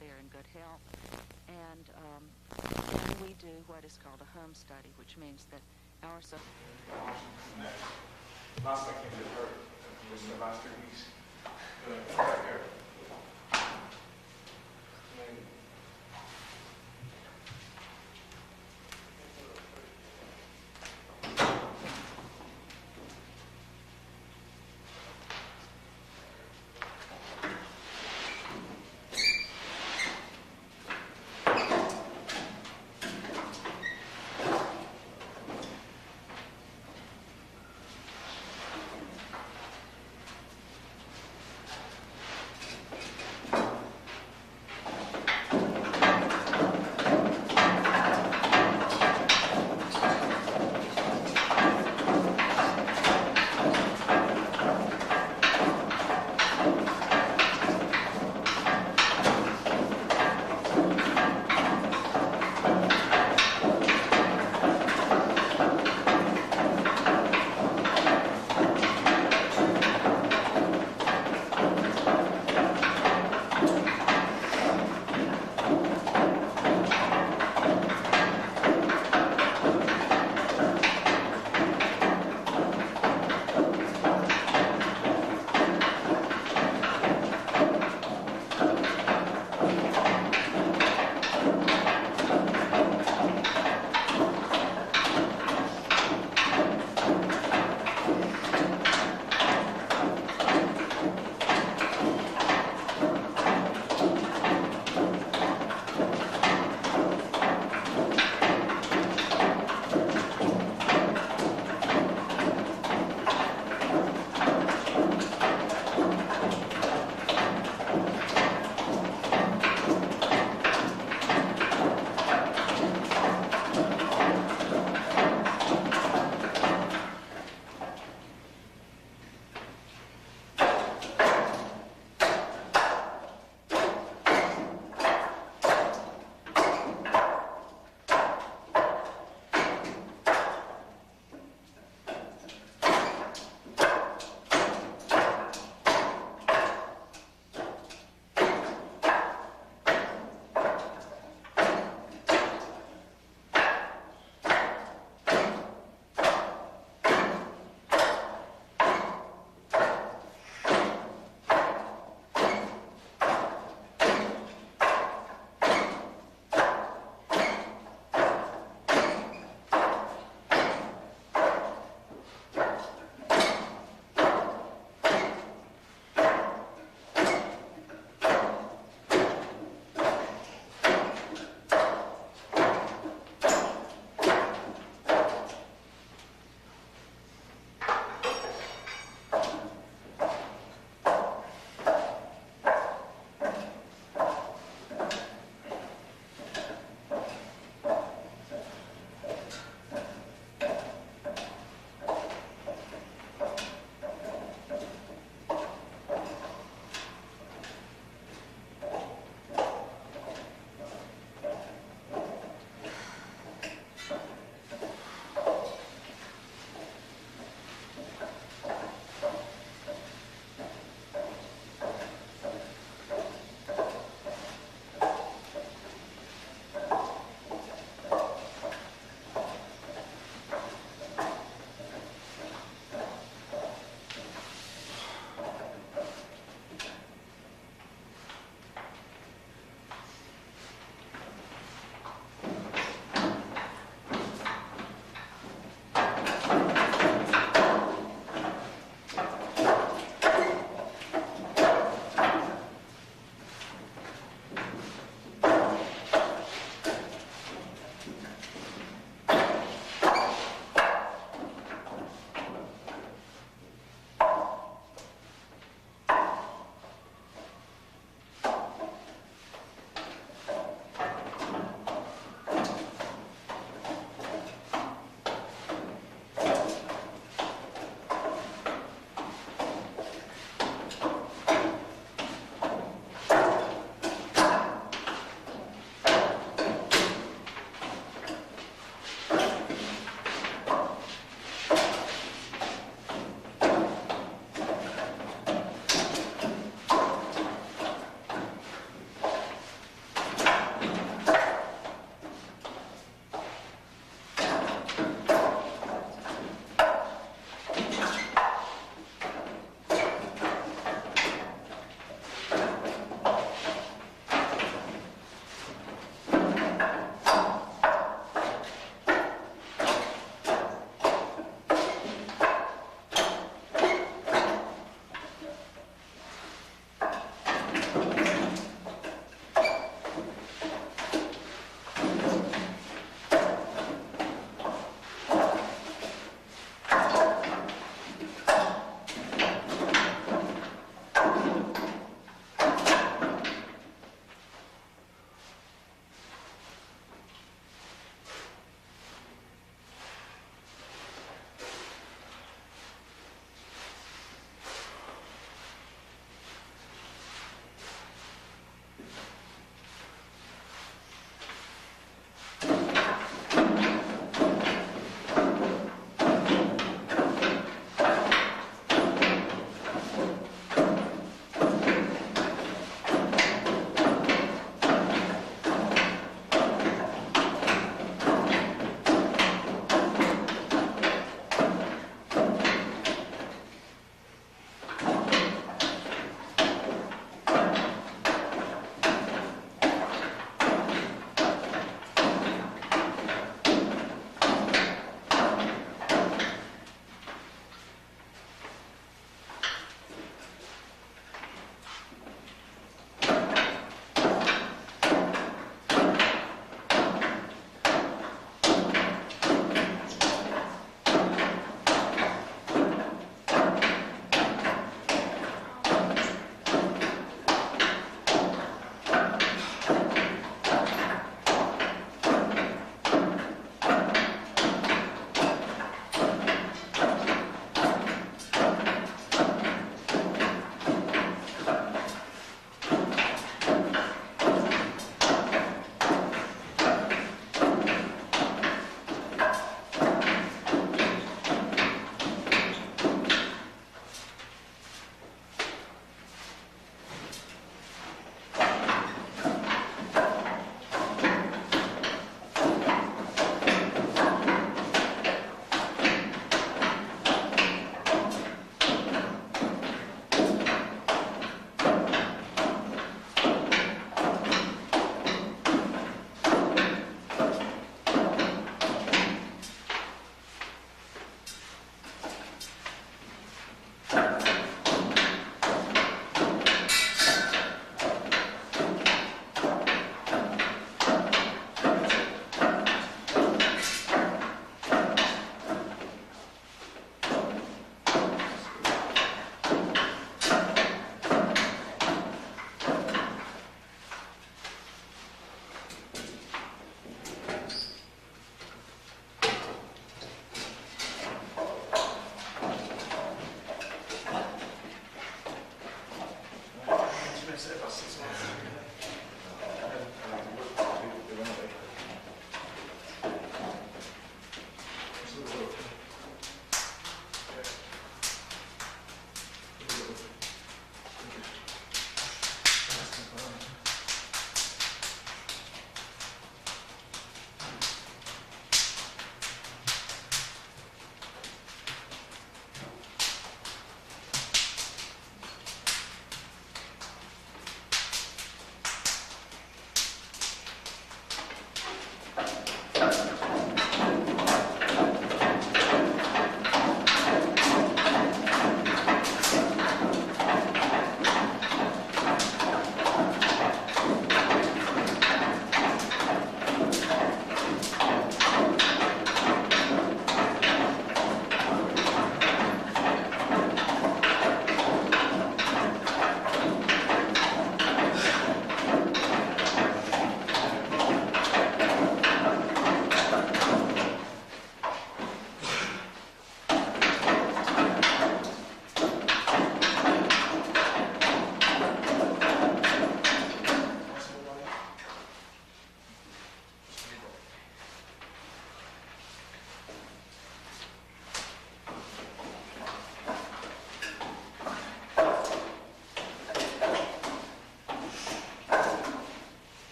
they're in good health. And we do what is called a home study, which means that our Last I came to her was the last 3 weeks. Right here.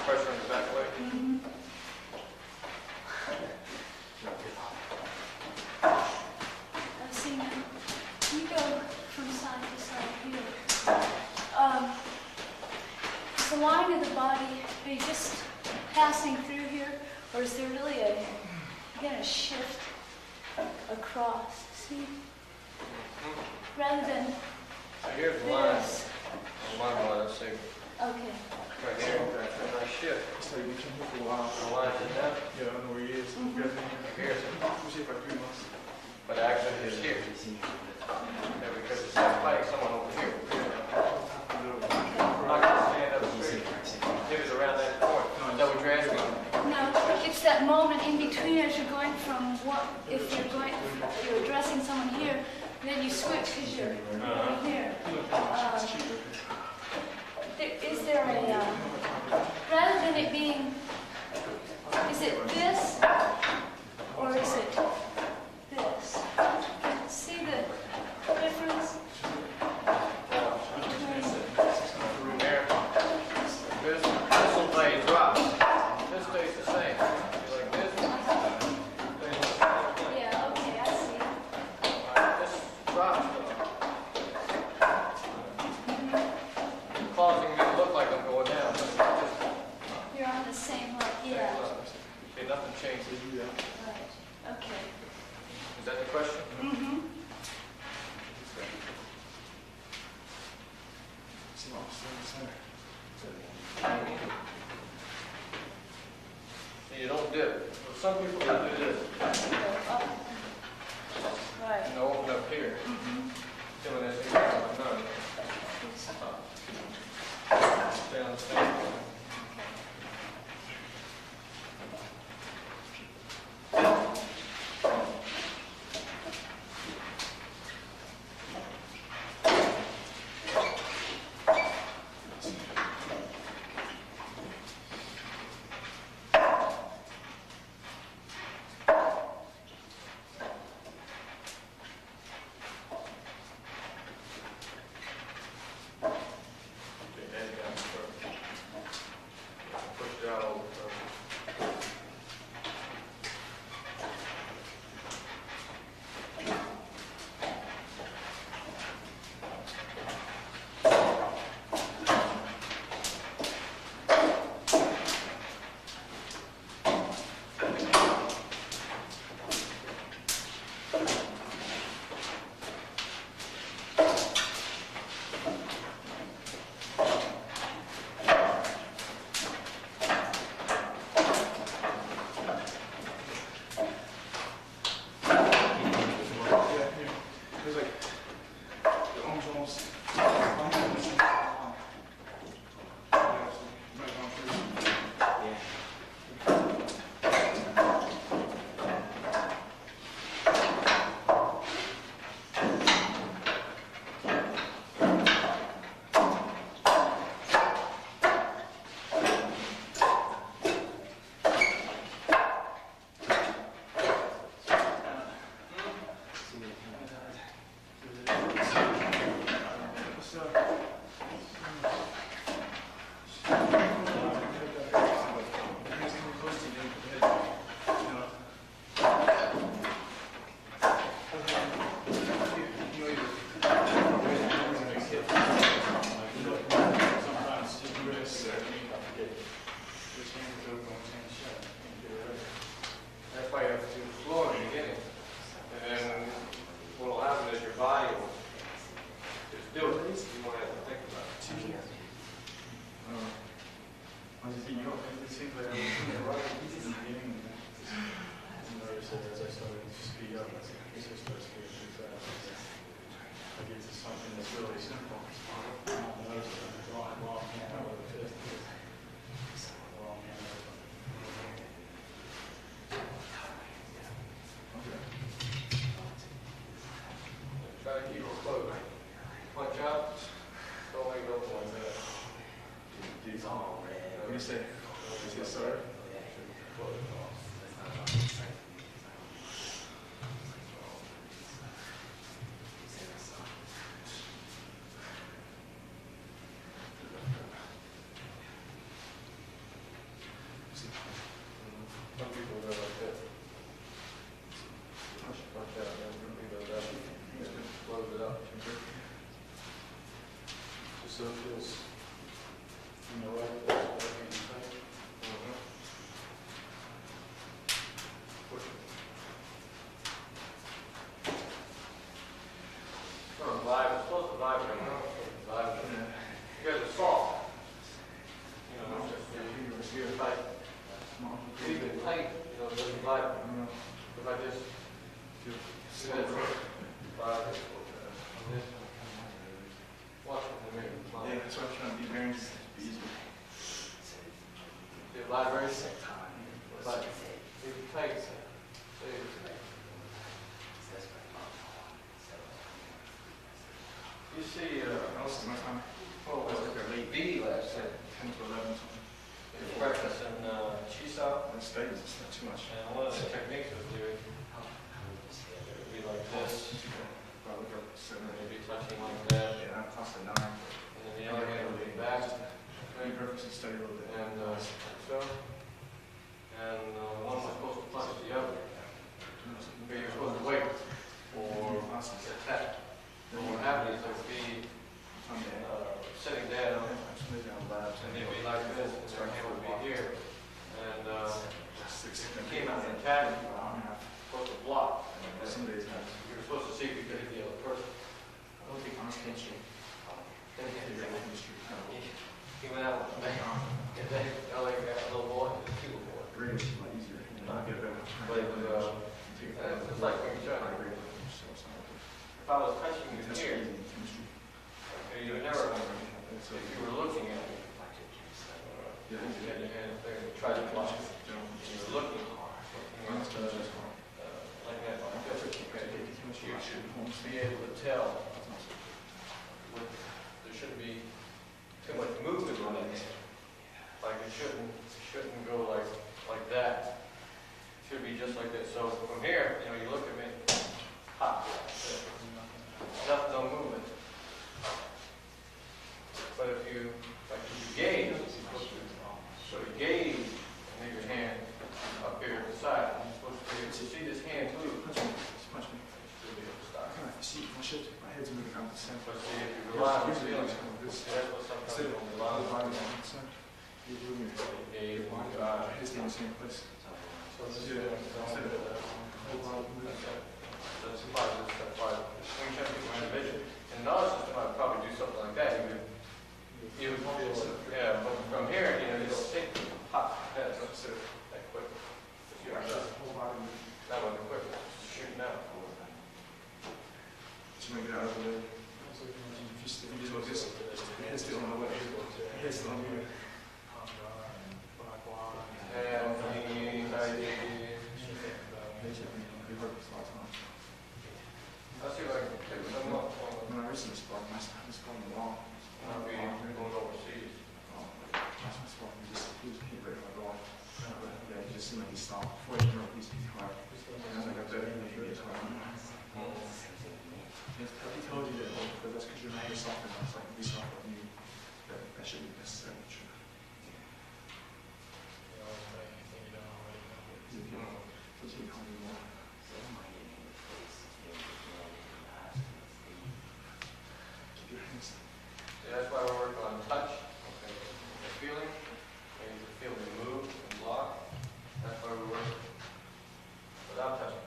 Pressure on the back leg. See now, you go from side to side here. Is the line of the body, are you just passing through here, or is there really a shift across? See? Rather than So here's the line. this. The line, let's see. Okay. Right here, and I shift. So you can move a while. The line is that. Yeah, I know where he is. Here's it. We'll see if I do this. But actually it's here. Yeah, because it's not fighting someone over here. I'm not going to stand up straight. It was around that point. Is that what you're asking? No, it's that moment in between as you're going from what, if you're addressing someone here, then you switch because you're going here. Is there rather than it being, is it this or is it this? See the difference between? There. This little blade drops. This stays the same. Like this. Yeah, okay, I see. This drops. Causing me to look like I'm going down. You're on the same line, yeah. See, nothing changes. Right, okay. Is that the question? Mm-hmm. See what I'm saying? See, you don't dip. Well, some people do this. Right. You know, open up here. Mm-hmm. Doing this here. No. Stay on the same. Try to keep it close. Punch out. Don't make no point there. What do you say? Yes, sir. if I leave it tight, you know, it doesn't vibrate. If I just do this, watch it in the mirror. Yeah, that's what I'm trying to be very easy. It vibrates, but if you tight, say, you see, Most of my time, oh, it's like a late B last night. 10 to 11 something. You're practicing Chisa, That stays, it's not too much. and one of the techniques was doing, it would be like this, Probably go 7 or 8. maybe touching like that, Yeah, I'm close to 9. and then the other hand would be back, Maybe purposely study a little bit. and so, and one was supposed to punch the other, but you're supposed to wait for the attack. And what happens is it would be sitting down, and they'd be like this, and their hand would be here, and if you came out and attacked, you were supposed to block. Some days, You were supposed to see if you could hit the other person. I don't think honest chemistry. Then he Chemistry. he went out and then like a little boy, a cute boy. Really, it's a lot easier. Not get better. But it was, it's like when you're trying to if I was touching you here, you would never, if you were looking at me, you had your hand up there and you tried to block it. You were looking like that, you should be able to tell there shouldn't be too much movement on it. Like it shouldn't go like that. It should be just like this. So from here, you know, you look at me, hop, no movement. But if you gaze, so you gaze and leave your hand up here at the side. You're supposed to be able to see this hand move. Punch me. Should be able to stop. See, my head's moving out the center. But see, if you rely on the feeling, that's what sometimes you don't rely on. You're moving. Gaze, His in the same place. so this is that's why swing check is my vision. In another system, I'd probably do something like that. You would be able to, yeah, but from here, you know, you don't think, pop, that's that quick. That wasn't quick, just shooting out. Just want to get out of the way. If you just go this, your head's still on the way. Your head's still on the way. Let's see if I can pick some up. When I recently sparked, my son was going along. I'll be going overseas. That's my spark. He was right on my ball. Yeah, he just seemed like he stopped. Before he broke, he's hard. And I was like, I bet he gets hard. He told you that, but that's because you're not soft enough. It's like, be soft on you. That shouldn't be necessarily true. What's he calling you more? Keep your hands. Yeah, that's why we're working on touch. Okay. The feeling, you can feel me move and block. That's why we work without touching.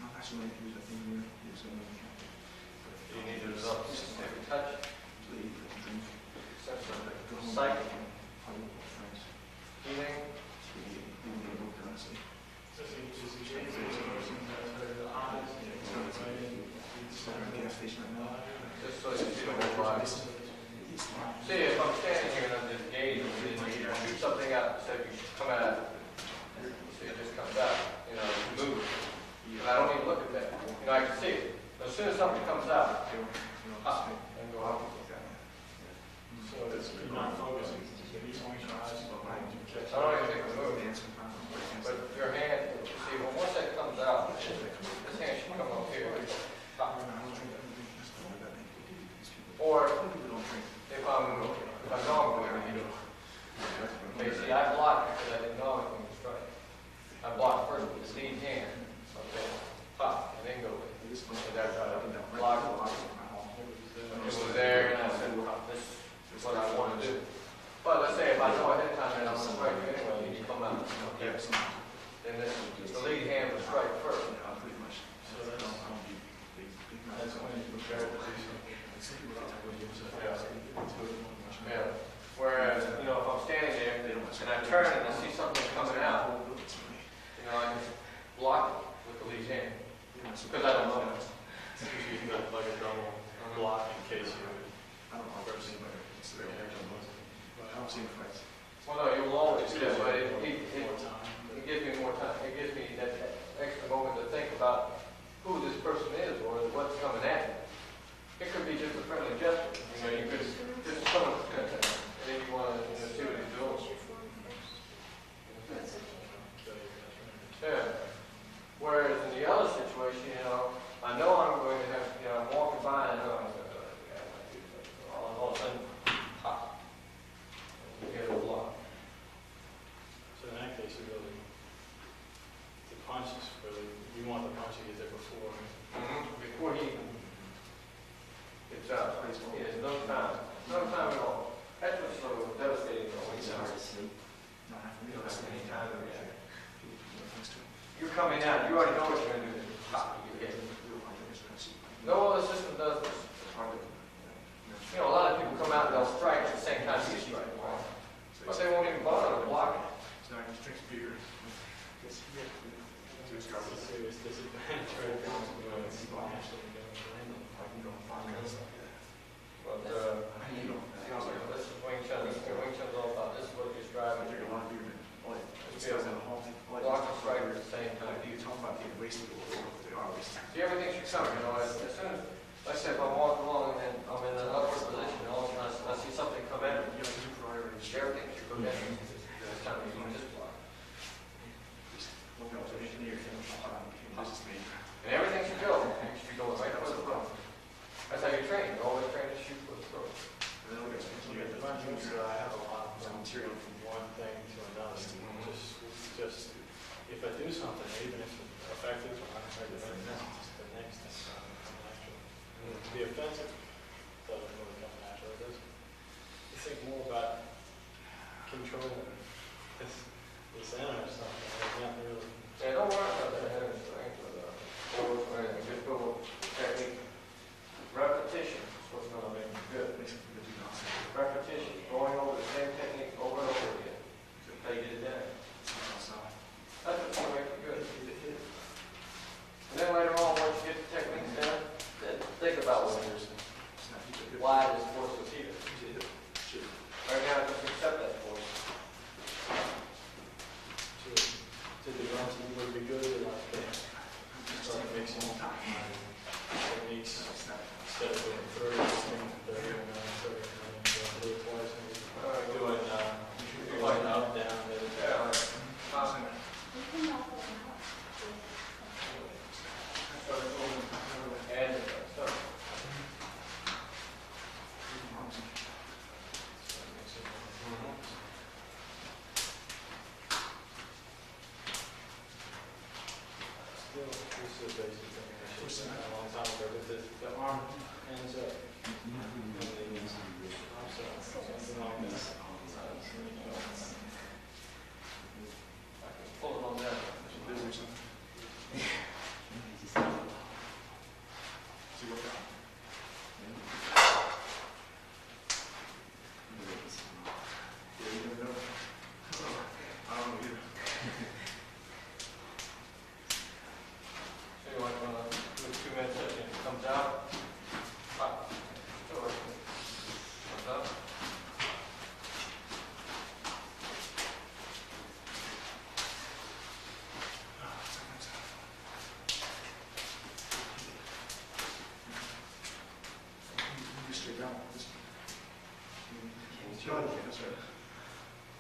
Not actually use a finger. Use a You need the results. Every touch, drink. psychic, healing. Just so you feel your body. See, if I'm standing here and I'm just gazing, and you shoot something out, say you come out, see it just comes out, you know, move. And I don't even look at that. You know, I can see it. But as soon as something comes out, pop, and go out. So it's not focusing. I don't even think we're moving. But your hand, see, well, once that comes out, this hand should come up here. Pop. Or if I know I'm going to, okay, see, I blocked because I didn't know I was going to strike. I blocked first with the lead hand, okay, pop, and then go with it. So that's how I blocked. It was there, and I said, well, this is what I want to do. But let's say if I know ahead of time that I'm going to strike you anyway, you come out, okay, then the lead hand will strike first. So that's when you prepare to do something. Yeah. I've seen fights. Well, no, you'll always do that, but it gives me more time. It gives me that extra moment to think about who this person is or what's coming at me. It could be just a friendly gesture. You know, you could just someone, and then you want to see what he's doing. Yeah. Whereas in the other situation, you know, I know I'm going to have, you know, I'm walking by and all of a sudden, pop. You get a block. So in that case, you really, the punch is really, you want the punch to get there before. Before he even gets out. He has no time at all. That's what's so devastating though. When you're hard to sleep. You don't have any time to react. You're coming out, you already know what you're going to do. Pop, you get it. No other system does this. You know, a lot of people come out and they'll strike at the same time you strike. But they won't even bother to block it. So now he drinks beer. It's a serious disadvantage right now. But, this is Wing Chun. Wing Chun's all about this is what you're striving to do. Be able to block and strike at the same time. You talk about being wasted, they are wasted. See, everything should come, you know, as soon as, like I said, if I'm walking along and I'm in an upward position, and all of a sudden I see something come at me, everything should go down. It's time to use this block. And everything should go. You should be going right for the throat. That's how you train. You always train to shoot for the throat. I have a lot of material from one thing to another. Just if I do something, even if it's effective, I'm not trying to do the next thing. The offensive doesn't really come natural. It does. You think more about controlling the center or something. It's not really. Yeah, don't worry about that head and strength or the force or anything. Just go with technique. Repetition is what's going to make you good. Repetition. Going over the same technique over and over again. Until you get it down. That's what's going to make you good. And then later on, once you get the techniques down, then think about what you're saying. Why this force is here. Right now, just accept that force. To the runs, you would be good at like start mixing techniques instead of doing 30, 30, and 30, do it twice. Doing like up, down, Yeah. And stuff. Still, this is a basic thing. I should have a long time ago, but the arm ends up. Something like this. Pull it on down.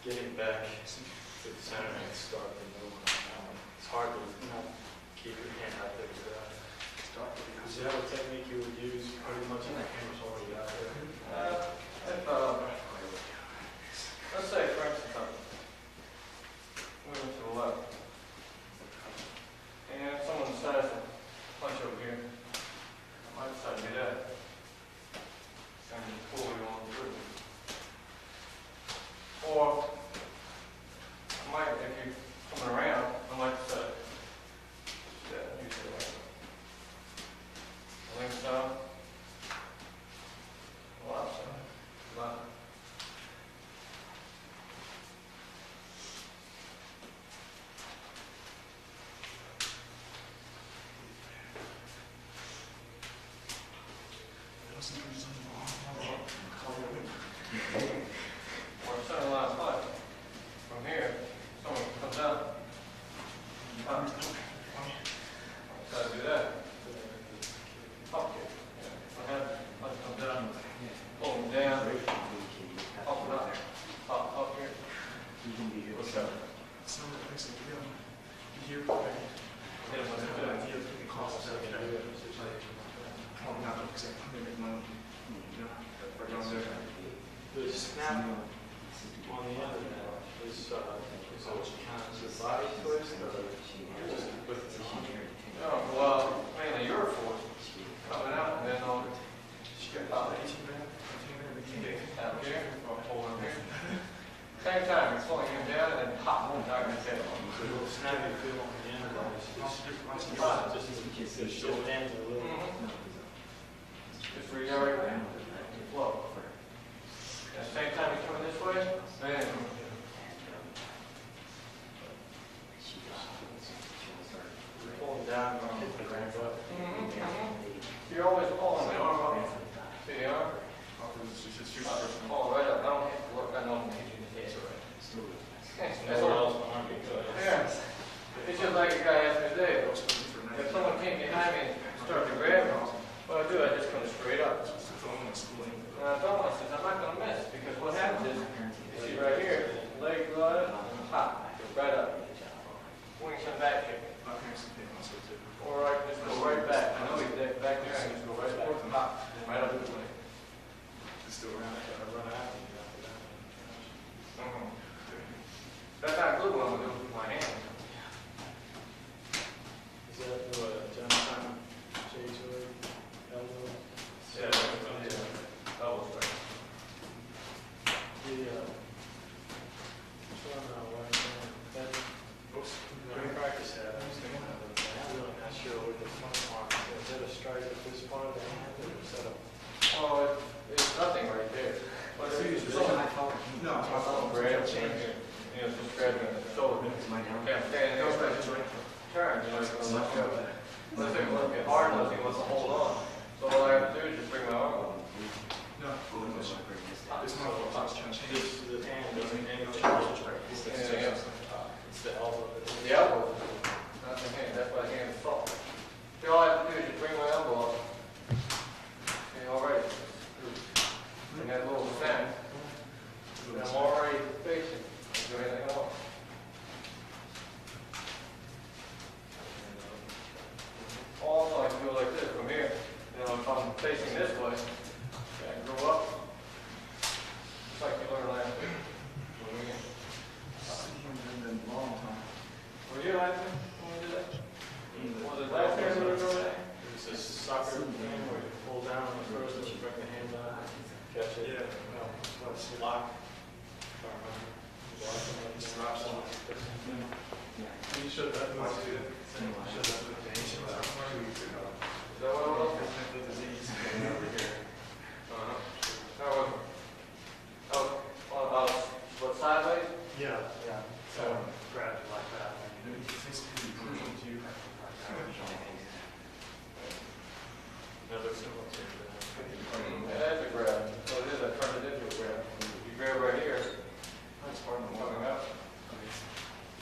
Getting back to the center and start the move. It's hard to not keep your hand out there. Is that a technique you would use pretty much in the cameras already out there? Let's say, for instance, I'm moving to the left, and someone decides to punch over here. I might decide to do that. And pull you on through. Or I might, if you're coming around, I might decide use the right. Left side. Left side. Left. snap on the end of that is it kind of the body twist or just with the Oh, well, mainly your force coming out and then on skip out out here or pull in here. Same time, you're pulling him down and then pop one back and tail. a little snappy feel on the end of that. Just the short ends a little. Just redirect and flow. At the same time you're coming this way, then Pulling down, hit the ramp up. you're always pulling the arm up. See the arm? Pull right up. I don't have to look. I know I'm teaching the case already. That's Nowhere all. else behind me good. Yeah. It's just like a guy asked me today. If someone came behind me and started to grab me, what I do, I just come straight up. And I told myself, I'm not going to miss, because what happens is, you see right here, leg go out, and pop, right up. Wings and back kick. Or I can just go right back. I know he's back there, I can just go right back and pop, right up his leg. Run out. That's not a good one, I'm going to do it with my hand. Is that through a jump time, shades or elbow? Yeah, elbow straight. When we practice that, I'm really not sure what the front arm is. Is that a strike at this part of the hand or is that a... Oh, it's nothing right there. But it's No, it's my fault. grab, you know, just grabbing the shoulder. Yeah, okay, and it goes back to turn, you know, it's going to let go. Let's say it wants to get hard, unless he wants to hold on. So all I have to do is just bring my arm up. No, it's my fault. I was trying to change This is the hand, doesn't it? Yeah. It's the elbow. The elbow, not the hand, that's why the hand is soft. So all I have to do is just bring my elbow up. Okay, all right. And that little snap, and I'm already facing. I can do anything I want. Also, I can go like this from here. You know, if I'm facing this way, I can go up. Just like you learned last week. Were you last week when we did that? Was it last year we were doing that? It's a soccer game where you pull down on the first and you bring the hand up, catch it. Yeah. No, it's lock. If I remember. Lock and then You showed that. Is that what it was? Oh, what, sideways? Yeah. So grab it like that. Another similar to Yeah, that's a grab. So it is, I turned it into a grab. You grab right here, that's part of coming up.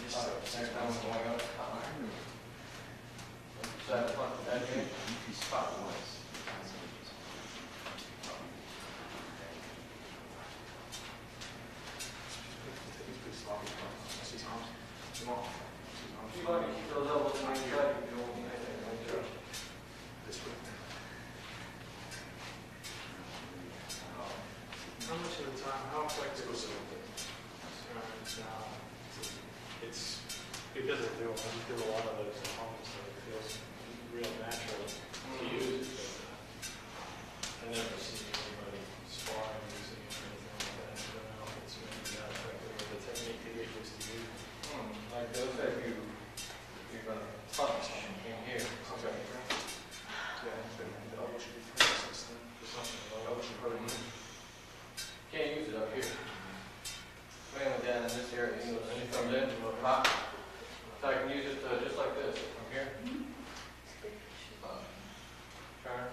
Next time it's going up. That front, that here. You want to keep those elbows in your gut, you don't need anything. How much of the time, how flexible is it? It's because I do a lot of those at home, so it feels real natural to use it. I never see anybody sparring using it or anything like that. I don't know if it's really that effective with the technique to get used to using. Like those that you're going to punch in here. Okay. Can't use it up here. Mainly down in this area, you know, and it comes in, pop. So I can use it just like this, from here. Turn.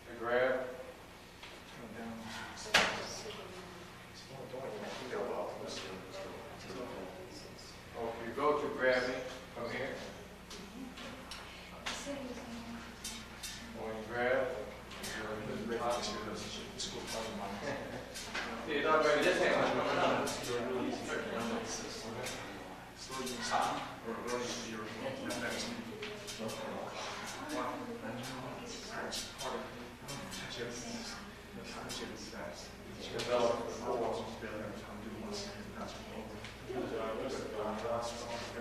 To grab. Or if you go to grab me from here, when you grab, see, it's not very this hand, it's coming up.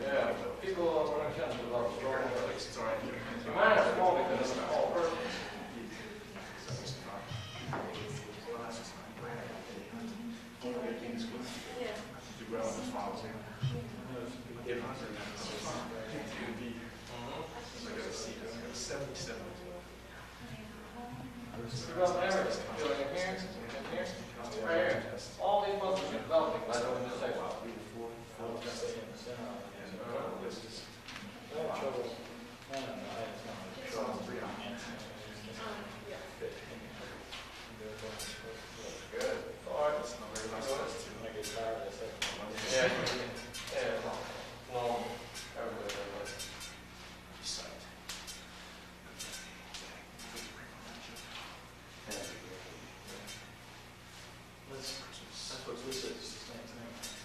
Yeah, but people are going to develop strong legs. You might have small because it's a small person. Develop everything. Feeling in here, right here. All these muscles are developing by doing this exercise. Good. All right. Yeah. Yeah. Normal. Everybody. That's what Lisa is saying tonight.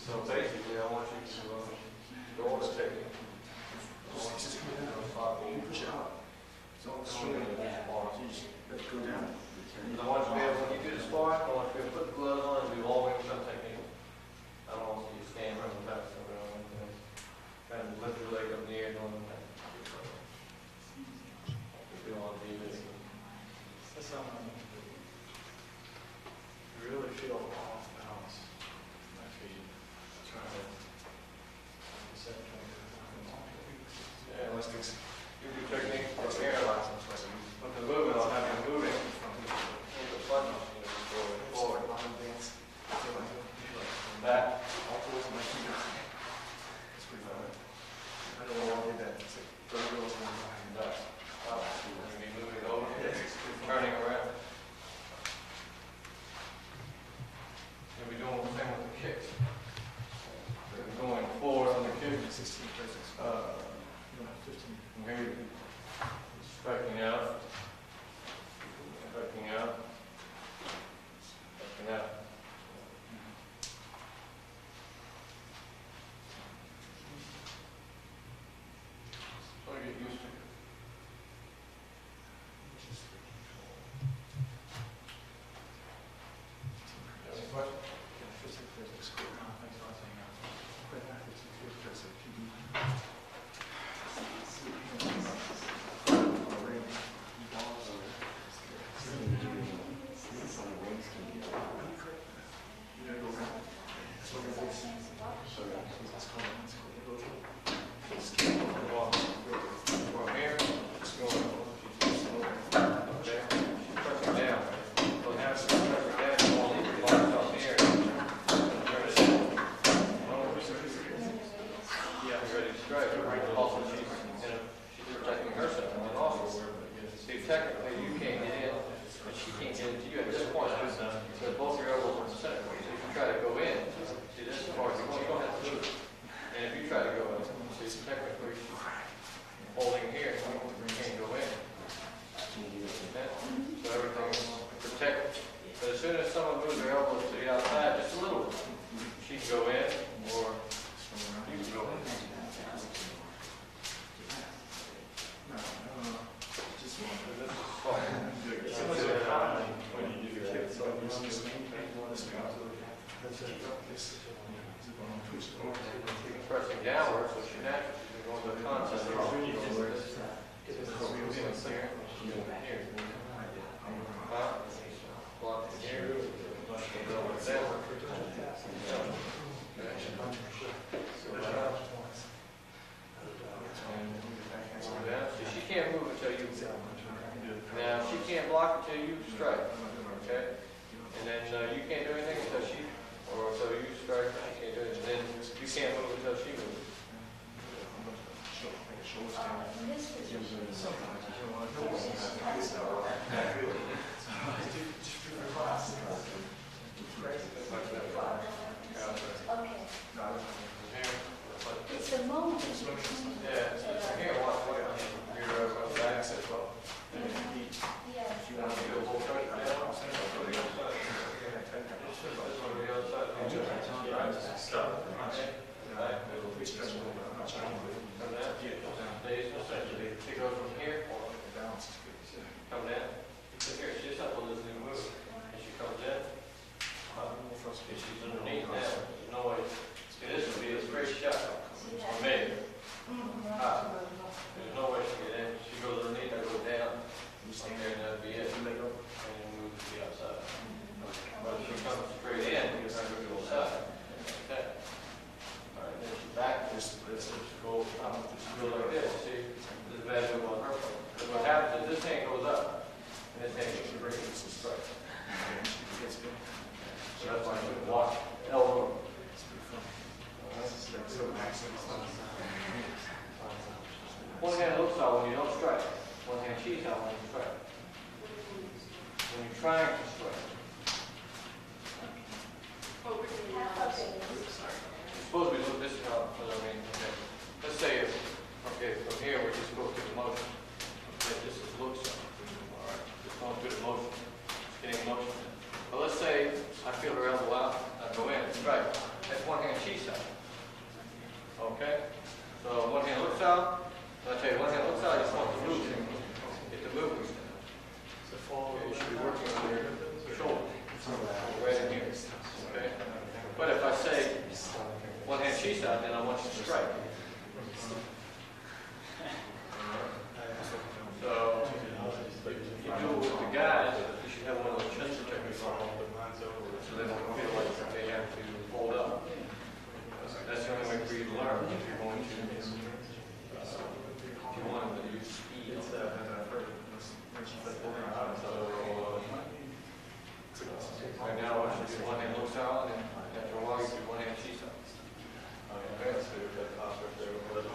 So basically, I want you to go on the technique. It's just coming out. You push it up. It's all straight. So you just let it go down. I want you to be able, when you do the sparring, I want you to be able to put the gloves on and do all the way some technique. I don't want you to stand around the back, so I don't want you to kind of lift your leg up in the air and all that. Feel on TV. That's you really feel off balance in my feet. Try to set Yeah, let's do some. You do technique for air license. With the movement, I'll have you moving in the front, forward, back. All fours on my fingers. It's pretty fun. I don't know why I did that. It's like third girls one behind Back. Up. You're going to be moving over, turning around. You'll be doing the same with the kicks. You're going forward on the kick. 16 presents. 15. Maybe striking out. Striking out. Striking out. So you get used to it. Any questions? 15 presents. Thanks for saying that. 15 presents. Pressing downward, so she naturally is going to the concept of here. Block it here. She can't move until you. Now she can't block until you strike. Okay, and then you can't do anything until she, or so you strike. She can't do it, and then you can't move until she moves. In this position, okay. It's a moment. Yeah, here, watch what you're back as well. Yeah. You want to do a whole pressure down? This one to the other side. Stop. Right. Come down. Stays in the center. She goes from here. Come down. Here, she's up on this new move. And she comes in. And she's underneath now. There's no way. See, this would be a straight shot. For me. There's no way she get in. She goes underneath, I go down. From there, and that'd be it. And then move to the outside. But if she comes straight in, you're not going to go outside. Okay. All right, then she back. Just go like this. See, this is bad move on her part. But what happens is this hand goes up, and this hand gets straight. It's a strike. So that's why you watch elbow. One hand looks out when you don't strike. One hand cheats out when you strike. When you're trying to strike. It's supposed to be this is how, I mean, okay. Let's say if, okay, from one-hand chi style. Okay? So one-hand look style. When I tell you one-hand look style, you just want the loop. Get the loop. So follow. You should be working on your shoulder. Right in here. Okay? But if I say one-hand chi style, then I want you to strike. So if you do it with the guys, you should have one of those Chun protectors on so they don't feel like they have to hold up. That's the only way for you to learn if you're going to, if you want to use speed. So right now I want you to do one-hand look style, and after a while you do one-hand chi style. Okay? So you've got posture there with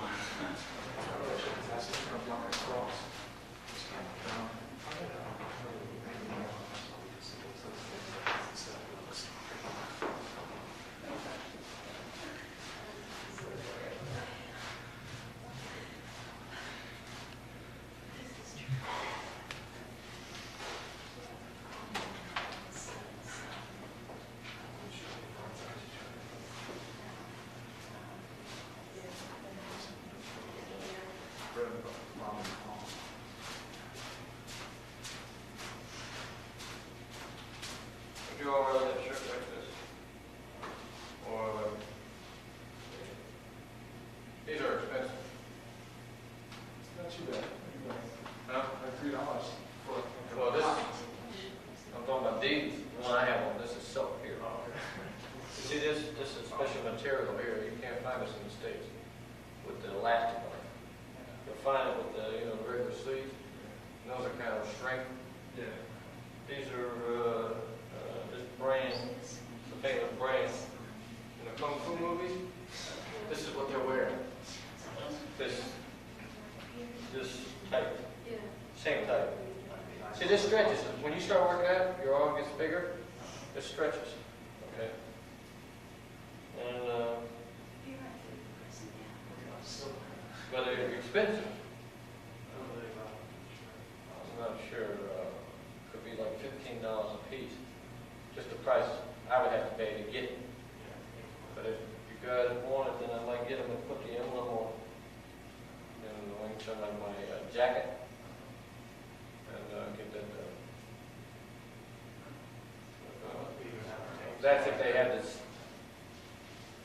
Would you all wear that shirt like this? Or these are expensive. Not too bad. Huh? Like $3 for. Well, this, I'm talking about these. The one I have on, this is silk here. You see this? This is special material here. You can't find this in the States with the elastic on it. You'll find it with the, the regular sleeves. And those are kind of shrink. Yeah. These are this brand, the famous brand in the Kung Fu movies. This is what they're wearing. This type, same type. See, this stretches. When you start working out, your arm gets bigger. It stretches. Okay. And but they're expensive. I'm not sure. Could be like $15 a piece. Just the price I would have to pay to get it. But if you guys want it, then I might get them and put the emblem on. And the links on my jacket. And get that done. That's if they have this.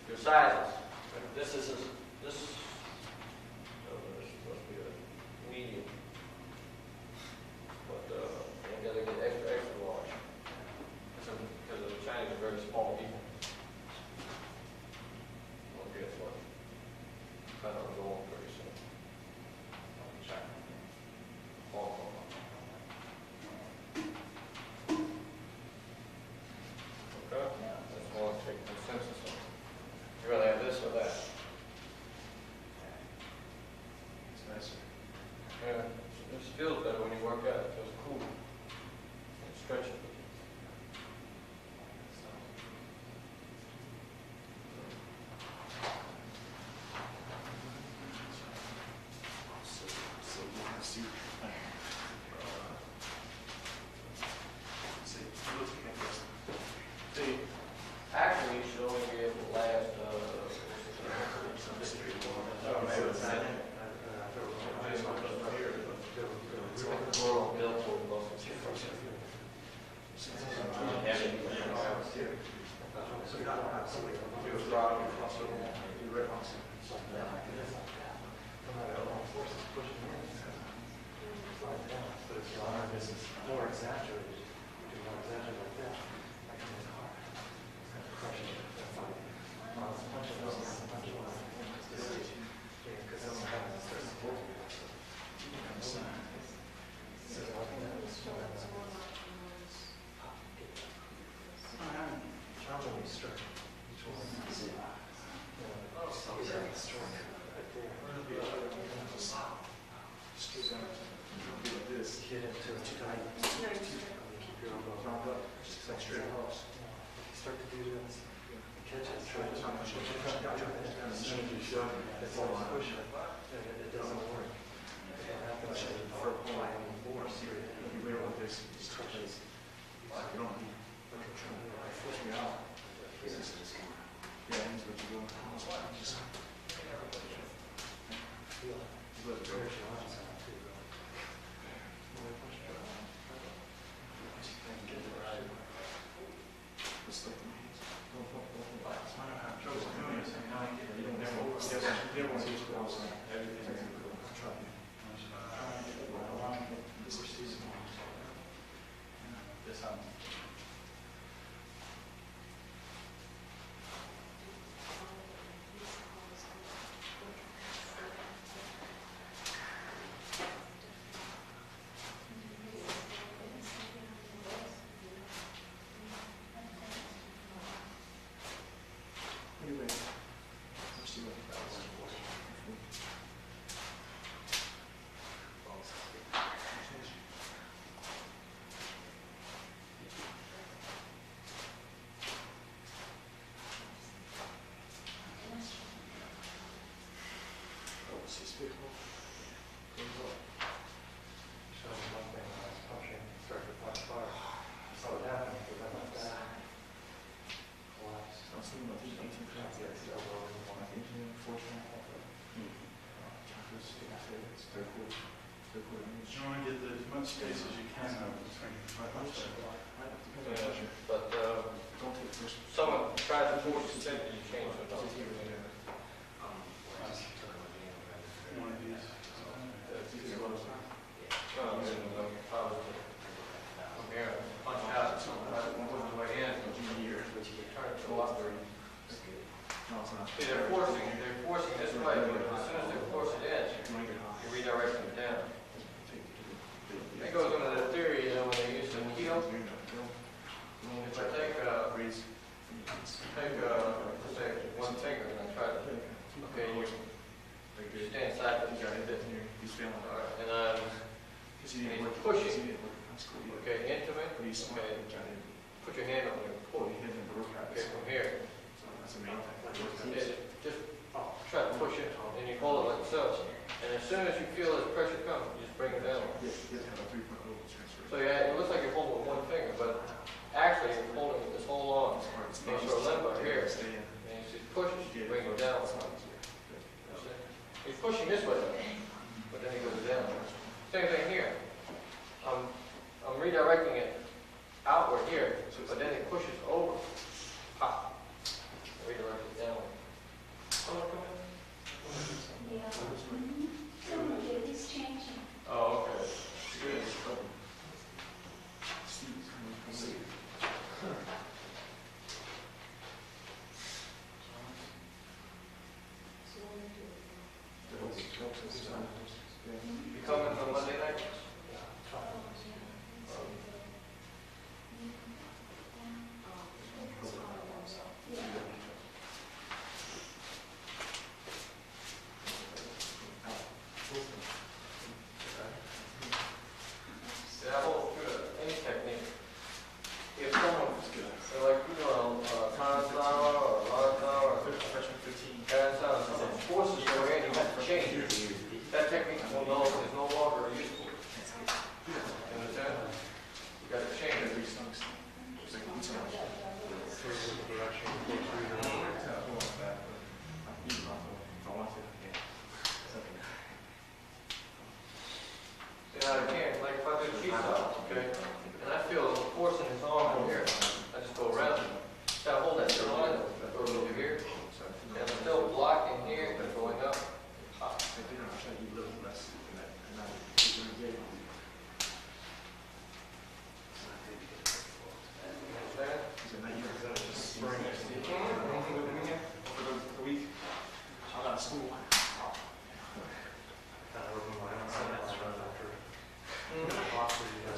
Your sizes. This is this. This must be a medium. But you got to get extra large. Because the Chinese are very small people. Well, guess what? Kind of going pretty soon. China. Hong Kong. Okay? That's why I take consensus on. You rather have this or that? It's nicer. Yeah. It just feels better when you work out. It feels cool. And stretching. So you have to see. See, actually, you should only be able to last, world built for most of So you don't have somebody who was rock and also do red boxing. But if your arm is more exaggerated, you do more exaggerated like that, I can make it hard. Crushing it. Punch it up, punch it up. Because that's how it starts to hold you. Challenge me strike. Each one. Strike. Right there. Just keep going. Do like this. Hit it to too tight. Keep your elbow. Drop up. Just like straight across. Start to do this. Catch it. Try It's to not much. As soon as you shove it, it's all push it. It doesn't work. It happens for applying force. If you wear like this, just touch it. You don't need. Push me out. Yeah, into the You want to get as much space as you can out between. But someone tried to force the thing, you change it. One of these. From here, punch out, move the way in, turn it to the left. See, they're forcing this way, but as soon as they force it in, you redirect it down. That goes into the theory, you know, when they use the heel. If I take let's say one finger and I try to, okay, you stand sideways, you did it. And I'm pushing, okay, into it, okay, put your hand on it, pull, okay, from here. Just try to push it, and you hold it like so. And as soon as you feel this pressure come, you just bring it down. So yeah, it looks like you're holding with one finger, but actually you're holding with this whole arm. And you sort of limbo here, and you just push it, you bring it down. He's pushing this way, but then he goes down. Same thing here. I'm redirecting it outward here, but then it pushes over. Pop. Redirect it downward. Someone come in? Yeah. He's changing. Oh, okay. Good. You coming on Monday night? That whole any technique. If someone, like you know, cauliflower or cauliflower or cauliflower, someone forces your hand, you have to change. That technique is no longer useful. You understand? You got to change it. Yeah, I can't. Like if I do cheese sauce, okay, and I feel a force in his arm from here, I just go around him. So I hold that still line, I throw it over here, and I'm still blocking here, but going up. Pop.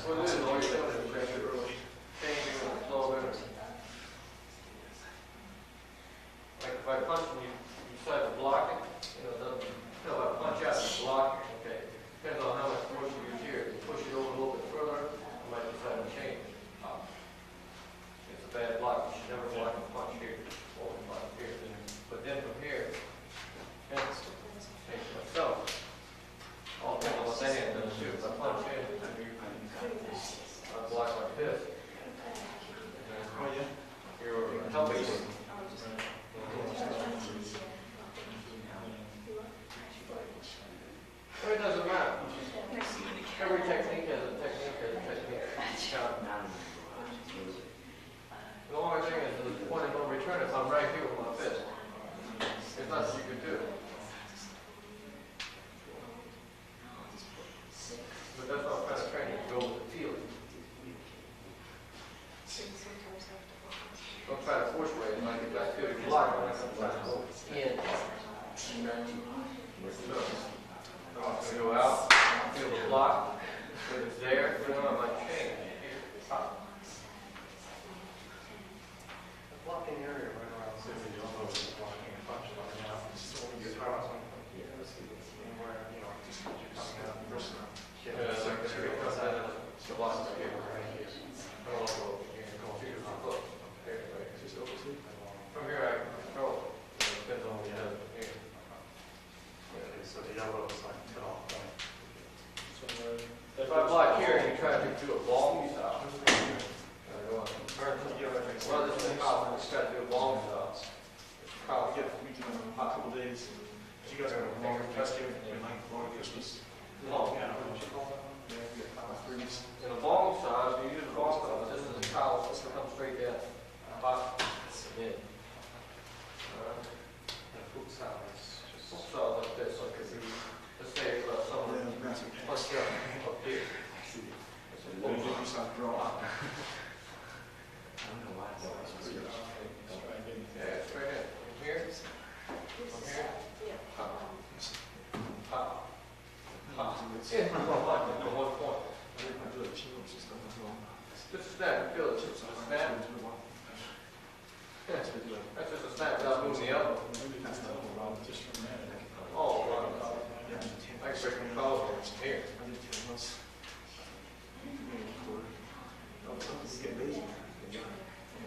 What it is, all you're doing is changing the flow of energy. Like if I punch and you decide to block it, if I punch out and block it, okay. Depends on how much force you use here. If you push it over a little bit further, you might decide to change. It's a bad block. You should never block and punch here. Or block here. But then from here, change myself. All depends on what that hand does too. If I punch in, I block like this. Oh yeah. You're helping. I'm trying to go in. So go out, feel the block. If it's there, I might change. Here, top. The blocking area right around the elbow is blocking a punch right now. So when you get across anywhere, you know, just you're coming out and first round. Yeah, it's like the block is here. I don't know if you can go through my foot. From here I can control it. It depends on what you do here. Okay, so the elbow is like cut off point. If I block here and you try to do a long style, well, this is how I just got to do a long style. How Yeah, we do it in a couple days. You guys are going to longer test here, and like long Christmas. long. Yeah, what you call that? Yeah, we get 5 threes. In a long style, if you use a long style, this is a cowl, it's going to come straight down. Pop, in. The foot style is just So like this, like if you, let's say someone plus up here. It's a When full you start drawing. Yeah, it's right in. From here, pop, pop, pop. Yeah, from one point. Just snap, feel it, just snap. Yeah, that's just a snap without moving the elbow. Oh, wow. I can break my collar from here.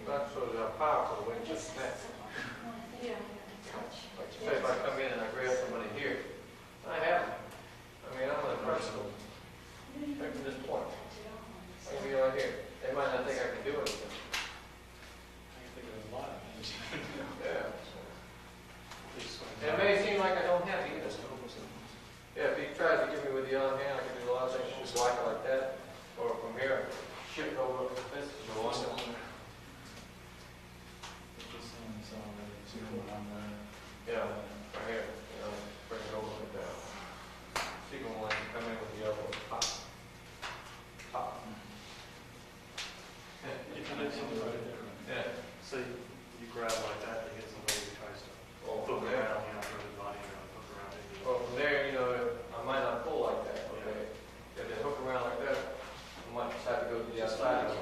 Not so powerful when you just snap. Like say if I come in and I grab somebody here, I have them. I mean, I'm going to press them right from this point. I can be right here. They might not think I can do anything. Yeah. It may seem like I don't have either. Yeah, if he tries to give me with the other hand, I can do a lot of things. Just block it like that. Or from here, shift over with this. Go on. Yeah, right here. You know, bring it over like that. So you can like come in with the elbow. Pop. Pop. Yeah. So you grab like that to get somebody who tries to Oh, hook from there. around, you know, through the body or hook around in the Well, from there, you know, I might not pull like that. Okay. If they hook around like that, I might just have to go to the outside.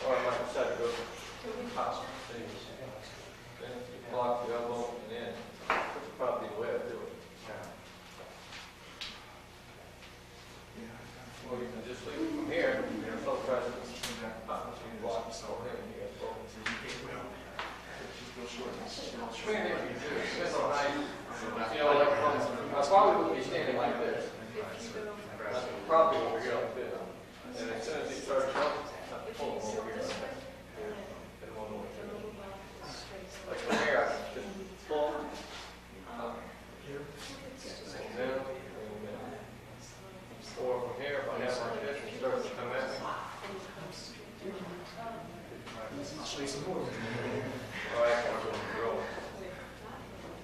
Or I might just have to go to the top. Then you block the elbow and then that's probably the way I do it. Or you can just leave it from here. You know, so try to pop. So you block so here and you got both. Swing it if you do. Depends on how you know, like I probably would be standing like this. Probably over here like this. And as soon as he starts jumping, I pull him over here like that. And one more. Like from here, I just pull. And then, or from here, if I have like this, he starts to come at me. I'll show you some more. All right, I'm going to roll.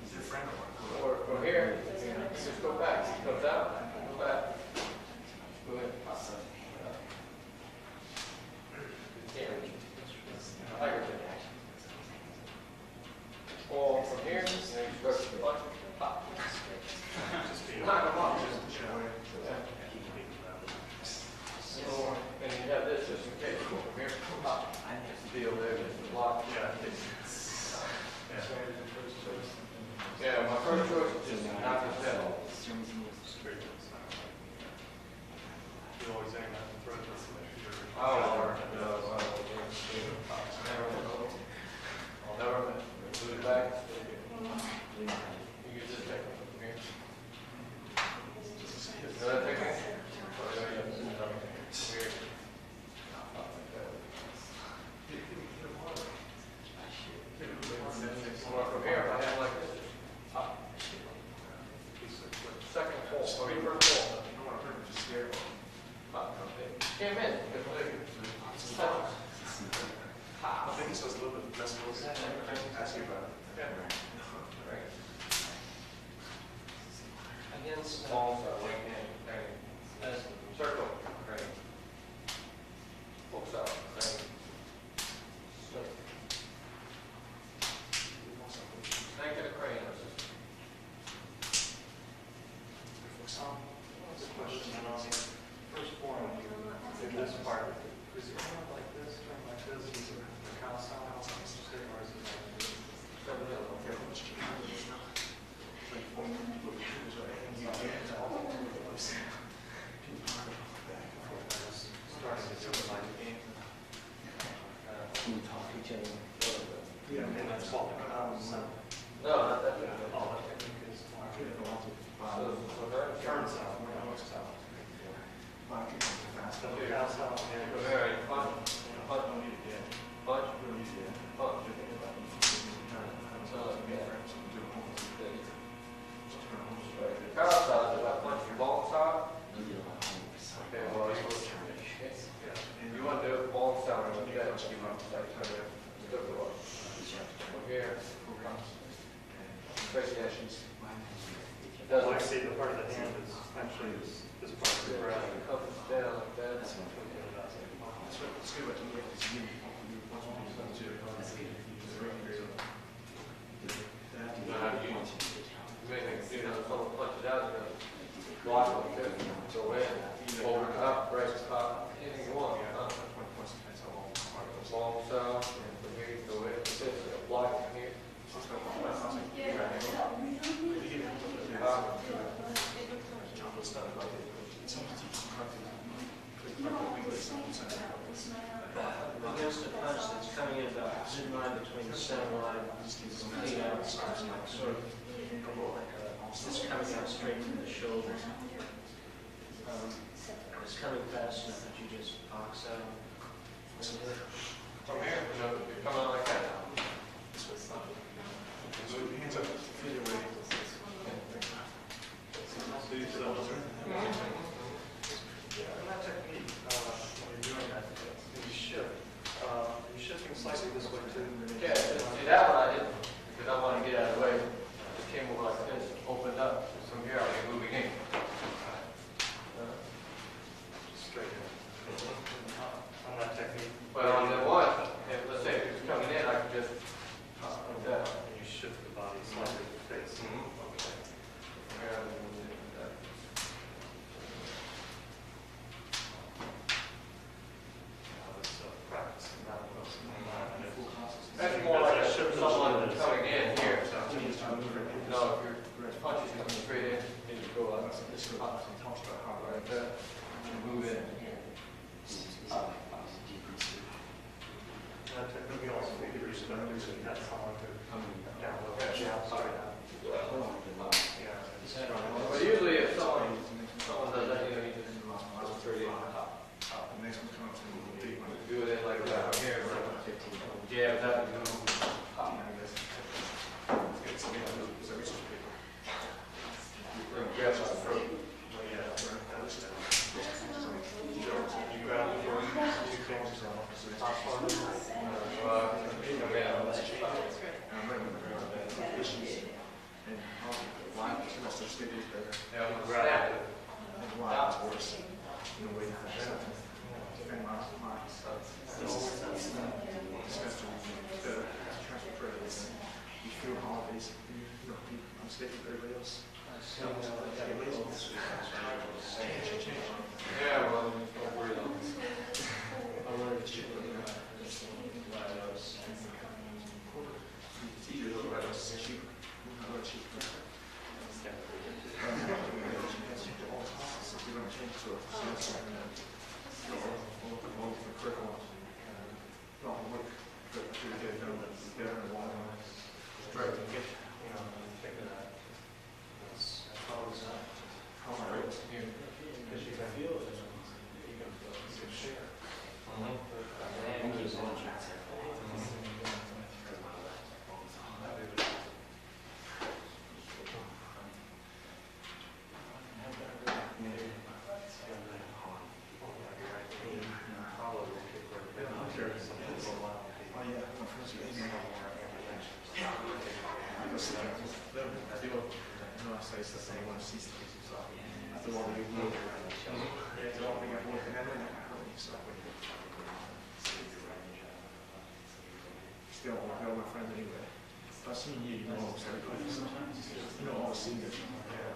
He's a friend of mine. Or from here, you just go back. He comes out, go back. Go ahead. Tiger kick. Or from here, you start to punch, pop. Knock him off. Or, and you have this just in case. From here, pop. Deal there, just block. Yeah, my first choice is just knock his head off. You always aim at the throat. I'll never move it back. You can just take it from here. Another technique? Here. Or from here, if I have like this, up. Second pull, or even first pull. You don't want to hurt him, just scare him. Came in. I think he says a little bit less close. Ask you about it. Yeah. Right. straight down. Well, I see the part of the hand is actually this part of the breath. It comes down like that. That's good what you get is you want to do something too. You know how to use it. You may think, you know, someone punches out, you're going to block like this, go in, over and up, break the top, anything you want. Long sound, for me, go in, this is a block in here. Against the punch that's coming in about line between the center line and the outside, sort of it's coming out straight from the shoulder. It's coming fast enough that you just box out. From here, you know, you come out like that now. Move your hands up, feet away. That technique, when you're doing that, you shift. You're shifting slightly this way too. Yeah, see that one I didn't, because I want to get out of the way. It came over like this, opened up. From here, I'll be moving in. Straight in. On that technique. Well, on the one, if, let's say if it's coming in, I can just like that. And you shift the body slightly to face. Okay. Practice. That's more like someone coming in here. You know, if your punches coming straight in, you just go up. This is what he talks about how Like that. You move in. That technique also figures that that's someone who down low, outside out. Yeah. But usually if someone does that, you know, you just go straight in. the next one comes in a big one. Do it in like that. Here, jab that. Grab my throat. You grab the door, two fingers on the top part of And line semester schedules better. Yeah, I'm gonna snap it. And line is worse. In a way that I have to defend my semester better transfer credits. You feel holidays, you know, I'm staying with everybody else. Yeah, well, don't worry about it. It's easier to write us cheaper. Not cheaper. We're going to change to a semester. All the curriculum. Not work, but to get it done together in one line. Right, to get, you know, think of that. It's always How am I right? because you can feel it, you can share. Oh yeah, my friends are eating. I do. No, I say it's the same one. She's the one we know. Yeah, the one thing I've worked in. Still, they're all my friends anyway. I've seen you, you know, almost everybody. You know, all the seniors.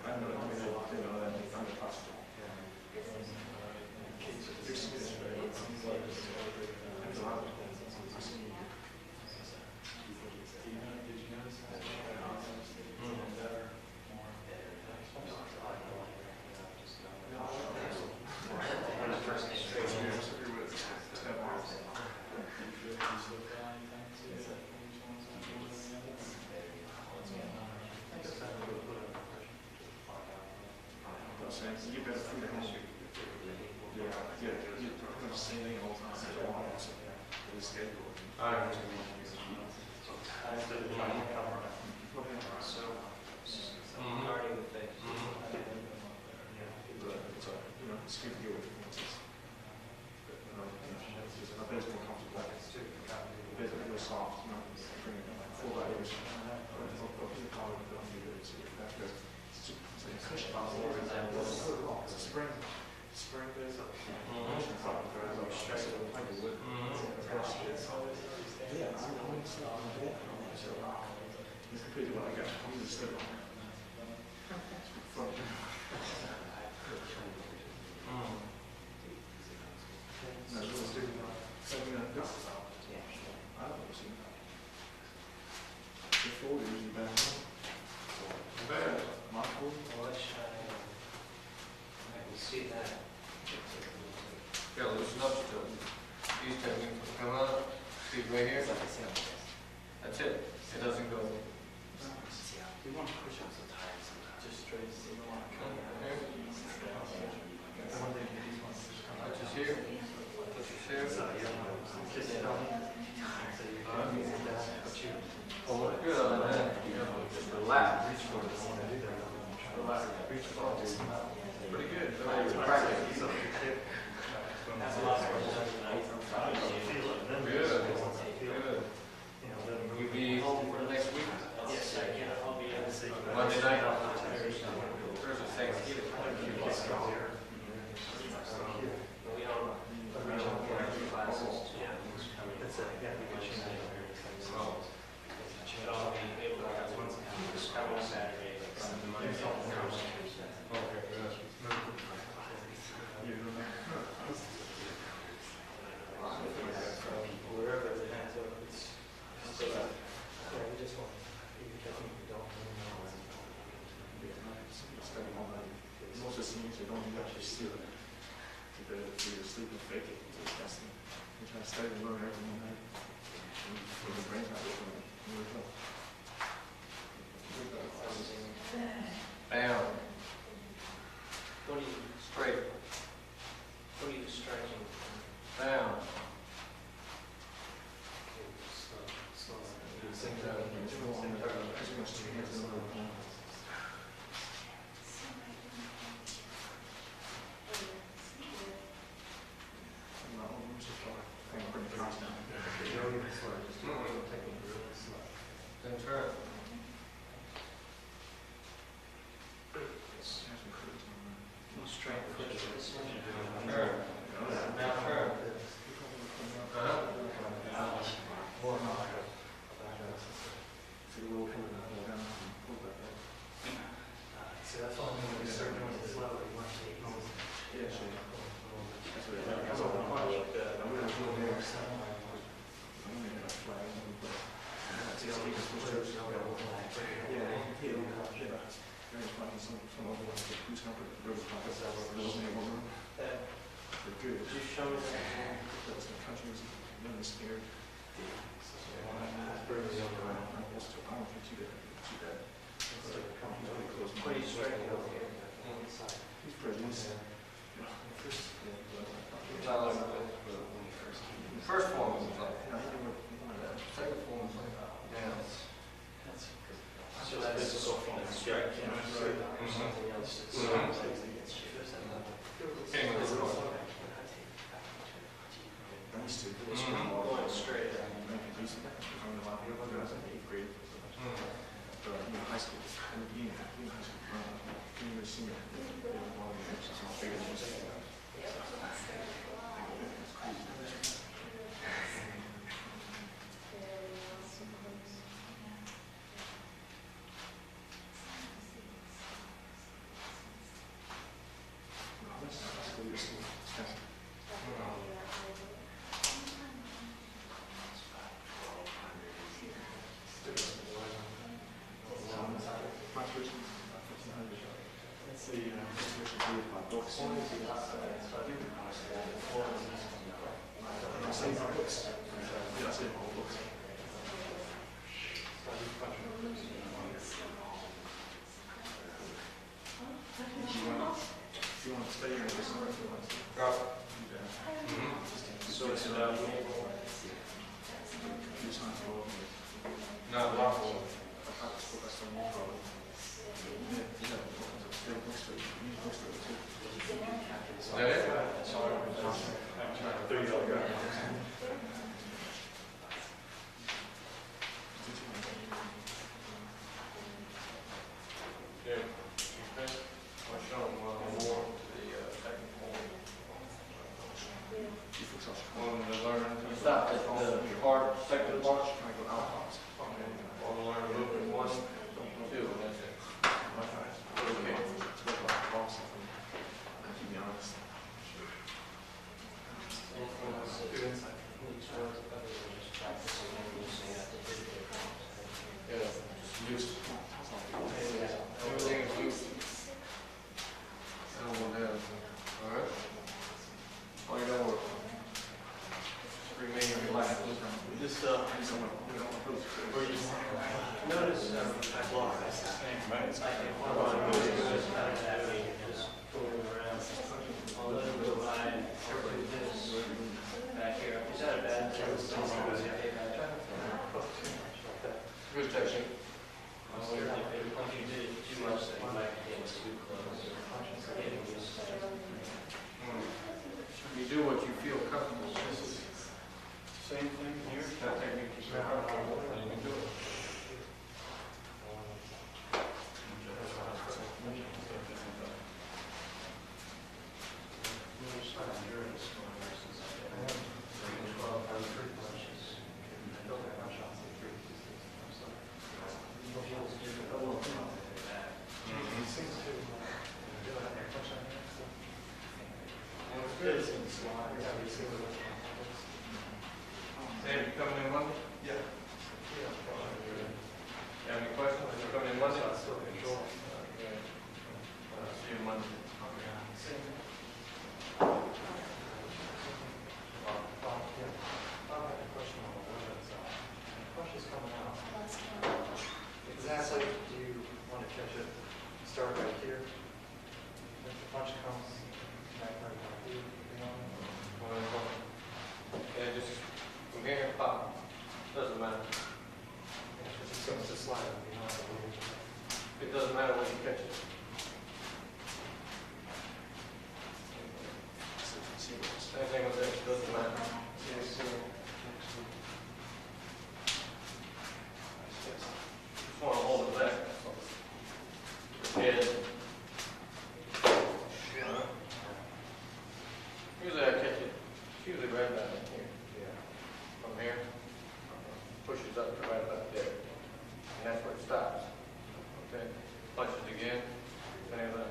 I know that they know that I'm the hospital. You're seniors, right? There's a lot of people. You better food at home. Yeah, you're saying all the time. The schedule. spring goes up. Straight up. Yeah, it's completely what I got. I'm just still on. See that? Yeah, loosen up still. Use technique. Come up. Feet right here. That's it. It doesn't go. You want to push up the tires just straight. You don't want to come here. Touch his here. Touch his here. Good on that. Just relax. Reach for it. Relax. Reach for it. Pretty good. Practice. That's a lot of work. Good. Good. Will you be home for the next week? Yes, I can. I'll be in the city. Monday night? Thursday, Thanksgiving. We don't reach out for every classes. Yeah. That's it. Yeah, we got you. I'll be able to just come on Saturday. Monday. Wherever the hands up, it's so yeah, we just want you don't It's also seen to don't actually steal it. To sleep and fake it. It's disgusting. You try to study and learn every night. And the brain's not working. Bam. What are you Straight. What are you striking? Bam. Then turn. Straight foot. Turn. Now turn. So that's all when you start doing it slowly. Good. You show me that. That's the country was really scared. I don't think you did. What are you striking over here? He's prejudiced. First form was like. Second form was like. Yeah. So that is so from the strike, you know, or something else. Going straight. Eighth grade. High school. Junior, senior. Not lawful. Is that it? There you go. it's I think one of the just kind of that way, just going around. I'll let him go by, I'll do this back here. Is that a bad thing? Good technique. If you did it too much, then you might get too close. You do what you feel comfortable. same thing here. That technique is very comfortable, and you can do it. Sam, you coming in Monday? Yeah. You have any questions? You coming in Monday? Okay. See you Monday. Exactly. Do you want to catch it? Start right here. If the punch comes back right here, Yeah, just from here and pop. Doesn't matter. it's just slide up, you know, It doesn't matter when you catch it. Same thing with this. Doesn't matter. Just want to hold it back. Head. Usually I catch it. It's usually right about in here. yeah. From here, pushes up to right about there. And that's where it stops. Okay? Punches again, same thing.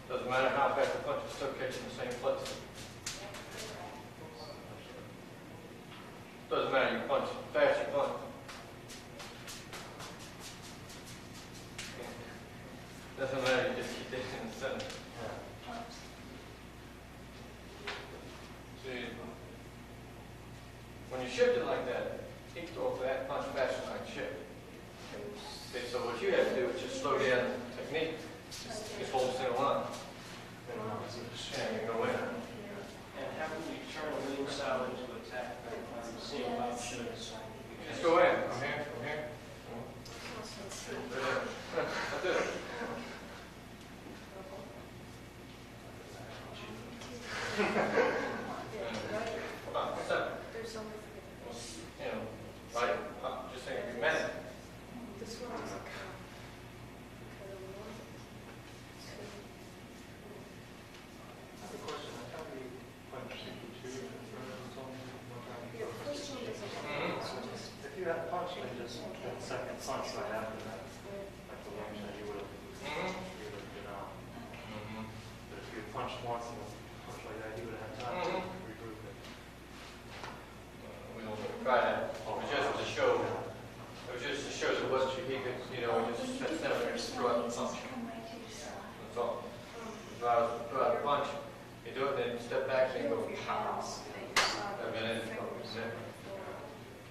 Doesn't matter how fast the punch, it's still catching the same place. Doesn't matter, you punch fast, you punch. Doesn't matter, you just keep it in the center. See, when you shift it like that, you can throw that punch faster than I shift. Okay, so what you have to do is just slow down the technique. Just hold the center line. And you go in. And how can you turn a lean style into attack? Same options. Just go in. From here, from here. That's it. What's up? You know, right? Just saying, you meant it. If you had punched and just that second punch right after that, like the one that you would have been out. But if you had punched once and punch like that, you would have had time to regroup it. We don't try that. It was just to show. It was just to show that what he could, you know, just set down there and throw out the punch. That's all. Throw out the punch. You do it, then step back and go. I mean,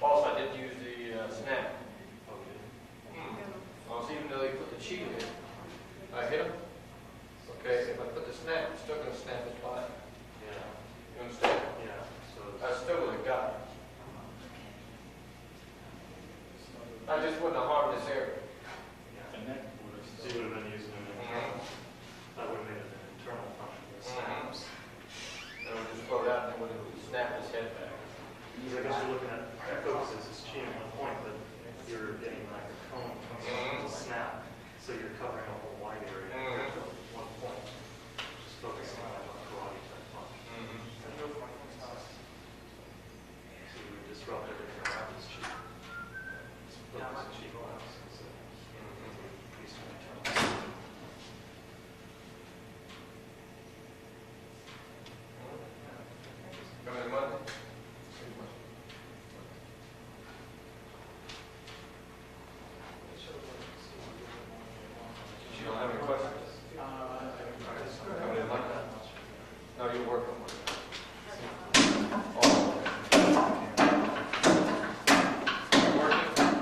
also, I didn't use the snap. Also, even though you put the chi in, I hit him. Okay, if I put the snap, it's still going to snap his body. Yeah. You understand? Yeah. So I still would have got it. I just wouldn't have harmed this area. yeah. So you would have been using it. That would have made it an internal function. Snaps. I would just throw it out and it would have snapped his head back. I guess you're looking at focuses as chi at one point, but you're getting like a cone comes out, it's a snap, so you're covering a whole wide area at one point. Just focusing on a karate type punch. So you would disrupt everything around his chi. Just focus on chi class. Come in Monday? You don't have any questions? Come in Monday? No, you work on Monday. Oh. Working?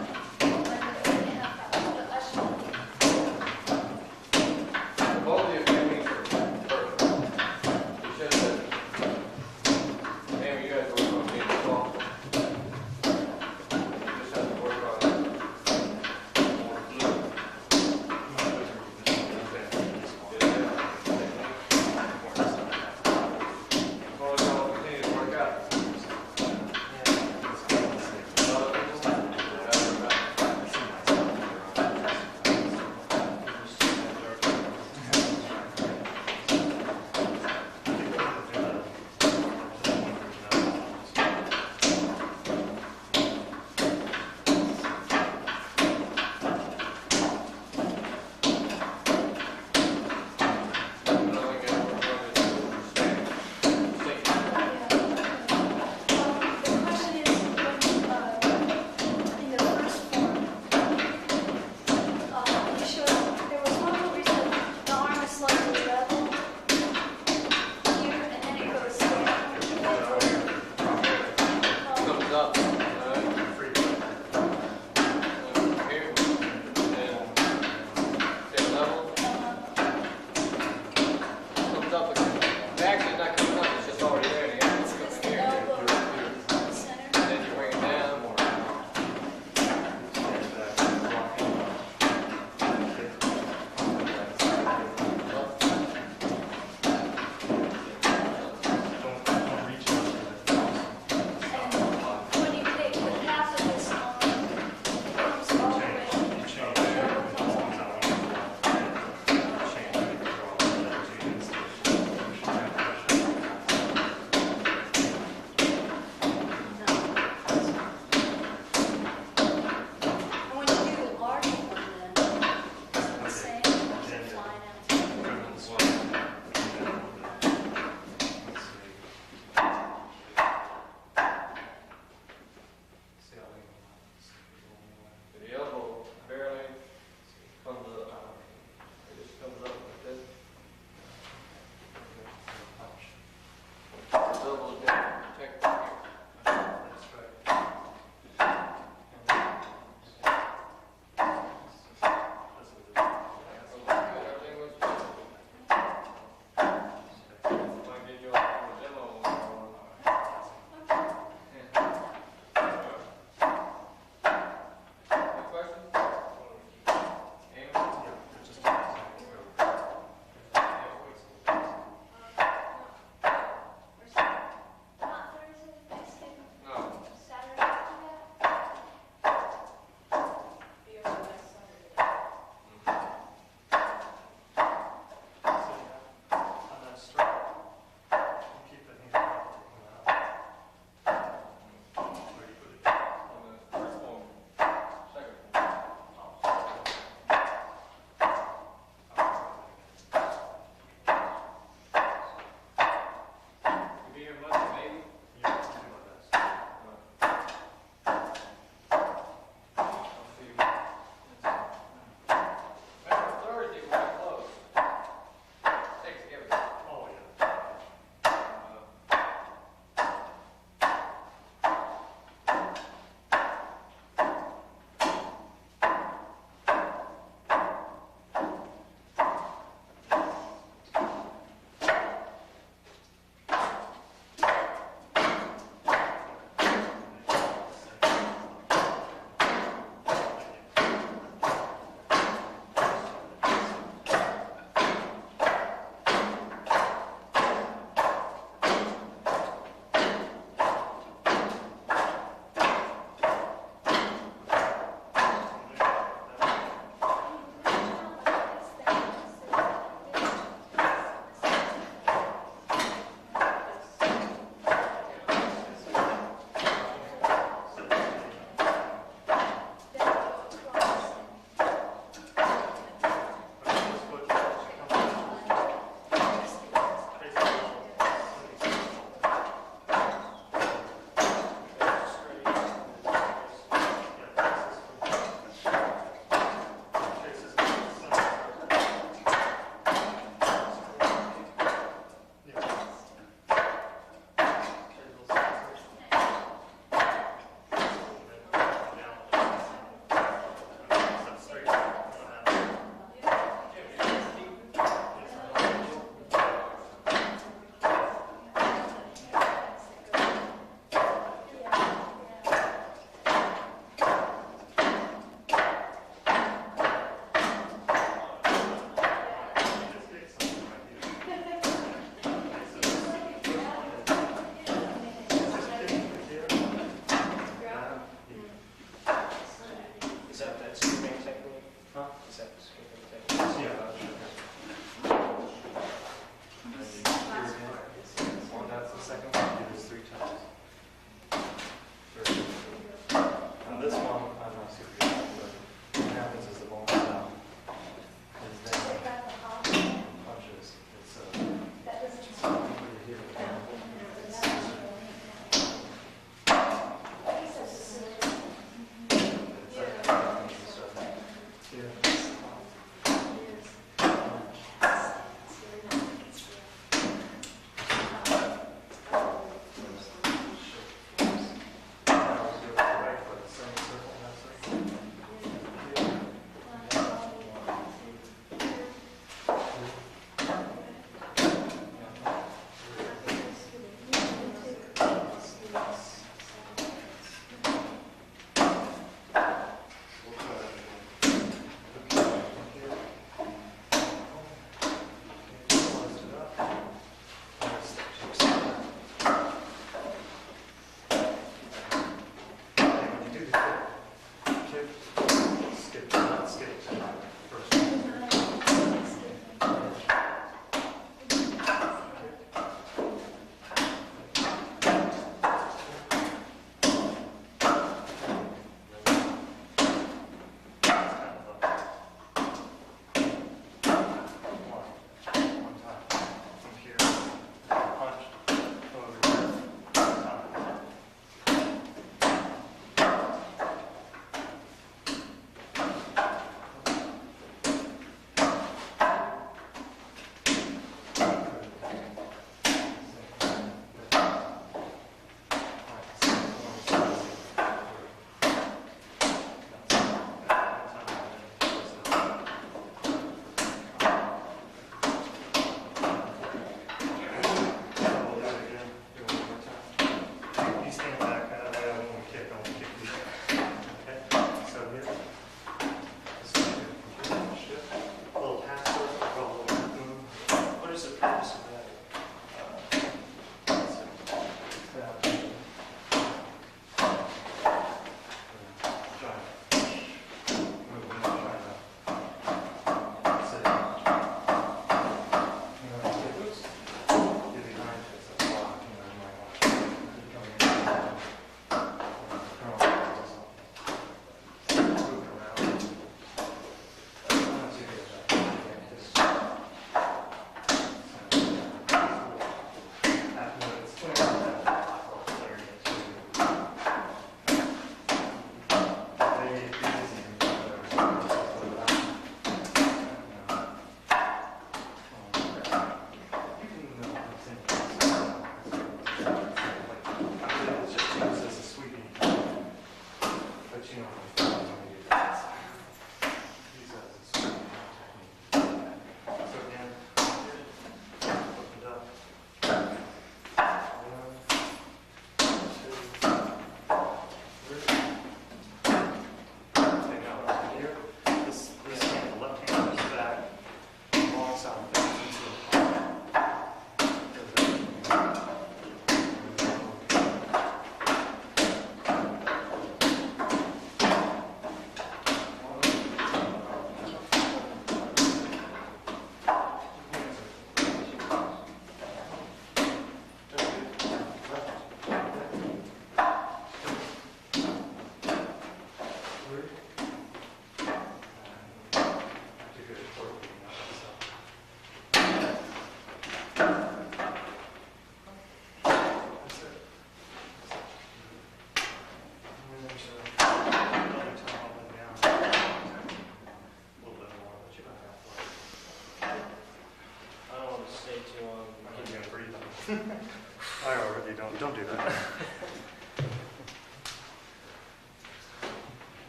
buddy, don't do that.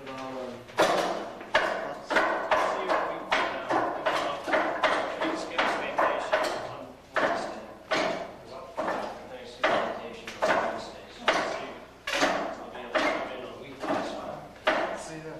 But I'll see what we can Thanksgiving vacation on Wednesday. Thanksgiving vacation on Wednesday, so I'll see. I'll be able to come in on weekdays. See you then.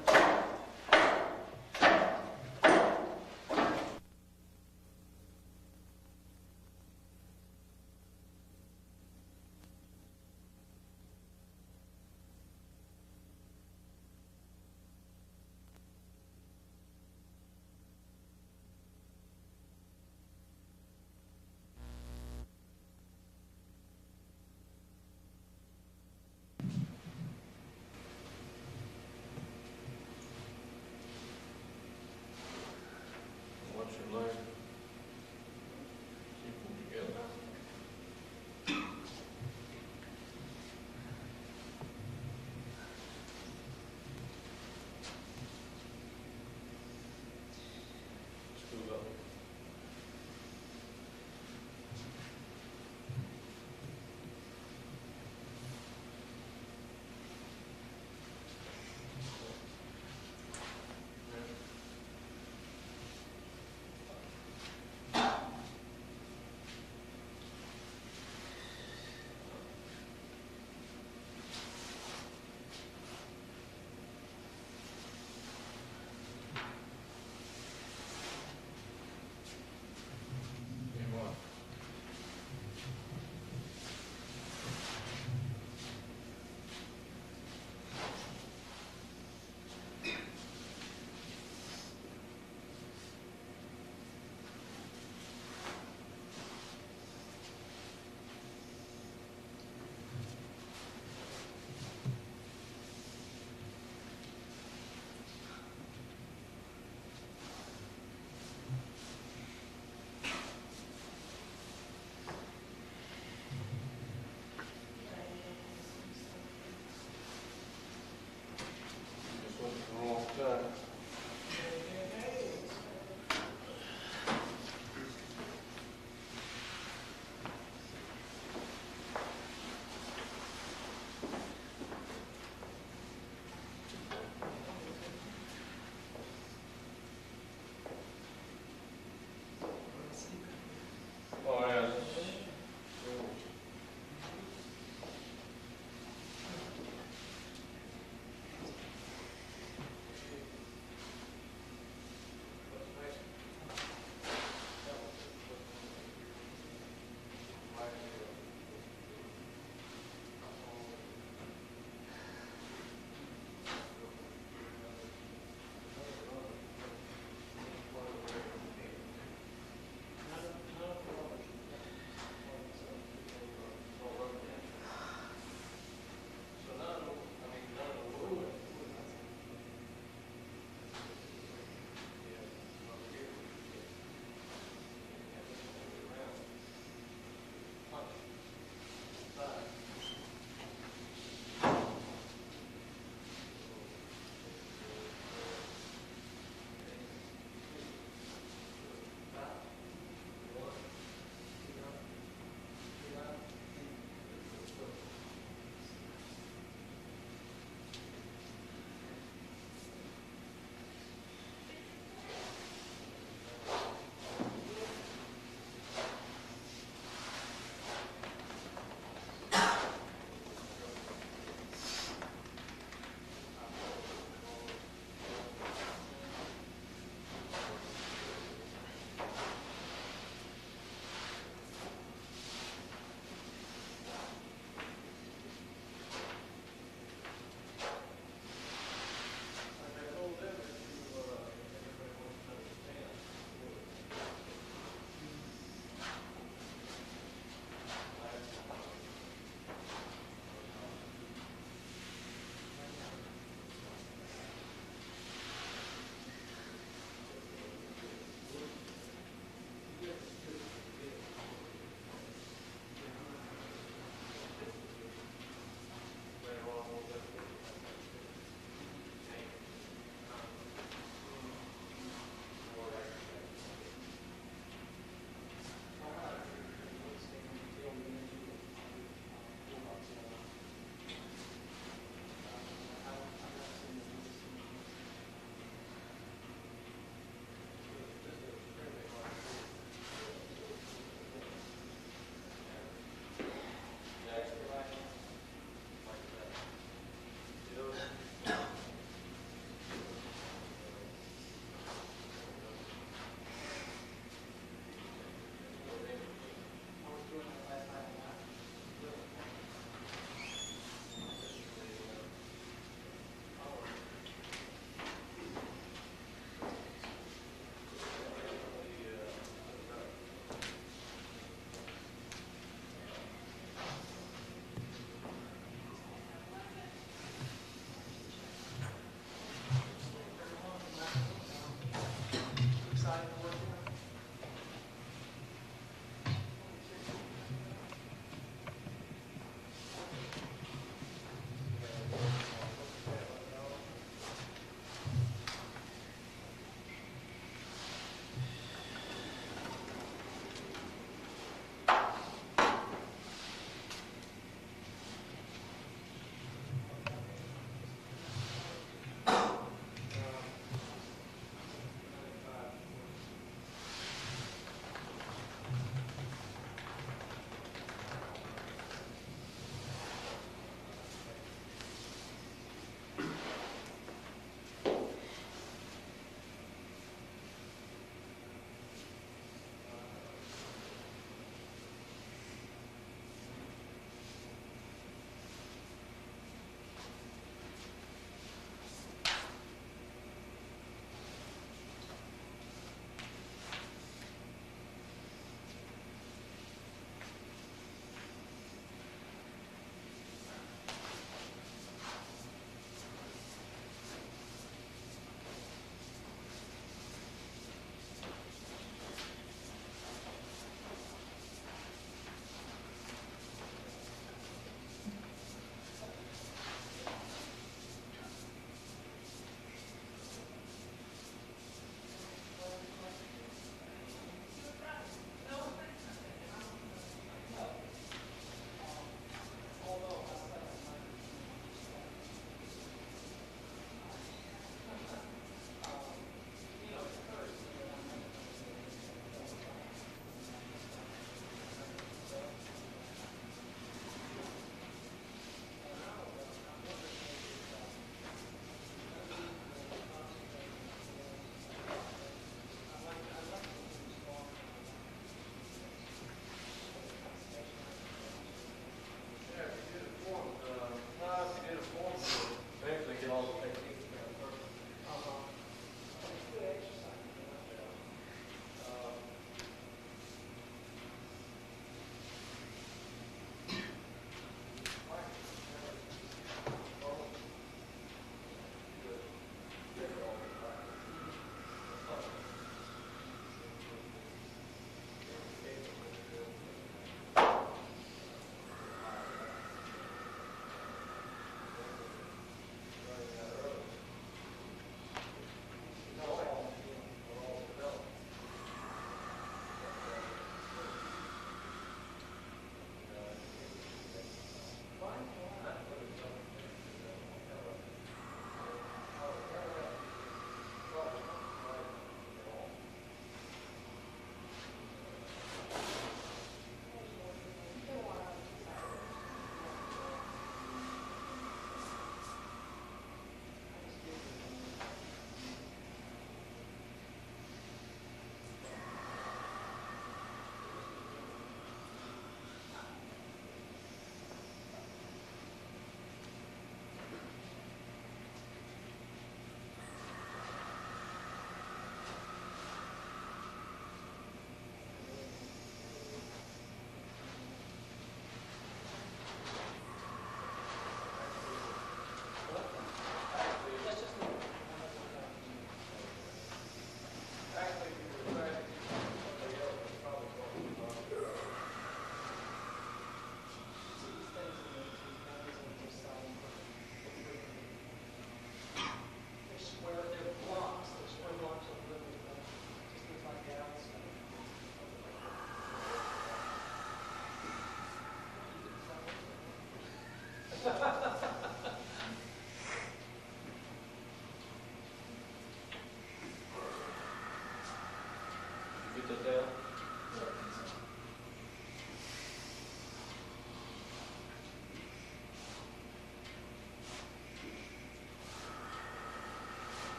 Good there?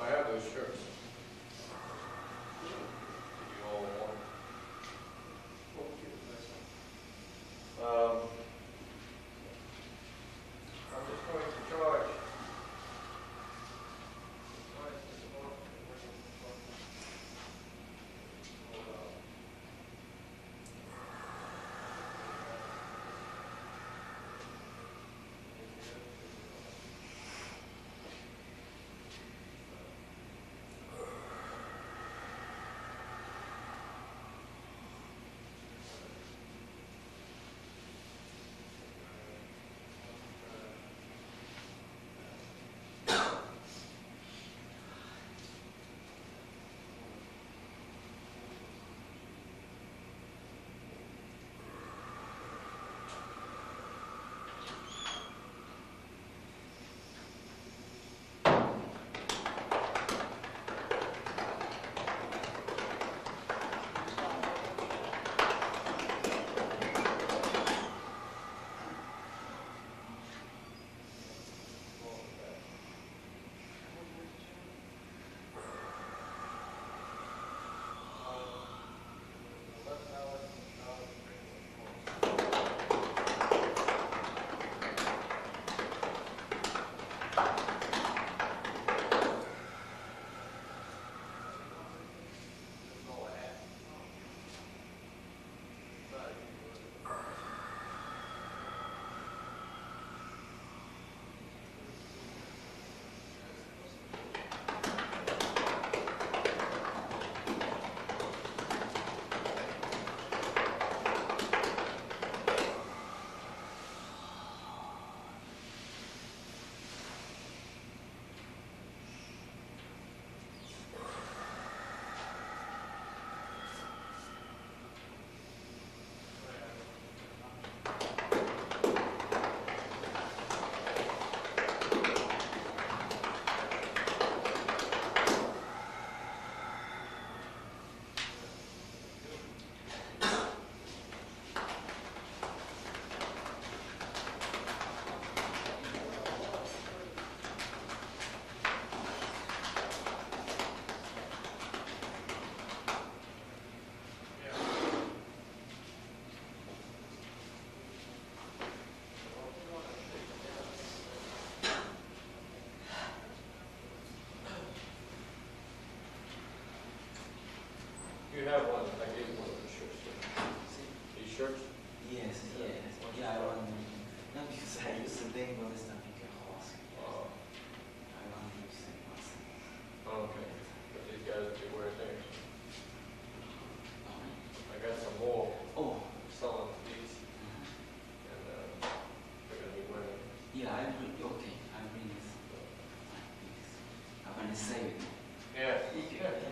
I have those shirts. Do you all want? I'm just going to charge. You have one. I gave you one of the shirts. These shirts? Yes, yes. Yeah, I want. Not because I used to think about this stuff like a horse. I want to use it once. Okay. But these guys do wear things. I got some more. Oh. Selling these. And they're going to be wearing. Yeah, I bring. Okay, I bring this. I'm gonna save it. Yeah. Yeah.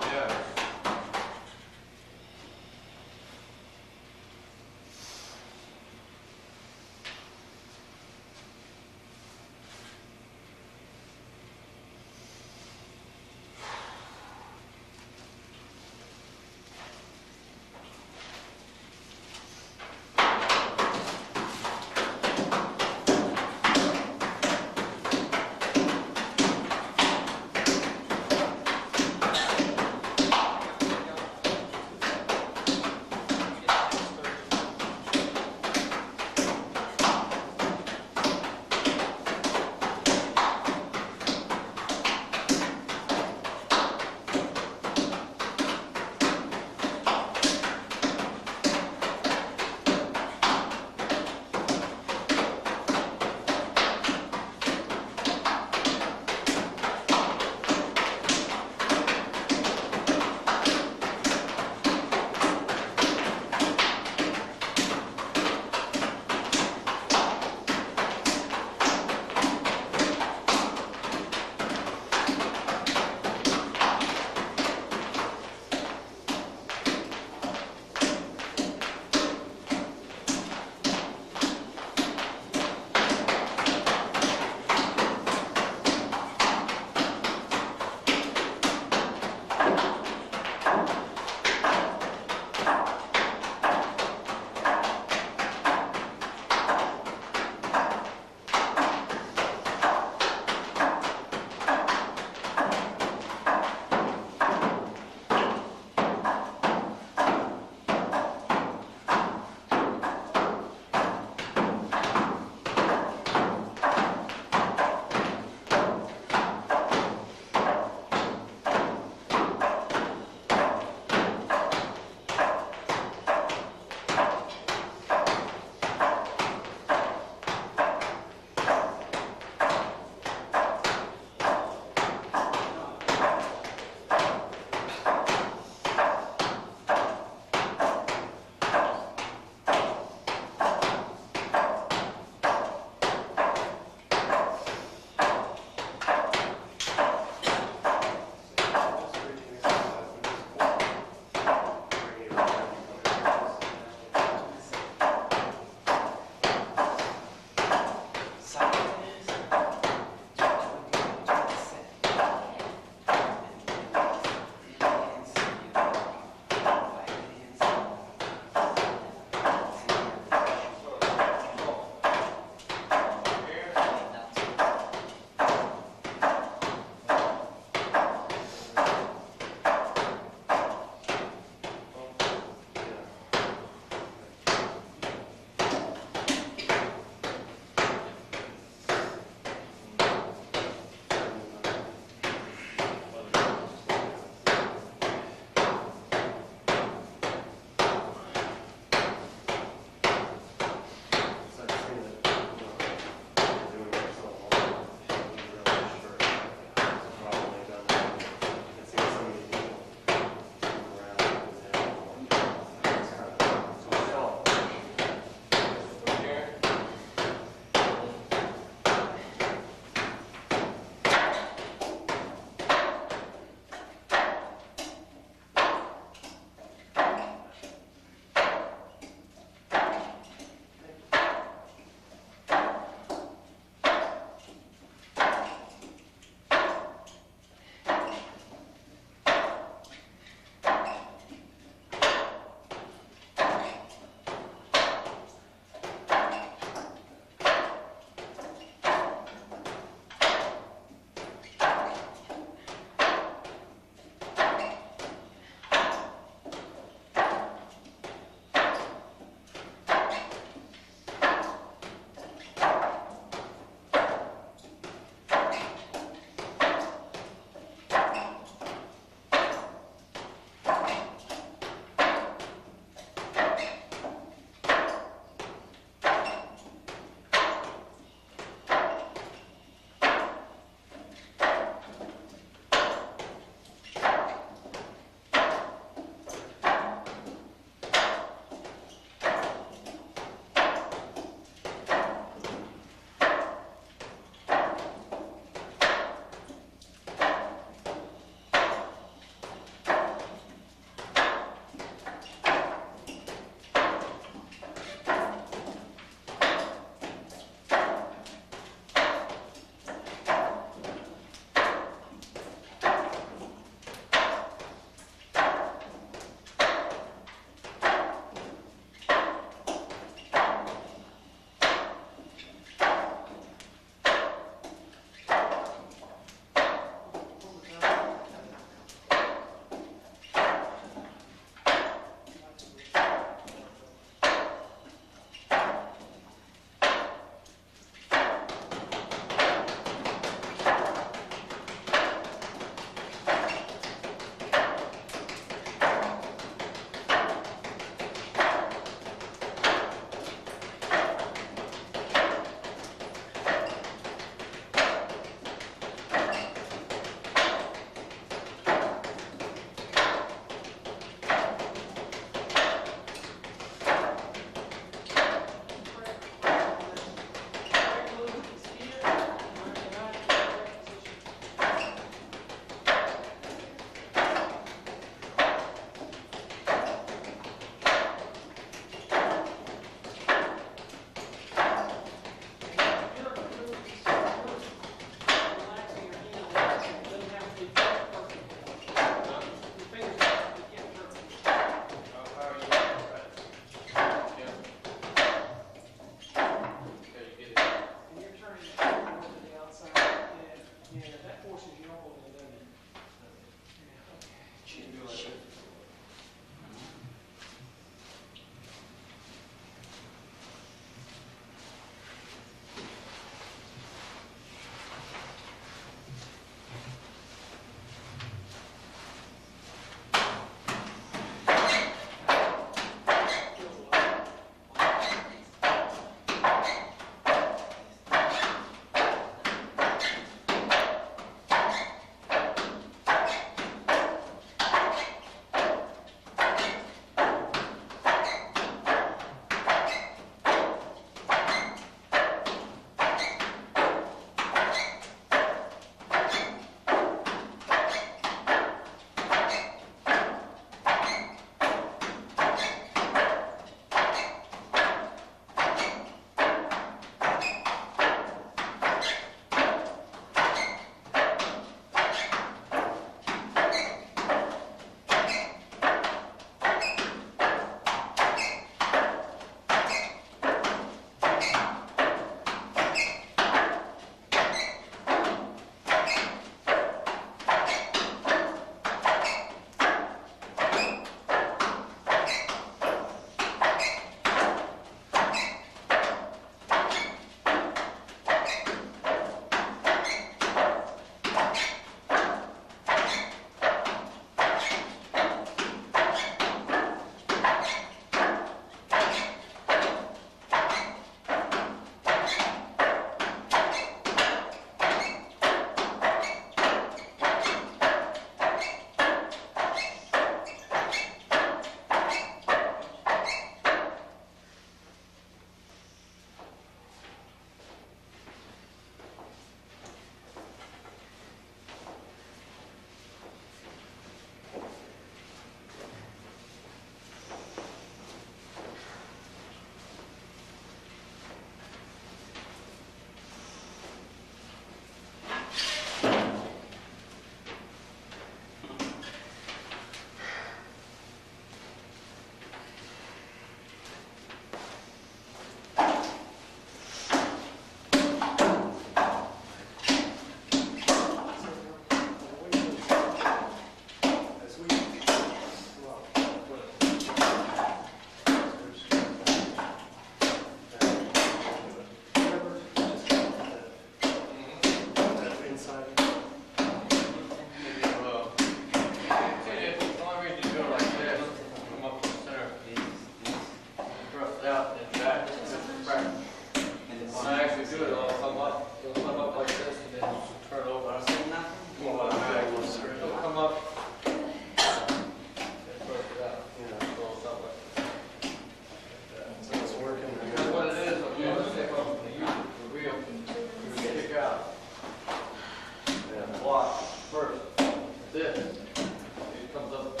this. It comes up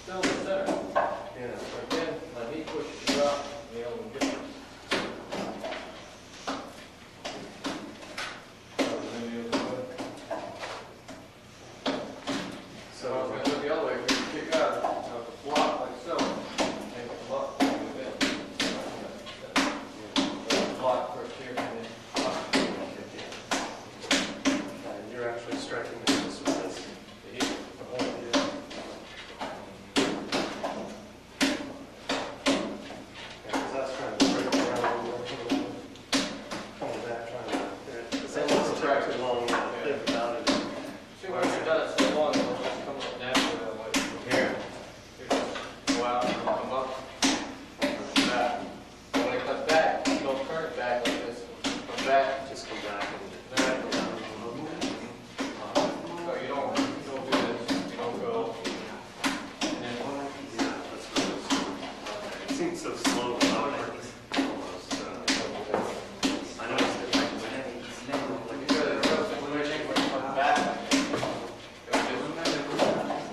still in the center. Yeah. So again, my knee pushes you up, and the elbow gets it. So I was going to do it the other way. If you kick out, I have to block like so. And come up and move in. Block first here and then block. And you're actually striking this with this. The whole Yeah, because that's trying to break around and work coming back, trying to. It's almost too long to live without it. See, once you've done it so long, it'll just come up naturally that way. From here, you just go out and come up, come back. And when it comes back, you don't turn it back like this. Come back, Just come back and. back. So you don't do this. You don't go. And then Yeah, that's really slow. It seems so slow without it. Almost. I noticed it. you go to the real situation when you come back. It'll just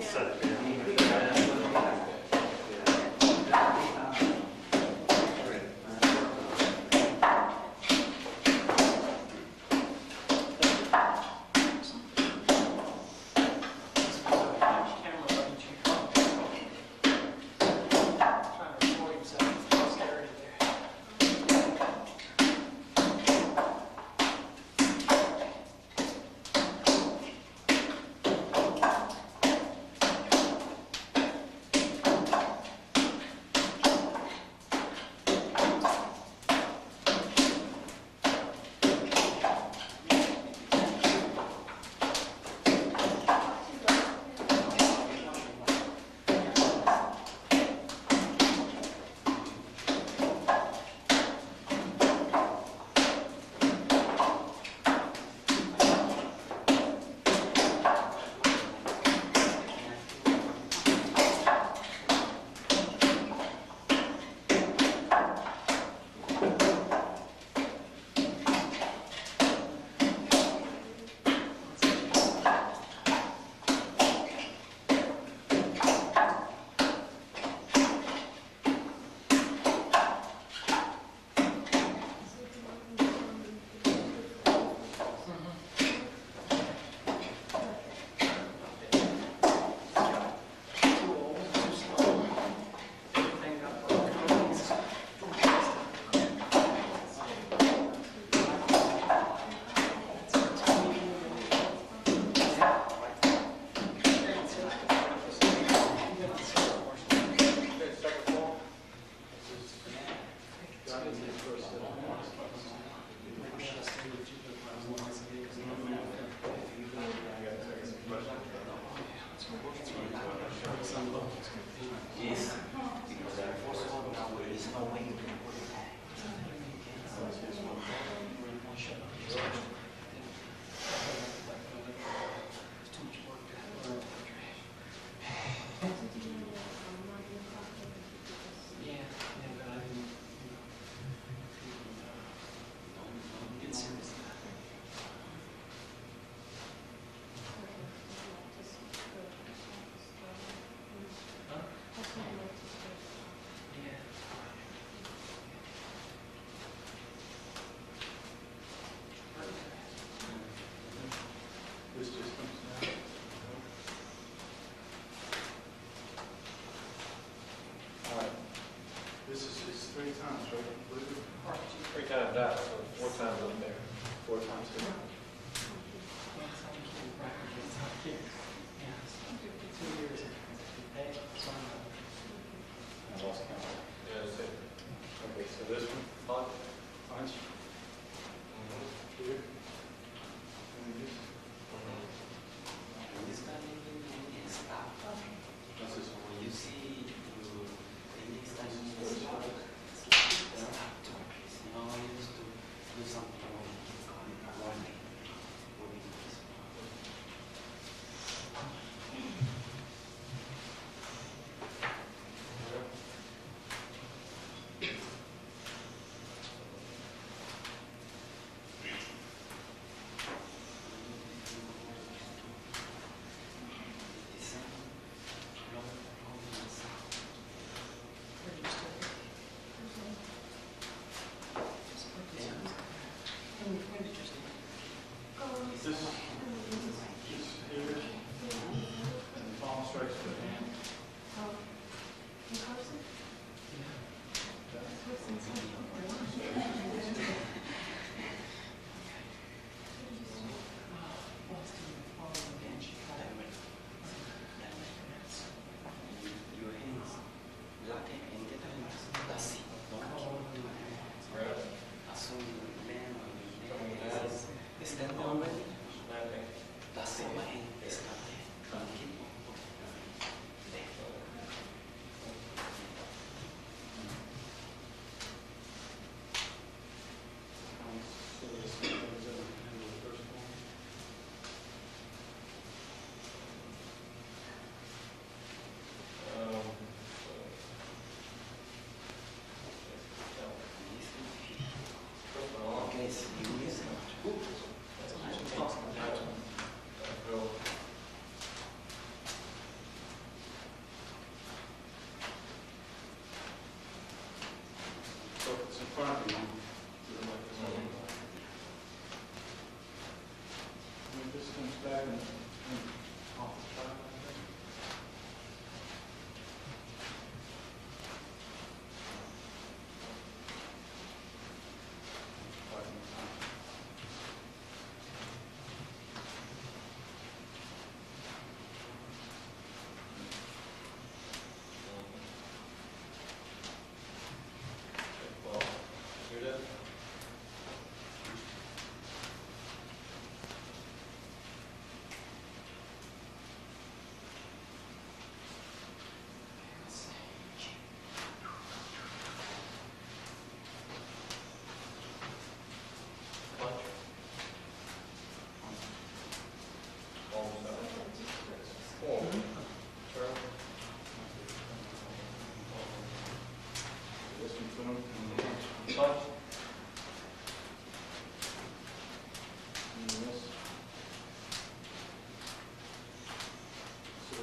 Set it down. Yes, because first of all, now there is no way you can put it back. This just comes down. All right. This is 3 times, right? I believe it. 3 times out, so 4 times up there. 4 times here. I lost count. Yeah, that's it. Okay, so this one, punch. Here. And this. This kind of thing is stop. That's this one. When you see the next time you stop to, you know, you used to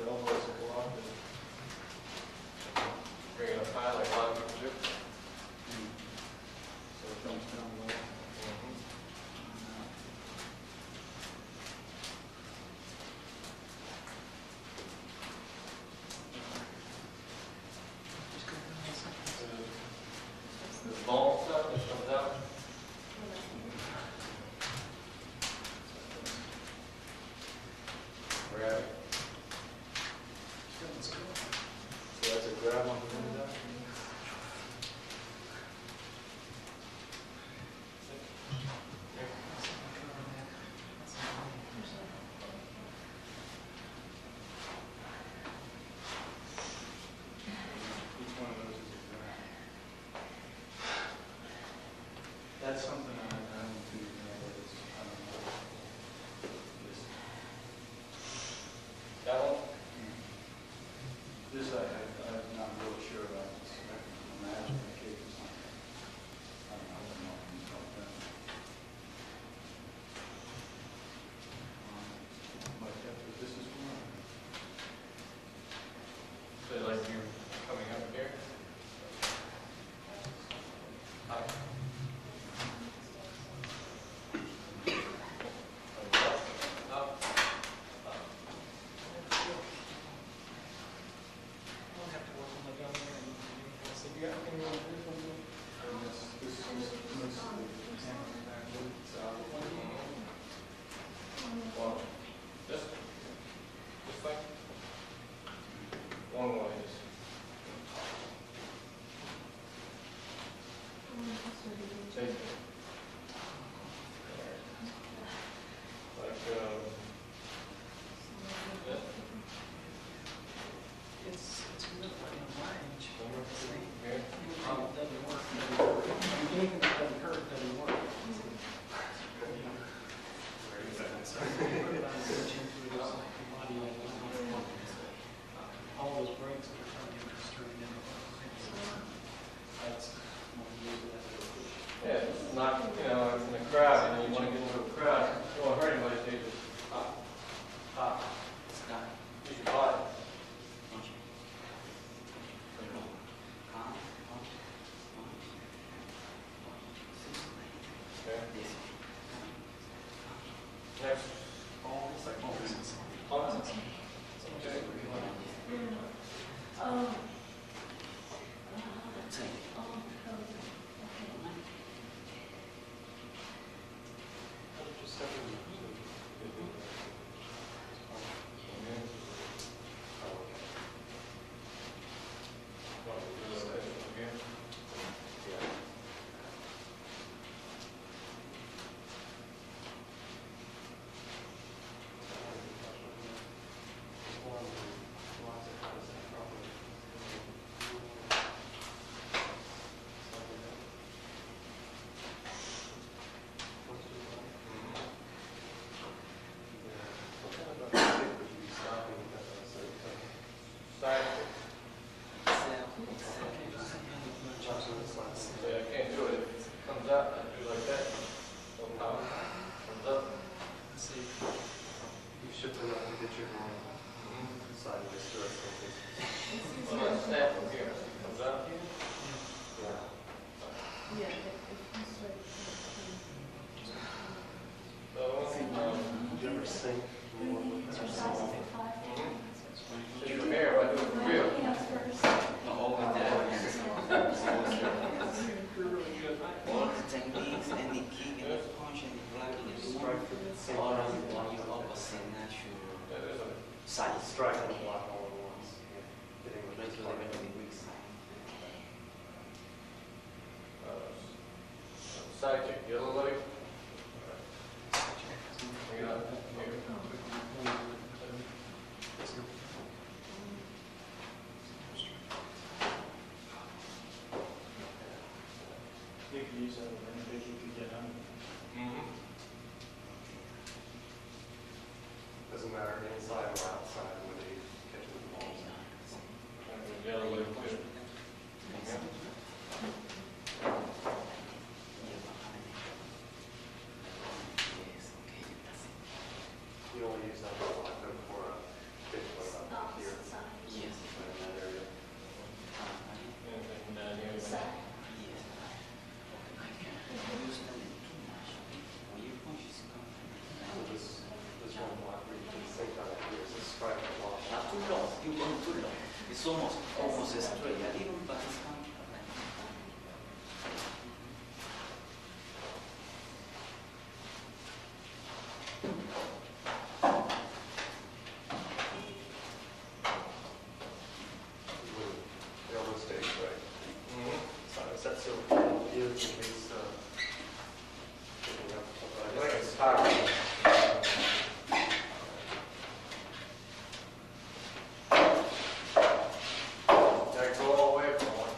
elbows are blocked. Bring it up high like a lot of people do. So it comes down low. The ball stuff that comes out. Grab it. So that's a grab on the window. Each one of those is a grab. That's something I don't do. That one? This I'm not really sure about. This. I can imagine the case is not. I don't know about that. Like that, but this is one. So like you're coming up here? Up. Up. Well, this thing? One way is. Take it. Like, this. It's really like a range. Here. It doesn't work. Anything that doesn't hurt doesn't work. All those breaks are turning into that's Yeah, it's not, it's in a crowd, and you want to get into a crowd, you don't want to hurt anybody, so you just hop, hop, it's not. use your body. Okay. Next. Pulses. Okay. Side kick, yellow leg. Bring it up. You could use that with anything you could get under. Doesn't matter inside or outside when they catch the balls. Yellow leg too. You don't use that for a big one. almost straight. Yeah, even but it's not. The elbow stays right. So that's so huge. It's I think it's tiring. Yeah, go all the way from one.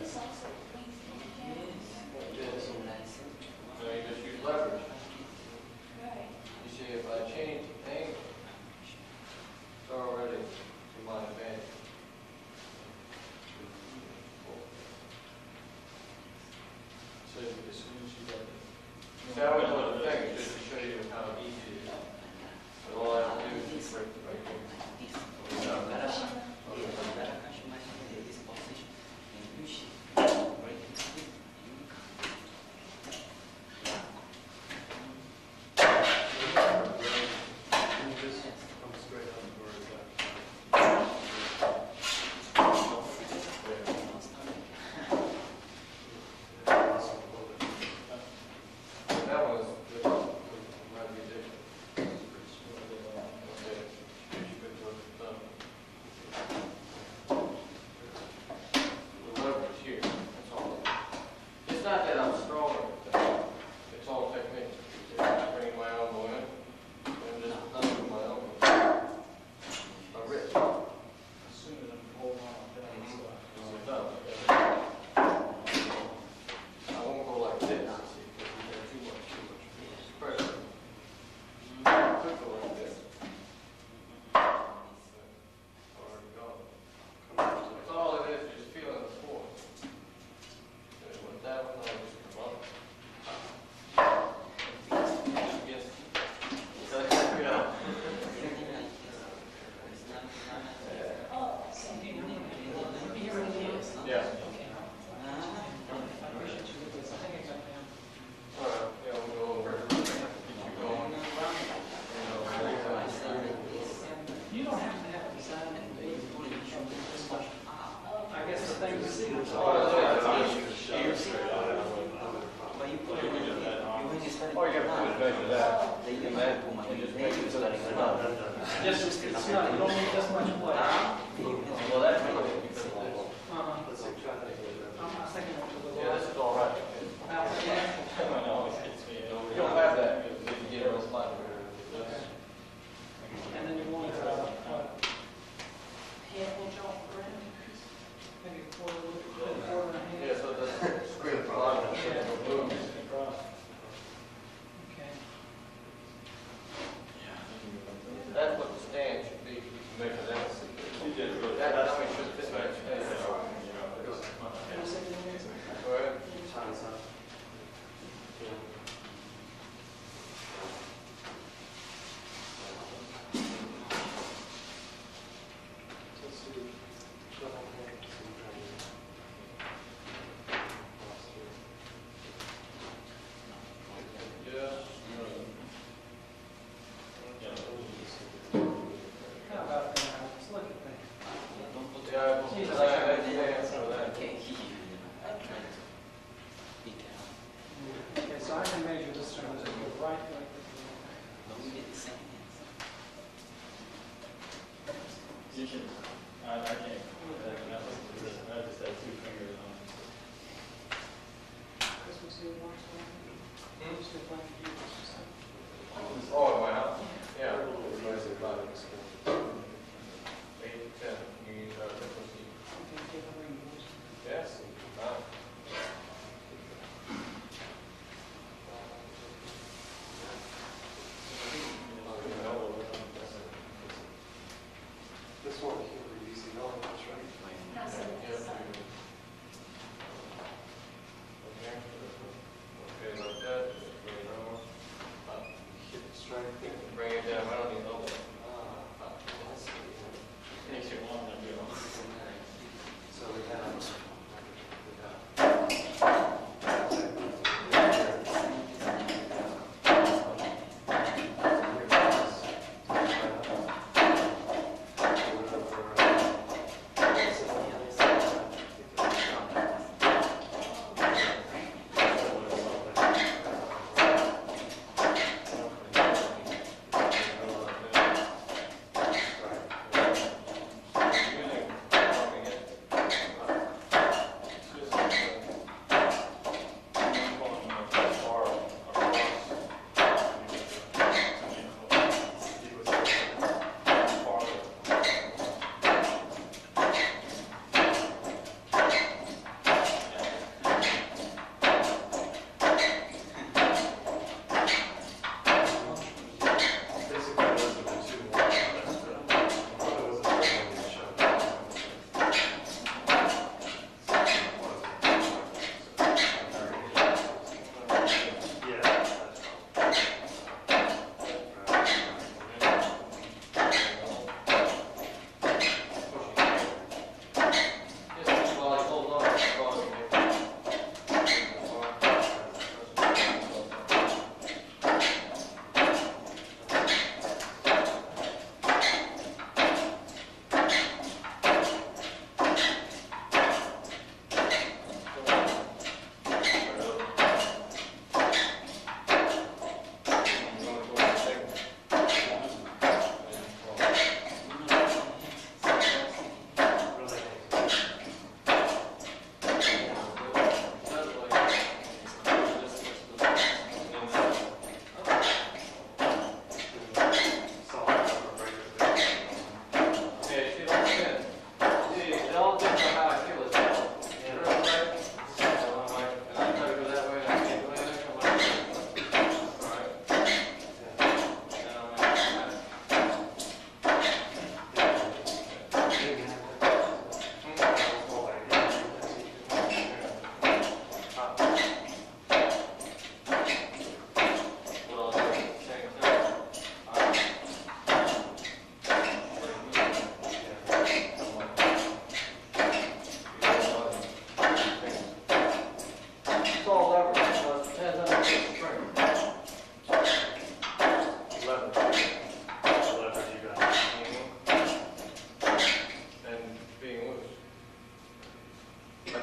this also links in again. Yes. So you just use leverage. Right. You see, if I change the angle, it's already to my advantage. So as soon as you get it. See, I always want to think, just to show you how easy it is. So all I have to do is just break the right here.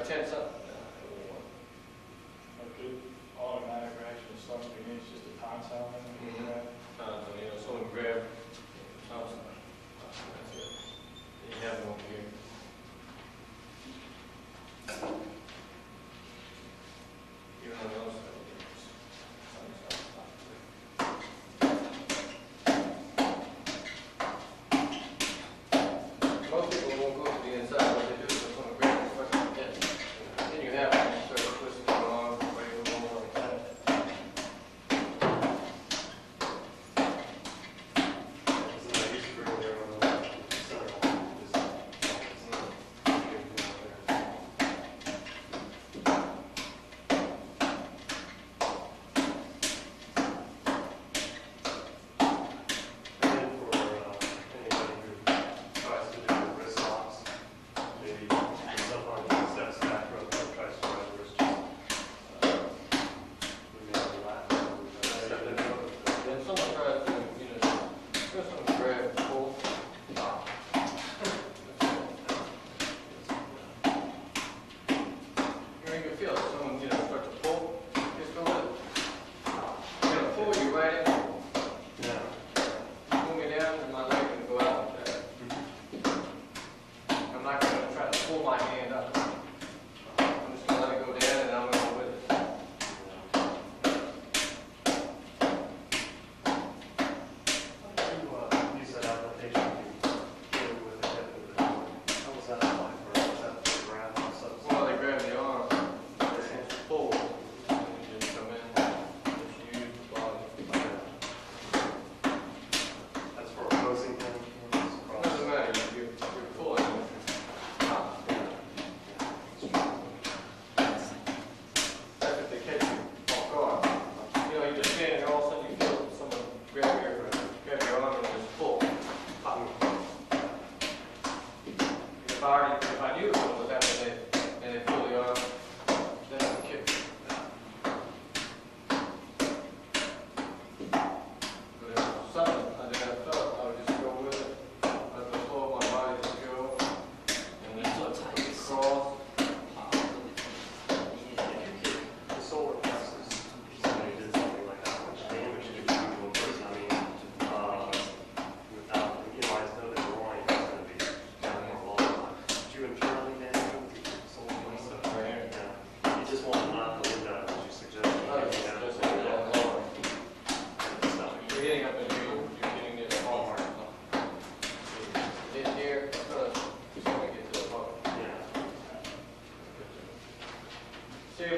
tense up. A good automatic reaction to start the beginning is just a time sound. You know, someone grab something. That's it. You have them over here. You have those. Most people won't go to the inside. What they do is they're going to grab the fucking head. Then you have them start twisting their arms, waving them over like that.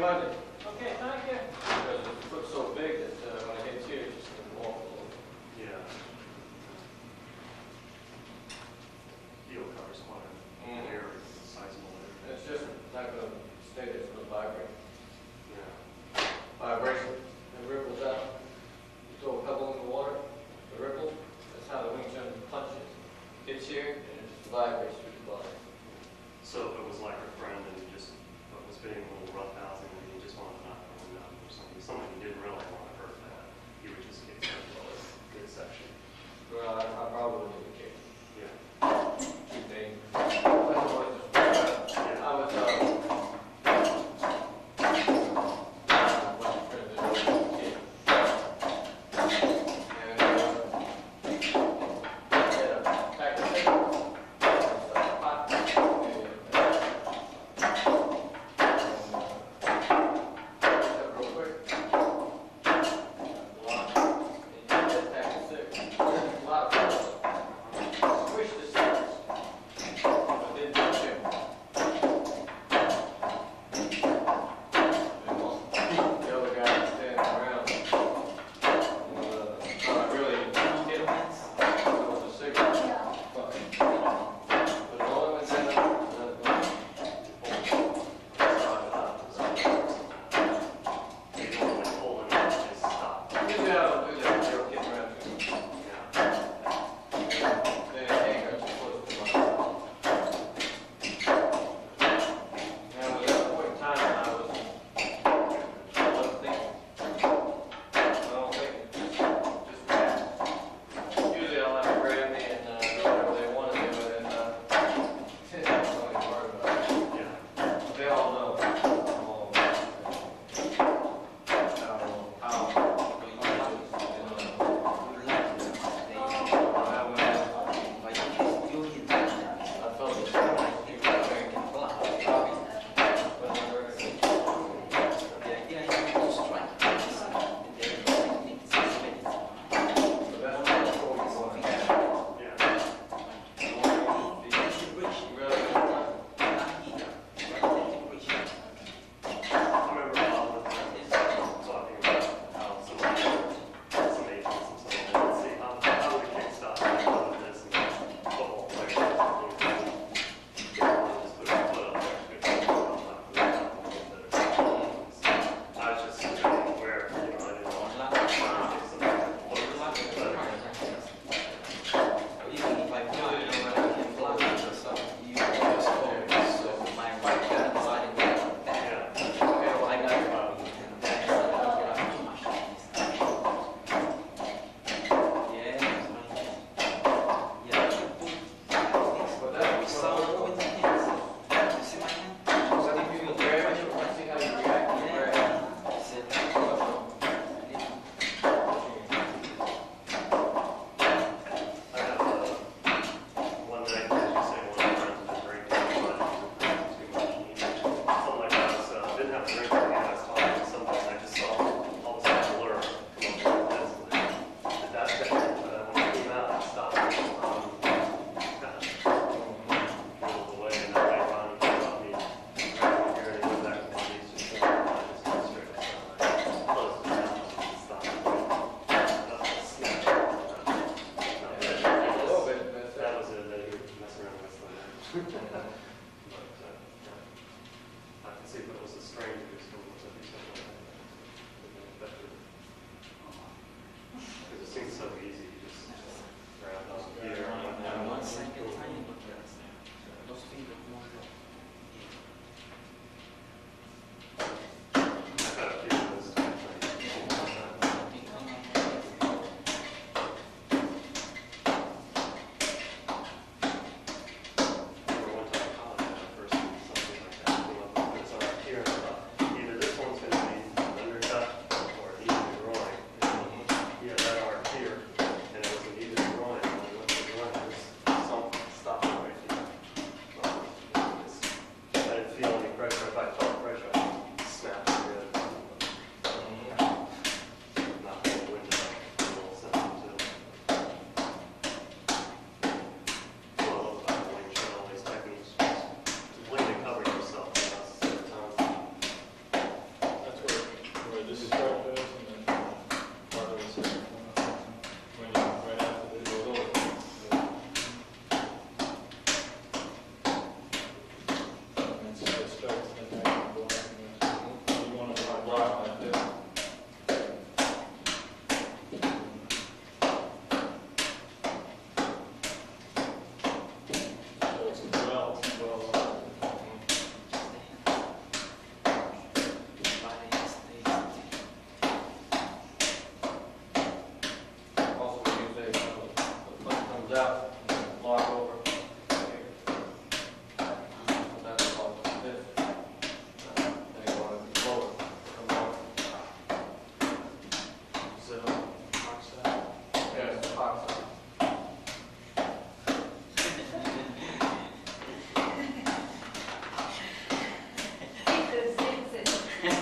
Okay, thank you. Because the foot's so big that when it hits here, it's just going to walk a little. Yeah. Heel covers quite an area, sizable area. It's just not going to stay there, it's going to vibrate. Yeah. Vibration, it ripples out. You throw a pebble in the water, the ripple, that's how the Wing Chun punches. Hits here, and it just vibrates through the body. So if it was like a friend and you just was being a little roughhousing and you just want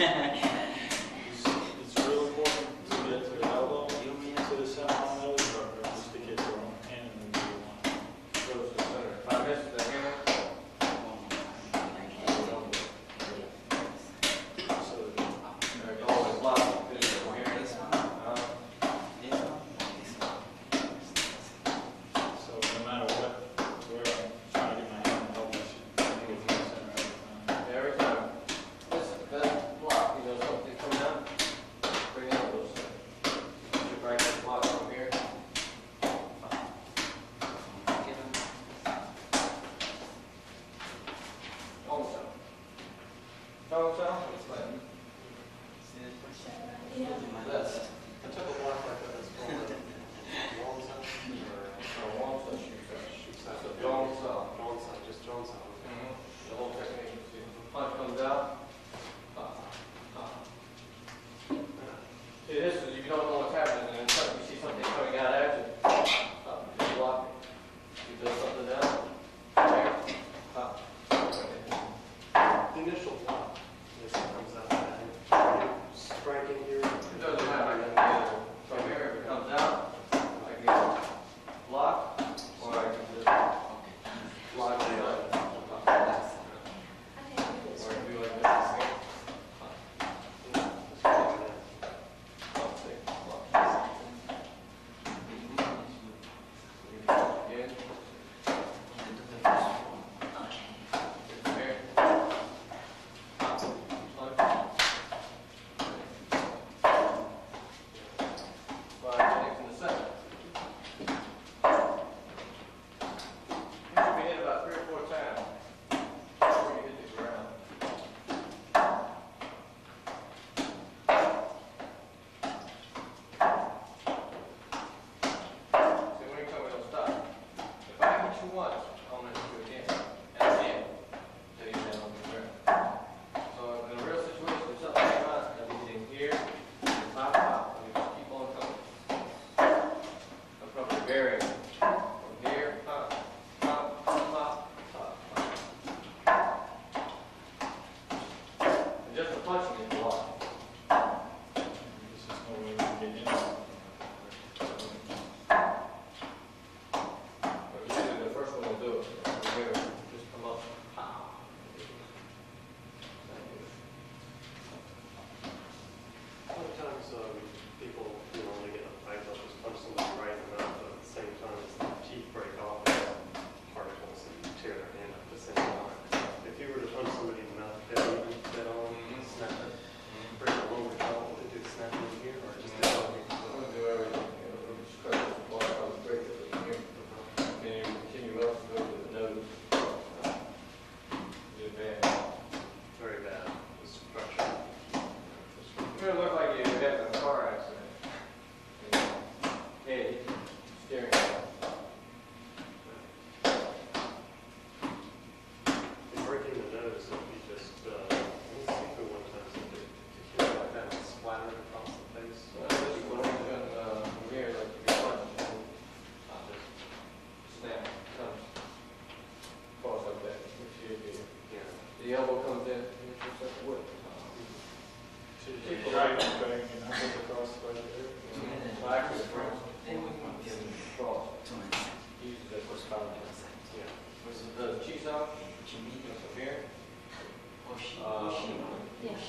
It's real important to get to the elbow, to the center line of the shoulder, just to get your own hand in the middle line. Go to the center. If I miss the hammer, So there it always locks the finish from here. So no matter what, where I'm trying to get my hand in the elbow, I should get to the center every time. Every time. Listen, best block, you know, something come down, bring it over. You break that block from here. Almost out. Almost out. It's like, that's I took a block like that, it's called a long sound, a long touch shoot. That's a long saw. just John sound. The whole technique. See, the punch comes out. See, this is, if you don't know what's happening, and then you see something coming out at you, just block it. You build something down. There. The initial block, this comes out, striking here. It doesn't matter. I can get it from here. If it comes out, I can get it block, or I can just block it out. Or I can do like this.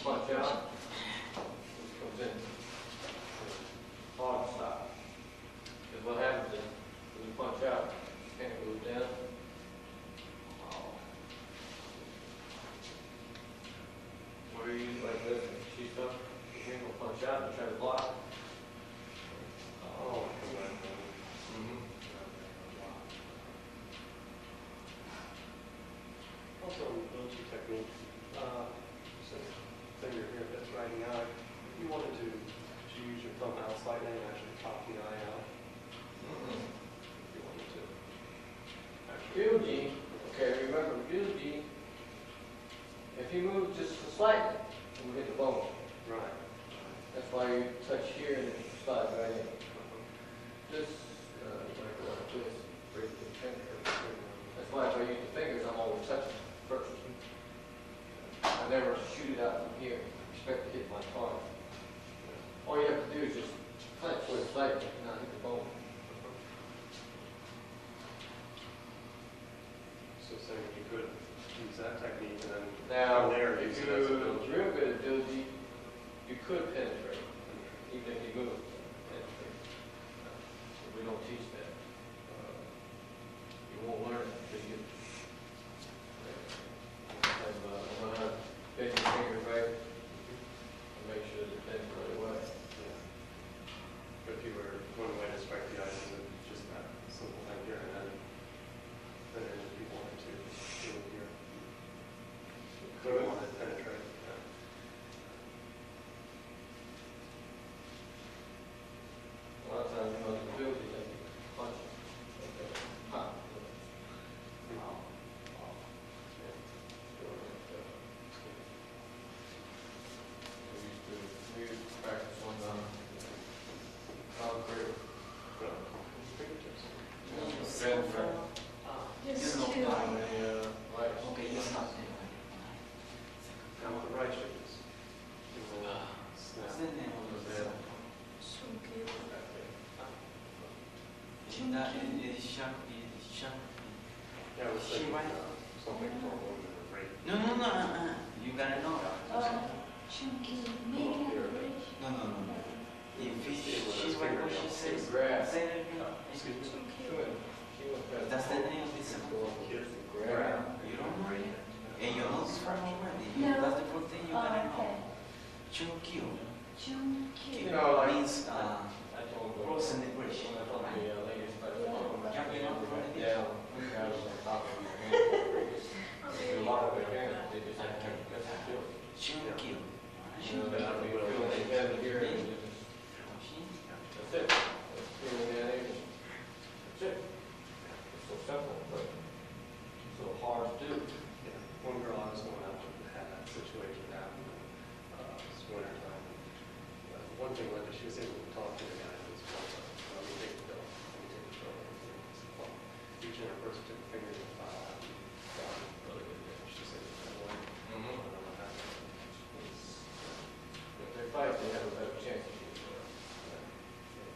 Punch out. This comes in. Hard stop. Because what happens is, when you punch out, you can't move down. Or you use like this, and cheese up, you can't go punch out and try to block. Oh, come back. Also, military technique, so finger here that's writing out. If you wanted to use your thumb out slightly and actually pop the eye out. If you wanted to. Fuji, okay, remember Fuji, if you move just slightly, you will hit the bone. Right. That's why you touch here and then slide right in. Just like this, break the finger. That's why if I use the fingers, I'm always touching first. I never shoot it out from here. expect to hit my target. All you have to do is just clench where it's leg and not hit the bone. So saying you could use that technique and then Now, from there if use it as a you're build. real good at ability, you could penetrate, even if you move. Penetrate. We don't teach that. You won't learn it until you get. And learn how to bend your fingers right and make sure that it bends the right way. Yeah. But if you were one way to strike the ice, is just that simple thing here, and then if you wanted to do it here, you could want to penetrate. Yeah. A lot of times, you know, the ability that you punch it. Okay. Pop. We used to practice on concrete. Fingertips. Bend frame. Just You know, two. Right. Okay, you stop there. Now with the right shoulders, you will snap. What's the name of the Yeah. That is sharp. Yeah, I was thinking Yuan. something for a woman or rape. No. You gotta know. Chunky, maybe not really. No. If she's She's right, what she says. Grab. Say that again. Excuse me? That's the name of this song. Grab. You don't know it? And you know this from already. No. That's the first thing you Oh, gotta okay. know. Chun-kyu. Chunky. You know, like, Means I told them. cross in the bridge. When I told the ladies, but Jumping up from the yeah, I was on top of your hand. A lot of their hands, they just have to get that feel. Chun-kyu. You know, that we feel they bend here and you just, that's it. That's feeling that age. That's it. It's so simple, but so hard to do. Yeah. One girl I was going out with had that situation happen. It's winter time. One thing led to she was able to talk to the guy who was let me take the bill. Let me take the bill. Each and every person took a finger in the file out. Really good. She said, I don't know what happened. If they fight, they have a better chance of getting there.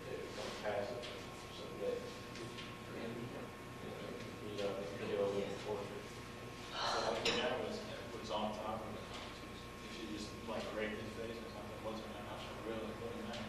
They become passive, so they, beat up and kill and torture. So like what happens was on top of it. If she just like raped his face or something, wasn't an option really putting that.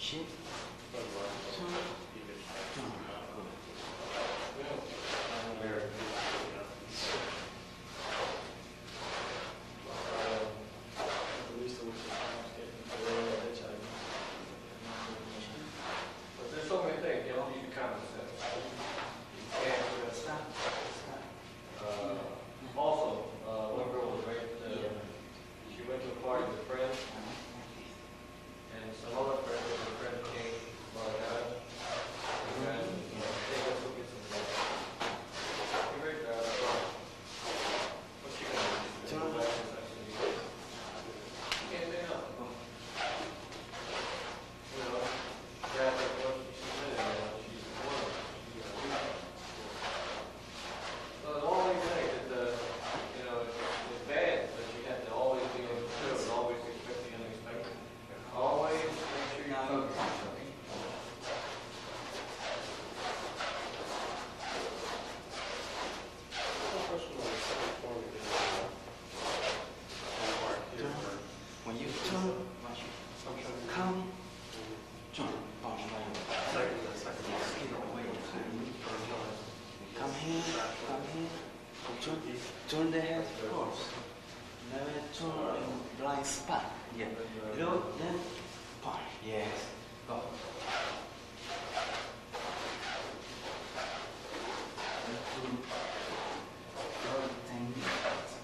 shift, turn, turn. At least it was getting But there's so many things, you don't need common sense. And Stop, stop. also, one girl was raped. She went to a party with friends, and some other friends with her friend came by that. And then, they go get some drugs. She raped her. What's she gonna do? She can't say no. You know, yeah, that's what she said. She's a woman. So there's all these things that, it's bad that you have to always be on the show and always expect the unexpected. Always make sure you're focused. When you turn, come, turn, bounce right come here, turn the head first. Never turn in blind spot. Yeah. Look, then punch. Yes. Go.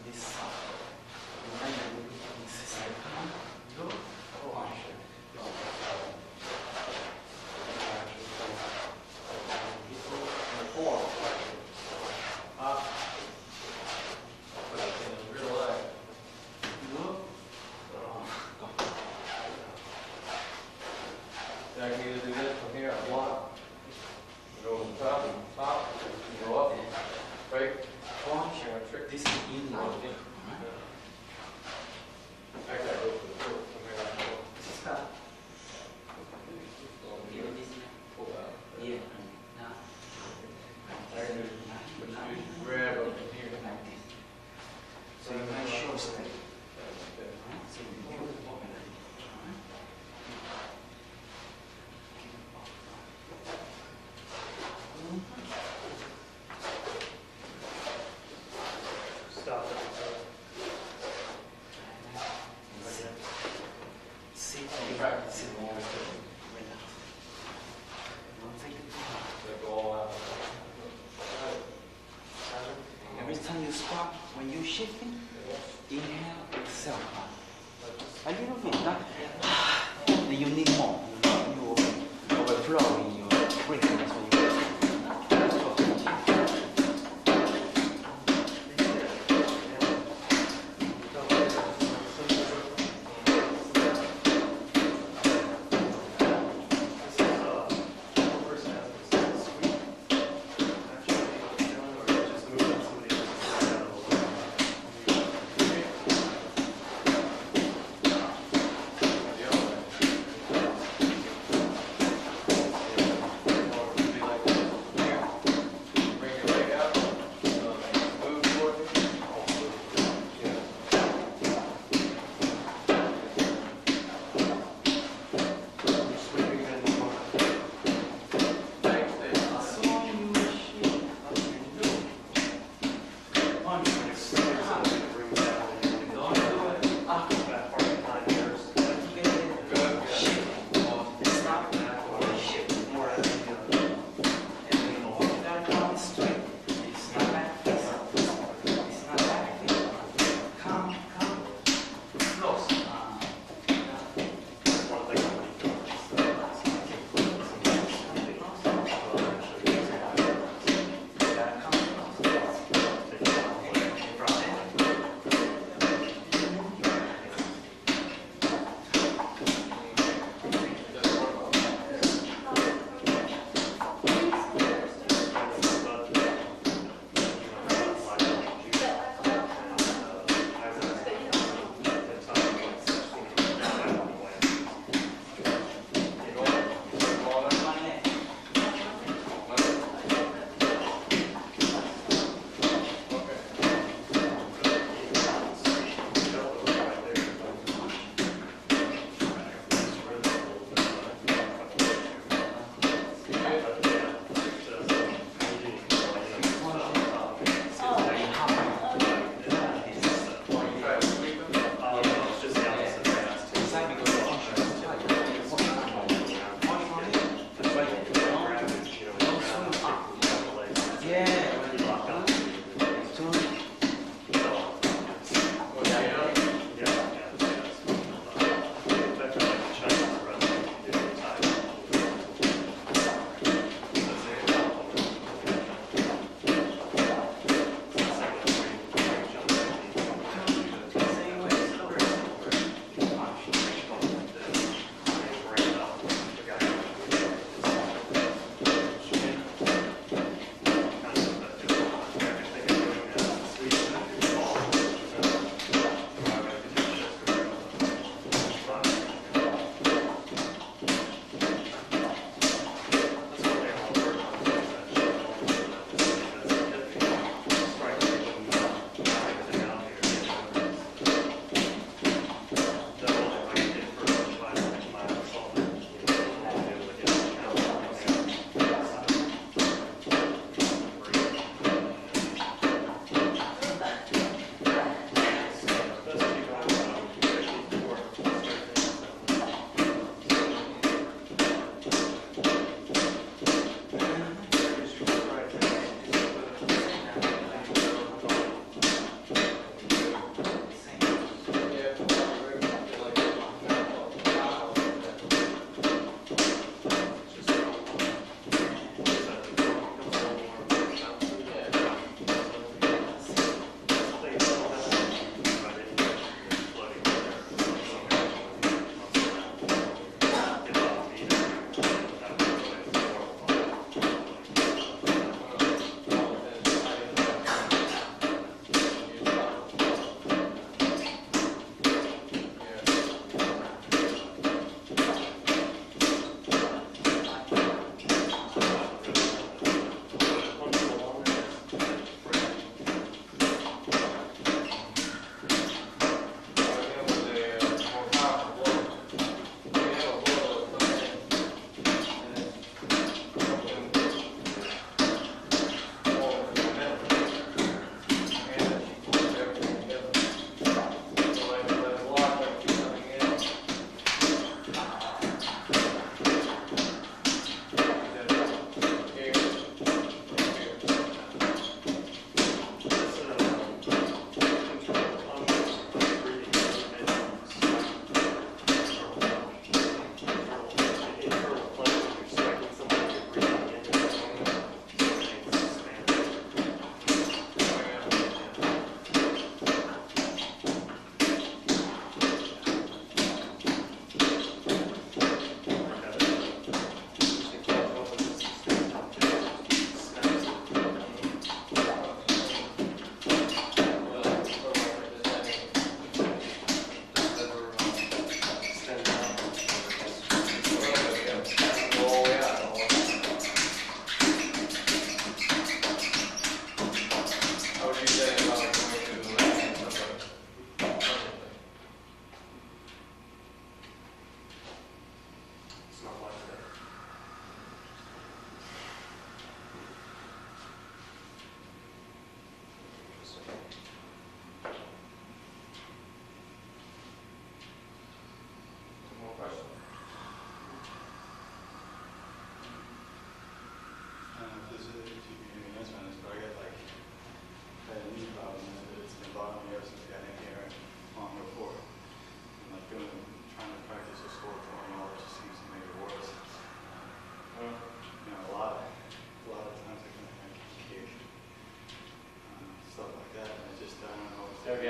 This side. Go. Punch. I can either do this from here, I want to go to the top, you go up, break, punch, and trick. This is inward. Actually, I go to the foot, from here I go. Stop. Pull out. Yeah. I can just grab up from here. So you can short step. Stop it. Sit. Practice. Sit. Don't take it too hard. They go all out. Every time you squat, when you shifting, inhale, exhale. A little bit, not. Then you need more. You overflow in your breathing. That's what you Yeah.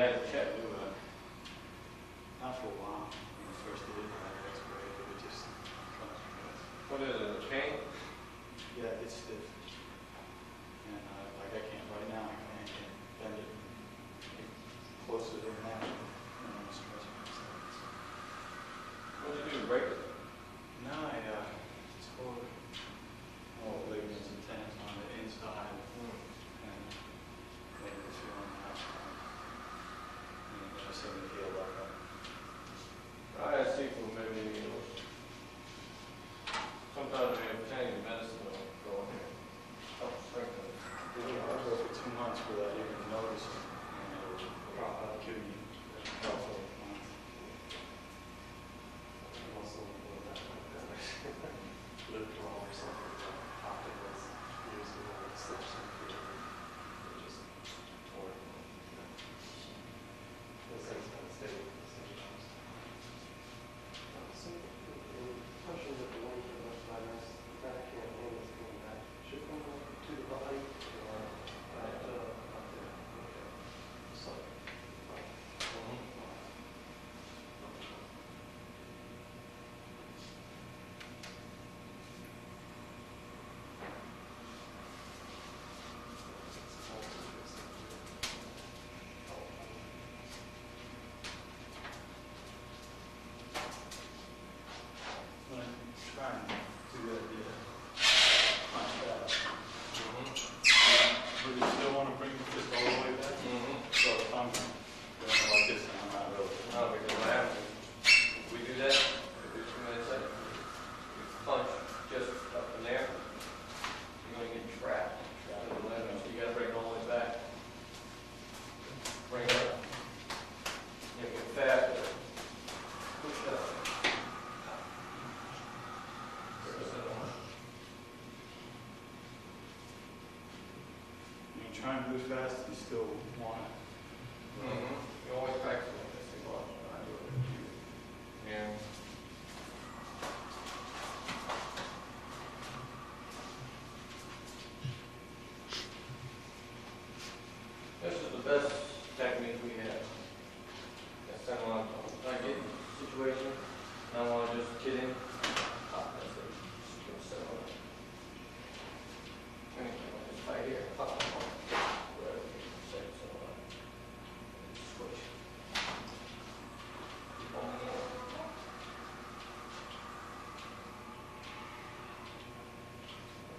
had to check. Not for a while. When we first did it, that's great. But it just What is it, a chain? yeah, it's stiff. And like I can't right now. I can't bend it closer to now. What did you do to break it? No, it's for all ligaments and tendons on the inside and ligaments here on the outside. And it just seemed to heal up. I had seafood maybe. Sometimes we have Chinese medicine will go in here. Help strengthen it. I'll go for 2 months without even noticing. And it'll give me helpful. Literal or something that optic was using or slips in here. It just tore it. Those things kind of stay with the same times. So, punching with the length of the virus, that can't hold is coming back. Should come to the body or right up there. Okay. So, When I'm trying to do that, punch that. But you still want to bring the fist all the way back? So if I'm going like this, I'm not really. No, because what happens, if we do that, we do 2 minutes later, you punch just up in there, you're going to get trapped. Trapped in the limb, so you got to bring it all the way back. Bring it up. You get faster. Push it up. When you try and do it fast, you still want it. You always practice like this. You watch. I do it. And this is the best technique we have. That's kind of like when I get in a situation, and I want to just get in. That's it. Just set on it. Anything like this right here. Whatever you say, so switch.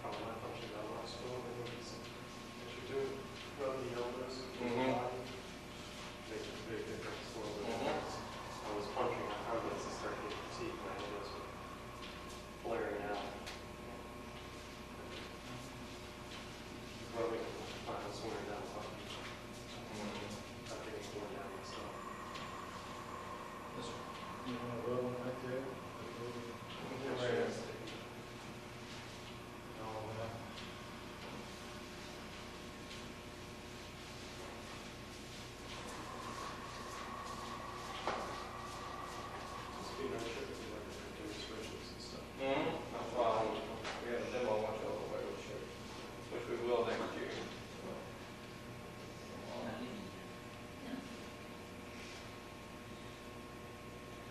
Probably not punching that last one. What you do, rub the elbows into the body. Makes a big difference. A little bit of difference. I was punching, I found that to start getting fatigue. My elbows were flaring out. Rubbing, I was wearing down the body. Not getting worn down myself. You want to rub them right there? All that. Just be nice if you like to do switches and stuff. That's why we have a demo watch over where we should, which we will next year.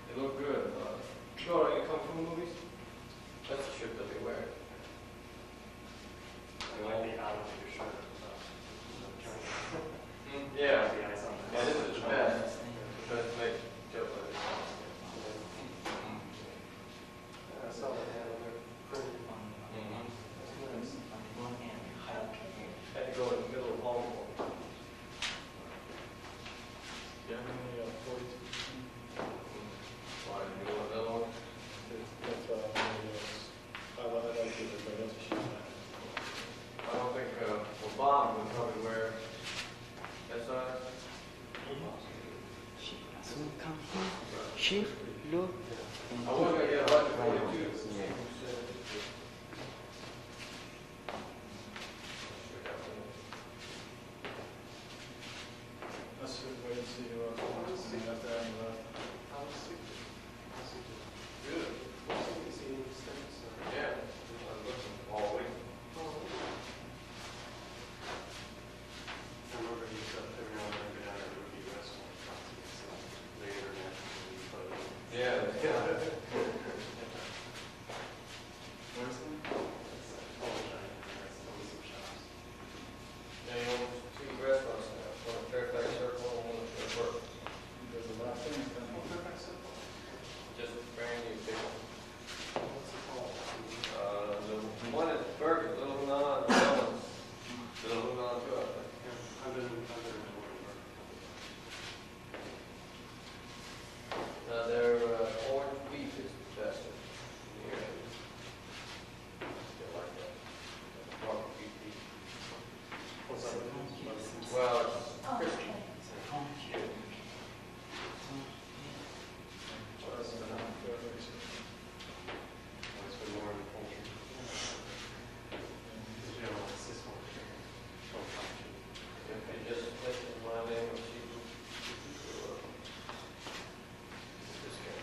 They look good. You go to any Kung Fu movies? That's the shirt that they wear. I like the out of your shirt. Yeah. The eyes on Yeah, this is the best. Because it makes joke like this. I saw that ad on there. Pretty. Had to go in the middle of Hong Kong. Yeah, how many 42? Why, you want another one? That's I like it, but that's a shit. I don't think, well, Bob would probably wear that size. Kung Fu, shift, look, and I was gonna get a bunch of 42. Let's wait and see who else wants to be up there on the left. Good. You see any mistakes? Yeah. I was looking all week. I remember he said every now and then go down there to review wrestling. Yeah. Where's the Yeah, you own two restaurants now, one at Fairfax Circle and one at Fairfax. There's a lot of things going on. Just brand new big one. What's it called? The one at Burger, Little Hunan, Little Hunan too, I think. Yeah, I've been in Warrenburg. Their orange beef is the best. Yeah. They like that. Dark beef. What's that? Well, it's Oh, crispy. okay. It's been more in the culture. In general, it's this one. If they just mention my name or seafood, this guy.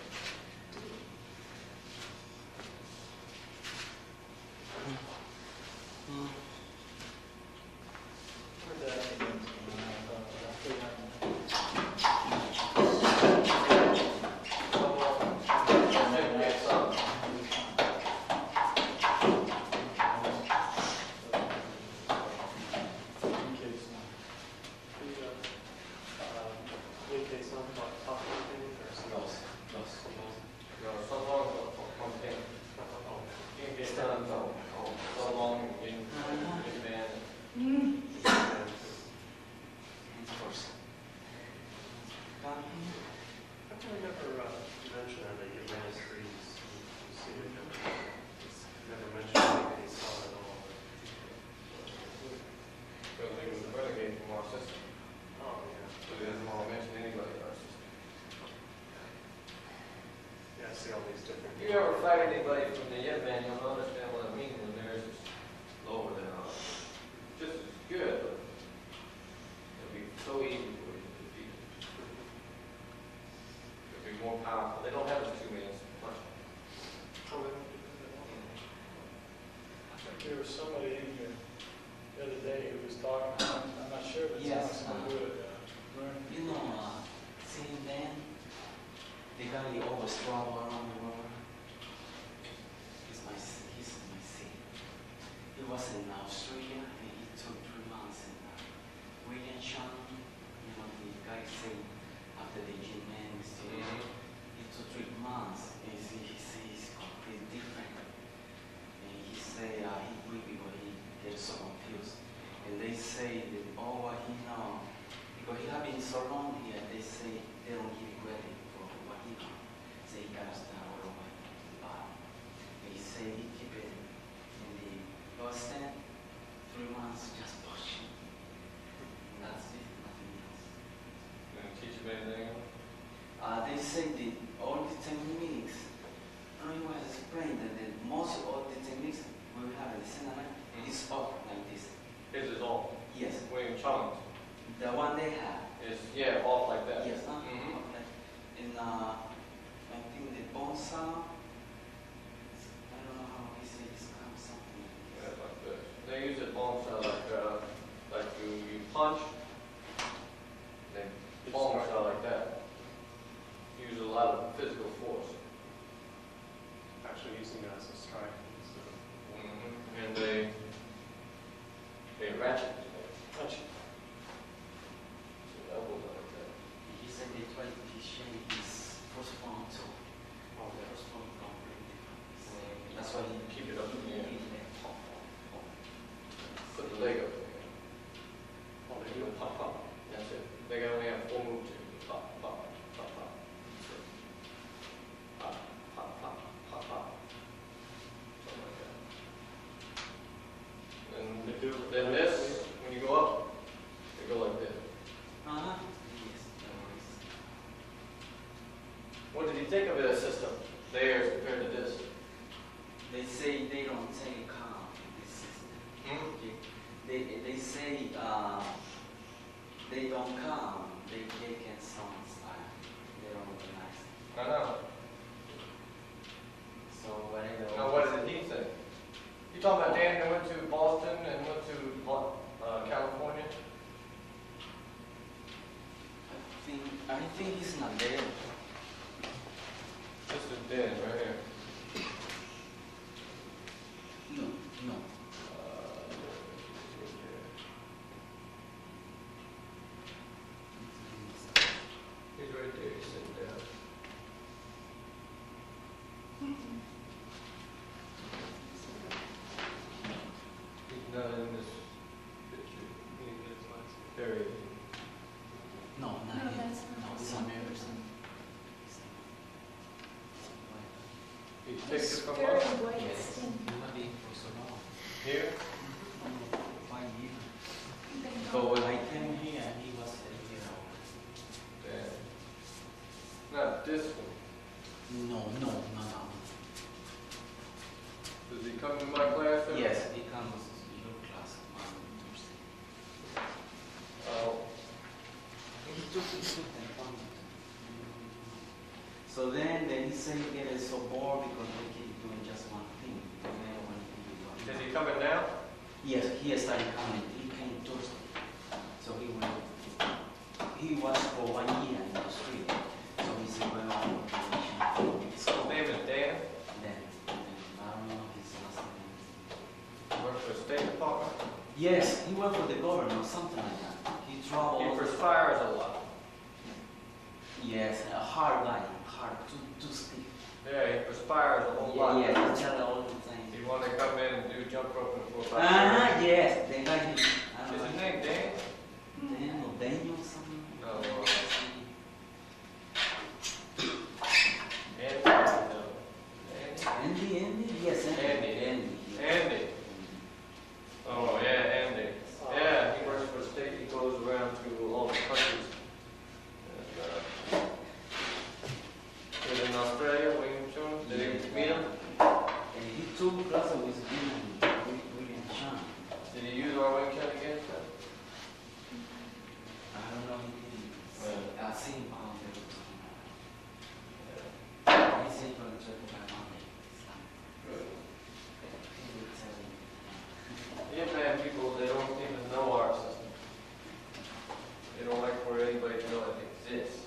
If you ever fight anybody from the Yuan, you'll understand what I mean when theirs is lower than ours. Just as good, but it'll be so easy for you to defeat. It'll be more powerful. They don't have as 2 minutes punch. I think there was somebody in here the other day who was talking, I'm not sure if it's Yes, Alex who would learn. You know, seeing them, the guy always travel around the world. He's my son. He was in Australia and he took 3 months in Chun. You know, the guy said after the gym man he took 3 months and he said he's completely different. And he said he quit because he gets so confused. And they say that all what he know, because he have been so long here, they say they don't give credit for what he know. So he got to start all over the bottom. And he say he keep it in the Boston, 3 months just pushing. And that's it, nothing else. Gonna teach you anything else? They say that all the techniques, I don't know how to explain that most of the techniques we have in the seminar is up like this. His is all. Yes. William Chung's The one they have. is, yeah, off like that. Yes. Mhm. Okay. And I think the bone sound, I don't know how he says it's kind of something. Yeah, like this. They use it bones like you punch, they bones out like that. Use a lot of physical force. Actually using it as a strike instead of And they ratchet. Touch. So elbows out like that. He said they try to change his first form to yeah. first form completely different. That's why he Keep it up in the air. he- Put the leg up. Oh, they do it pop up. That's it. They only have 4 moves to do. Pop, pop, pop, pop. Pop, pop, pop, pop, pop. Something like that. And then this, when you go up, they go like this. Uh-huh. Yes. No worries. What did you think of the system there as compared to this? They say they don't take calm in this system. Hmm? They say they don't come, they can sound style. They don't organize. I know. So whatever. Now, what did he say? You talking about Dan that went to Boston and went to California? I think he's not there. Dan, right here. No, no. He's right there, he's sitting down. He's not in this picture. Very. No, not No, yet. that's No, not. it's American. He takes it from Very us. white Yes, skin. you have been for so long. Here? 5 years. They So don't- when I came here, he was 8 years old. Dan. Not this one. No, no, no, no. Does he come to my class? every- Yes, he comes to your class on Thursday. Oh. He took them from me. So then he said he get so bored because we keep doing just one thing. And then when he Is he coming now? Yes, he started coming. He came Thursday. So he went. He was for 1 year in the street. So he said, well, I'm going to His school. name is Dan. Then, I don't know his last name. He works for the State Department. Yes, he worked for the government, something like that. He traveled. He perspires a lot. Yes, a hard guy, hard, too stiff. Yeah, he perspires a whole lot. Yeah, he tell all the time. You want to come in and do jump rope and pull Ah, yes, the guy. I Is don't his know. name Dan? Dan or Daniel something. No. Andy, yes, Andy. Andy. Andy. Oh, yeah, Andy. Yeah, he works for the state. He goes around to all the countries. And, he was in Australia, Chun. Did you meet him? And he took classes with William Chun. Did he use our Chun again? I don't know, he didn't. Yeah. I see him on the He said for the trip by Monday. Good. He would tell me. You have people, they don't even know our system. They don't like for anybody to know it exists.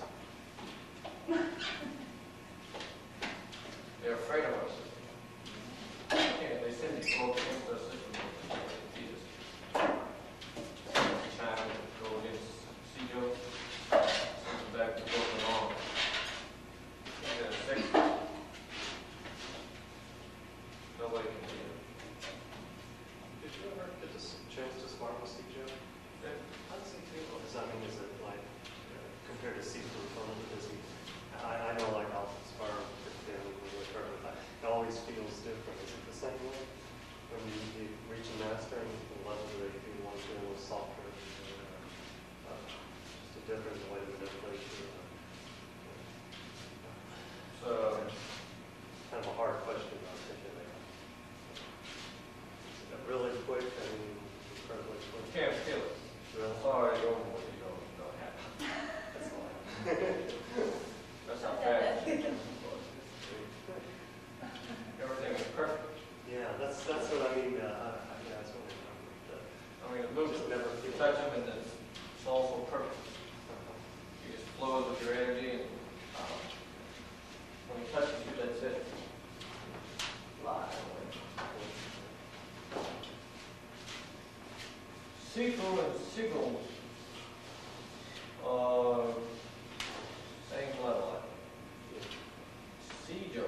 They're afraid of our system. Yeah, they said they go against our system. Jesus. China go against Sijo. Send them back to broken arm. Yeah, sick. Nobody can do it. Did you ever get the chance to spar with Steve Joe? How does he feel? Does that mean, is it like, compared to seafood fun, does he, I know like I'll spar with him with her, but it always feels different. Is it the same way? When you reach a master and the level that you want to do a little softer, just a different way of manipulation. So, Kind of a hard question to articulate. Is it really quick? I mean, incredibly you quick. can't feel it. Really? Sorry, you don't have it. That's all. That's how fast. Everything is perfect. Yeah, that's what I mean. Yeah, that's what I mean. I mean, it moves, Just never you feel touch them and it's all so perfect. You just flow with your energy and when he touches you, that's it. Fly away. Sifu and Sigil are same level. Sijo,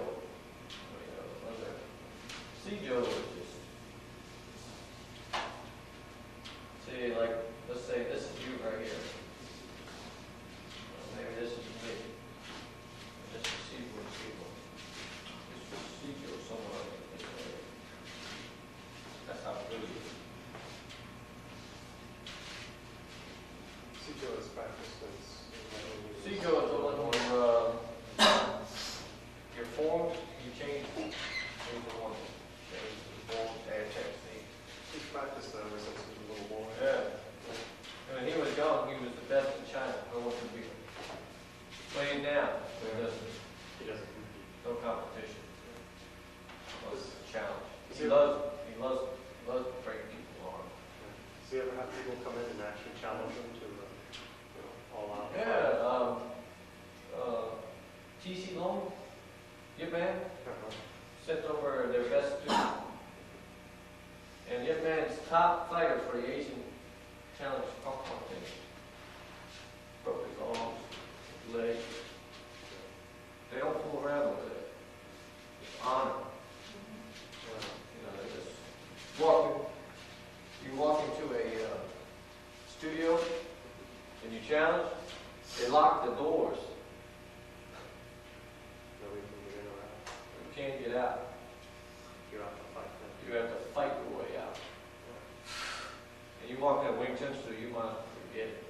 Sijo is just, see, like, let's say this is you right here. Maybe this is me. This is Sifu and Sigil. This is Sijo somewhere in this area. That's how good it is. Sujo is practiced since. Sijo is the one where your form, you change the one. Change the form, add technique. He's practiced that ever since he was a little boy. Yeah. When he was young, he was the best in China. No one could beat him. Playing now, he doesn't, He doesn't compete. no competition. It's a challenge. Is He there- loves to break people on. Does he ever have people come in and actually challenge him to, all out? Yeah, TC Long, yeah man, lock the doors. Nobody can get in or out. You can't get out. You're out to fight them. You have to fight your way out. And you walk that Wing Chun store, you might forget it.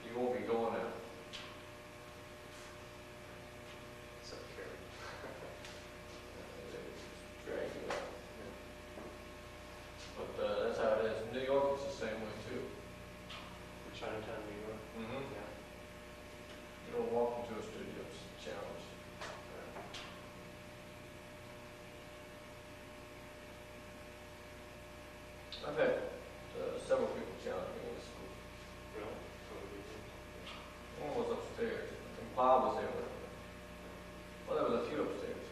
You won't be going out. So carry. Drag you out. But that's how it is. New York is the same way too. In Chinatown, New York. Mm-hmm. Yeah. You don't walk into a studio, it's a challenge. I've had several people challenge me in the school. Really? What would you do? One was upstairs, and Bob was there with him. Well, there was a few upstairs.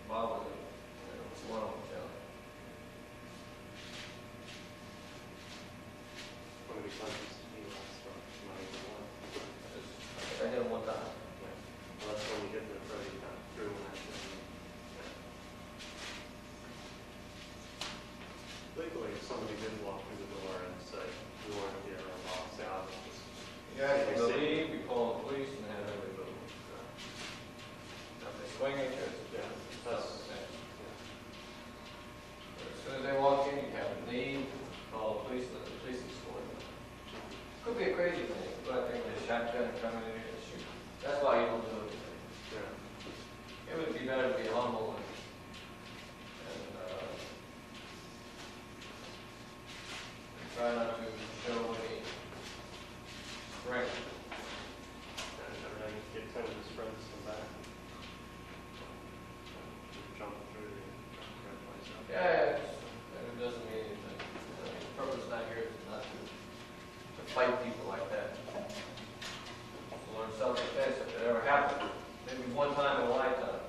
Bob was there. It was one of them challenge. How many punches do you last from? Not even one. I hit him one time. Yeah. Well, that's when you get the pro, you got through one action. Legally, if somebody did walk through the door and say, we want to get our boss out, it's just, Yeah, you leave, we call the police, and have everybody move. Now, if they swing at you, it's yeah, that's that's, the same. yeah. As soon as they walk in, you have to leave, call the police, let the police escort them. Could be a crazy thing, but I think with a shotgun coming in here and shoot. That's why you don't do it. Yeah. It would be better to be humble and try not to show any strength. And every night you get 10 of his friends come back. Jump through the red place. Yeah, it doesn't mean anything. I mean, the purpose not here is not to fight people like that. To learn self-defense if it ever happened. Maybe one time in a lifetime.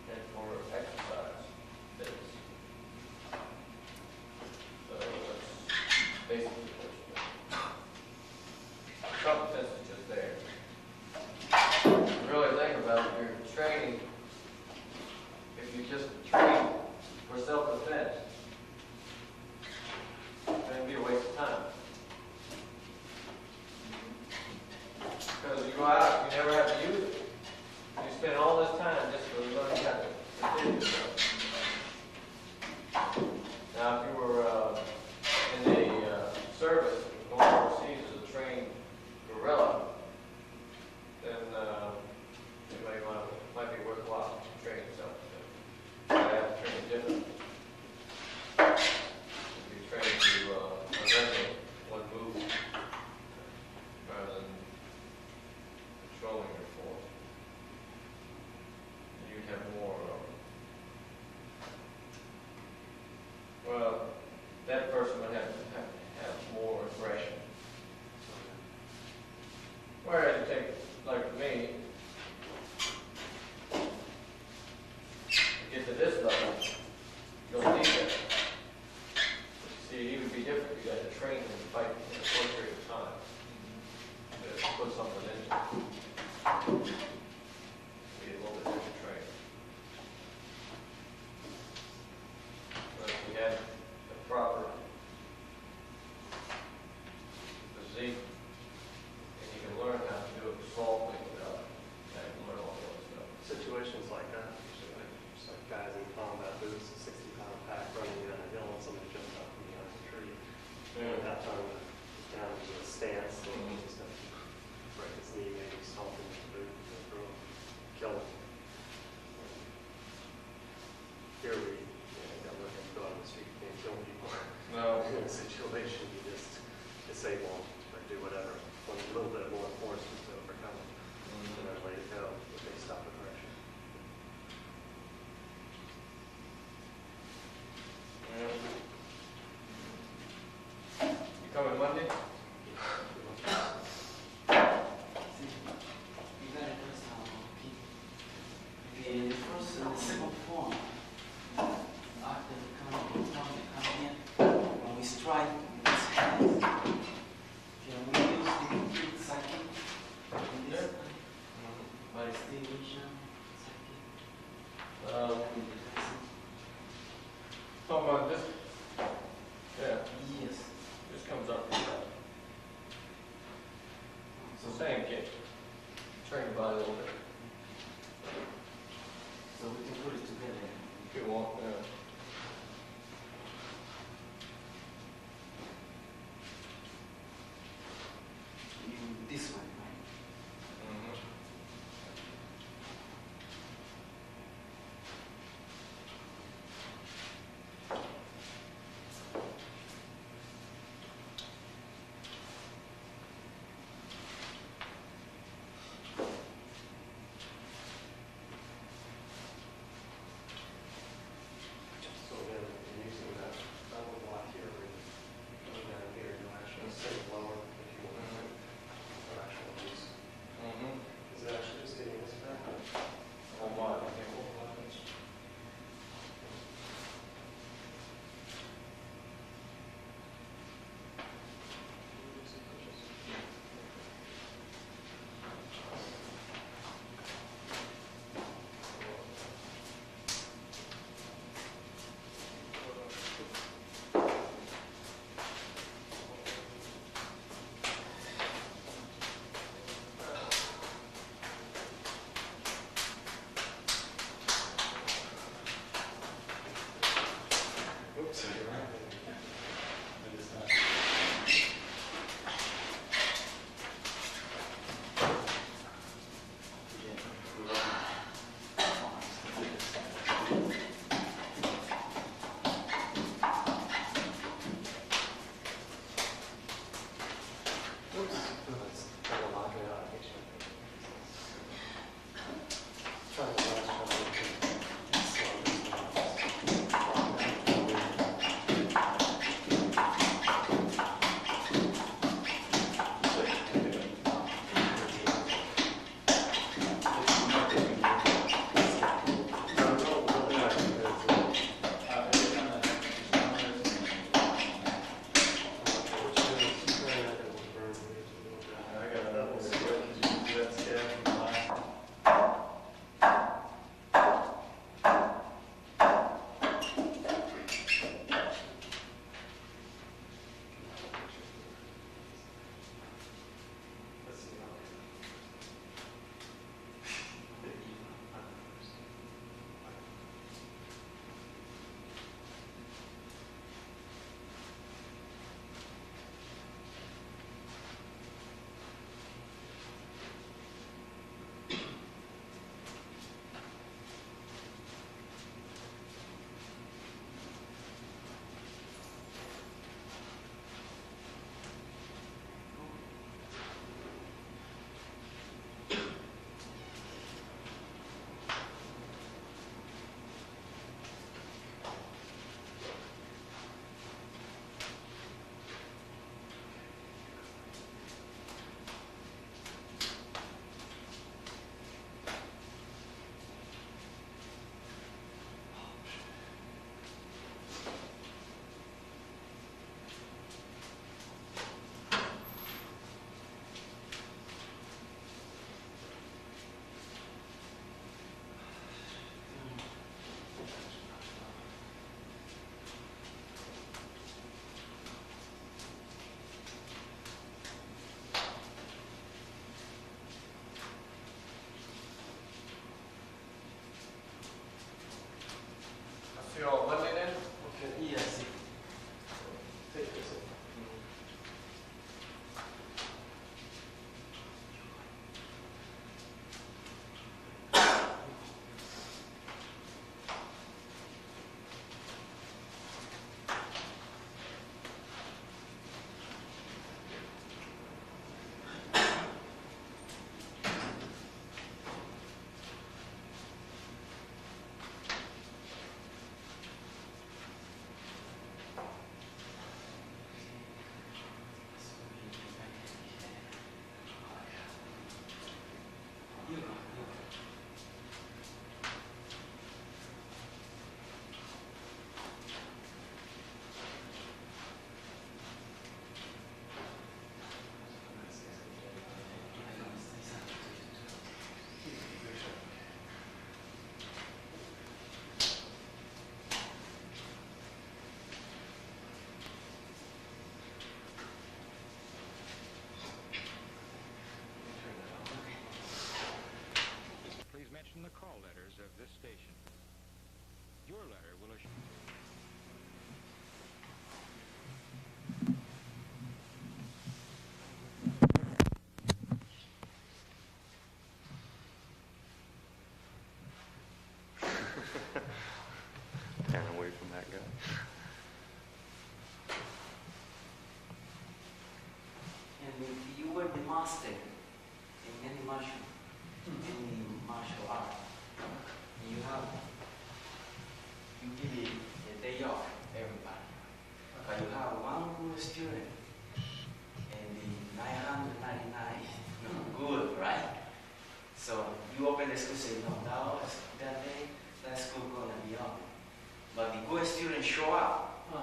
And for exercise. Fitness. So that's basically what you do. Self-defense is just there. If you really think about it, you're training. If you just train for self-defense, then it'd be a waste of time. Because you go out, you never have to use it. You spend all this time just for learning how to defend yourself. Now, if you were in the service, going overseas as a trained guerrilla, then it might be worthwhile to train yourself. I have to train differently. You train to eliminate one move rather than controlling your force. You'd have more. Well, that person would have more aggression. Whereas you take, like me, to get to this level, you don't need that. See, he would be different. You got to train him to fight in a short period of time. To put something in you. Be a little bit different training. But if we had the proper physique, and you can learn how to do it Same kick. Turn your body a little bit. So we can put it together. If you want, yeah. This one, right? Mm-hmm. Down away from that guy. And if you were the master in any martial art, and you give it a day off, everybody. But you have one good student, and the 999 not good, right? So you open the school and say, no, that day, that school gonna be up. But the good students show up. The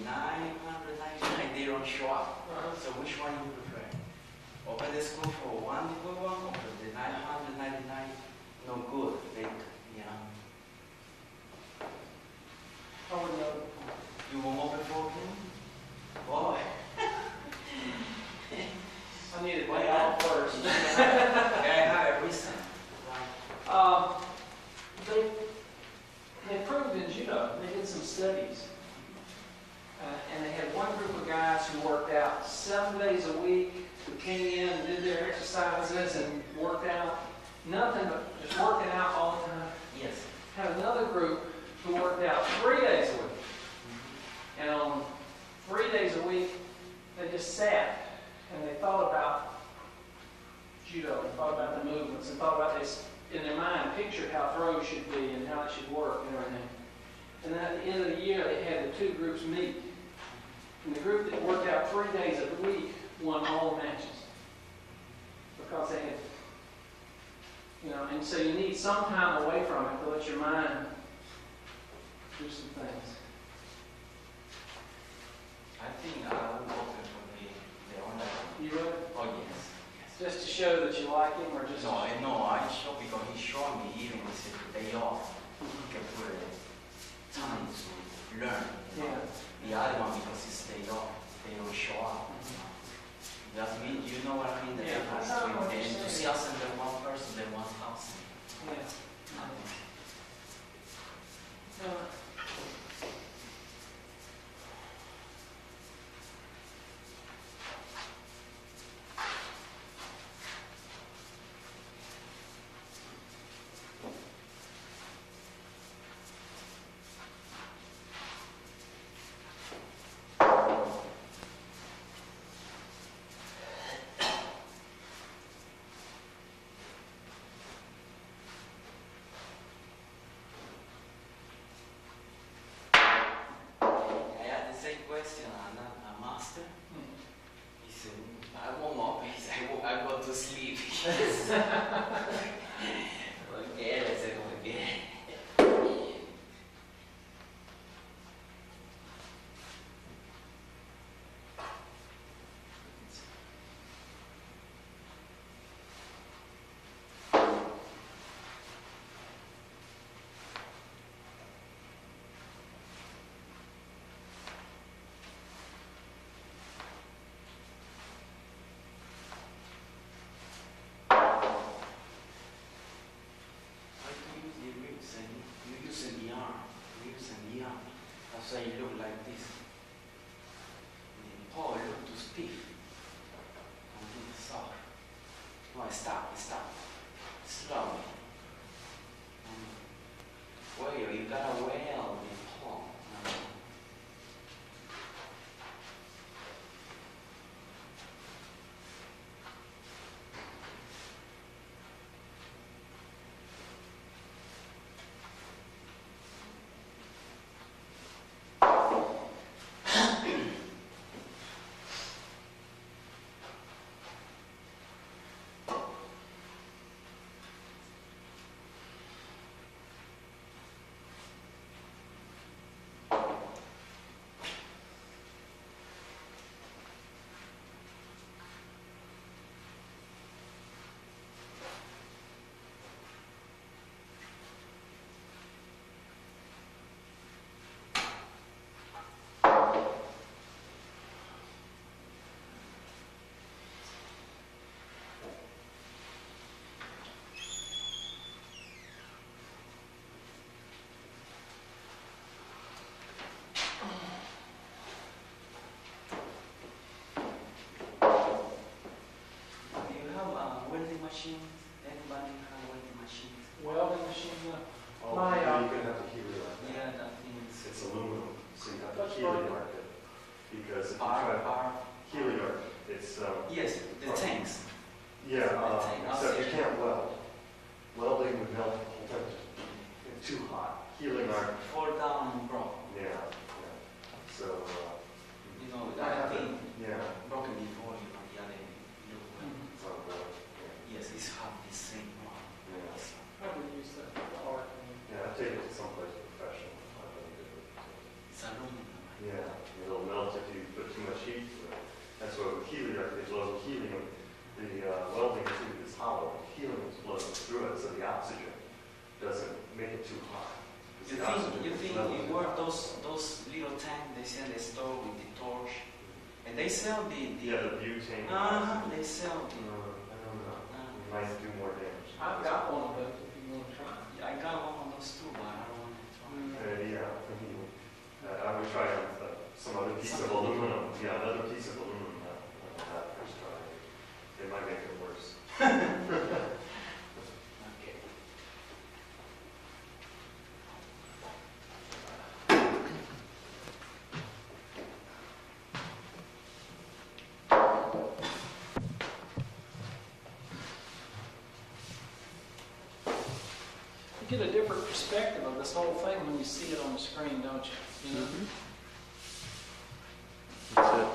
999, they don't show up. So which one you prefer? Open the school for one good one, or the 999 no good, fake, How would you? You won't open for him? Boy. I need to play out first. I have a reason. They proved in judo, they did some studies, and they had one group of guys who worked out 7 days a week, who came in and did their exercises and worked out, nothing but just working out all the time. Yes. Had another group who worked out 3 days a week, and on 3 days a week, they just sat and they thought about judo, and thought about the movements, and thought about this in their mind, pictured how throws should be and how it should work and everything. And then at the end of the year, they had the two groups meet. And the group that worked out 3 days of the week won all the matches. Because they had, and so you need some time away from it to let your mind do some things. I think I will open for the online. You would? Oh, yes. Just to show that you like him, or just... No, I show because he showed me even with the day off. He can put time to learn. Yeah. The other one because it's day off, they don't show up. That means, you know what I mean? The Yeah, difference I know what between the you're enthusiasm of one person and 1,000. Yeah. Question, I'm not a master. He said, I won't know, I go to sleep. Okay, I said, okay. So you look like this. The paw look too stiff. And it's soft. No, stop. Slowly. Well, you gotta well the paw. machine? Anybody have welding machine? Welding machine, yeah. Oh, My, you're gonna have to heat it up. Yeah, that means It's aluminum, so you have to That's heat right. it like it. Because if you bar, try heliarc, it's, Yes, the tanks. yeah, tank. except you can't weld. Welding would melt the whole thing. It's too hot. Heliarc, Fall down and broke. yeah, yeah. So, You know, I I have think yeah, broken before, you know, the other it's not well, yeah, Yes, it's have the same one. yeah. I would use the arc. Yeah, I've taken it to someplace professional. I really do it. It's aluminum. Yeah, it'll melt if you put too much heat to it. That's why with heliarc, it blows helium. The welding tube is hollow. Helium blows through it, so the oxygen doesn't make it too hot. 'Cause You the think oxygen is it level. work those little tanks they sell the store with the torch, and they sell the Yeah, the butane. they sell the. I don't know. It might do more damage. I've got one of those if you want to try. I got one of those too, but I don't want to try. Yeah, I would try some other piece of aluminum. Yeah, another piece of aluminum. That first try. It might make it worse. Okay. You get a different perspective of this whole thing when you see it on the screen, don't you? You know? That's it.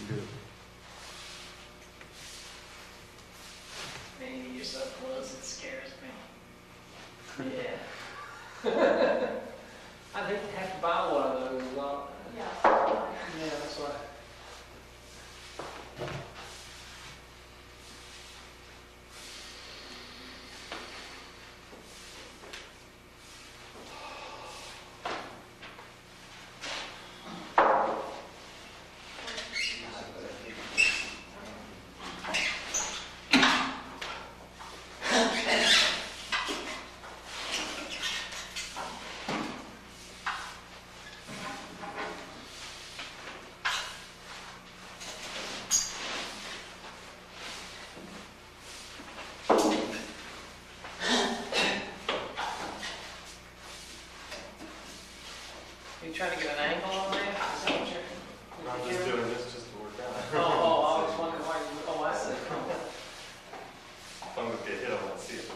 Good. Man, you're so close, it scares me. Yeah. I'd hate to have to buy one of those. Yeah, that's right. You trying to get an angle on that? Is that what you're? I'm just doing this just to work out. I was wondering why you. Oh, I see. If I'm gonna get hit, I want to see it.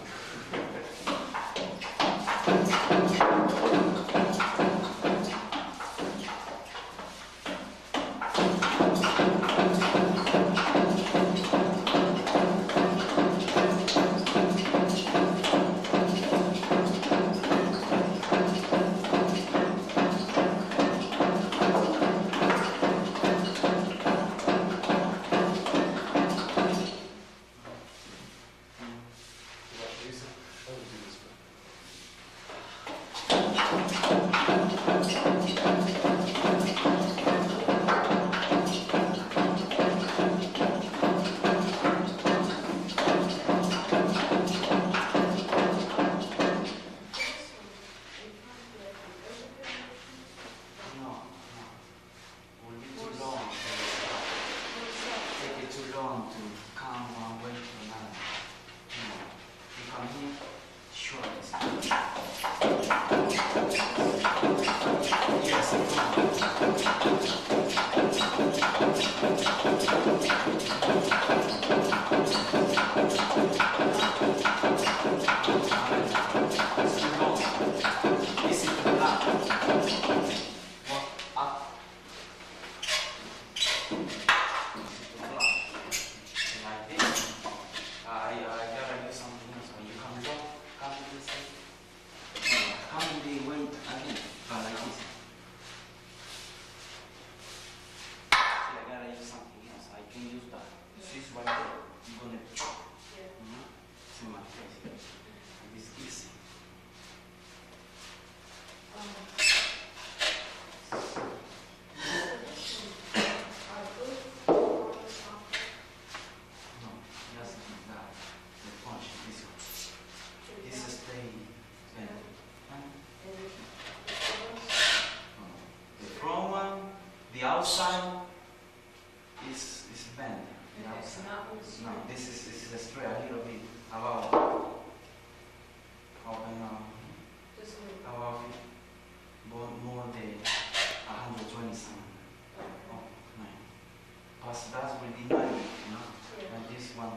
The outside is bent. The outside. No. this is straight a little bit about more than 120 something. Oh, no. But that will be 90, you know? And this 120.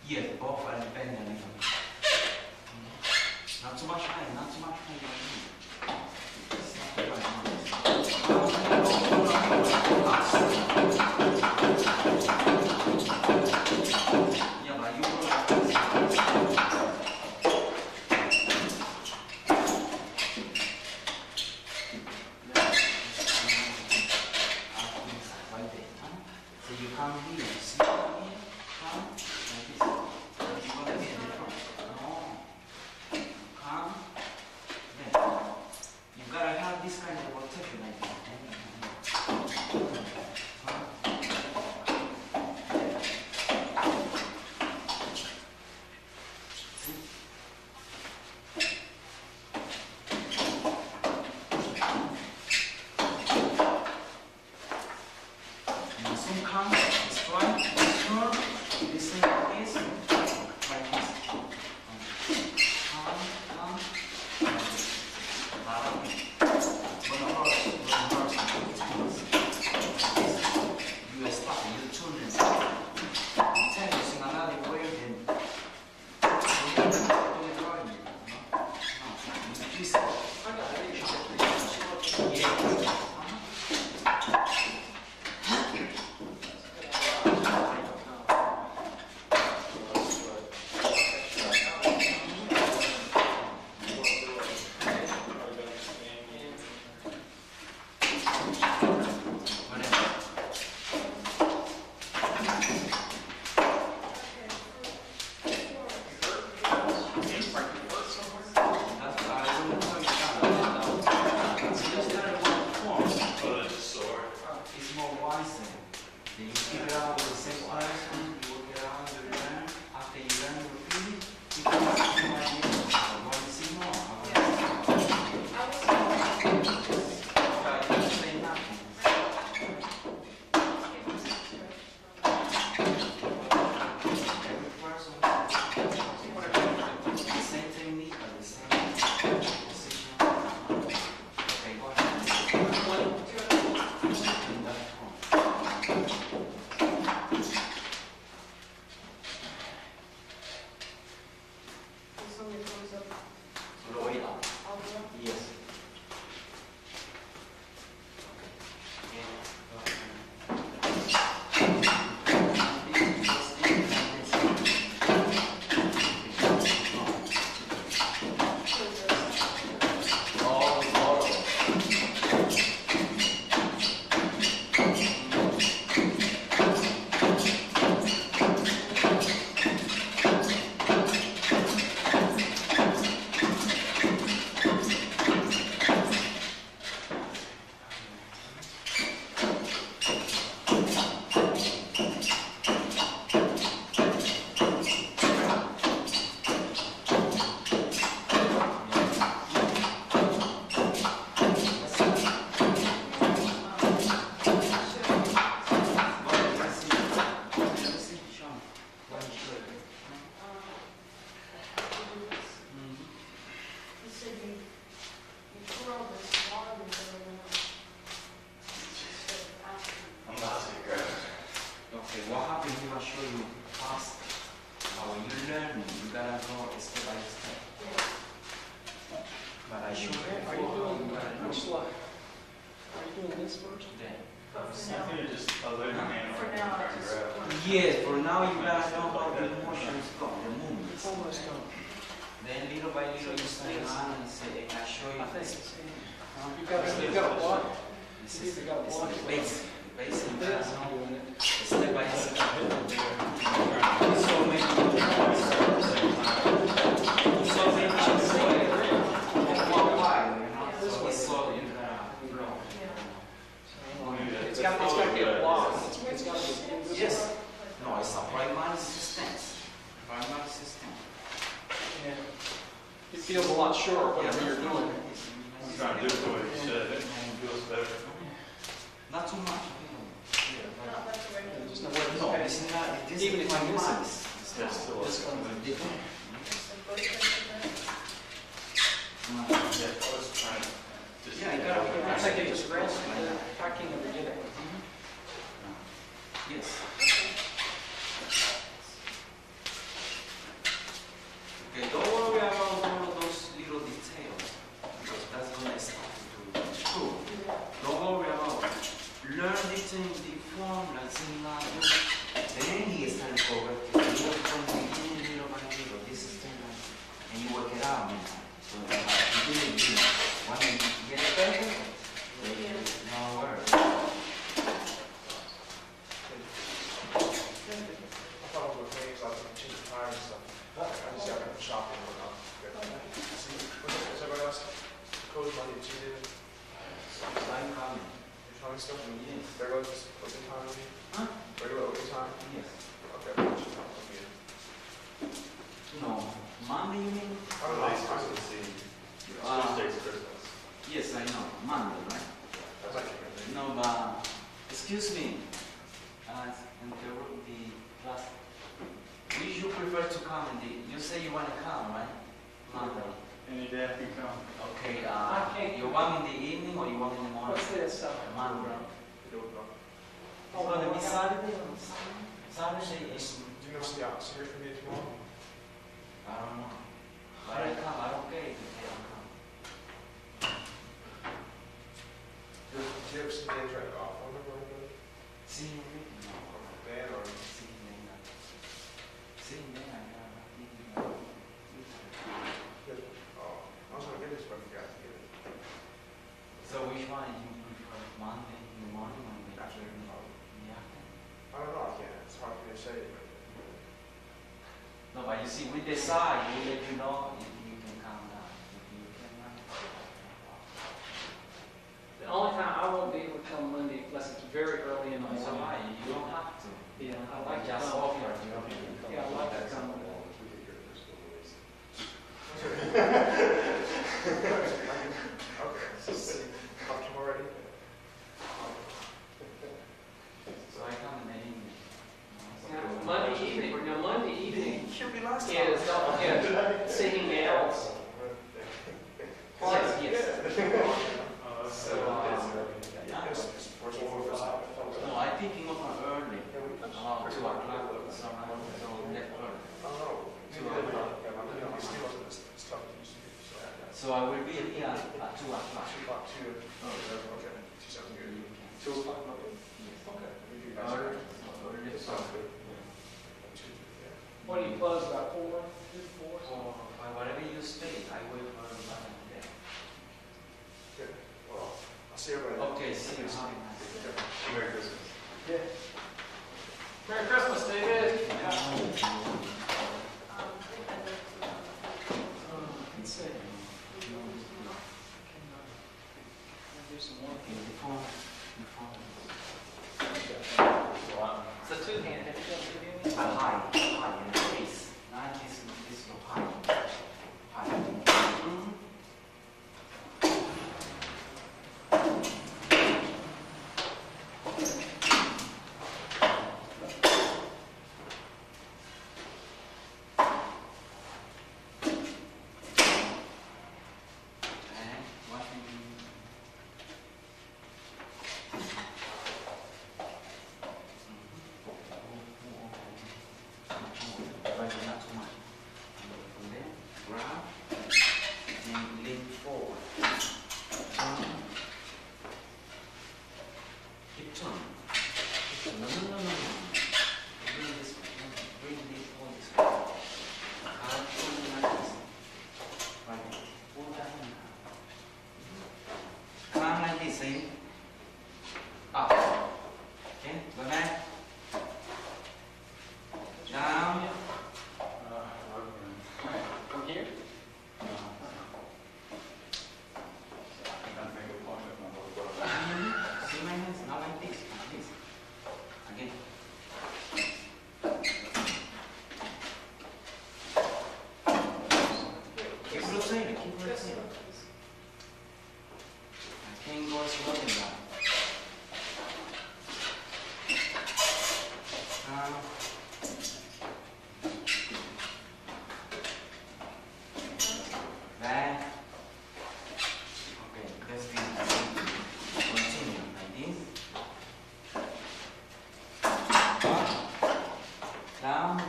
Yes, both are dependent a little bit. Not too much high, not too much high. It's not too much yeah, but you so you come here, see here, come, like this. You want to be in the front. No. Come. Then. You gotta have this kind of rotation like that. Yes, for now you gotta know how the emotions go, the movements. Then little by little you stay on and say, I show you this. You've got a block. This is the basic. Basic, you gotta know step by step. So many it's got to be a block. It's got to be yes. No, it's a primary system. Primary system. Yeah. It feels a lot shorter, whatever you're doing. I'm trying to do it the way you said it. It feels better. Not too much. Even if you miss it. Yeah, still. This one will be different. Yeah, I was trying to just. Yeah, you gotta, I think it just rest in the parking of the beginning. Yes. Okay, don't worry about all of those little details, because that's when I started to improve. Don't worry about it. Learn between the formulas in language. Then he started correcting. You work from the beginning, little by little. This is 10 lines. And you work it out, man. So you didn't do it. When you get it better, no worries. I thought it was things like cheap tire and stuff. I just got them shopping and whatnot. See, what's everybody else? Coach money cheated. I'm coming. You're trying stuff? Yes. There goes open time with me. Huh? Regular open time? Yes. Okay, I'll let you know. Okay. No. Monday, you mean? I don't know. I was see. Tuesday's Christmas. Yes, I know. Monday, right? That's actually No, but excuse me. Interrupt the class. Would you prefer to come in the? You say you want to come, right? Monday. Any day I can come. Okay. You want in the evening or you want in the morning? What's this? Monday. Oh, It's gonna be Saturday or Saturday. Do you know what's the opposite for me tomorrow? I don't know. But I come. I don't care if they don't come. Do you ever see Dan try to golf on the road? See you later. No. Dan or? See you later. See you later. Oh, I was going to get this, but I forgot to get it. So which one you prefer? Monday in the morning or in the Afternoon. afternoon? In the afternoon. I don't know, I can't. It's hard for me to say. But No, but you see, we decide, we let you know if you can come down. If you cannot. The only time I won't be able to come Monday unless it's very early in the It's all morning. right, you don't have to. Yeah, I like to Just come. offer. Yeah, I like to come. okay, so comfortable already? So I come in the evening. Now, Monday evening Should be last is singing bells. Yes, yes. So, No, I'm thinking of an early. 2 o'clock. So I'm left early. I don't know. 2 o'clock. It's tough to use. So I will be here at 2 o'clock. 2 o'clock, 2. Oh, okay. 2 sounds good. 2 o'clock, okay. Okay. We do that. Early. That sounds good. What do you close about 4? 4? Or whatever you stay, I will for another day. Good. Well, I'll see everybody. Okay, see you. Have a nice day. Merry Christmas. Merry Christmas, David. It's a two-handed. High, in the face. Not this your high.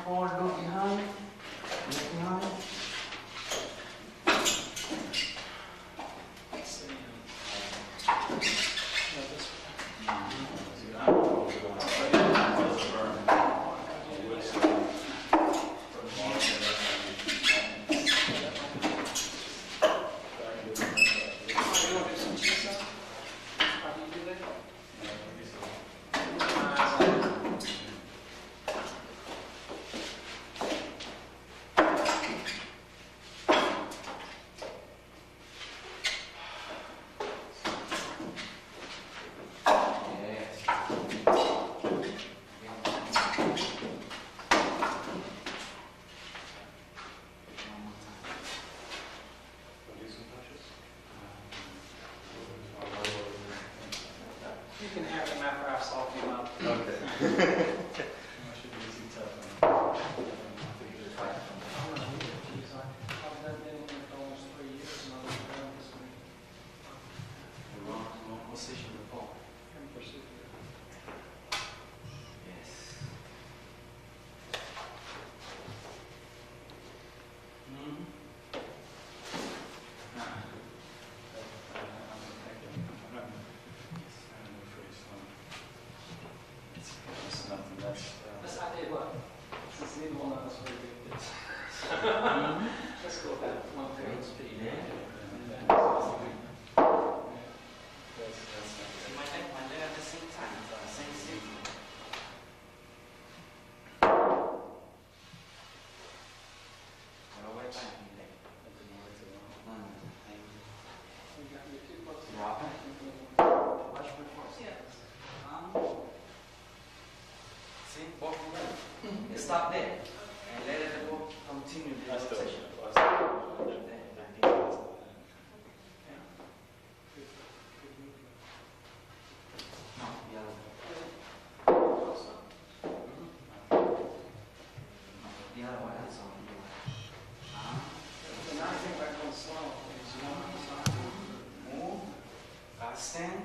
forward, look behind. Look behind. You can have them after I soften them up. Okay. I've done it for almost 3 years, and I've been doing this week. What session before? And pursue it. Yes. It's nothing. Let's, I tell you what, since neither one of us are very good at this. Let's go with that one third speed. Yeah. My leg at the same time, same signal. Wait time, leg. We got your 2 bucks. Drop it. Watch my force. See, both of them. Stop there. And let it go, continue the I still, rotation. No, the other way. The other way, that's all. And I think we're going slow. Move. Stand.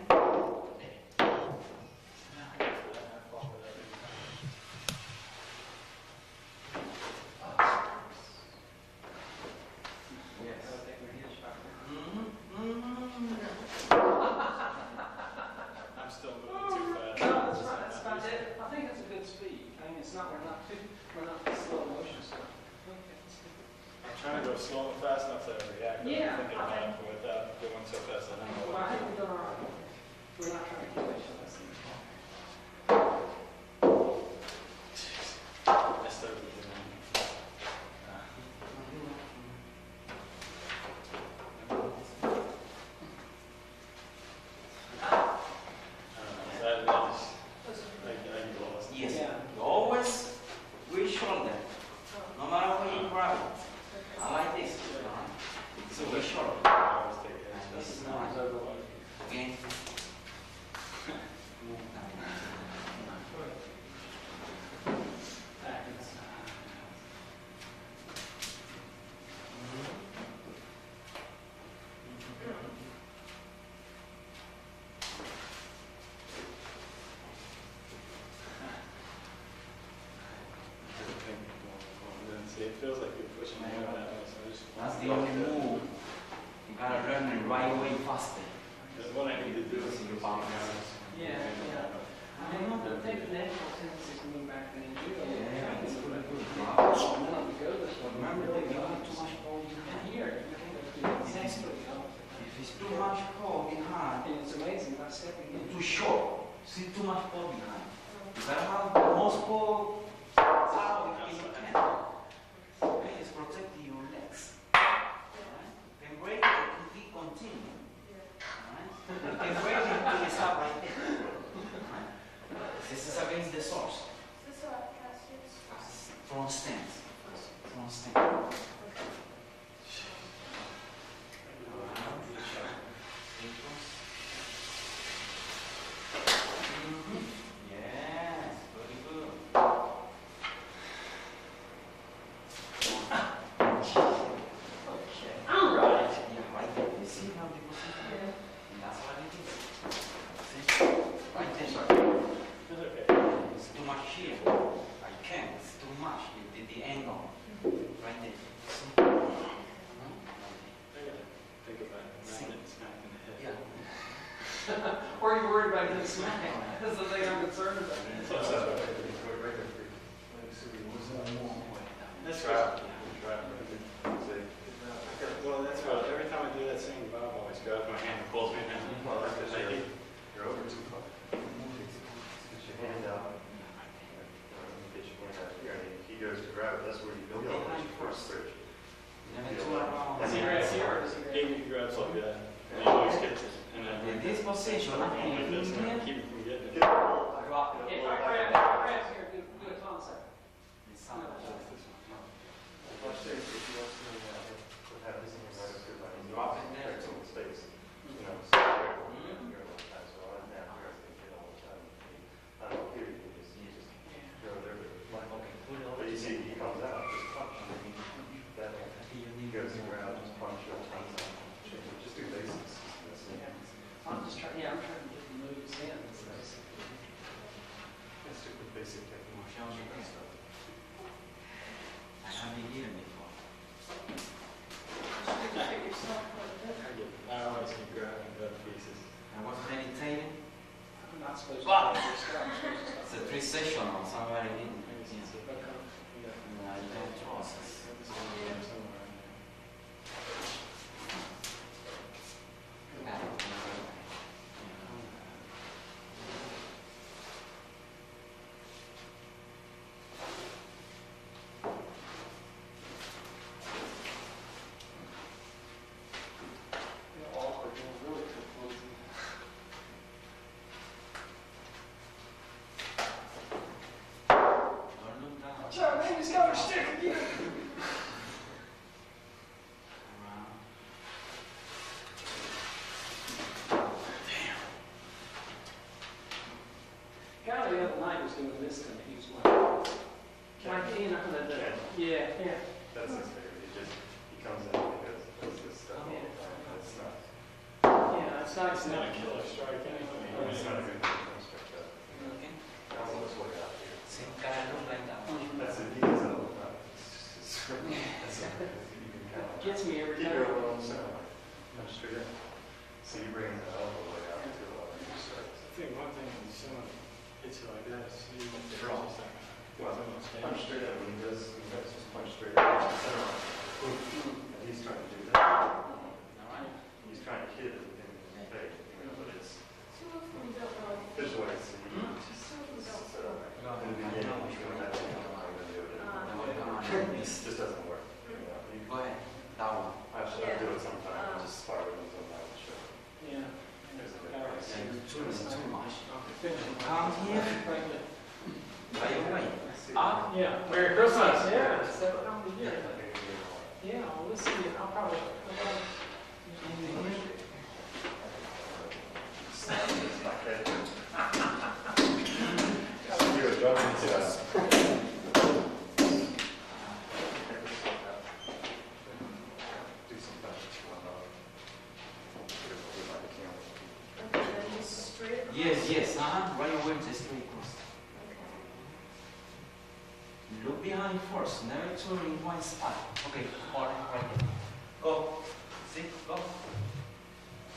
I'm still moving too fast. No, that's right. That's about it. I think it's a good speed. I mean, it's not. We're not slow motion stuff. I'm trying to go slow and fast enough to react. Yeah, I'm thinking about it without going so fast. I don't know Well, what I to think do. we're doing all right. We're not trying to kill each other. I started doing that. I lost. Yes. Yeah. You always reach shoulder. No matter where you grab it. I like this. So reach shoulder. I was taking it. This is I was nice. overwhelmed. Again. See, it feels like you're pushing me out that way, so I just. That's the only move. You gotta learn the right way faster. Because what I need to do is You bounce. Yeah, yeah. I know the natural tendency to move back in judo. Yeah, it's It's really good. And then we go this way. Remember that you have too much hold behind. Here, If it's too much hold behind, and it's amazing by stepping in. too short. See too much hold behind. You gotta have the most hold out if you can. Okay, it's protecting your legs. Alright? Then break it to keep continue. Alright? You can break it until you stop right there. Alright? This is against the source. Front stance. Front stance. Yes, very good. All right. Yeah, right there. You see how the position is? And that's what it is. See? Right there. It's okay. It's too much here. I can't. It's too much. the angle. Right there. I gotta think about magnet smacking the head. Yeah. Or are you worried about getting smacked? That's the thing I'm concerned about. That's right. Well, that's what, every time I do that same Bob always grabs my hand and pulls me in. Well, that's because you're over too far. Get your hand out. Get your hand out here. And if he goes to grab it, that's where you go. First search. Never too long. Does he grab here? He grabs like that. And he always gets it. And then In this position, like this, and I here. keep him from getting it. If I grab here, do a concept. Watch this. If you want to have this in your mind, it's good. Drop it there. It's in the space. You know, so you're all the time. So I'm down here, I think you all the time. I don't hear you. You just go there. But you see, he comes out, just punch. That he goes to grab, just punch, just do basics. I'm just trying, I'm trying to get the moves in. Let's stick with basic technique. I haven't eaten before. I always keep grabbing the pieces. I was meditating. I'm not supposed to. But- do this stuff. I'm supposed to It's stop. a 3 session or somewhere in it. Maybe since the Okay. And I don't trust. Feel awkward, really confusing. Don't look down. John, man, he's got her stick again. Around. Guy the other night was doing this to me. He was like, you know, yeah. That's his favorite. He comes in and does this stuff all the time. It's not. Yeah, it's not. It's not a killer strike anyway. It's not a good construct. Okay. Now let's look out here. Same kind of look like that. That's it. He does it all the time. That's it. You can kind of Gets me every keep time. your own sound. Punch straight up. So you bring the elbow way out to your start. I think one thing when someone hits you like that, is you want to Draw. Well, Punch straight up. When he does just punch straight up. And he's trying to do that. Alright. He's trying to hit it in the face, but it's visualize. In the beginning, you don't have to know how to do it. It just doesn't work. Go ahead. That one. Actually, I do it sometimes. I just spar with them sometimes. Sure. Yeah. There's a difference. Yeah, too much. Finish. Come here. By your way. Up. Yeah. Merry Christmas. Yeah. So how many years? Yeah, well, let's see. I'll probably. You're a drug into do some Yes. Right away, just very close. Look behind first, never turn in one spot. Okay, hold it right there. Go. See? Go.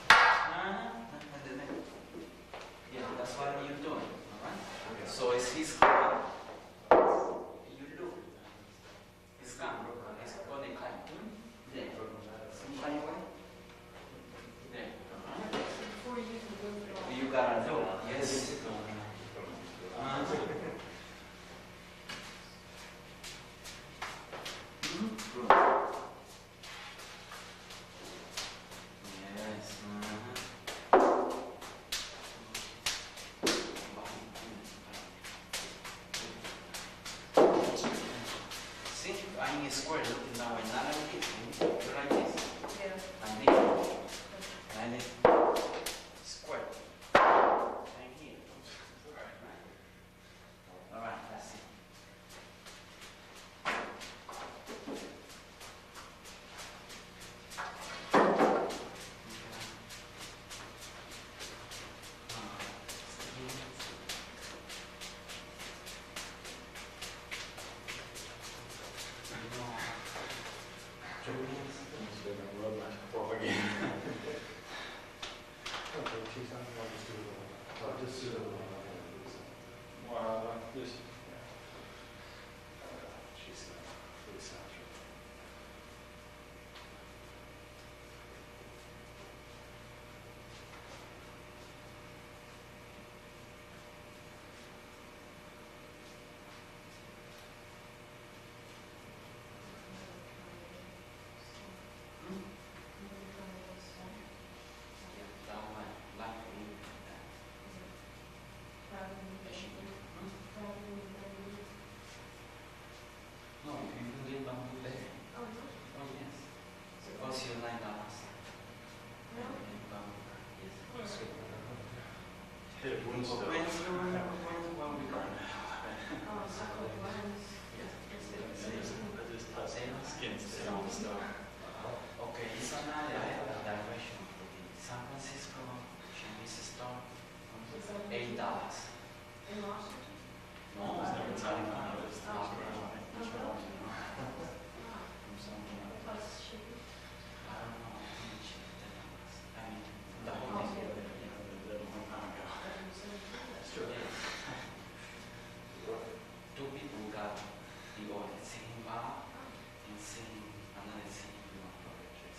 And then, yeah, that's what you're doing. Alright? So it's his hand. You look. His gun. His body kind. There. See right away? There. Alright? You gotta look. Yes. Good. Yes. See, I'm in a square looking down and not like this. Like this. And this. And this. Square. And here. Alright, that's it. just, she's really sounds right. No, you can lay bamboo there. Oh, yes. Because you lie down outside. Yes. Hit it once, though. When we go. I just touched the skin today on the stuff. Okay, it's another direction. San Francisco Chinese store, $8. No, It's never time out. It's not from something else. I don't know. I can check the numbers. I mean, the whole thing. a long time ago. Sure. Two people got the order, singing bar and singing another singing Yuan poetry.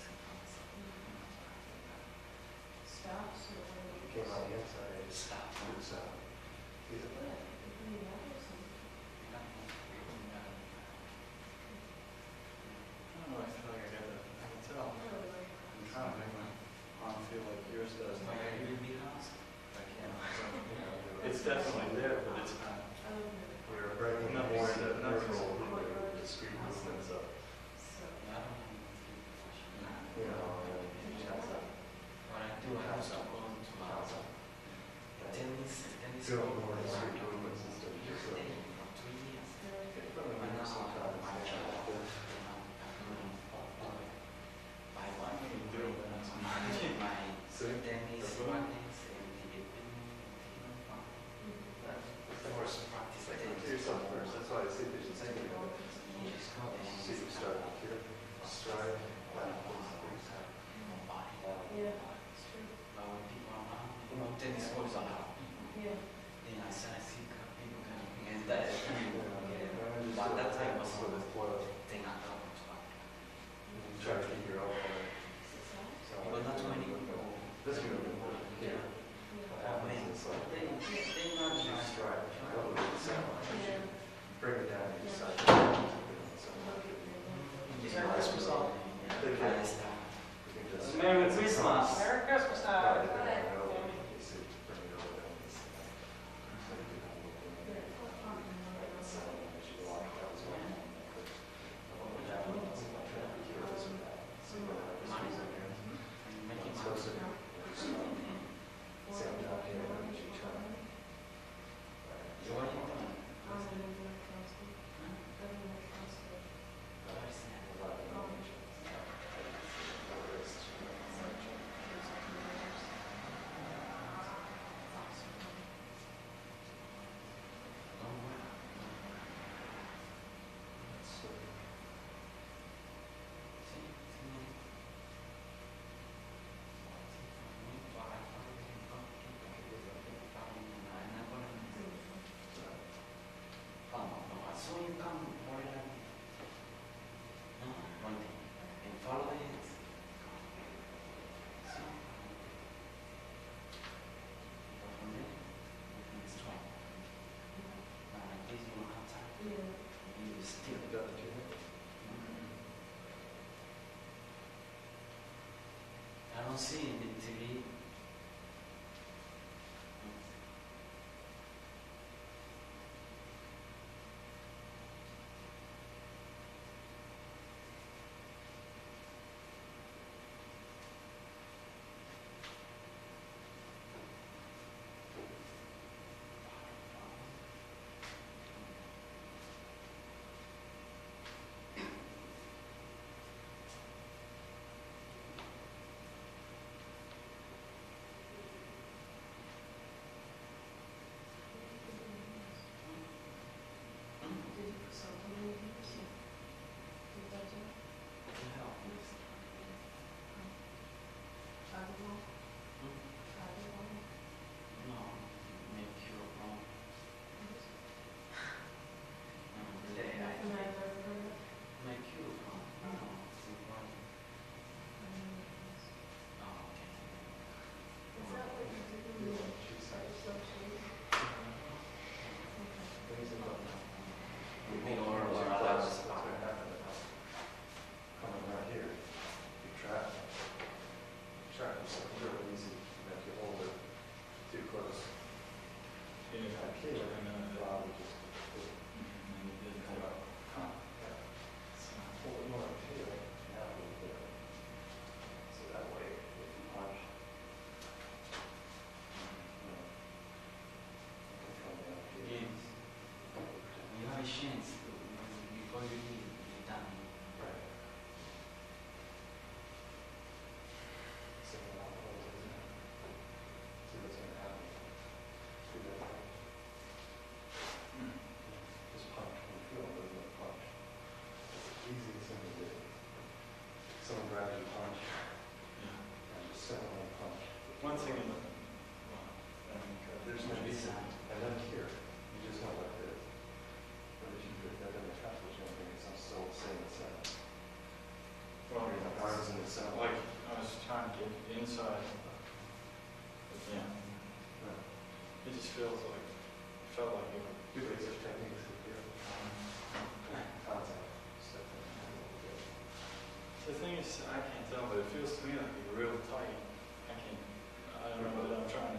Came on the inside. Stop. It's, he's a I don't know, I feel like I can tell. I'm trying to make my arm feel like yours does. Like I can't. It's definitely there, but it's not. We're bringing Not more more into not peripheral discrete movements of, you know, What I do have some tennis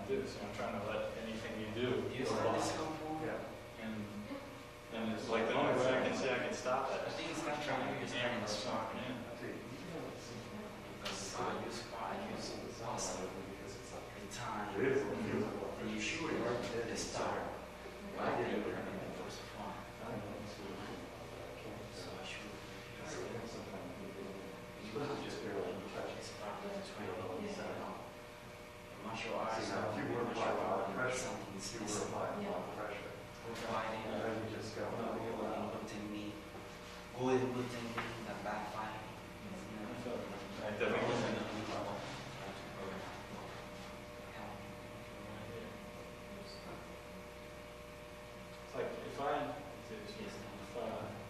this. I'm trying to let anything you do You go start this by. Kung Fu? Yeah. And it's like the only way I can say I can stop that I think it's not is trying to trying to use get hammer or hands. something in. Because you squat, you use muscle every time. It is. And you shoot it at the start. I did it in the first one. So I shoot. You just barely touch it. Martial arts, Now, if you were applying a lot of pressure, something if you were applying a lot of pressure, providing and then you just go, good technique, good technique, that backfire. I definitely wasn't. It's like if I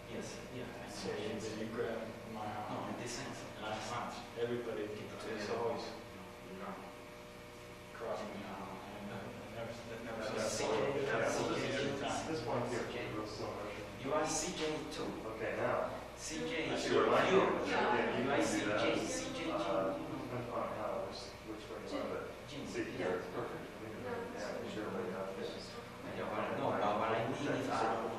Yes, yeah. say that you grab my No, arm in this sense. and I punch, everybody is always crossing me out. And that never That's stops. CJ. yeah, That's well, CJ. this one here, real slow motion. You are CJ too. Okay, now, CJ. I see what I You. do. Yeah, you You can are do CJ. that. CJ. Depends on how, which way you want it. See, here, it's perfect. Leave it right down, it's your way out there. No, but what I mean is I don't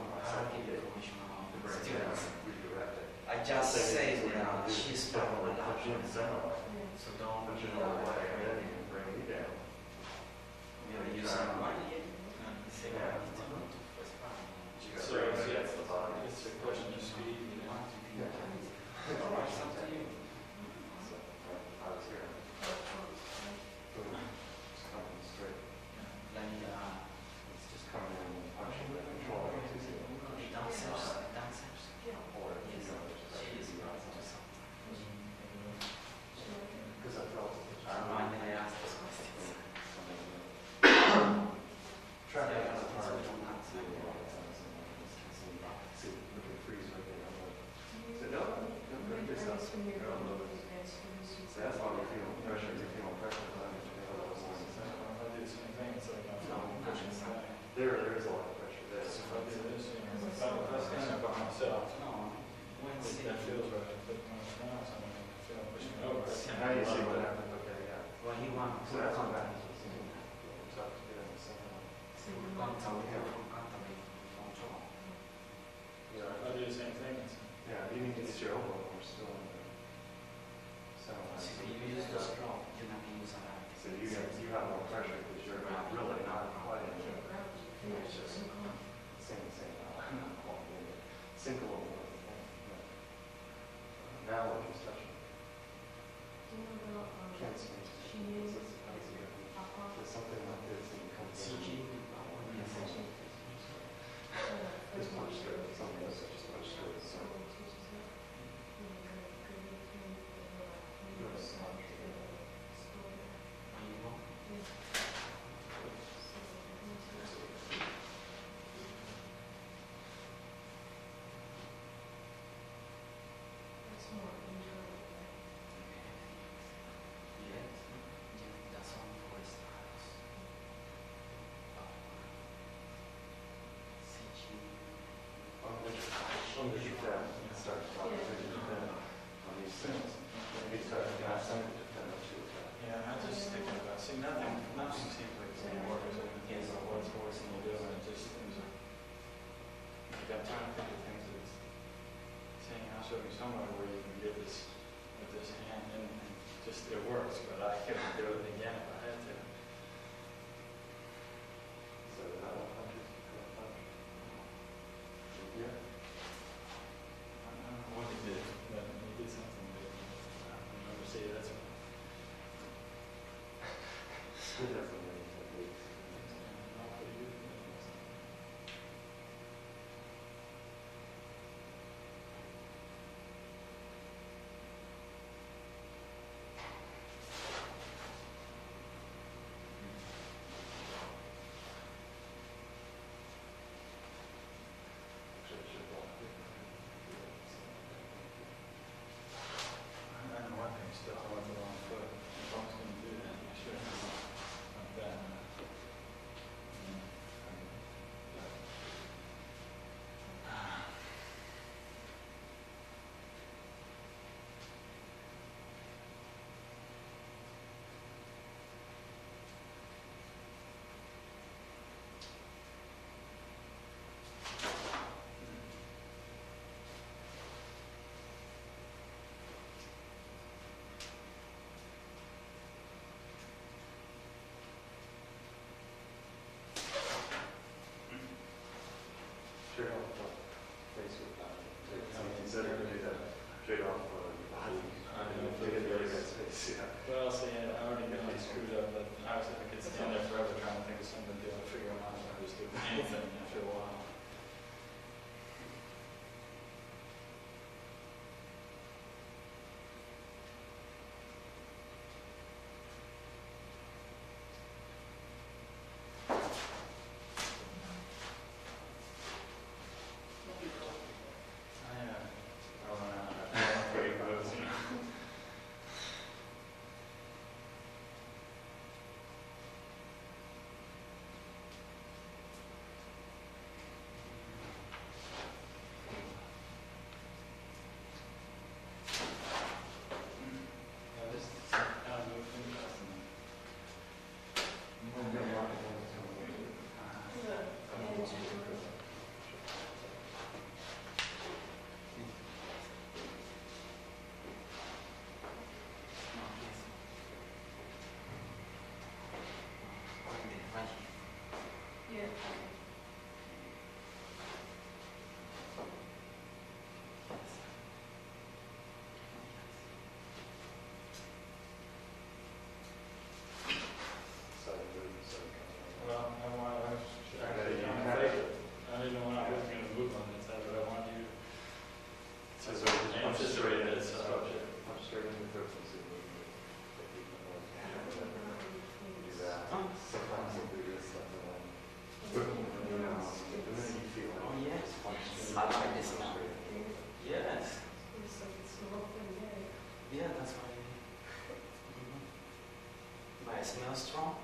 give information To on bring it down, students. redirect it. I just say that she's she's from from the the touch in center, So don't touch be it all the way, and then you can bring it down. You're using money. Say that it's not to first part. You got So to bring it's, it against the body. it's a question of speed. You know? It's up to you. I was here. Boom. Just coming straight. Then It's just coming in and punching the control. downstairs. Or if you know, it's just She is easy. right to something. Because I felt I remind me I asked this question. Try to Yeah, have a so hard. don't answer. See, look at freeze right there. So no, don't hurt yourself. So that's why we feel pressure. You feel pressure. I do the same thing. It's like I'm pushing it back. There is a lot of pressure there. So if I do this, you know, if I stand up by myself, No, Wednesday. that feels right. I put my arms on it, I feel I'm pushing it over. Now you see what happened. Okay, yeah. Well, he won. So that's on that. Tough to get in the center. Yeah, if I do the same thing, it's Yeah, you need to get your elbow. We're still in the center line. So if you use the straw, you can use a lot. So you have more pressure because you're really not quite in it. It's just same. Sink a little more. Now we're just touching. Can't sink. There's something like this and it comes in. Just punch straight. Something else, just punch straight. So. Underneath that, start talking on these things. Maybe start asking to depend on you. yeah, I'm just thinking about, see, nothing seems like it's going to work as I can so what's forcing you to do, and it just seems like I'm trying to think of things that's saying, I'll show you somewhere where you can get this with this hand, and just, it works, but I couldn't do it again if I had to. So that one punches, punch. Yeah. I don't know what he did, but he did something big. I remember seeing that's what. Good, that's what it is. Not pretty good. straight off your body. Look at the other guy's face, yeah. Well, see, I already got screwed up, but obviously I could stand there forever trying to think of something to do and figure out how to just do anything after a while. Smell strong?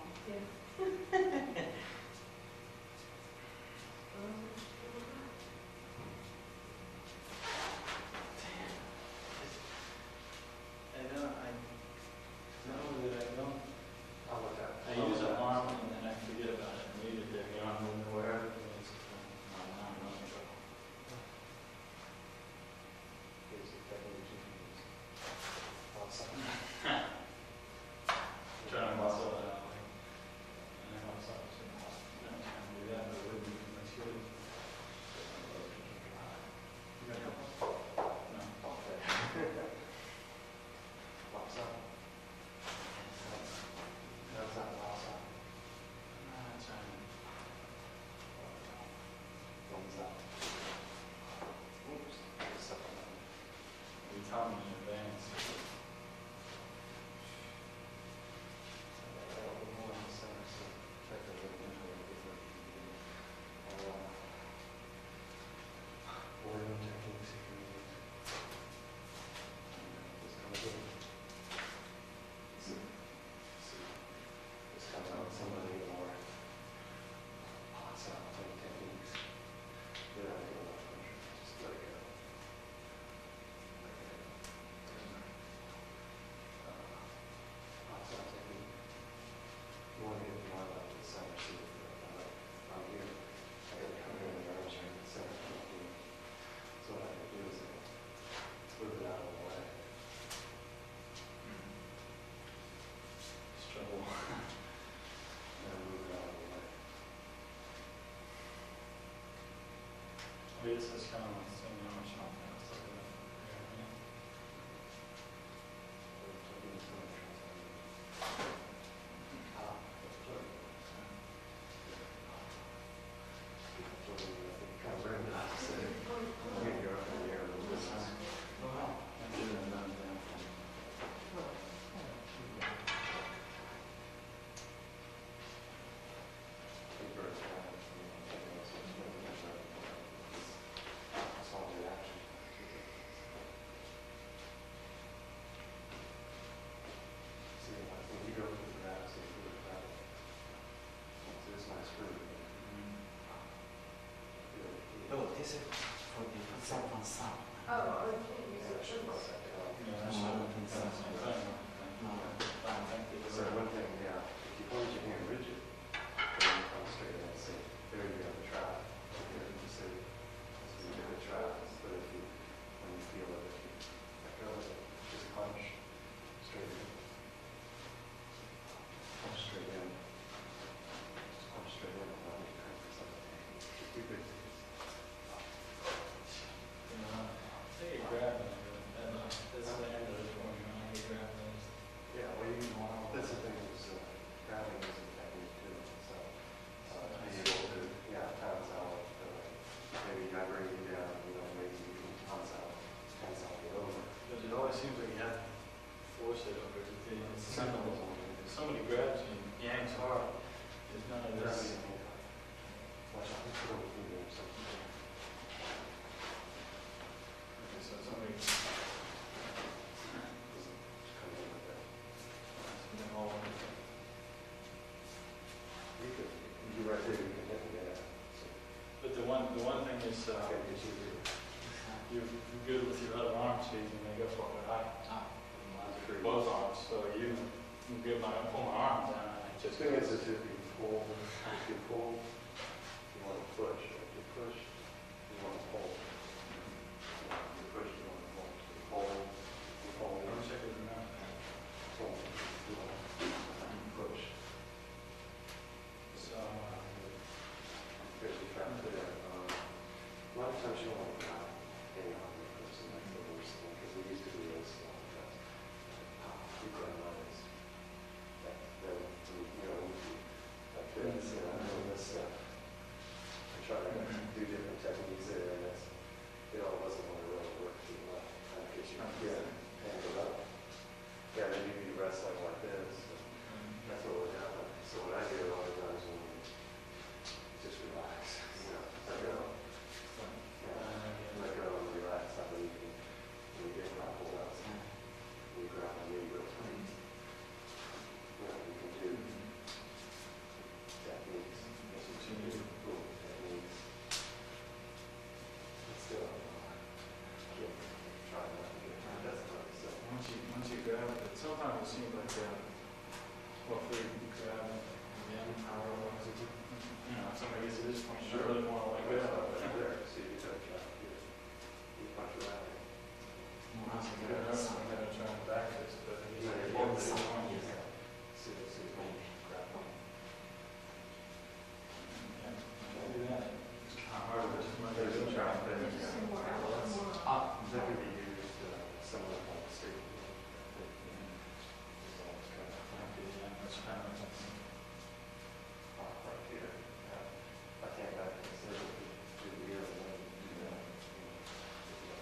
This is kind of like similar to something. Oh, this is for the sound on sound. Oh, okay. So one thing, yeah, if you hold your hand rigid, then you come straight and say, there you go, try. There you say, so you give it a try. But if you, when you feel it, if you let go of it, just punch straight in. Punch straight in. Just punch straight in without any kind of something. Keep it. Take a grab and I bring you down, maybe you can tense out the over. But it always seems like you have to force it over. It's simple. If somebody grabs you and yanks hard, there's none of this. Watch out, put over here or something. Okay, so somebody Just come in with that. You could, you right there, you can hit me at. But the one thing is, Okay, get you here. you're good with your other arm, so you can make up for it. Both arms, so you can pull my arm down. And Just thing is, if you pull, you want to push. If you push, you want to pull. If you push, you want to pull. So you pull, I'm checking it out. pull, you want to push. So, Because you try to put it, a lot of times you don't want to hang on to the person, that's the worst thing, because we used to do this a lot of times. You grab on this. Like this, I try to do different techniques there, and it all doesn't want to really work too much. Kind of gets you, hand it up. Yeah, then you rest like this. That's what we're doing. So what I do a lot of times when just relax, let go. Let go and relax. I believe when you get grappled up, you grab on me real tight. You can do techniques. that's what you do. Techniques. Let's go. Try not to get hurt. That's what I said. Once you grab it, sometimes it seems like, well, if you grab it, and then somebody gets to this point, you really want to let go. There, see, you touch out here. You punch around here. I'm going to try and back this, but Yeah, it's you're like, See, grab on. can't do that. It's kind of hard to just run There's a it. trap there. That could be used similar to like street. That's kind of Right here. I can't back this. Do the ear and then do that.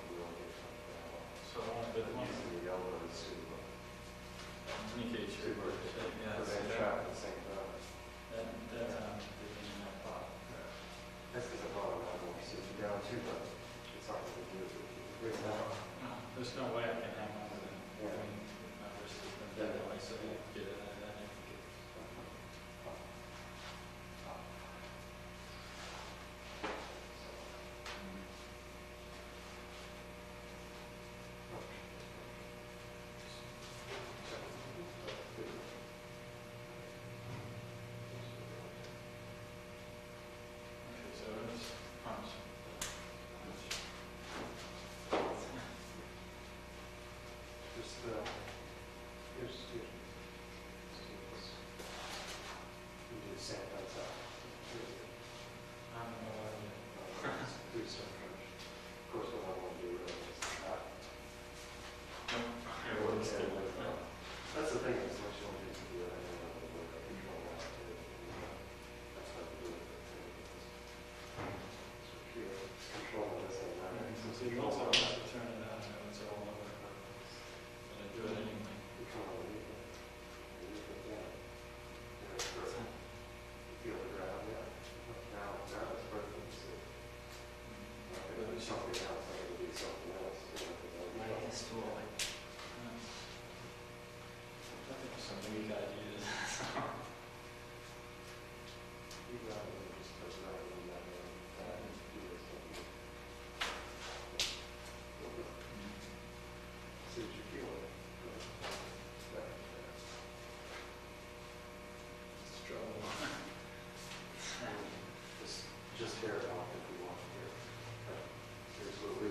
We'll get something out. so I want to Using the elbows to communicate your work. Yeah, prevent trap at the same time. That's because I brought it out more. So if you're down too much, it's hard to do it. Bring it out. There's no way I can hang on to it. Yeah. My wrist has been dead away, so you get it. Okay, so it's punch. Just, here's. You just sand those out. I don't know what I did. Do some first. Of course, what I want to do is not. That's the thing, is what you want to do, I don't know, what I control that too. That's how to do it. So here, control this and that. So you also have to turn it on, and it's all over. But I do it anyway. You come over here. And you put that. And it's perfect. You feel the ground, yeah. Now it's perfect. So, if it was something else, I would do something else. I think it's some weak ideas. You got it, just touch that and that, and do this. See what you feel. Struggle. Just tear it off if you want here. Here's what we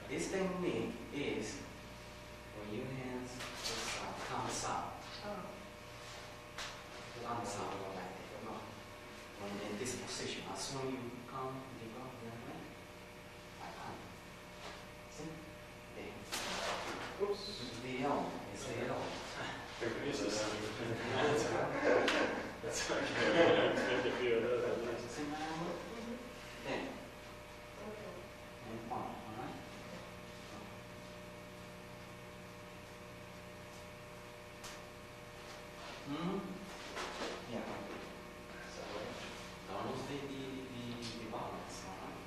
This technique is when your hands just comes up. Comes up like that. When in this position, as soon as you come, you go that way. Like that. See? There. Oops. The elbow. It's the elbow. That's okay. Expect a few of those at least. See my elbow? Then. And one, alright? Yeah. Almost the balance, alright?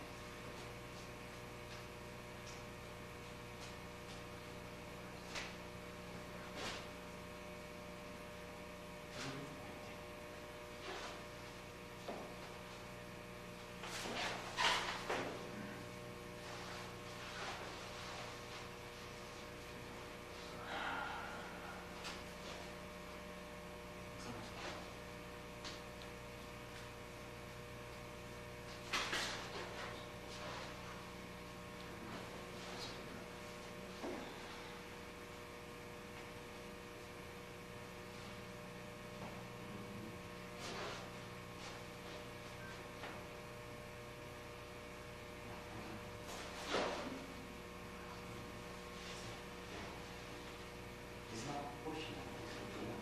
It's not pushing, it's looking up.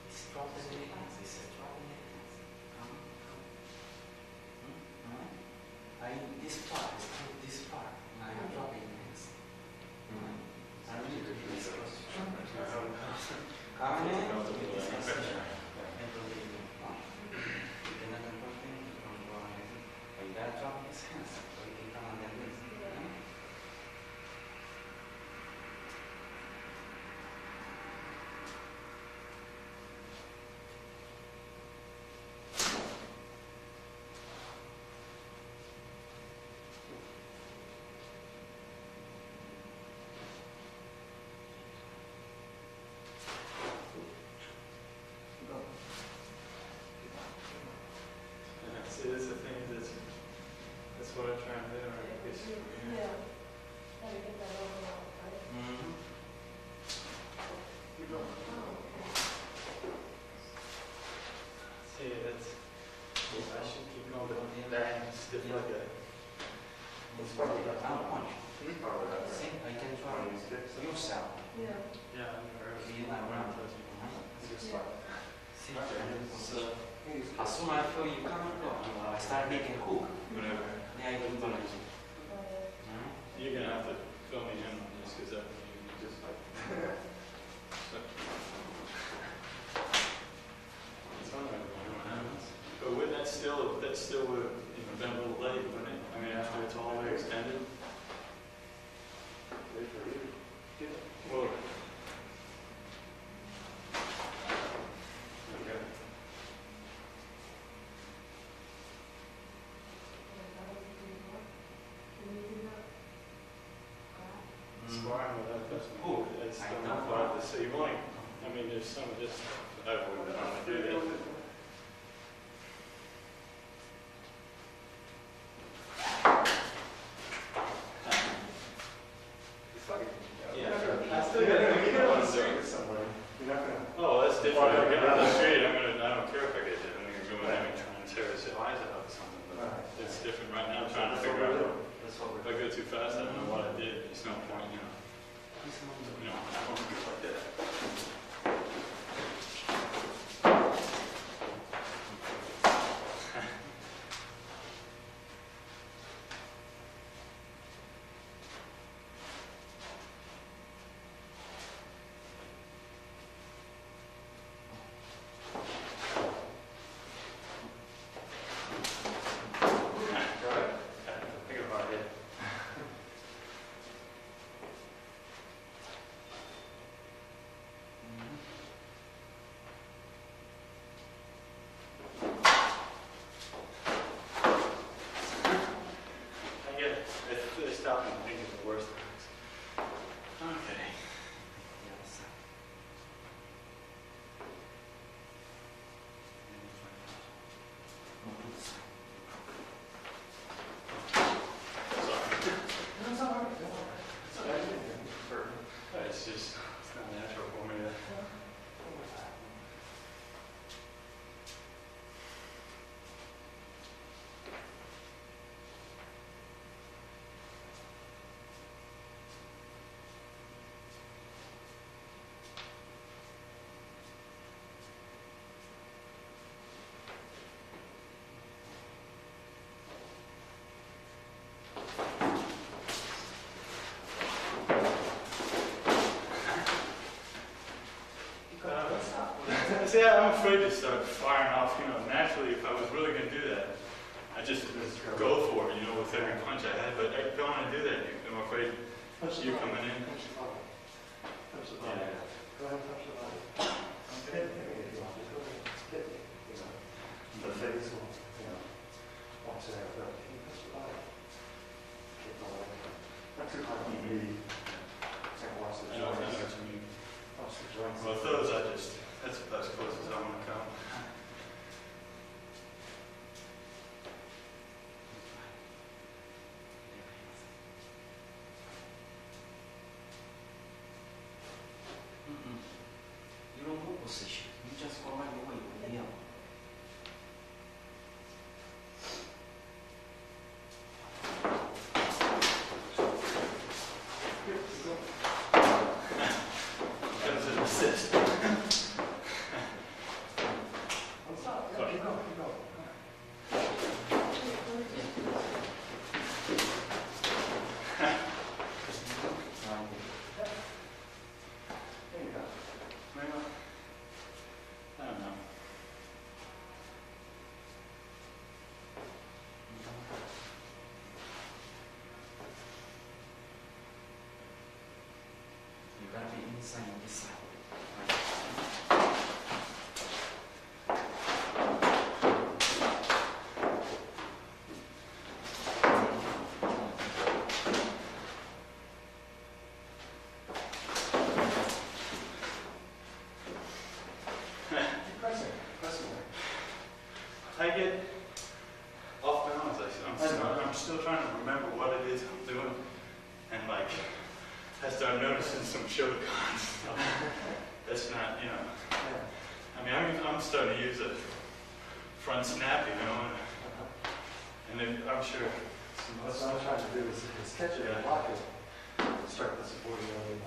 It's dropping the hands, it's dropping the hands. Come. Alright? This part is this part. I am dropping the hands. You gotta drop his hands so he can come on that list. See, that's the thing, that's what I'm trying to do, right? It's, see, that's, I should keep going, but that stiff like that. It's part of that. I'll punch. See, I can try yourself. Yeah, I'm nervous. See, like around. See, So, as soon as I feel you coming, I start making hook. whatever. Then I do it. You're gonna have to fill me in on this, because that, you just like. It's all right, what happens. But would that still would have been a little late, wouldn't it? I mean, after it's all the way extended? Well. Okay. Sparring with that person. Who? It's I still don't not hard to see. Only, I mean, there's some of this, I wouldn't want to do that. Yeah. I still got to get on the street somewhere. You're not gonna. Oh, that's different. I get on the street, I don't care if I get it. I'm going to go in there and try and tear his eyes out or something. But it's different right now. I'm trying to figure out if I go too fast, I don't know what I did. There's no point, you know. I won't do it like that. Think about it. say I'm afraid to start firing off, naturally if I was really going to do that, I just go for it, with every punch I had, but I don't want to do that. I'm afraid you coming in. Touch the body. Touch the body. Yeah. Go ahead and touch the body. Okay. Hit me if you want to. Go ahead. Hit me. The face will, watch it out. But can you touch the body? Kick the leg. Not too hard on the knee. And watch the I know joints. what you mean. Watch the joints. Well, those that's about as close as I want to come. You don't move position. You just go right away with the elbow. That was an assist. Stop. Yeah, keep going. Keep going. There you go. Well, I don't know. You gotta be inside and this side. Keep pressing. Pressing there. I get off balance. I'm still trying to remember what it is I'm doing, and I start noticing some shotguns. That's not, I'm starting to use a front snap, and then I'm sure. That's what I'm trying to do is catch it and block it. Start the supporting elbow.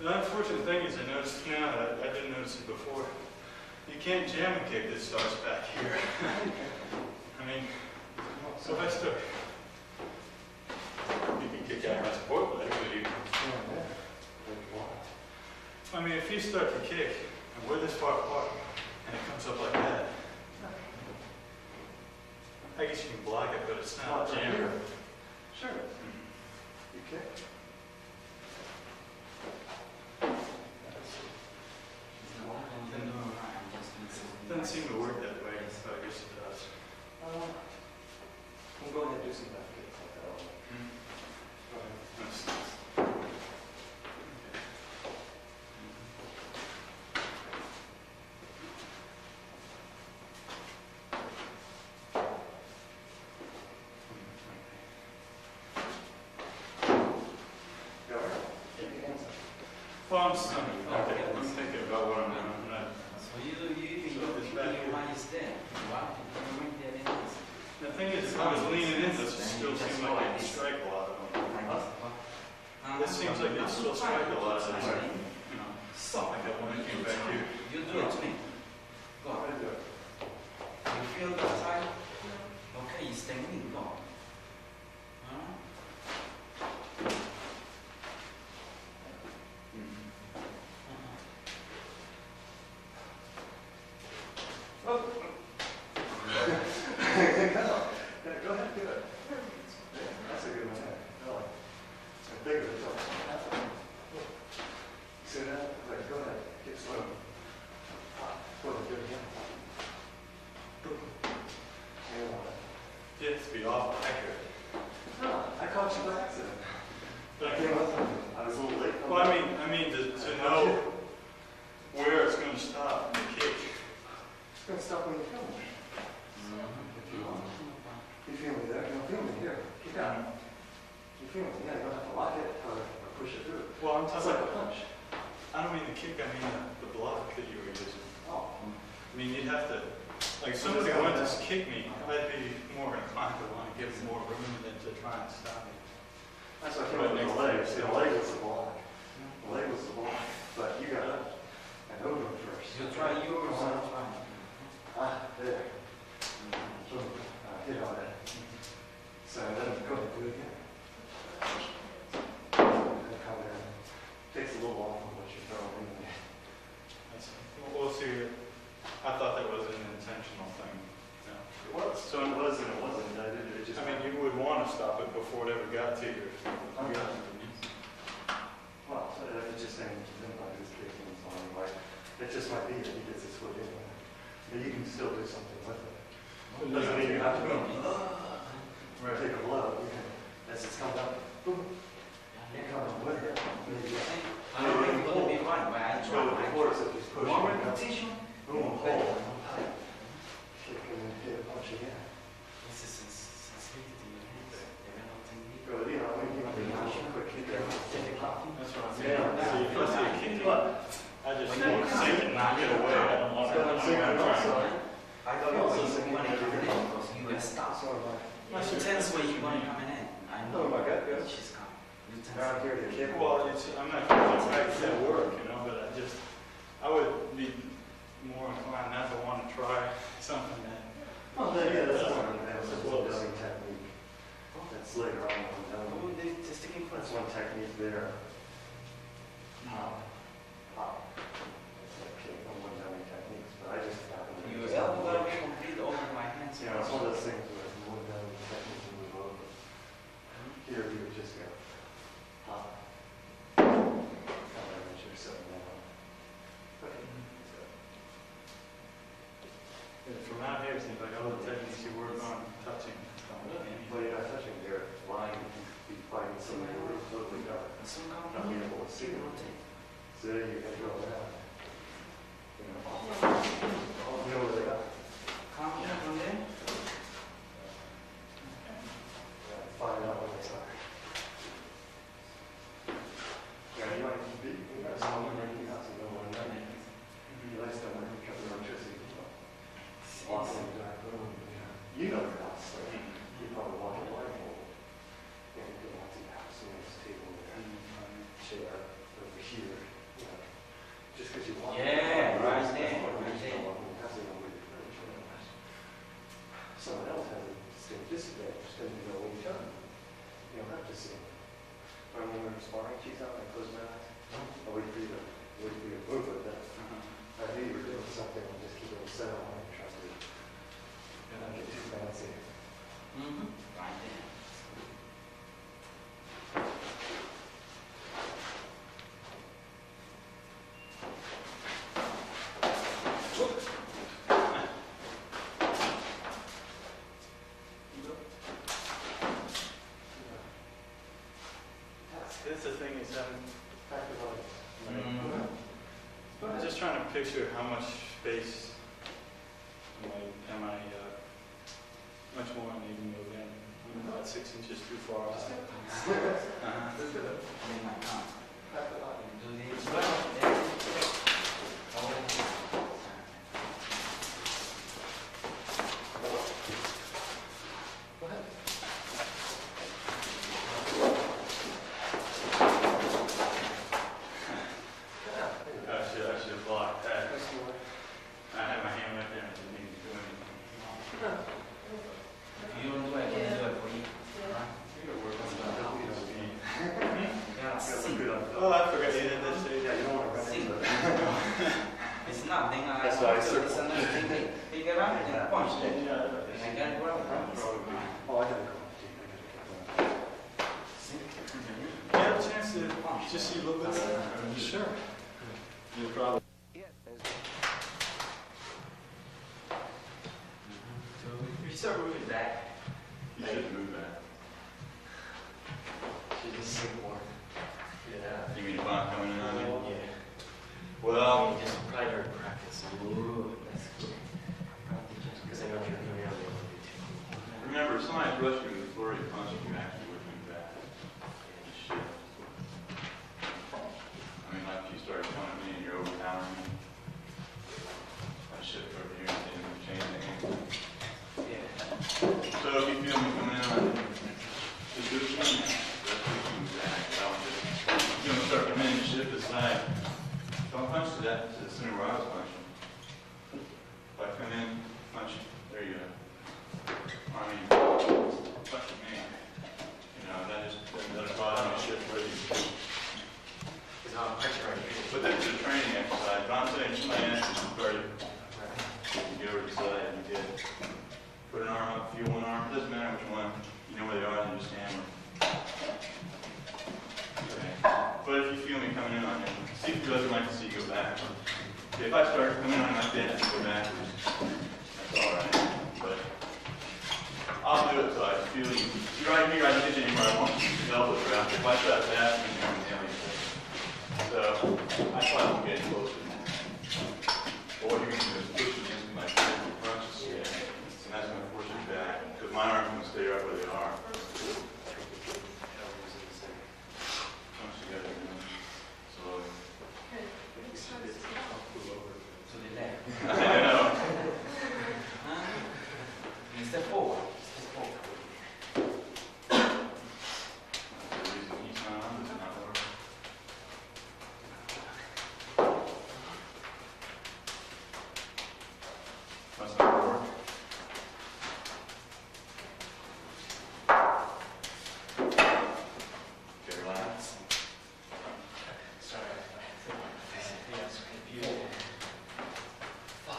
The unfortunate thing is, I noticed now that I didn't notice it before. You can't jam a kick that starts back here. So if I start, you can kick out my support leg, but if you start to kick, and we're this far apart, and it comes up like that, I guess you can block it, but it's not jamming. Sure. You kick. Doesn't seem to work that way, so I guess it does. We'll go ahead and do some back kicks like that. Go ahead. That's- Go ahead. Keep your hands up. Well, I'm thinking about what I'm doing. So you mind is there. Wow. The thing is, if I was leaning in, this still seems like I can strike a lot of them. This seems like it still strike a lot of them. Stop. Like that when I came back here. You do it to me. Go on. Go ahead and do it. You feel the side? Okay, you stay in. Go on. Oh. Go ahead and do it. That's a good one there. Really. And bigger. See that? Go ahead. Get slow. Go ahead. Do it again. You have to be awful accurate. No, I caught you by accident. But I came up with it. I was a little late. well, I mean to know where it's going to stop in the kick. It's going to stop when you feel me. If you want. You feel me there? You don't feel me here. Kick out. You feel me? Yeah, you don't have to lock it or push it through. Well, I'm It's talking like a about, punch. I don't mean the kick, I mean the block that you were using. Oh. You'd have to, like somebody wanted to kick me, I'd be more inclined to want to give more room than to try and stop me. That's what I came up with the leg. See, the leg was the block. The leg was the block. But you got it. And over first. You try yours, I'll try. There. Boom. Hit on it. So then go ahead and do it again. And come there. Takes a little while from what you're throwing in there. We'll see. before it ever got to you. Well, it's just saying, like this kid and so on, like, it just might be that he gets his foot in there. But you can still do something with it. It doesn't mean you have to go, take a blow. You can, as it's coming up, boom, you come up with it. Maybe I don't know if it will be fun, but I go with the try. force of just pushing. One it up. repetition. Boom, hold. Kick and then hit a punch again. This is sensitivity to your hands. Develop technique. Go, you know, when you have a quick kick there. That's what I'm saying. Yeah. See, if I see a kick, But, I just want to sink it and knock it away. I don't want to. but I'm saying also, I thought you also see money coming in because you were stopped. sort of like, What's the tense way you money coming in? I oh know. my God, yeah. She's come. You tense. Around here to kick. Well, I'm not going to practice at work, you know, but I would be more inclined not to want to try something that. Well, yeah, that's one of them. That's a building technique. That's later on. Oh, they just taking That's first. one technique there. Pop. Pop. That's like kick on one dummy techniques, but I just happen to Your elbow gotta be complete over my hands. You know, it's one of those things where it's one dummy technique and move over. Here you would just go. Pop. Kind of as you're sitting down. Okay. From out here, it seems like all the techniques you work on touching. Well, you're not touching there. Lying, you be fighting somebody who is totally dark. Some Not company. being able to see it. Rotate. So there you can go down. You know where they are. Come here from there. Find out where they are. Yeah, you might be, you got someone in your house and no one knows. You like someone who comes electricity. Lost in the dark room. You know your house, so you probably walk in blindfold. And you go out to the house and there's a table there, chair over here, you know. Just because you walk. Yeah, right That's there, what right there. That's the only way to furniture. Someone else has a distinct disadvantage, because you know when you're done. You don't have to see them. When we were sparring, she's out, I close my eyes. I wait for you to move with that. I knew you were doing something, and just keep it set on and trust it. And not get too fancy. Mm-hmm. Right there. That's the thing is, Practice on it. I'm just trying to picture how much space am I much more uneven move in. I'm about 6 inches too far off. I mean, my arm. Do this. There. Oh. Go ahead. I should have blocked that. I had my hand right there and didn't need to do anything. If you don't do it, I can do it for you. Alright? You gotta work on speed. Yeah, see. Oh, I forgot you did this. Yeah, you don't want to run See. into it. It's nothing. That's why I It's circle. another thing. They pick it up and punch it. Yeah. I got grab it. Oh, I gotta go. See? You have a chance to just see a little bit of that? Sure. You'll probably. So if you start moving back, You should move that. She just sing more. Yeah. You mean Bach coming in on you? Yeah. Well, Just probably during practice. ooh, that's good. Because I know you're going to be able to do too. remember, if somebody rushes you before you punch you, actually would move back. Shit. I mean, like you started coming at me and you're overpowering me. I shift over here and then change the angle. Yeah. So if you feel me coming in, just do it for me. That's what you move back. You're going to start coming in and shift aside. Don't punch to the center where I was punching. If I come in, punch, there you go. I mean, punch at me. You know, that just doesn't bother me shift where you go. Because I'm punching right here. But that's a training exercise. But I'm saying somebody asks you to start, you go over to the side and you get, put an arm up, feel one arm, it doesn't matter which one. You know where they are, then just hammer. Okay. But if you feel me coming in on him, see if he doesn't like to see you go back. If I start coming on like that and go backwards, that's all right. But I'll do it till I feel you. See right here, I don't get you anywhere I want your elbows around. If I start fast, then you're going to nail you. So I probably won't get any closer than that. But what you're going to do is push against me like this in front of you. And that's going to force you back. Because my arms are going to stay right where they are. Punch together again. Slowly. To the left. I know. Step forward. Step forward. That's the reason he's not working. That's not work. Okay, relax. Sorry. Yes, Beautiful. 5.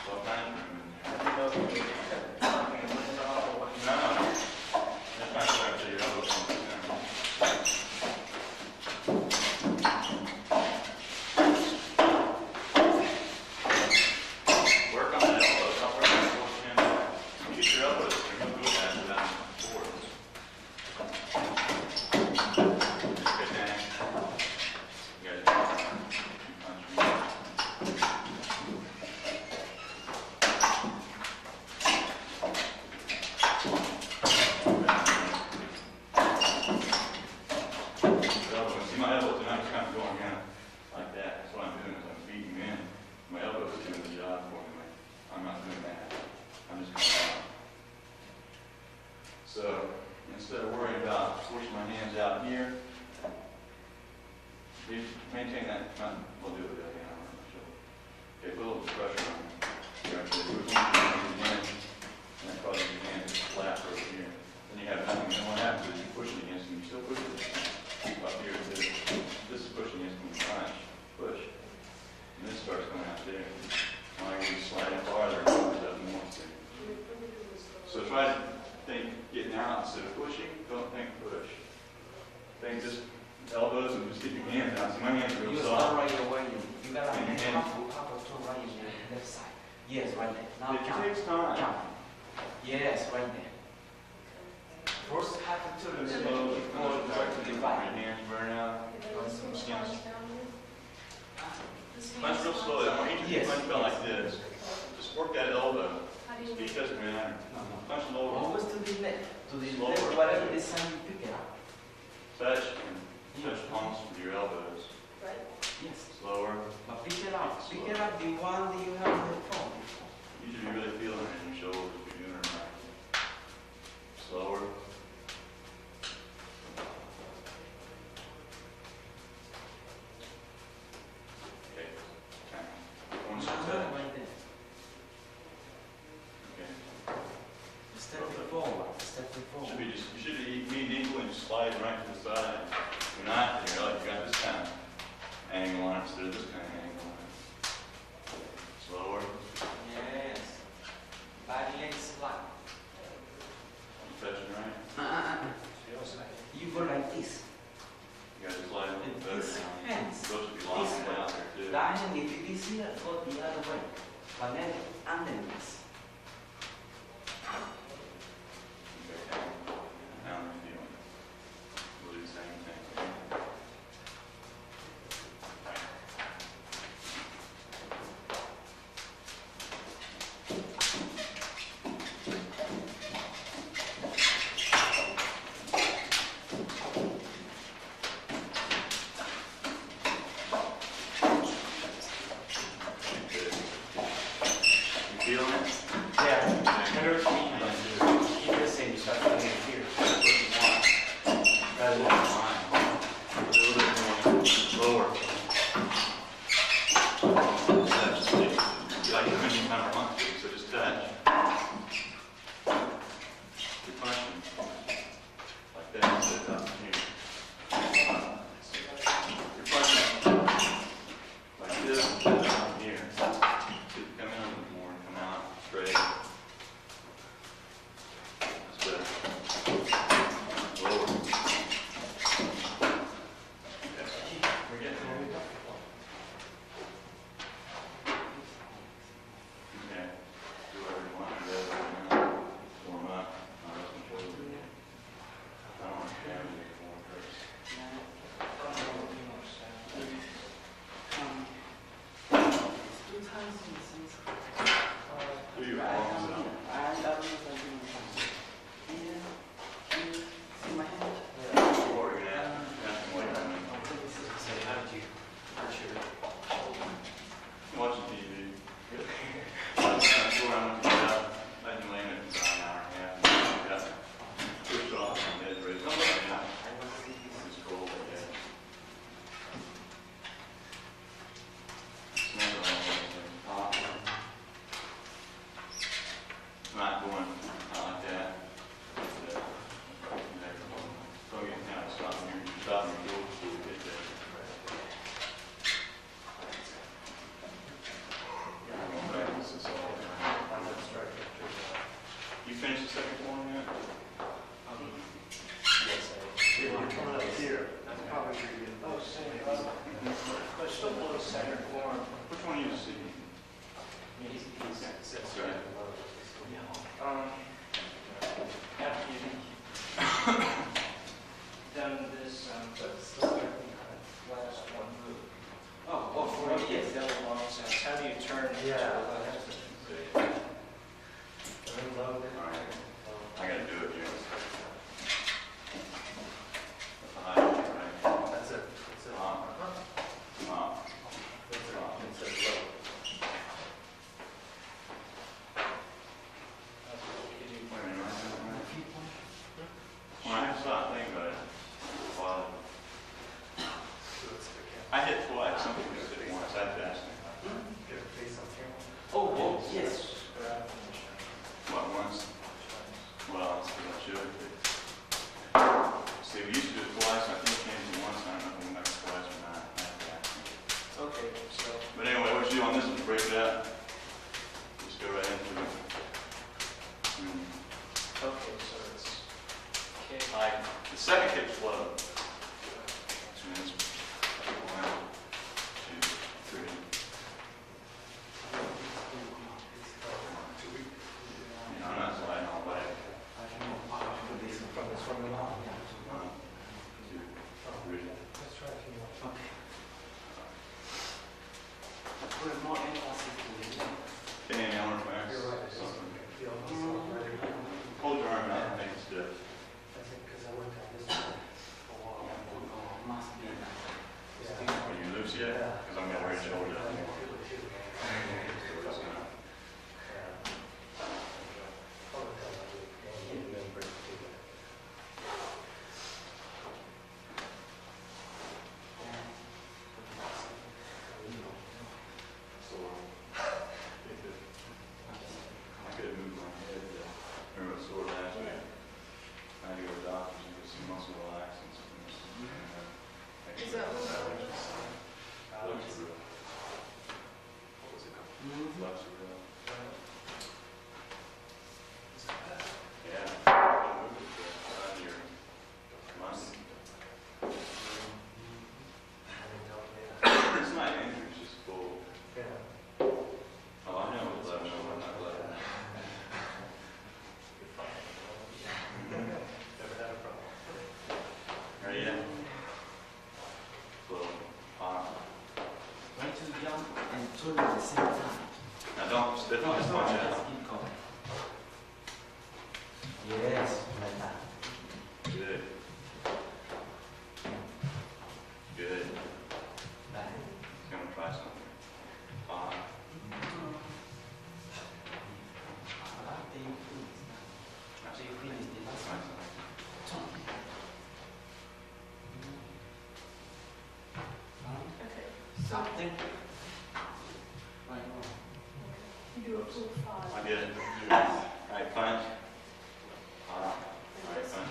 Well, time room in there. No. That's not correct. So your elbows come down. Work on that elbow. Don't work on the full shin. Keep your elbows. You're going to go down to that forward. Good down. You guys punch me. See my elbows, and I'm just kind of going in like that. That's what I'm doing, is I'm feeding in. My elbows are doing the job for me. I'm not doing that. I'm just going out. So instead of worrying about pushing my hands out here, you maintain that. We'll do it with that hand on my shoulder. Okay, put a little pressure on. You're actually pushing your hands in, and that causes your hand to flap over here. Then you have nothing. Then what happens is you're pushing against them. You're still pushing up here too. This is pushing against me. Push. And this starts coming out there. Now you're sliding farther and it doesn't want to. So try to think getting out instead of pushing. Don't think push. Think just elbows and just keep your hands out. See, my hands are real You soft. start right away. You got And your to hands. half or two right in the left side. Yes, right there. Now It jump. takes time. Jump. Yes, right there. First half to the Slowly, before you go to the your right. hands burn out. Punch real slowly. I want you to Yes. punch about like this. Just work that elbow. Speed doesn't matter. Punch lower. Always to the left. To the Slower. left, whatever this time you pick it up. Touch and touch palms with your elbows. Yes. Slower. But pick it up. Pick it up the one that you have in the front. You should be really feeling it in your shoulders if you're doing it right. Slower. Okay. One step. Right there. Okay. Step forward. Step forward. Should be just, you should be equal and just slide right to the side. If you're not, then you're like, you got this kind of angle on it instead of this kind of angle on it. Slower. Yes. Back leg slide. You touching right? You go like this. You got to slide a little With better these now. hands. Those should be locking out there too. That hand, if it is here, go the other way. But then underneath. Okay. Now I'm feeling. We'll do the same thing. Good. You feeling it? Then sit up here. You're punching like this, and down here. So you come in a little more and come out straight. That's better. Lower. We're getting there. Okay. Do whatever you want to do. Warm up. I don't understand what you're going first. Do your arms out. What are you gonna ask me? Watching TV. That's where I'm looking at. I've been laying it for an hour and a half. Yeah. Push off and head raised up. It's cold, yeah. It's never all the way. Not going like that. So you kind of stop here, stop and go before we get there. I'm going to practice this all the time. You finished the second one yet? Coming up here, that's probably where you get. Oh, same. But still below center form. Which one you see? That's right. After you've done this, last one move. Oh, yes. Double long sense. How do you turn to the left? All right. I gotta do it here. That's the high one, right? That's it. Up. When I have to stop thinking about it, well, I hit twice, some people hit once, I have to ask me. Oh, yes. What, once? Well, that's what I should. See, we used to do it twice, I think it came to once, I don't know if we went twice or not. I have to ask me. Okay, so. But anyway, what you do on this one, break it up. Just go right into it. Okay, so it's K. The second kick's slow. So it's 1, 2, 3. I'm not sliding all the way. 1, 2, 3. Let's try a few more. Put more emphasis to it. Can you hammer back? You're right. Hold your arm out and make it stiff. I think because I went down this way for a while. Must be like. Are you loose yet? Because I'm getting ready to hold it up. I could move my head. Remember the sore last week? I had to go to the doctor, you get some muscle relaxants. Is that what? Flexoril. What was it called? Flexoril. Yeah. Right here. Monday. It's not angry, it's just full. Oh, I know it's 11, I'm not glad. Never had a problem. Ready yet? Slow. Hot. Try to jump and turn at the same time. Now don't spit on this punch Just out. keep going. Yes, like that. Good. Good. Like He's gonna try something. Hot. after you finish. After you finish the last one. Turn. Okay. Something. Right. You do a full five. I did it. Right punch. Hot. Right punch.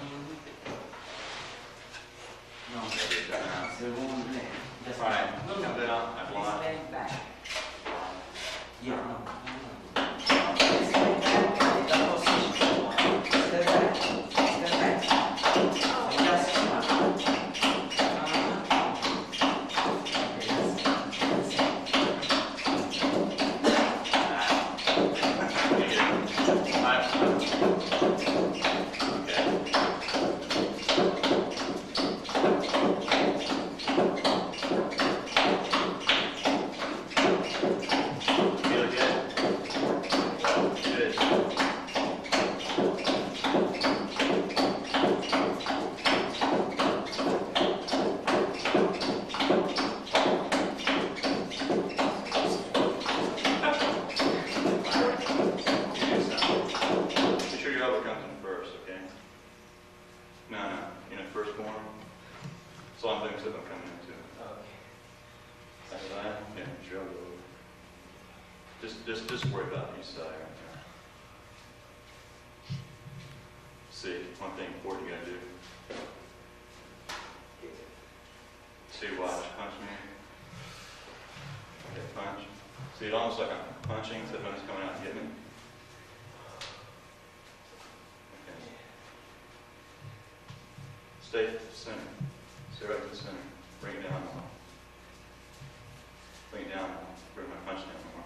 So I'm doing something coming into it. Okay. Side, yeah, sure. Just worry about each side right there. See, one thing important you gotta do. See, watch, punch me. Okay, punch. See, it almost like I'm punching, except when it's coming out and hitting me. Okay. Stay at the center. Stay right to the center. Bring it down more. Bring it down more. Bring my punch down more.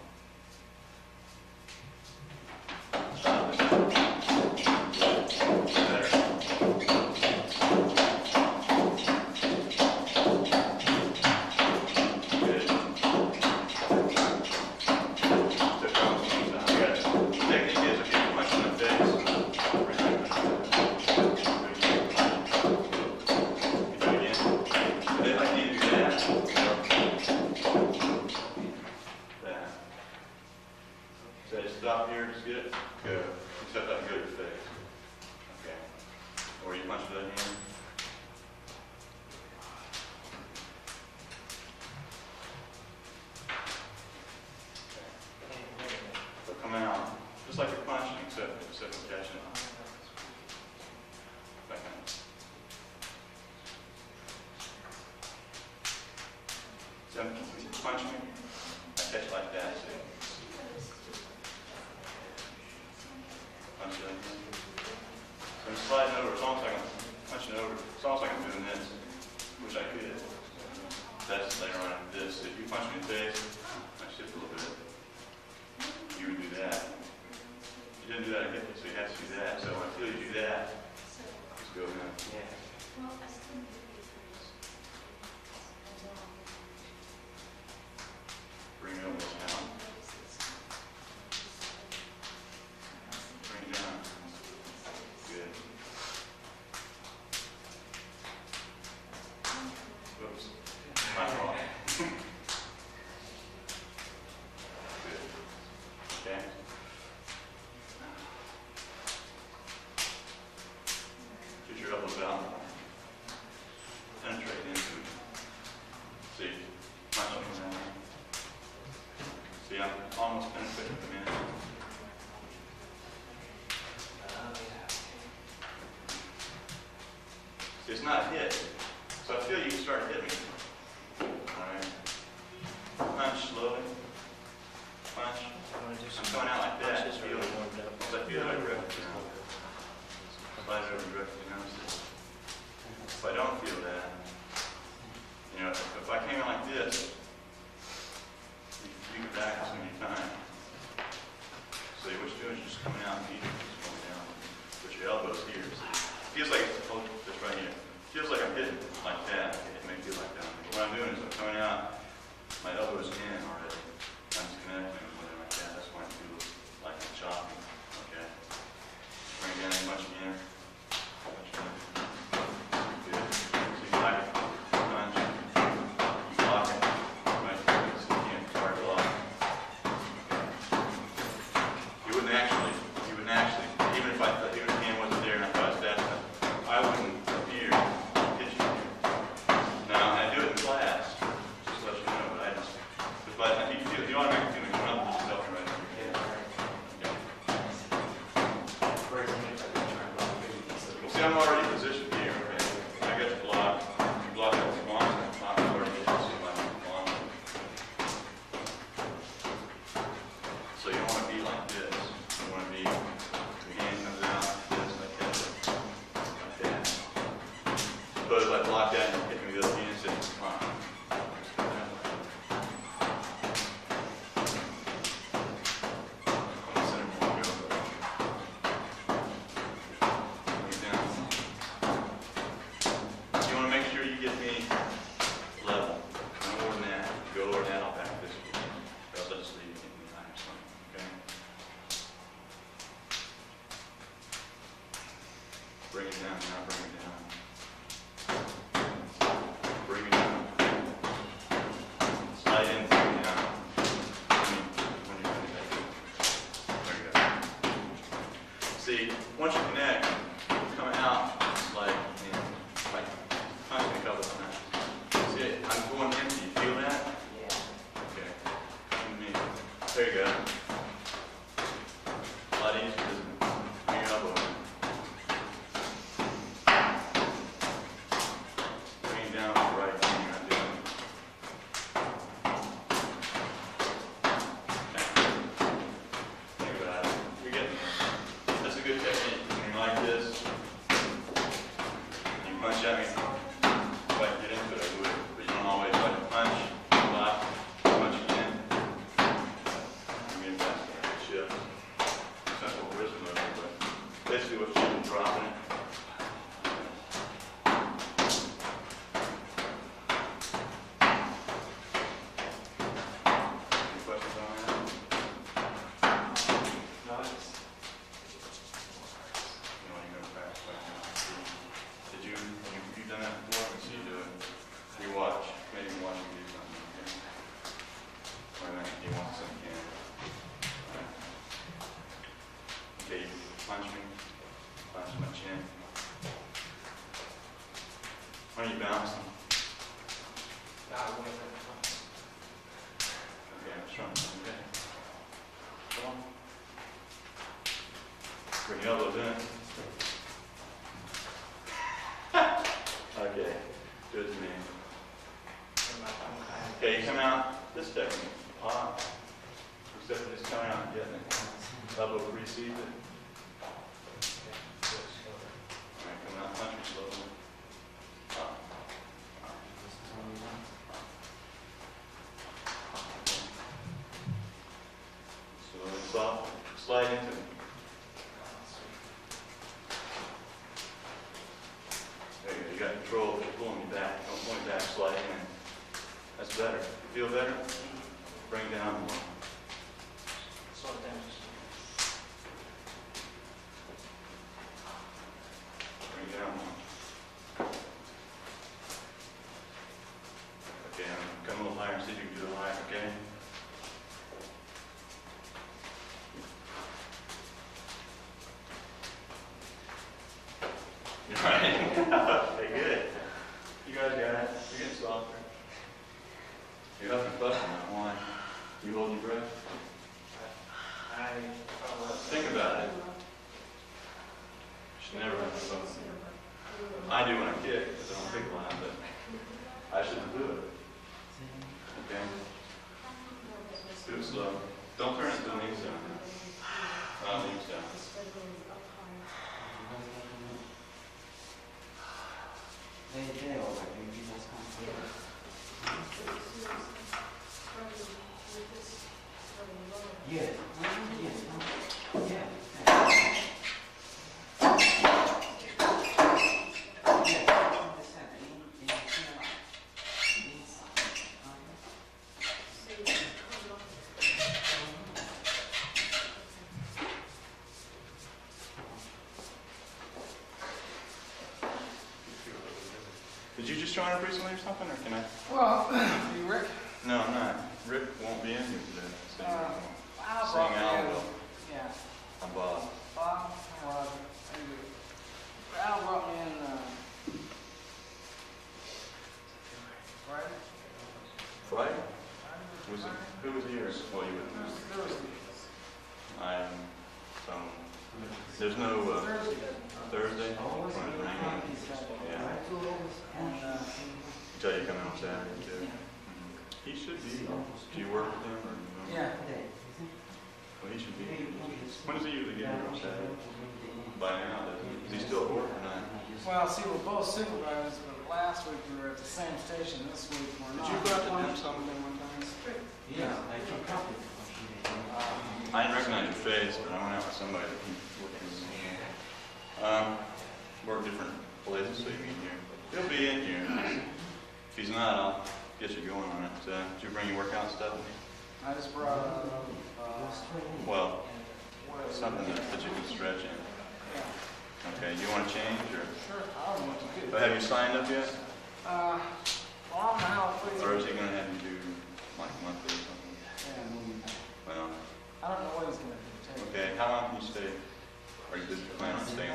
Stop here, just get it. Good. Except I can go to your face. Okay. Or you punch that hand. So come out. Just like you're punching, except we're catching it. Back in. So you punch me, I catch it like that, see? Punch it again. So I'm sliding over, it's almost like I'm punching over. It's almost like I'm doing this, which I could. That's later on this. If you punch me in the face, I shift a little bit. You would do that. You didn't do that again, so you have to do that. So when I feel you do that, just go in. Yeah. Bring it almost down. Bring it down. Good. Whoops. My fault. Good. Okay. Get your elbows out. Penetrate into it. See, punch them down. See, I'm almost penetrating them in. See, it's not a hit. So I feel you can start hitting me. Alright. Punch slowly. Punch. I'm coming out like that. Feel it. So I feel like grip. Slide it over and grip. If I don't feel that, if I came in like this, you can back as many times. So what you're doing is just coming out and eating, just coming down. Put your elbows here. It feels like it's just right here. It feels like I'm hitting like that. It may feel like that. But what I'm doing is I'm coming out, my elbow's in already. I'm just connecting with it like that. That's why it feels like I'm chopping. Okay. Bring it down as much again. Good. So you like it. Punch. You block it. Right. So you can't start block. You wouldn't actually, even if the hand wasn't there and I thought it was fast enough, I wouldn't appear hit you. Now, I do it in class, just to let you know, but I just, but you feel, the automatic feeling is not just self right here. Well, see, I'm already positioned here, okay? I got to block. You block that long, I'm already getting to my long. So you don't want to be like this. You want to be, your hand comes out, this, like that. Like that. Suppose I block that and hit me with the other hand, say, come on. On the center point, go. Bring it down. You want to make sure you get me level. No more than that. If you go lower than that, I'll back this way. Or else I'll just leave you in the eye or something. Okay? Bring it down, now bring it down. Bring it down. Slide in, bring it down. When you're connected. There you go. See, once you connect, come out, slide in. Like, punch me a couple of times. Are you bouncing? Now I'm going to Okay, I'm trying. Okay. Come on. Bring your elbows in. Okay, good to me. Okay, you come out this technique. Except for just coming out and getting it. Elbow precedes it. Alright, come out, punch me slowly. Slowly, soft, slide into it. There you go, you got control if you're pulling you back. Don't point back, slide in. That's better. Feel better? Bring it down more. slow it down. Bring it down more. Okay, I'm come a little higher and see if you can do it higher, okay? You're right. Okay, good. You guys got it. You're getting softer. You're up and fussing now. Why? You hold your breath? Think about it. You should never have to fuss. I do when I kick, because I don't kick a lot, but I shouldn't do it. Okay? Do it slow. Don't turn it to the knees down. Knees down. Yes. Yeah. Did you just join up recently or something, or can I? Well, you Rick? No, I'm not. Rick won't be in here today. So Al Sing brought me Al in. will. Yeah. I'm Bob. Bob and Roger. How you doing? Al brought me in Friday. Friday? Was it? Who was here? Well, you would know. Thursday. I'm from. There's no Thursday. Yeah. And Tell you coming on Saturday too. He should be. Do you work with him or? No? yeah. Well, he should be. When does he usually get here on Saturday? By now, does he? Is he still at work or not? Well, see, we're both supervisors, but last week we were at the same station. This week we're Did not. you go out to dim sum with him one time? Yeah. I didn't recognize your face, but I went out with somebody that he worked with. Work different places, so you meet here. He'll be in here. If he's not, I'll get you going on it. Did you bring your workout stuff with you? I just brought Well, something that you can stretch in. Okay, you want to change or? Sure, I don't know what to do. But have you signed up yet? Well, I don't know how quick. Or is he going to have you do like monthly or something? Well, I don't know what he's going to do. okay, how long can you stay? Or you just plan on staying?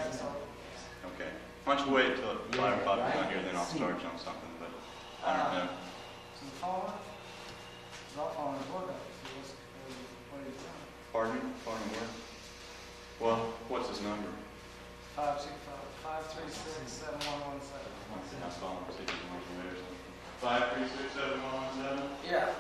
Okay. Why don't you wait till 5 o'clock is on here, then I'll start you on something, but I don't know. So the following? I'll follow his workout. See what he's doing. Pardon me? Pardon me, what? Well, what's his number? 536-711-7. I'll call him, see if he's working there or something. 536-7117? Yeah.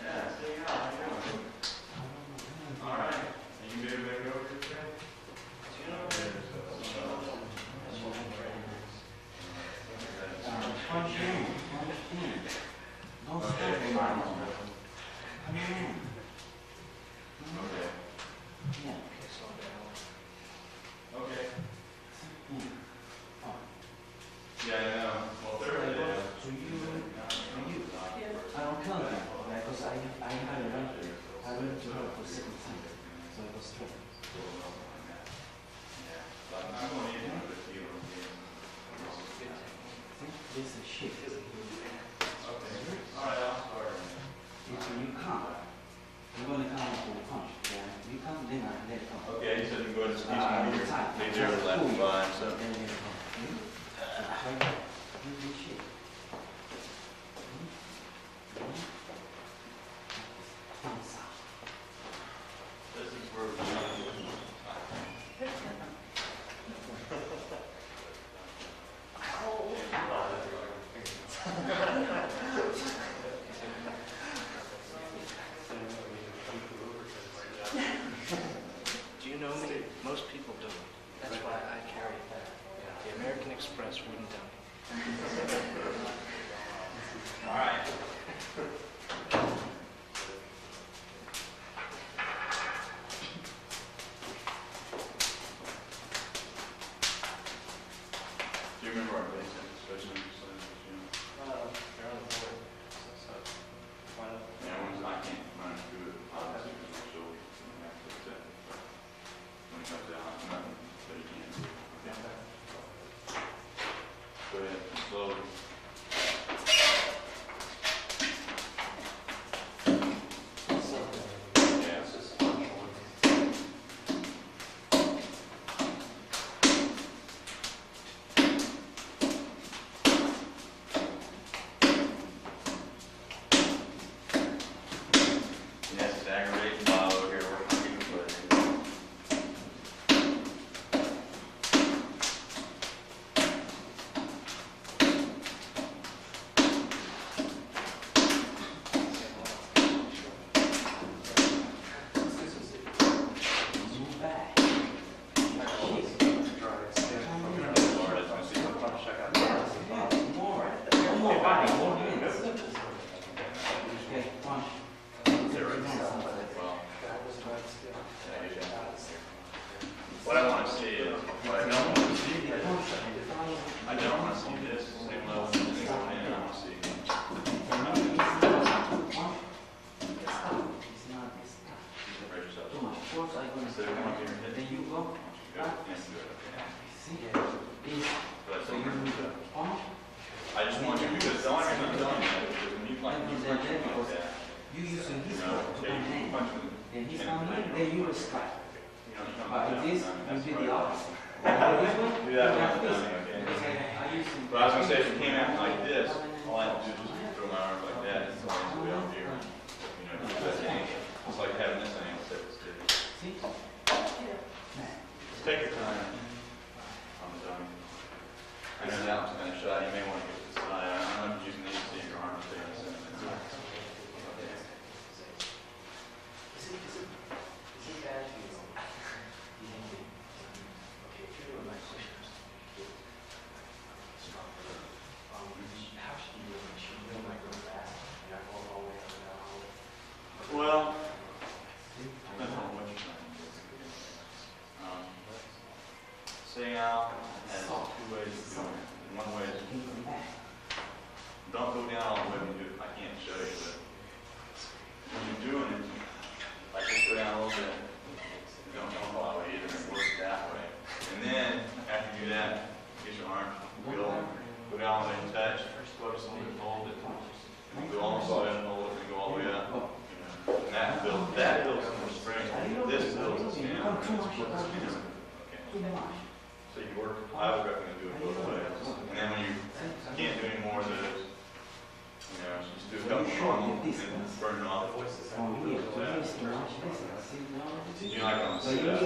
Yeah, stay out. How you doing? All right. Are you good to go over here today? Okay. Yeah, I know. Well, Thursday. I don't tell them because I had a run. I went to her for 7 times, so it was straight. Yeah. go to Steve's computer. They do it left by, so. This is where Do you know me? Most people don't. That's why I carry it. The American Express wouldn't tell me. all right. Do you remember our basic special They're on the board. So, why not? Yeah, once I can't run through it, obviously, because my shoulder, that's it. When it comes out, nothing, but you can't do it. Go ahead, slowly. Yeah, it's just yes, it's aggravating Bob over here working on people footing. Move back. More. More body, more hands. Okay, one. What I want to see is, what I don't want to see is, I don't want to see this same level as this going in, I want to see. Brace yourself. Too much force, I'm gonna Instead of going here and then hitting, you go. you go, and do it, okay? See? This. But So you move the punch. I just want you, because the only reason I'm telling you is because when you punch like that, You use his you foot know, to yeah, you hand. punch with, Then he's coming in, then you will strike. you know, you come But down, if this, down, you that's do where- the opposite. This one, Do that you one, have this. okay. Because I use him. But I was gonna say, if it came out like this, all I have to do is just throw my arms like that, and it's always way out here. You know, that's an angle. It's like having this angle set to stick. See? Just take your time on the dummy. I know that one's kind of shy, you may want to get to the side. I don't know if you're using these, see your arms stay in the center. Well, depends on what you're trying to do. Sitting out has two ways of doing it. And one way is don't go down all the way when you do it. I can't show you, but when you're doing it, like just go down a little bit. Don't go all the way either, and work that way. And then after you do that, get your arm, go down all the way and touch, focus on it, hold it. Go almost all the way and hold it, and go all the way up. And that builds some more strength. This builds the skin. Okay. So you work, I would recommend do it both ways. And then when you can't do any more of those, you know, just do a couple normal and then burn it off. You know, like on the sit-ups, you know, you do the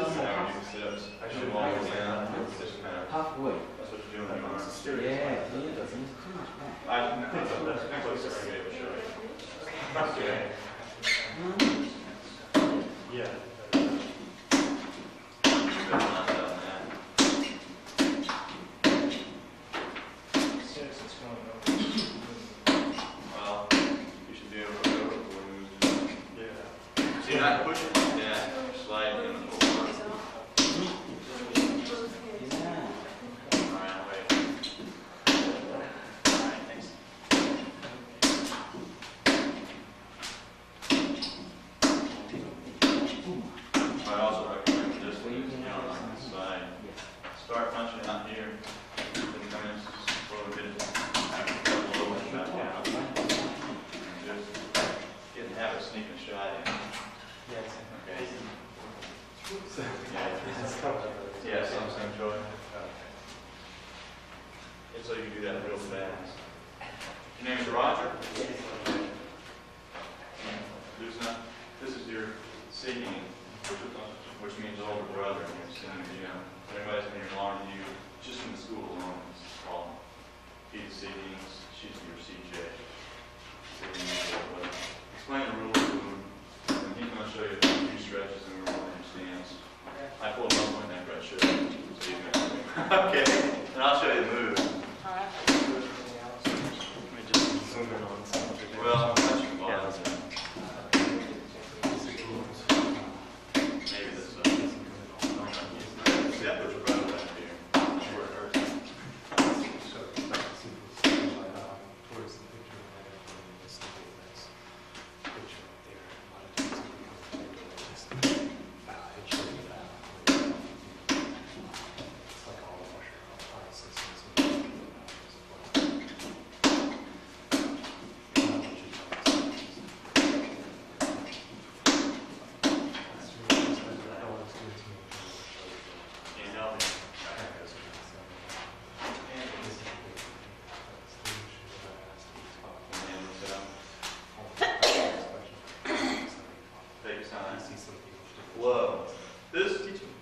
sit-ups, I should all the way down, just kind of, Halfway. that's what you're doing in your arms. Yeah, it's too much back. That's close to be able to show you. Okay. Yeah. Since it's going over. Well, you should be able to go before you move. Yeah. So you're not pushing like that, you're sliding in the floor. Yeah. Alright, wait. Alright, thanks. Too much. Yeah, some joy. And so you do that real fast. Your name is Roger? This is your singing, which means older brother. You know, if anybody's been here longer than you, just in the school alone, it's called. He's singing, she's your CJ. Explain the rules to him, and he's going to show you a few stretches and we're going to understand. I pull him up when that right show. So you can okay, and I'll show you the move. Well, I'm touching the ball. Maybe this see, I put your brother back here. That's where it hurts.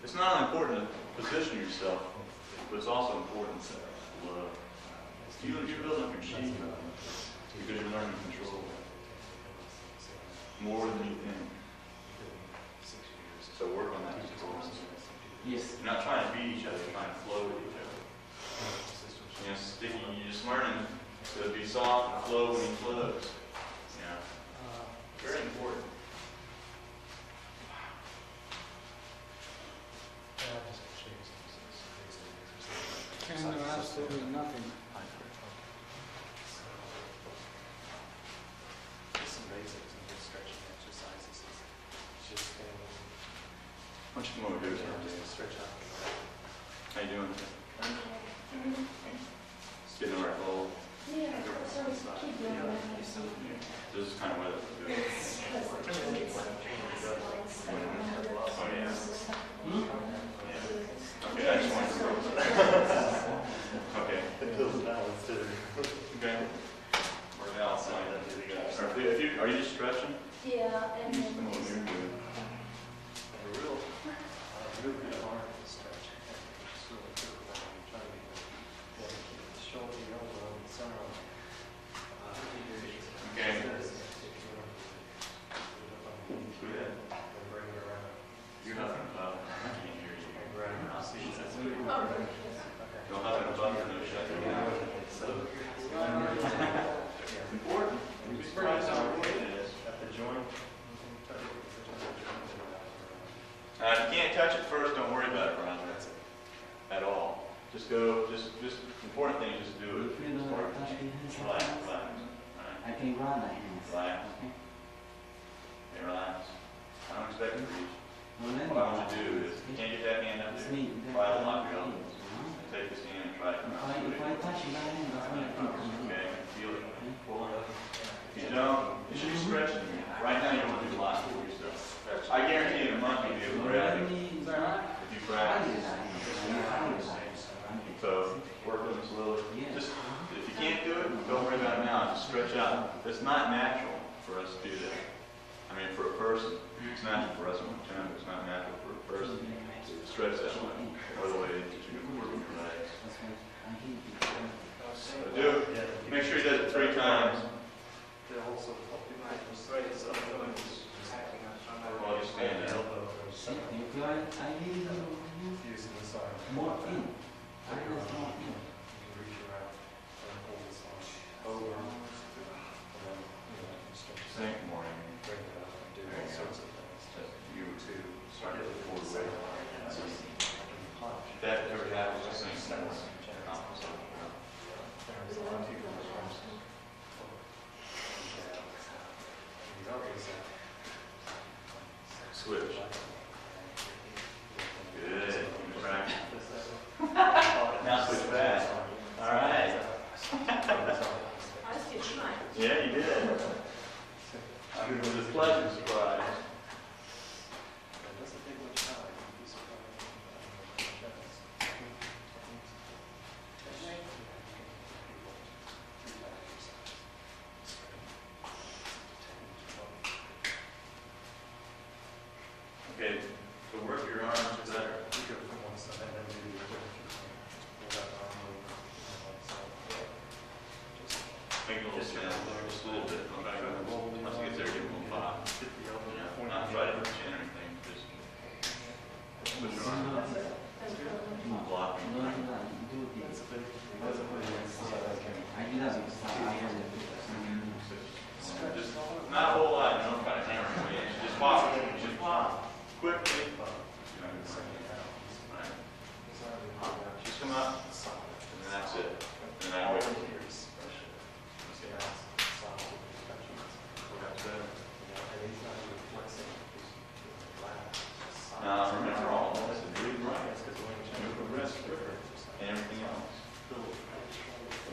It's not only important to position yourself, but it's also important to love. You're building up your chi because you're learning to control more than you think. So work on that. Yes. You're not trying to beat each other, you're trying to flow with each other. You know, sticky, you're just learning to be soft and flow when he flows. Yeah. Very important. Absolutely nothing. Some basics and good stretching exercises. Just Why don't you come over here? stretch out. How you doing? Just getting the right hold. Yeah, so keep doing that. This is kind of what it's doing. Oh, yeah. Okay, I just wanted to go. Okay. It feels balanced too. Okay. We're now outside. Are you just stretching? Yeah, and then Come on, you're good. Really hard to stretch. Just really critical. I'm trying to keep the shoulder, the elbow, the center. Okay. Bring it around. You're nothing about it. I can't hear you. Oh, Don't have an above no shut. It's important. You'd be surprised how important it is. At the joint. If you can't touch it first, don't worry about it, Ron. At all. Just go, just important thing is just do it. Relax, relax. I can run my hands. Relax. Okay, relax. I don't expect you to reach. What I want you to do is, if you can't get that hand up there, try to lock your elbows. Take this hand and try to come out. If I touch my hand, that's when I think. Okay, feel it. Pull it up. If you don't, you should be stretching. Right now you want to do a lot for yourself. I guarantee in a month you'll be able to grab it. If you practice. So, work on this a little. Just, if you can't do it, don't worry about it now. Just stretch out. It's not natural for us to do that. I mean, for a person, it's natural for us in Chun, but it's not natural for a person to stretch that way. Or the way that you can work with your legs. So do it. Make sure you do it 3 times. While you stand there. More in. Sink more in. You start to forward way. That ever happens to sink more. Switch. Good. Practice.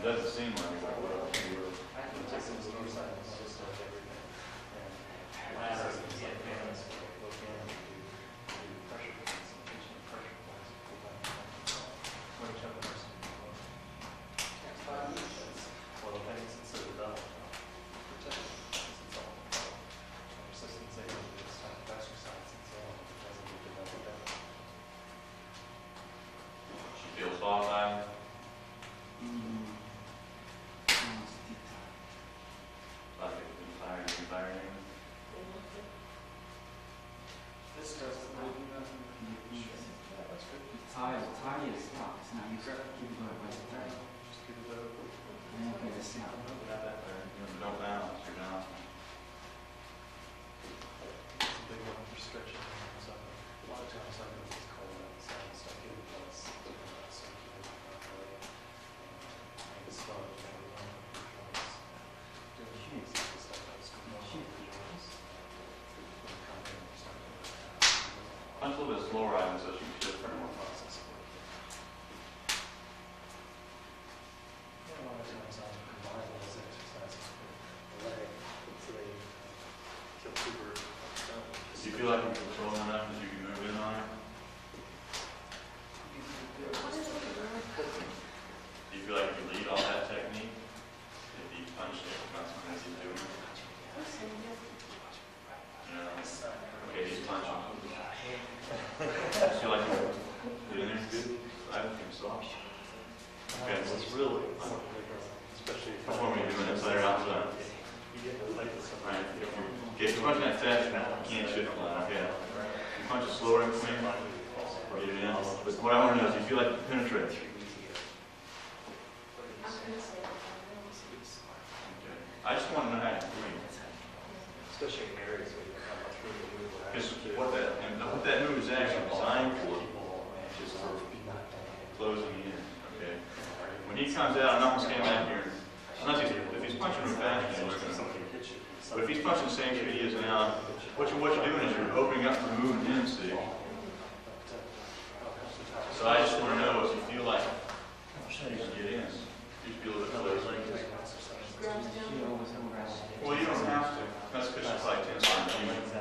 doesn't seem like it. I can take some motorcycles, just like everything. And ladders, it's like bands, look in, do pressure points, and teach them pressure points. When you jump in or something. Next 5 minutes. Well, the things it's so double. Protect it. It's all resistance able to do this type of exercise. It's all doesn't need to double down. She feels soft-eyed. Like it's inspiring. This does the moving up. That's good. Tie is stop. It's not you keep going by the time. Just keep it over. And then get a snap. Without that there. Don't balance, you're down. It's a big one for stretching. So a lot of times I know it's cold outside, so I get it plus. So I keep it properly. Make it slow. Doing heat stuff that's good. Punch a little bit slower, I so she can shift for more. A lot of times I combine those exercises with the leg, so they kill two birds with one stone. Do you feel like you're controlling enough that you can move in on it? Do you feel like you can lead all that technique? If you punch it, that's what he's doing. Yeah. Okay, he's punching. Feel like you're doing it good? I don't think so. Okay, It's really, especially if that's what we're doing inside or outside. you get to like this. Right. If you're punching that fast, you can't shift one. Okay. You punch it slower and clean, or get it in. But what I want to know is, do you feel like you penetrate? Okay. I just want to know how you do it. Especially in areas where you come through the move. Because what that move is actually designed for is for closing in. Okay. When he comes out, I'm not going to stand back here. Unless if he's punching real fast, he's looking. But if he's punching the same speed he is now, what you're doing is you're opening up the movement in, see? So I just want to know if you feel like you can get in. You feel a bit closer. Well, you don't have to. That's because it's like 10 seconds.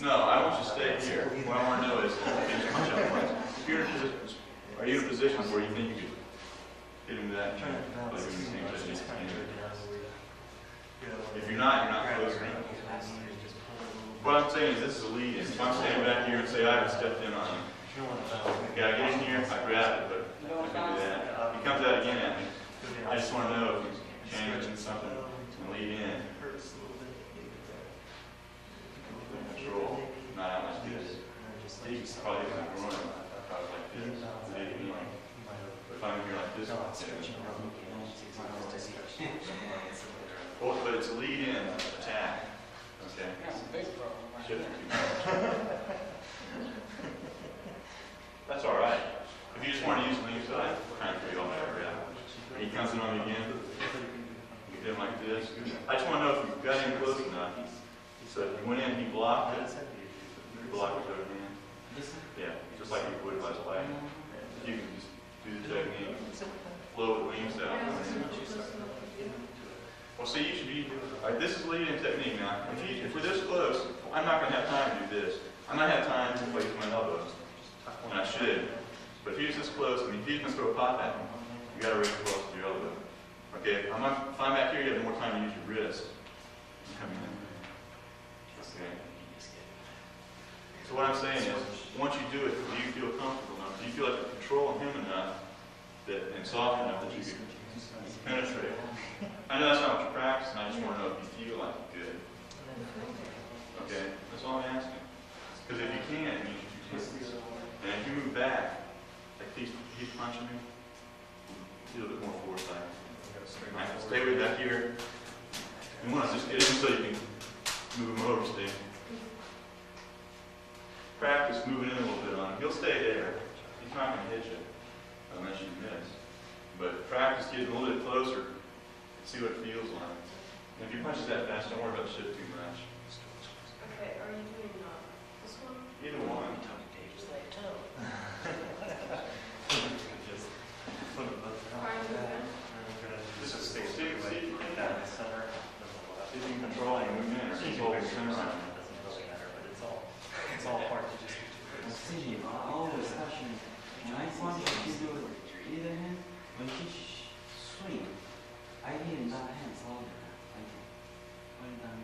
No, I want you to stay here. What I want to know is, if you're in a position, are you in a position where you think you could hit him with that and like doing the same technique? If you're not close enough. What I'm saying is this is a lead in. If I'm standing back here and say I haven't stepped in on him, okay, I get in here, I grab it, but I can do that. He comes out again at me. I just want to know if he's changing something and lead in. Control, not out like this. He's probably going to run probably like this. But if I'm here like this, but it's a lead in attack. Okay. That's a big problem. That's all right. If you just want to use the lead side, kind of free off that grab. He comes in on me again. You get him like this. I just want to know if you got him close enough. So if you went in, he blocked it. You blocked it over hand. Yeah, just like you would if I was fighting. You can just do the technique. Flow with wings down. Well, see, you should be, like, this is lead-in technique now. If we're this close, I'm not going to have time to do this. I'm not going to have time to place my elbows. And I should. But if he's this close, I mean, if he's going to throw a pop at me, you got to raise close to your elbow. Okay, if I'm back here, you have more time to use your wrist. Coming in. Okay. So what I'm saying is, once you do it, do you feel comfortable enough? Do you feel like you're controlling him enough and soft enough that you can penetrate? I know that's not what you practice, and I just want to know if you feel like you're good. Okay, that's all I'm asking. Because if you can, it means you can. And if you move back, like he's punching me, a little bit more foresight. I can stay way back here. You want to just get in so you can move him over, Steve. Practice moving in a little bit on him. He'll stay there. He's not going to hit you unless you miss. But practice getting a little bit closer. See what it feels like. And if he punches that fast, don't worry about the shift too much. Okay, are you doing this one? Either one. Just like toe. Just put it both Are you doing here, not hands on. Well done.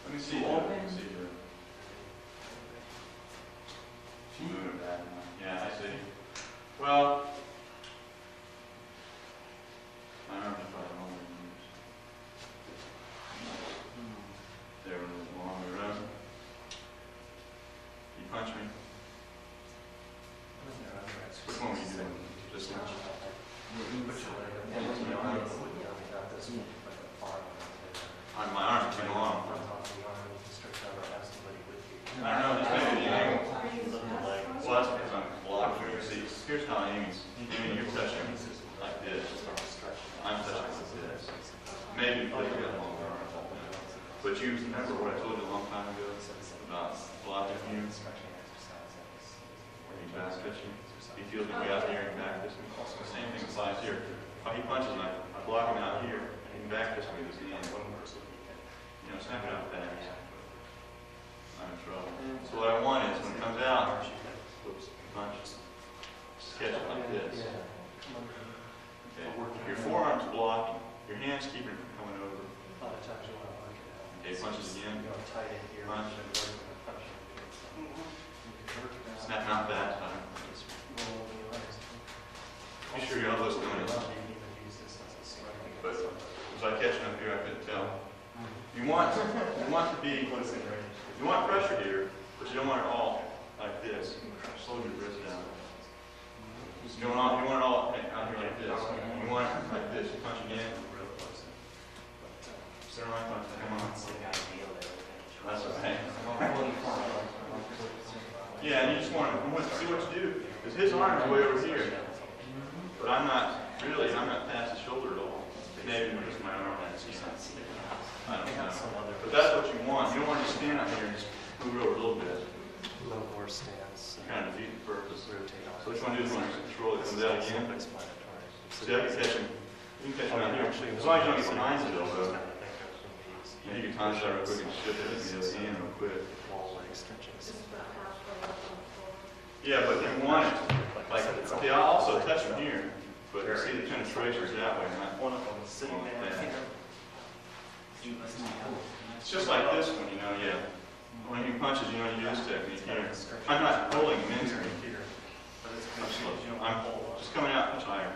Let me see. Let me see here. She moved it back. Yeah, I see. Well, I don't know if I know what it means. There it is, along the road. You punch me. Which one were you doing? This one? On my arm, too long. I don't know, just maybe the angle. Well, that's because I'm blocking you. See, here's how Amy's. Amy, you're touching like this. I'm touching like this. Maybe because you got a long arm. But you remember what I told you a long time ago about blocking you? When you back touch you? He feels me way out here and back this. The same thing applies here. He punches and I block him out here and back this way with his hand. You know, snap it out fast. I'm in trouble. So what I want is when it comes out, whoops, punch, sketch it like this. Okay. Your forearm's blocking. Your hand's keeping it from coming over. Okay, punches again. Punch. Snap out that time. Be sure your elbow's doing it. But as I catch it up here, I couldn't tell. You want to be, you want pressure here, but you don't want it all like this. Slow your wrist down. You want it all out here like this. You want it like this. You punch again. Center line punch. Come on. That's okay. Yeah, and you just want to see what you do. Because his arm is way over here. But I'm not past his shoulder at all. Maybe just my arm. I don't know. But that's what you want. You don't want to just stand out here and just move over a little bit. Lower stance. Kind of defeat the purpose. So what you want to do is want to control it. Comes out again. See, I can catch him. You can catch him out here. As long as you don't get behind his elbow. And you can time that real quick and shift it to the other hand real quick. Yeah, but you want it. Like, okay, I'll also touch him here. But you see the penetration is that way, not one of them sitting there. It's just like this one, you know, yeah. When he punches, you know, you do this technique here. I'm not pulling him in here. I'm just coming out much higher.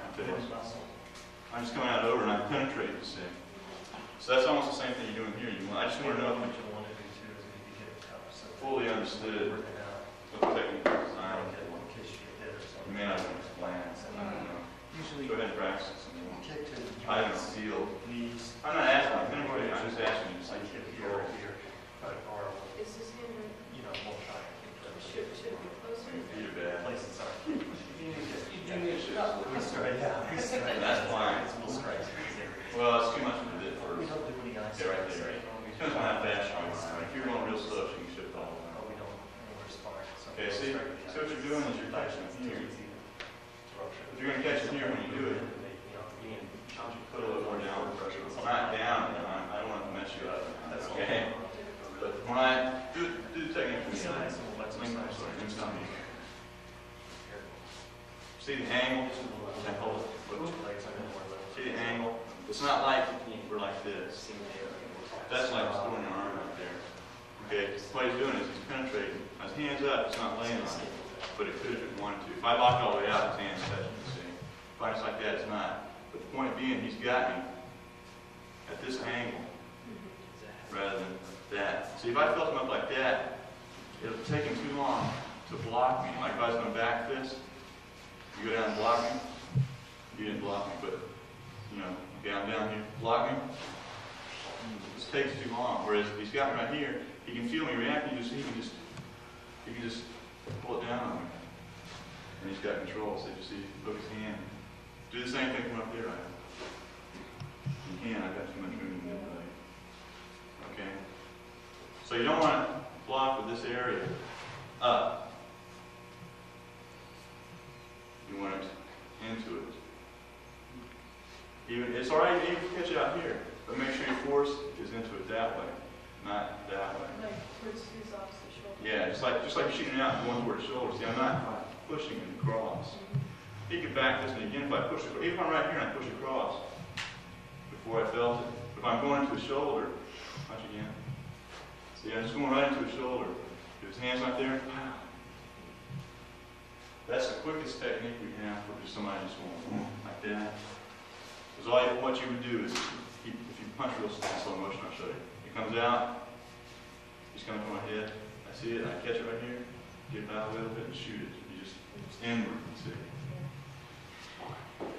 I'm just coming out over and I'm penetrating, see. So that's almost the same thing you're doing here. I just want to know if you fully understood what the technique is designed. You may not understand. I don't know. Go ahead and practice. I don't feel. I'm not asking you to penetrate. I'm just asking you to see control. Is this hand right? Should it be closer? Your feet are bad. That's fine. Well, it's too much of a bit first. Yeah, right there. Depends on how fast you are. If you're going real slow, you can shift all the way. Okay, see what you're doing is you're touching it here. If you're going to catch it here when you do it, put a little more downward pressure. Not down, I don't want to mess you up. Okay? But when I do the technique from the side, see the angle? See the angle? It's not like we're like this. That's like throwing your arm out there. Okay? What he's doing is he's penetrating. His hand's up, it's not laying on it. But it could if it wanted to. If I lock all the way out, his hand's touching, see? If I just like that, it's not. But the point being, he's got me at this angle rather than that. See, if I felt him up like that, it'll take him too long to block me. Like if I was going to back fist, you go down and block me. You didn't block me, but, you know, okay, I'm down here, block me. This takes too long. Whereas if he's got me right here, he can feel me reacting. He can just pull it down on me. And he's got control. So you see, hook his hand. Do the same thing from up there. You can. I've got too much room to manipulate. Okay. So you don't want to block with this area up. You want it into it. It's all right even if you catch it out here, but make sure your force is into it that way, not that way. Like towards his opposite shoulder. Yeah, just like you're shooting out and going toward the shoulder. See, I'm not pushing it across. He could back this, and again, if I push it, even if I'm right here and I push it across, the before I felt it. If I'm going into a shoulder, watch again. See, I'm just going right into a shoulder. If his hand's not there, pow. That's the quickest technique we have for just somebody just going like that. Because what you would do is, if you punch real slow motion, I'll show you. It comes out, he's coming from my head. I see it, I catch it right here, get out a little bit and shoot it. You just, it's inward, see.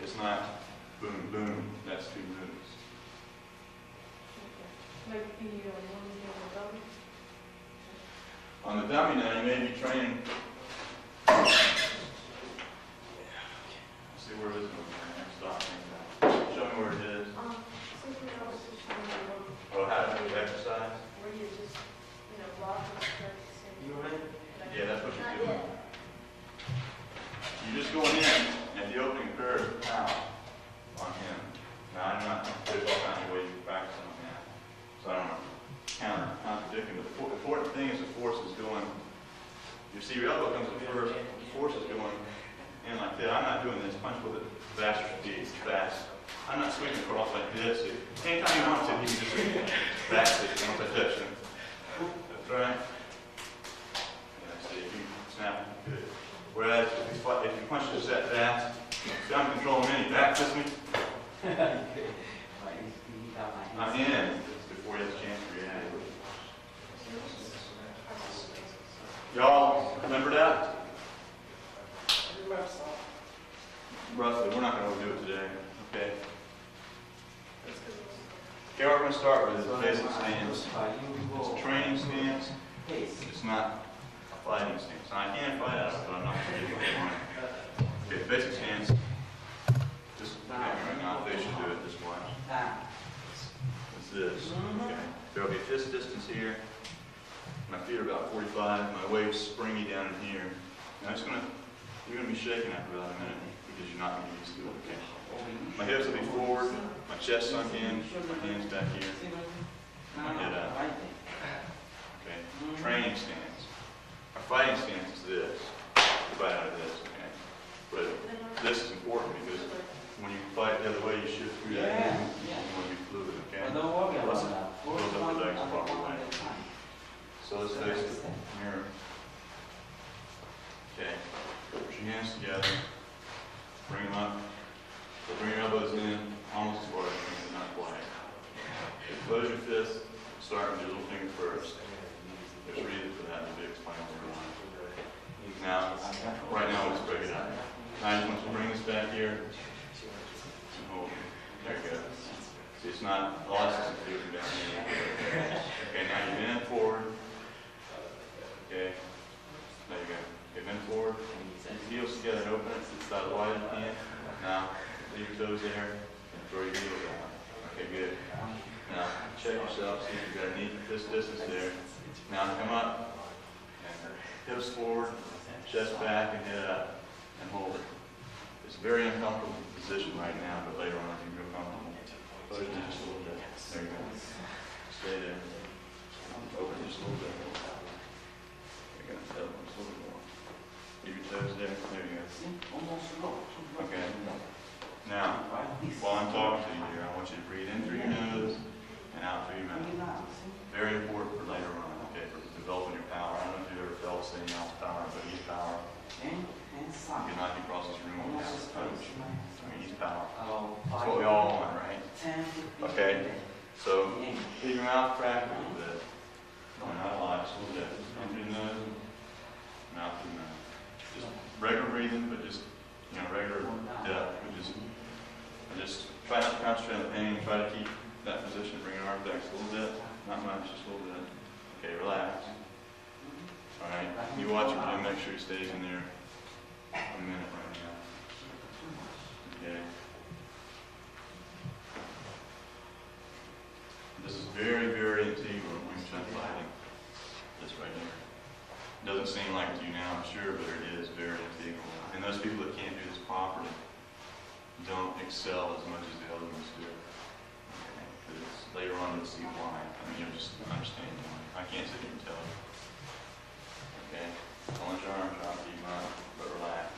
It's not boom, boom, that's 2 moves. On the dummy now, you may be training. See where it is. Stop. Show me where it is. Oh, how to do exercise? Where you just, rock and stretch. You ready? Yeah, that's what you're doing. You're just going in at the opening curve, pow, on him. Now, there's all kinds of ways you practice on that. So I don't know. Contradicting, but the important thing is the force is going. You see, your elbow comes at first, the force is going in like that. I'm not doing this. Punch with it fast or speed, fast. I'm not swinging across like this. Anytime you want to, you can just swing back once I touch him. That's right. Yeah, see, if you snap it, good. Whereas if you punch this that fast, see, I'm controlling him. He back kiss me. I'm in before he has a chance to react. Y'all remember that? Roughly. We're not going to do it today. Okay. Okay, what we're going to start with is the basic stance. It's a training stance. It's not a fighting stance. Now, I can fight out of it, but I'm not going to give you one. Okay, the basic stance. Just right now, they should do it this way. It's this. Okay. There'll be a fist distance here. My feet are about 45. My weight's springy down in here. Now, you're going to be shaking after about a minute because you're not going to be used to it. Okay. My hips will be forward. My chest sunk in. My hands back here. My head out. Okay. Training stance. Our fighting stance is this. Fight out of this. Okay. But this is important because when you fight the other way, you shift through that. You want to be fluid. Okay. Close up the legs properly. So let's face the mirror. Okay. Put your hands together. Bring them up. So bring your elbows in almost as far as you can, not quite. Okay, close your fists. Start with your little finger first. There's a reason for that. It'll be explained later on. Now, right now, let's break it out. Now, I just want you to bring this back here. And hold it. There you go. See, it's not all this is to do with down here. Okay, now you bend forward. Okay, there you go. Okay, bend forward. Heels together and open it. It's about as wide as you can. Now, leave your toes there and throw your heels out. Okay, good. Now, check yourself. See if you've got a knee this distance there. Now, come up. And hips forward, chest back, and head up. And hold it. It's a very uncomfortable position right now, but later on, you can feel comfortable. Close it just a little bit. There you go. Stay there. Open just a little bit. There you go. Just a little bit more. Keep your toes there. There you go. Okay. Now, while I'm talking to you here, I want you to breathe in through your nose and out through your mouth. Very important for later on, okay, for developing your power. I don't know if you've ever felt saying out power, but he's power. You can knock you across this room without a punch. I mean, he's power. That's what we all want, right? Okay. So, keep your mouth cracked a little bit. Not a lot, just a little bit. In through the nose, mouth through the mouth. Just regular breathing, but just, regular depth. Just try not to concentrate on the pain. Try to keep that position. Bring your arm back just a little bit. Not much, just a little bit. Okay, relax. All right. You watch him and make sure he stays in there a minute right now. Okay. This is very, very integral when Chun fighting. This right here. Doesn't seem like it to you now, I'm sure, but it is very integral. And those people that can't do this properly don't excel as much as the other ones do. Okay? Because later on you'll see why. I mean, you'll just understand why. I can't sit here and tell you. Okay? Don't let your arms drop, keep them up, but relax.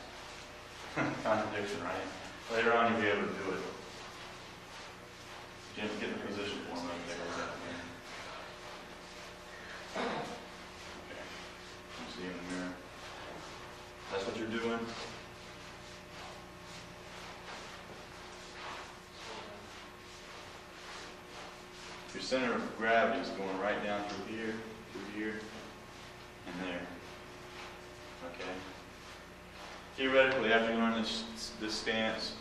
Contradiction, right? Later on you'll be able to do it. Get in the position for him. Okay. You see in the mirror. That's what you're doing. Your center of gravity is going right down through here, and there. Okay. Theoretically, after you learn this stance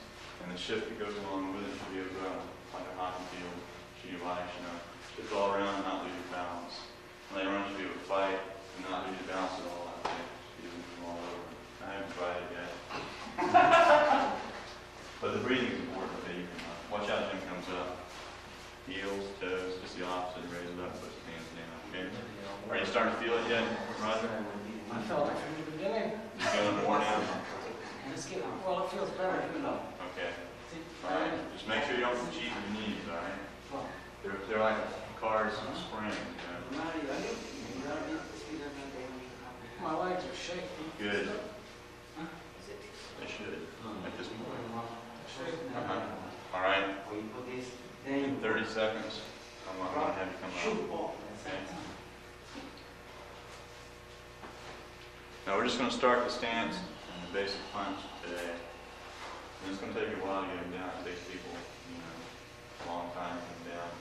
and the shift that goes along with it, you'll be able to go out like a hockey field, shoot your life, shift all around and not lose your balance. Later on, you'll be able to fight and not lose your balance at all out there. You'll be from all over. I haven't tried it yet. But the breathing is important. Okay, you can watch out. Jim comes up. Heels, toes, just the opposite. Raise it up, put your hands down. Okay. Are you starting to feel it yet, Roger? I felt it from the beginning. You feeling more now? Well, it feels better, you know. Okay. All right. Just make sure you don't cheat your knees. All right. They're like cars on springs. You know? My legs are shaky. Good. They should at this point. All right. In 30 seconds, I'm not going to have you come out. Okay. Now we're just going to start the stance and the basic punch today. And it's going to take you a while to get them down. It takes people, a long time to get them down.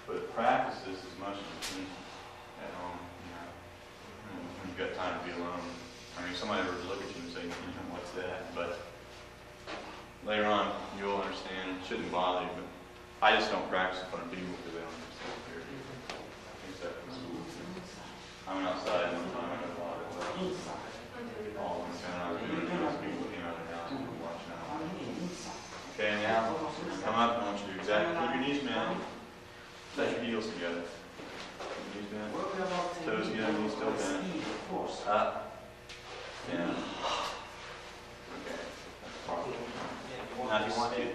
But practice this as much as you can at home. When you've got time to be alone. I mean, somebody would look at you and say, what's that? But later on, you'll understand. It shouldn't bother you, but I just don't practice in front of people because they don't understand the period. I think that was cool. I went outside one time, I got a lot of all of them, I was doing it, those people came out of the house and were watching out. Okay, now, come up, I want you to do exactly, keep your knees bent, touch your heels together. Knees bent, toes together, knees still bent, up, down. Okay, that's part. Now if you want to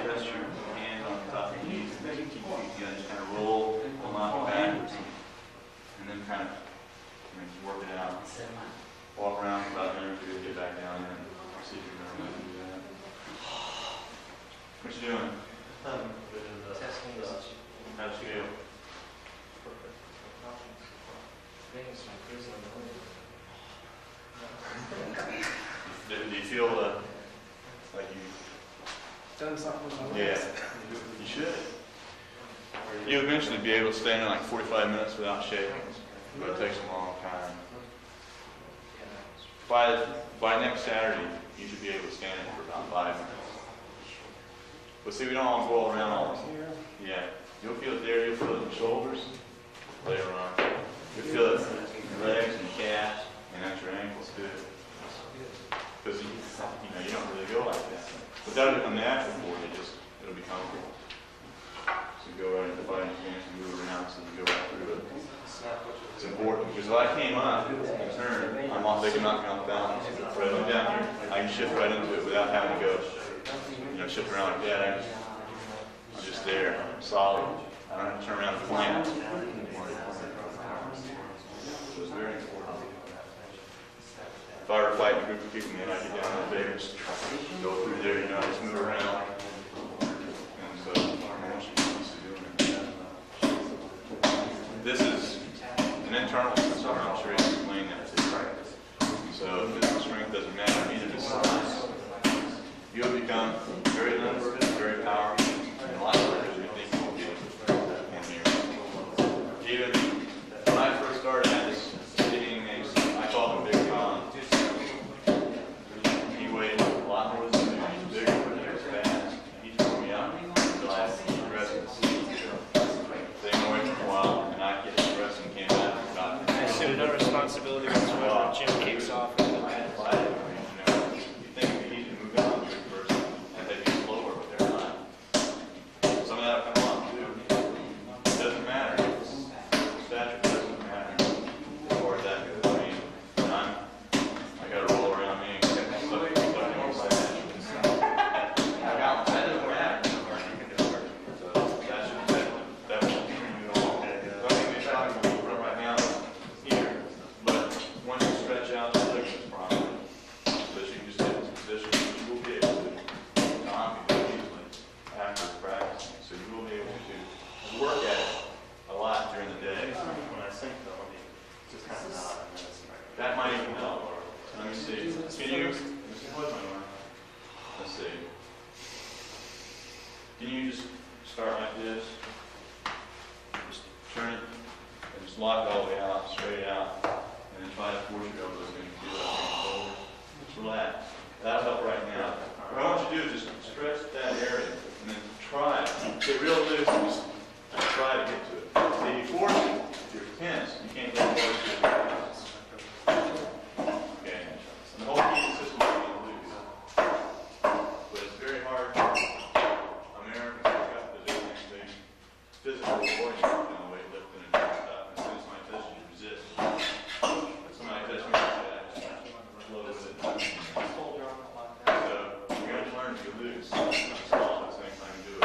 rest your hands on the top of your knees, keep your feet together, just kind of roll them out backwards, and then kind of work it out. Walk around for about a minute or two, get back down and see if you're going to do that. What you doing? Testing this. How'd you feel? Do you feel like you Done something. Yeah, you should. You'll eventually be able to stand in like 45 minutes without shaking, but it takes a long time. By next Saturday, you should be able to stand in for about 5 minutes. But see, we don't all roll around all the time. Yeah, you'll feel it there, you'll feel it in the shoulders later on. You'll feel it in your legs and your calves, and at your ankles too. Because you don't really go like that. But that'll become natural for you, it'll be comfortable. So you go right into fighting stance and move around so you go right through it. It's important because if I came up and turned, they can knock me off balance. Right on down here, I can shift right into it without having to go, shift around like that. I'm just there, I'm solid. I don't have to turn around and plant. So it's very important. If I were fighting a group of people, man, I'd get down that big, just go through there, just move around. And so, I want you to get used to doing it. This is an internal sensor, I'm sure you can explain that to you. So, physical strength doesn't matter, neither does size. You'll become very limber, very powerful, and a lot quicker than you think you'll get in here. Even when I first started, I was sitting next, I called him Big Tom. He weighed a lot more than me. He's bigger, but he was fast. He tore me out until I had to keep dressing. They went away for a while, and I get dressed and came back. I assume no responsibility whatsoever. Jim kicks off. relax. That'll help right now. What I want you to do is just stretch that area and then try it. Get real loose and just try to get to it. So you force it, if you're tense, you can't let go of it. Okay. And the whole key system is being loose. But it's very hard. Americans pick up the difference. They physically oriented in weightlifting and stuff. And as soon as somebody touches you, resist. Somebody touches me like that, I just flow with it. So you got to learn to be loose. Not small at the same time you do it.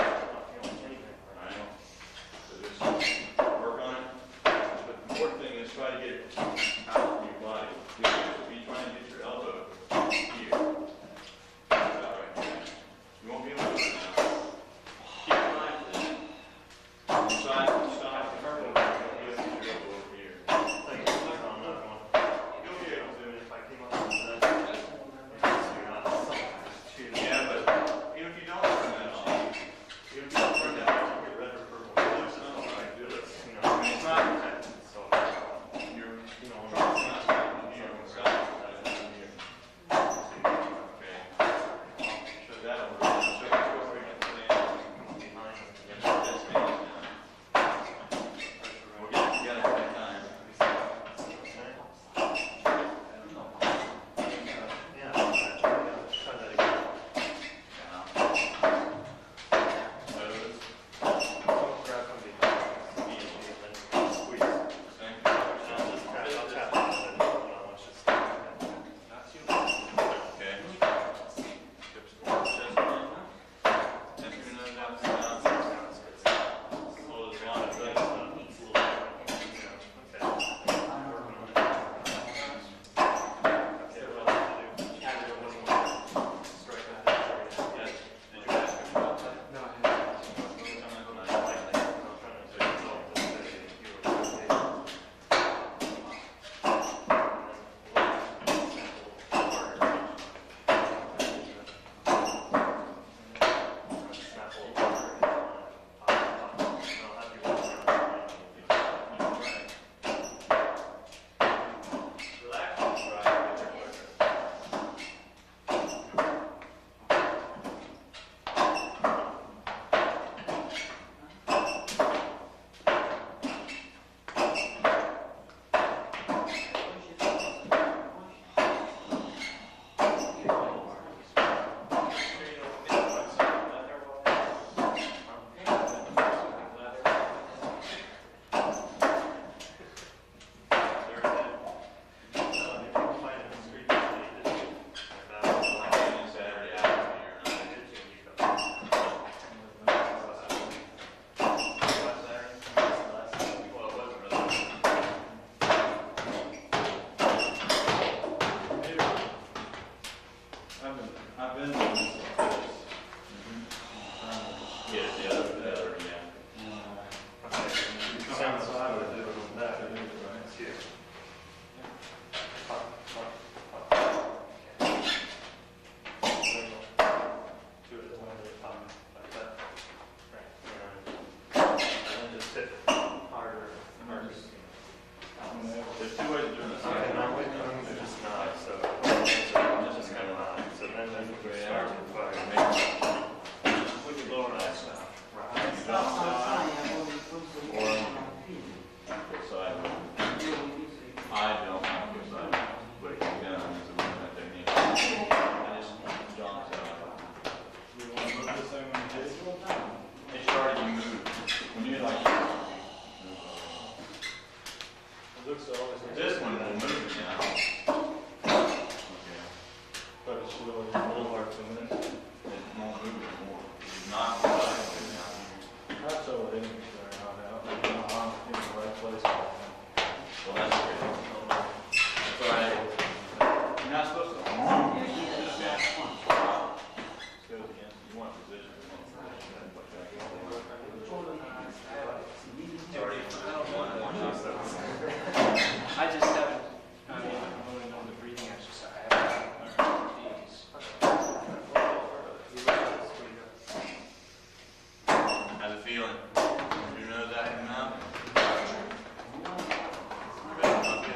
Alright? So just work on it. But the important thing is try to get it out of your body. You should be trying to get your elbow here. About right here. You won't be able to do it now. Keep trying to do it. Side to side. You'll get your elbow over here. You'll be able to. Yeah, but even if you don't turn that on, even if you don't turn that on, you get red or purple. It's not right. Do it. I mean, it's not. You're, it's not stopping here. It's stopping here. Okay. Shut that over. Shut that over. You got the same. You got that space now. We'll get it together every time. This one will move now. But it's a little hard to move. It won't move anymore. It's not now. That's all it is right now. I'm in the right place. Well, that's great. That's all right. You're not supposed to. You want position. I just haven't, I mean, I'm really known the breathing exercise. I haven't learned these. How's it feeling? Your nose out of your mouth? Ready to pump it?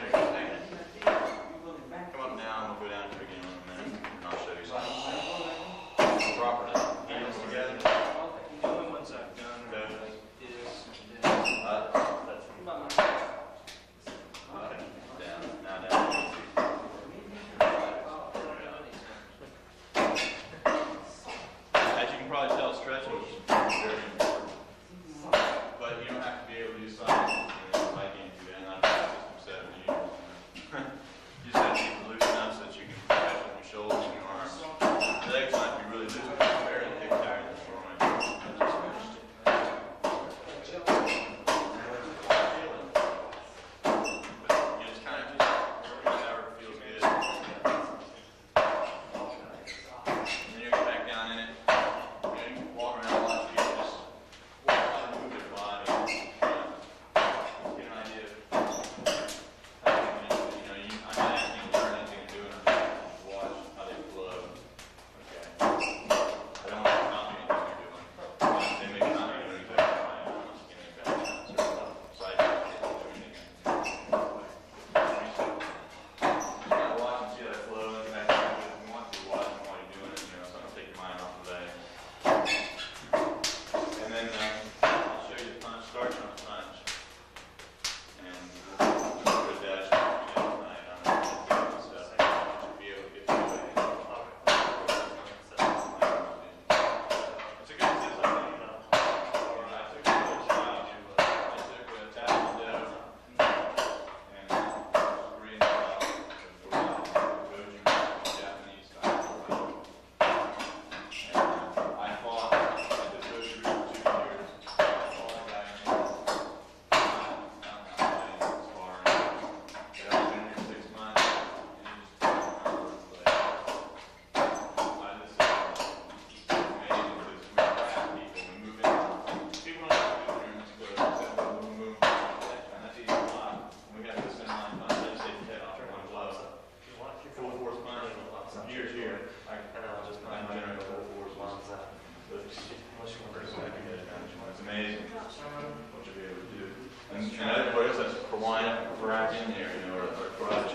for winding up and right in there, you know, or garage.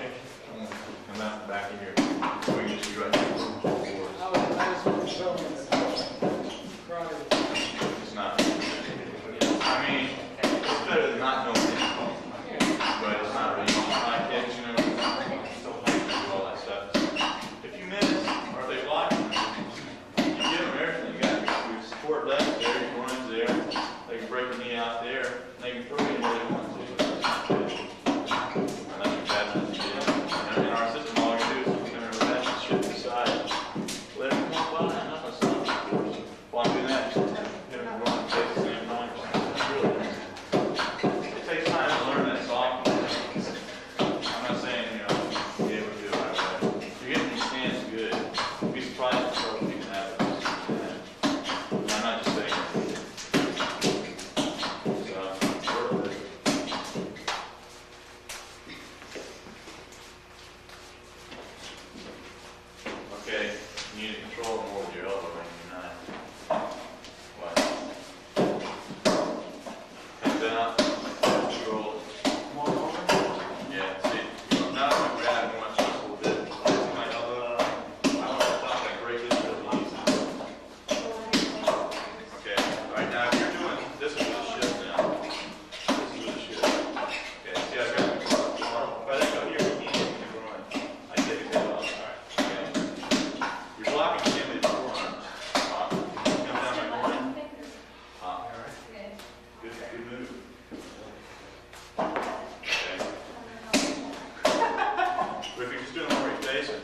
Come out back in here. So we can just be right there. It's not. I mean, it's better than not knowing anything. But it's not really high kicks, you know. Still do all that stuff. If you miss, or if they block, you give them everything. You got your support legs there, your groins there. They can break your knee out there. And they can throw you where they want to. In our system, all you do is you can relax and shift the side. Let them come up behind up and stop. While I'm doing that, just hit them and run and take the same time. It's really nice. It takes time to learn that software. I'm not saying, you know, be able to do it right away. If you're getting these stance good, you'll be surprised at the trouble you can have with this. And I'm not just saying it. So, work with it. Okay, you need to control it more with your elbow when you're not. What? Hands down, control it. Yeah, see, now I'm going to grab and watch this a little bit. My elbow, I want to stop and break this really easy. Okay, right now if you're doing, this is with a shift now. This is with a shift. Okay, see I've got the if I let go here, you can't hit the groin. I get it head off. Okay. You're blocking him with your forearm. Come down my groin. Good move. Okay. But if you're just doing it where you're facing,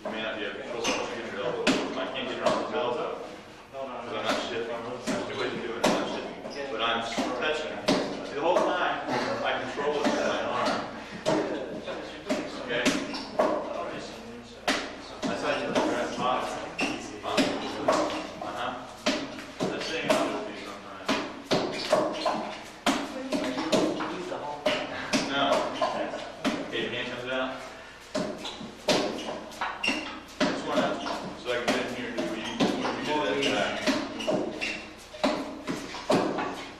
you may not be able to control something against your elbow. I can't get around the elbow because I'm not shifting. There's two ways of doing it. I'm shifting. But I'm touching. See, the whole time I control it with my arm. Okay? That's how you grab top. That's saying I'll do it sometimes. No. Okay, your hand comes out. This one up, so I can get in here and do what you do that back.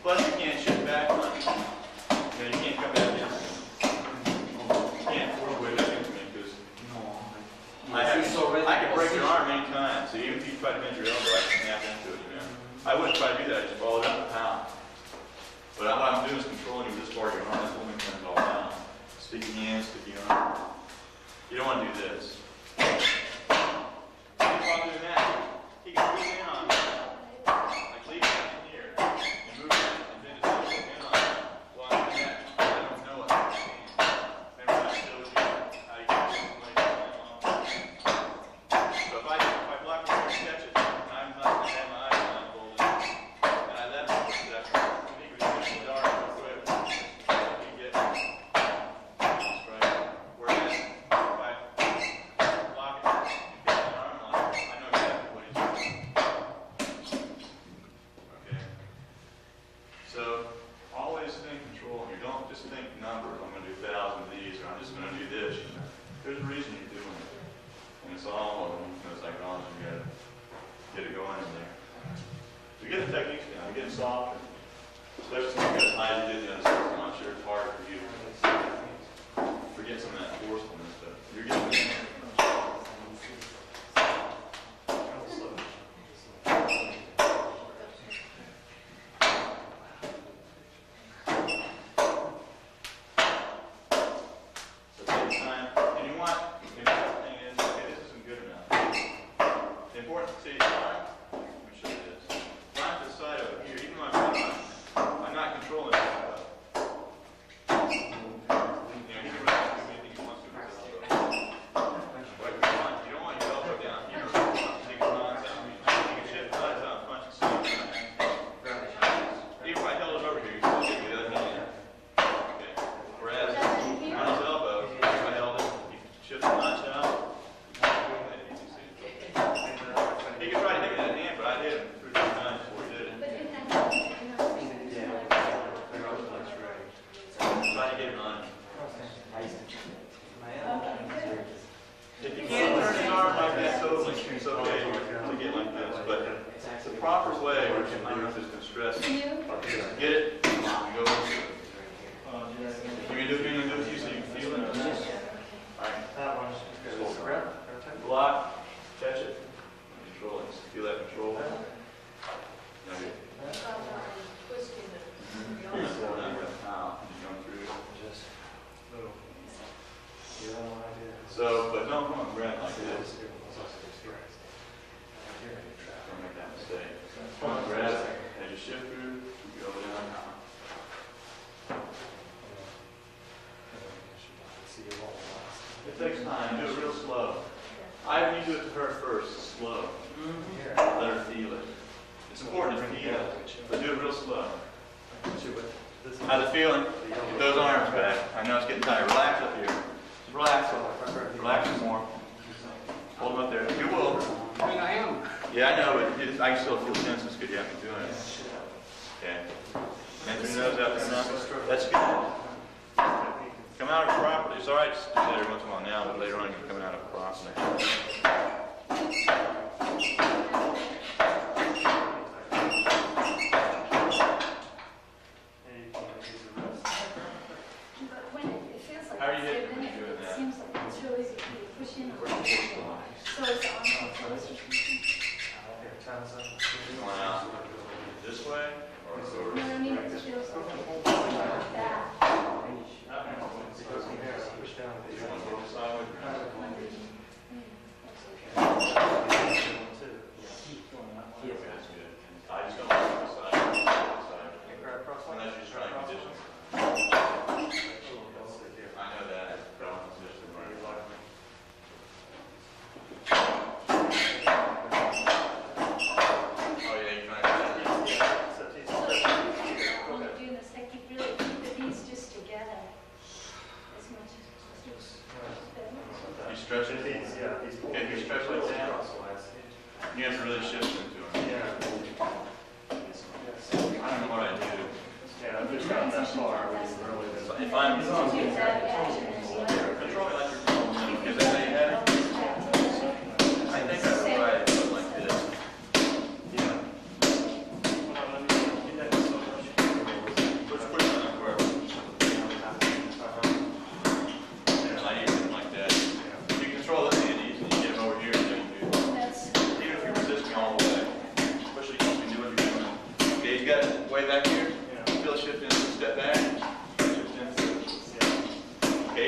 Plus you can't shift back on it. You know, you can't come back in. You can't force way back into me because I can break your arm any time. So even if you try to bend your elbow, I can snap into it, you know. I wouldn't try to do that, I just follow it up and pound. But what I'm doing is controlling you with this part of your arm. That's what we turn it all down. Sticky hands, sticky arm. You don't want to do this. While doing that, he can move in on it. Like leave it in here. And move it and then just move in on it. While I'm doing that, I don't know what I'm seeing. Remember I showed you how you can do something like that. So if I block my catch it, I'm not going to have my eyes blindfolded. And I let him push that. He was pushing the arm real quick. You get just right. Whereas if I block it, you get my arm lock, I know exactly what he's doing. Okay. So always think control. You don't just think numbers. I'm going to do 1,000 of these, or I'm just going to do this. You know? There's a reason you're doing it. And it's all, it's like on, you got to get it going in there. So get the techniques down, get it softer. Especially when you get as high as you did the other stuff. I'm not sure it's hard for you to forget some of that forcefulness, but you're getting there. So take time. And you want, the important thing is, okay, this isn't good enough. The important thing is, let me show you this. Line to the side over here, even though I'm not controlling it. You know, he can really do anything he wants to with his elbow. But you don't want your elbow down here. Take his knives out. You can shift the knives out and punch the same time. Even if I held it over here, you can still get the other hand. Okay. Whereas on his elbow, if I held it, you can shift the knives out. He could try to hit me that hand, but I hit him 3 times before he did it. Try to get him on. If you can't turn the arm like that totally, it's okay to get like this. But the proper way, which I don't know if this can stress, get it, and go into it. Lock. Catch it. Control it. Feel that control. Okay. Twisting it. Out. You come through. Just little. You have no idea. So, but don't come on, grab like this. Don't make that mistake. Come on, grab as you shift through, you go down. It takes time. Do it real slow. You do it to her first, slow. Let her feel it. It's important to feel it, but do it real slow. How's it feeling? Get those arms back. I know it's getting tight. Relax up here. Just relax. Relax some more. Hold them up there. You will. I mean, I am. Yeah, I know, but I can still feel tense. It's good you have me doing it. Okay. Enter your nose out there enough. That's good. Come out of it properly. It's all right to do that every once in a while now, but later on you're coming out of it properly. But when it feels like How are you it's hitting there, when then you're doing it that? seems like it's really easy to push in. So it's on. Come on out. This way or You know over? what I mean? It feels like that. You want to go sideways? Okay, that's good. I just don't want to go sideways. Unless you're just trying to condition. I know that. Don't position right. Oh yeah, you're trying to. When you're doing this technique, really keep the knees just together as much as You stretch it? Okay, if you stretch like that, you have to really shift into it. I don't know what I do. Yeah, I've just gotten that far. If I'm control me like you're is that how you had it? I think I would try it like this. Push on that where. I use it like that. You control this hand easy. You get him over here and then you do. Even if you resist me all the way. Especially if you do what you're doing. Okay, you got it way back here. Feel shift in, step back. Shift in. Okay,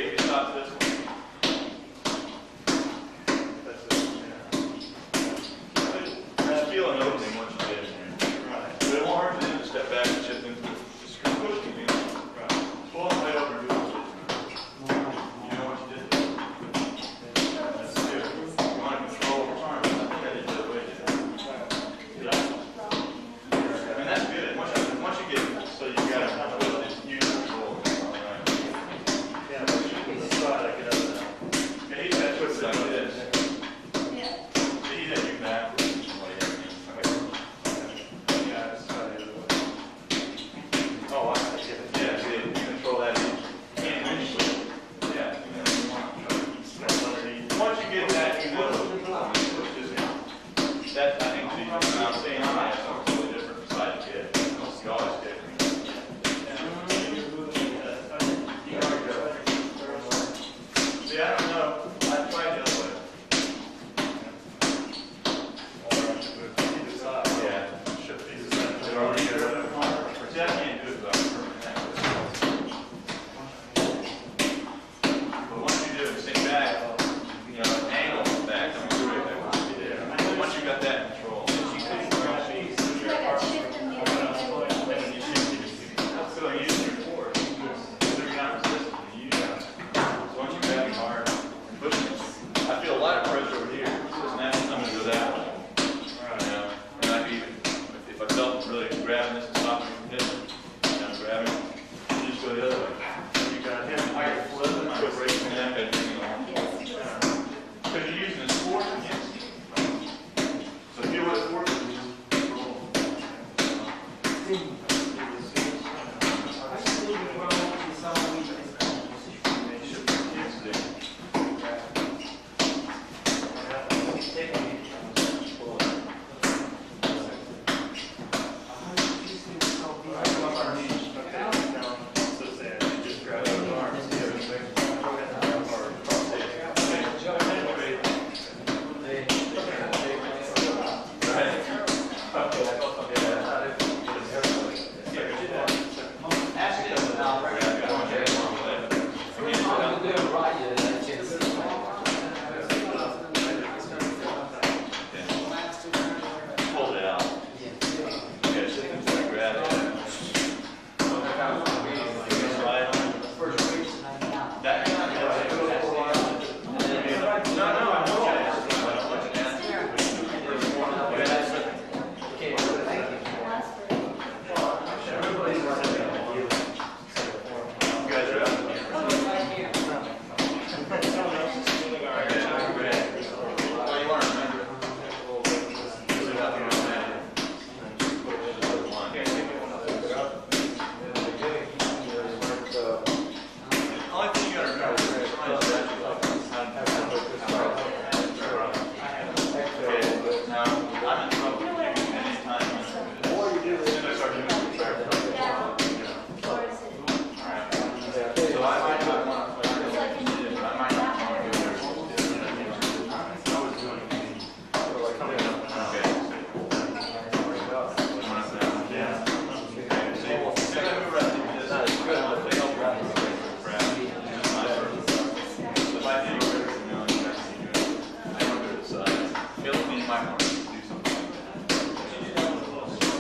might want to do something like that.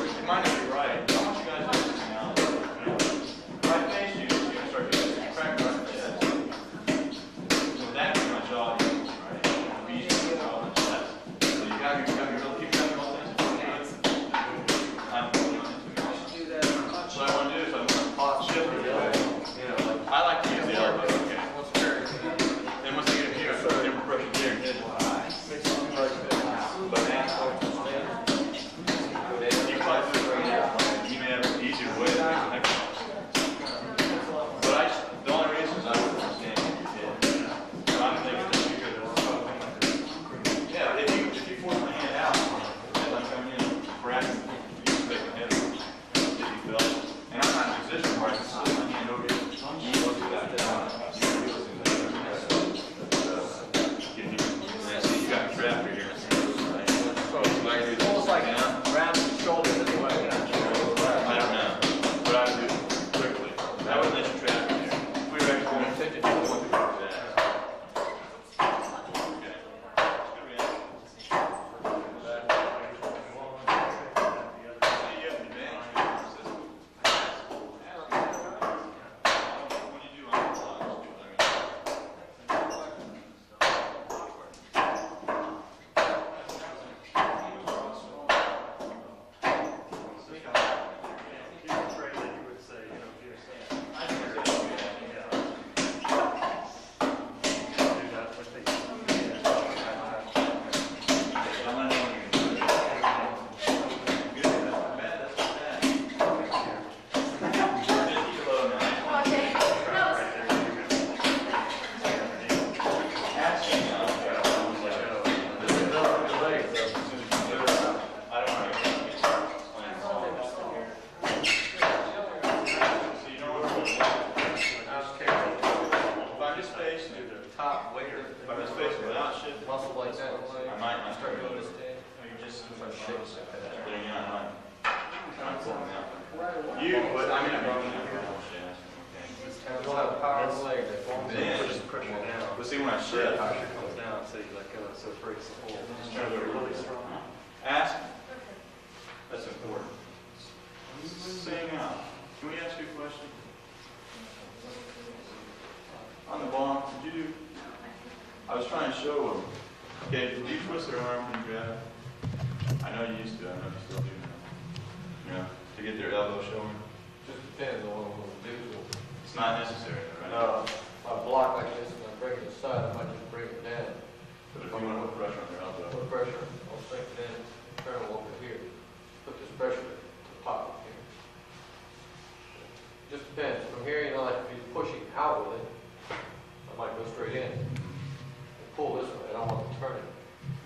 You might not be right. I want you guys to do something else. Right face, you're going to start doing some crack right chest. So that's pretty much all you do, right? Beat all the chest. So you got your little, keep your little things. What I want to do is I'm going to shift it away. I like to use the elbow. Okay. Then once I get here, I'm going to give pressure here and hit it. But now, you probably do it right now. You may have an easier way to make an exercise. But the only reason is I wouldn't understand what you did. So I'm thinking that you could. Yeah, if you force my hand out, and like I'm in practice, you can make my head if you feel. And I'm not in a position where I can slip my hand over here. You go through that down. You got a trap here. It's almost like around the shoulder this way. I don't know. But I do quickly. I would let you trap it here. We were actually going to take it to the one to do that. Okay. Good reaction. When you do underblocks, let me know. Ask. That's important. Sing out. Can we ask you a question? On the bomb, did you do? I was trying to show them. Okay, did you twist their arm when you grab it? I know you used to. I don't know if you still do now. You know, to get their elbow showing. Just depends on what we'll do. It's not necessary, right? No, if I block like this and I bring it aside, I might just bring it down. But if you want to put pressure on their elbow. Put pressure, I'll sink it in, turn it over here. Put this pressure to the top here. Just depends. From here, you know, like if you're pushing out with it, I might go straight in. And pull this way, I don't want to turn it.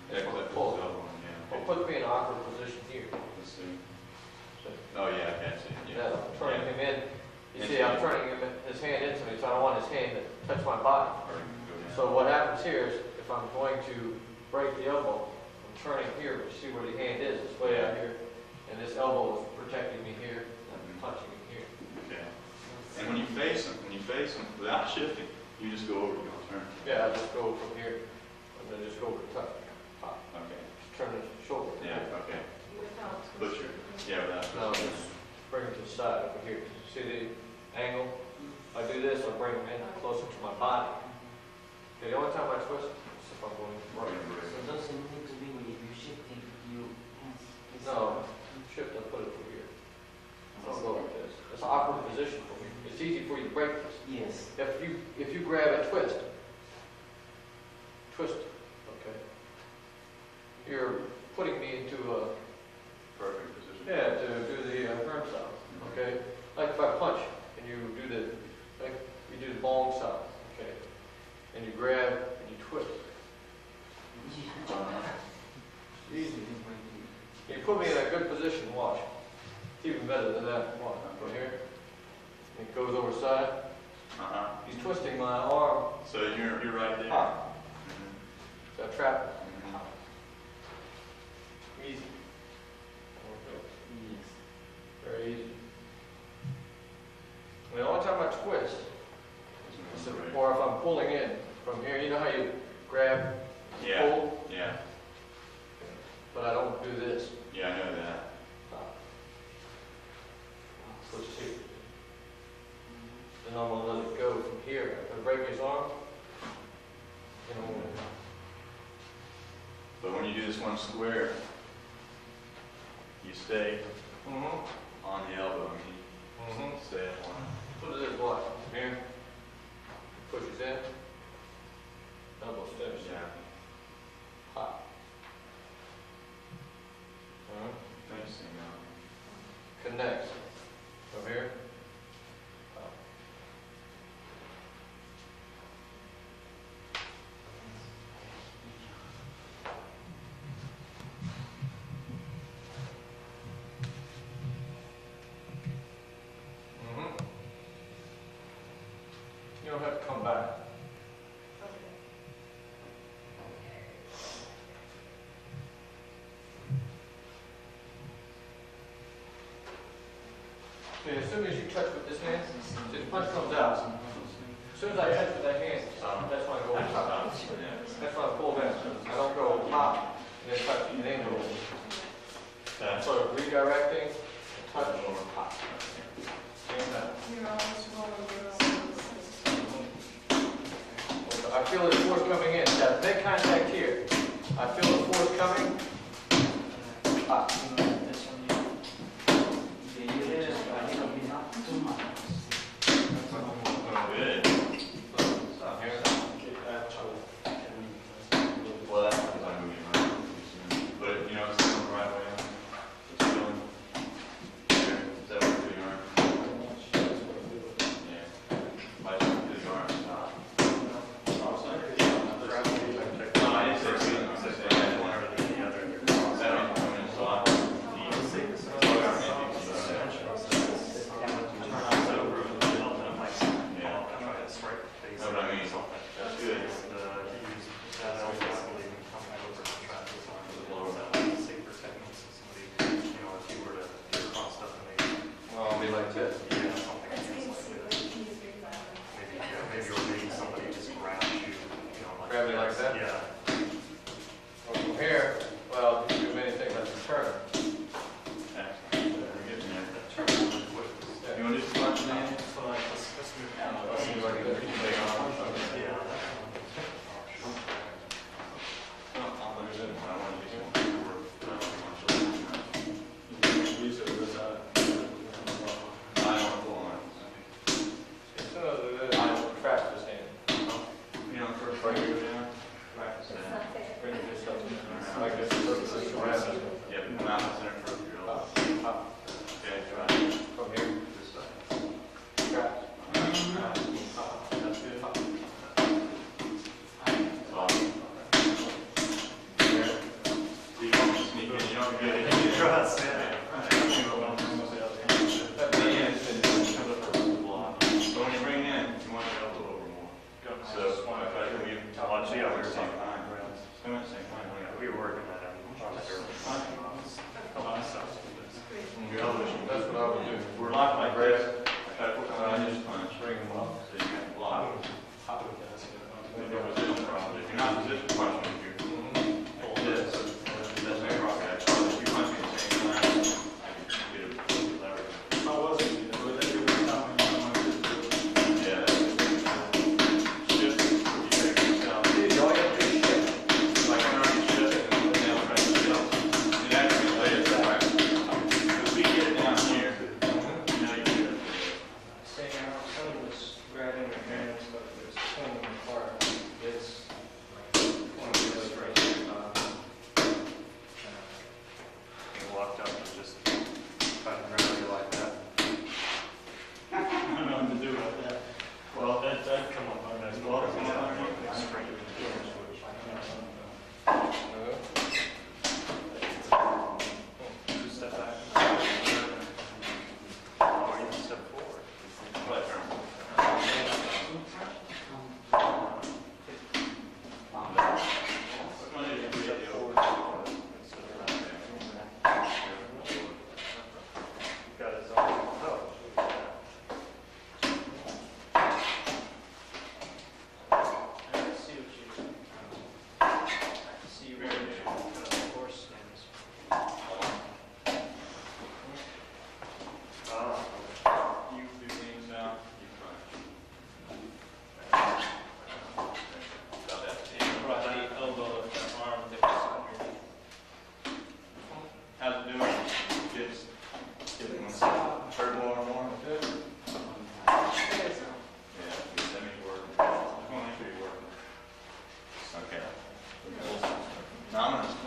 Yeah, because that pulls the elbow in, yeah. It puts me in an awkward position here. Let's see. Oh, yeah, I can see. Yeah, I'm turning him in. You see, I'm turning his hand into me, so I don't want his hand to touch my body. So what happens here is, if I'm going to break the elbow, I'm turning here, but you see where the hand is, it's way out here, and this elbow is protecting me here, and I'm punching him here. Okay. And when you face them, without shifting, you just go over, you don't turn. Yeah, I just go from here, and then just go over the top. Okay. Just turn the shoulder. Yeah, okay. Put your, without. No, just bring it to the side over here. See the angle? If I do this, I'll bring him in closer to my body. Okay, the only time I twist is if I'm going right. So doesn't need to be when you're shifting your hands. No, shift and put it over here. I'll go like this. It's an awkward position for me. It's easy for you to break this. Yes. If you grab and twist, okay. You're putting me into a Perfect position. to do the firm style. Okay, like if I punch and you do the bong style. Okay, and you grab and you twist. Easy. You put me in a good position. Watch. It's even better than that. Watch. Go here. It goes over side. He's twisting my arm. So you're right there. So I trap it. Easy. Yes. Very easy. And the only time I twist, or if I'm pulling in from here, you know how you grab, Yeah. pull? Yeah. you do this one square, you stay on the elbow. I mean, stay at one. What is this block? Here? Pushes in. Elbow steps. Yeah. Hop. Facing Connects. Over here. Hop. You don't have to come back. Okay, as soon as you touch with this hand, see the punch comes out. As soon as I touch with that hand, that's when I go top. That's when I pull down. I don't go pop and then touch and then go. So redirecting, touch, pop. Same time. I feel the force coming in. Now, make contact here. I feel the force coming. Pop. Good. Stop here. Well, that's because I'm moving around. But, you know, it's going the right way. It's feeling. There. Is that what you're doing? Yeah. Why don't you do the arm? Stop. No, I didn't say feeling. I said I had one over the other. That ain't coming in. So I'm know what I mean? That's good. Well, I'll be like this. Grab me like that? Yeah. Well, from here, well, you can do many things like turn. Excellent. We're getting there. You want to do some punching in?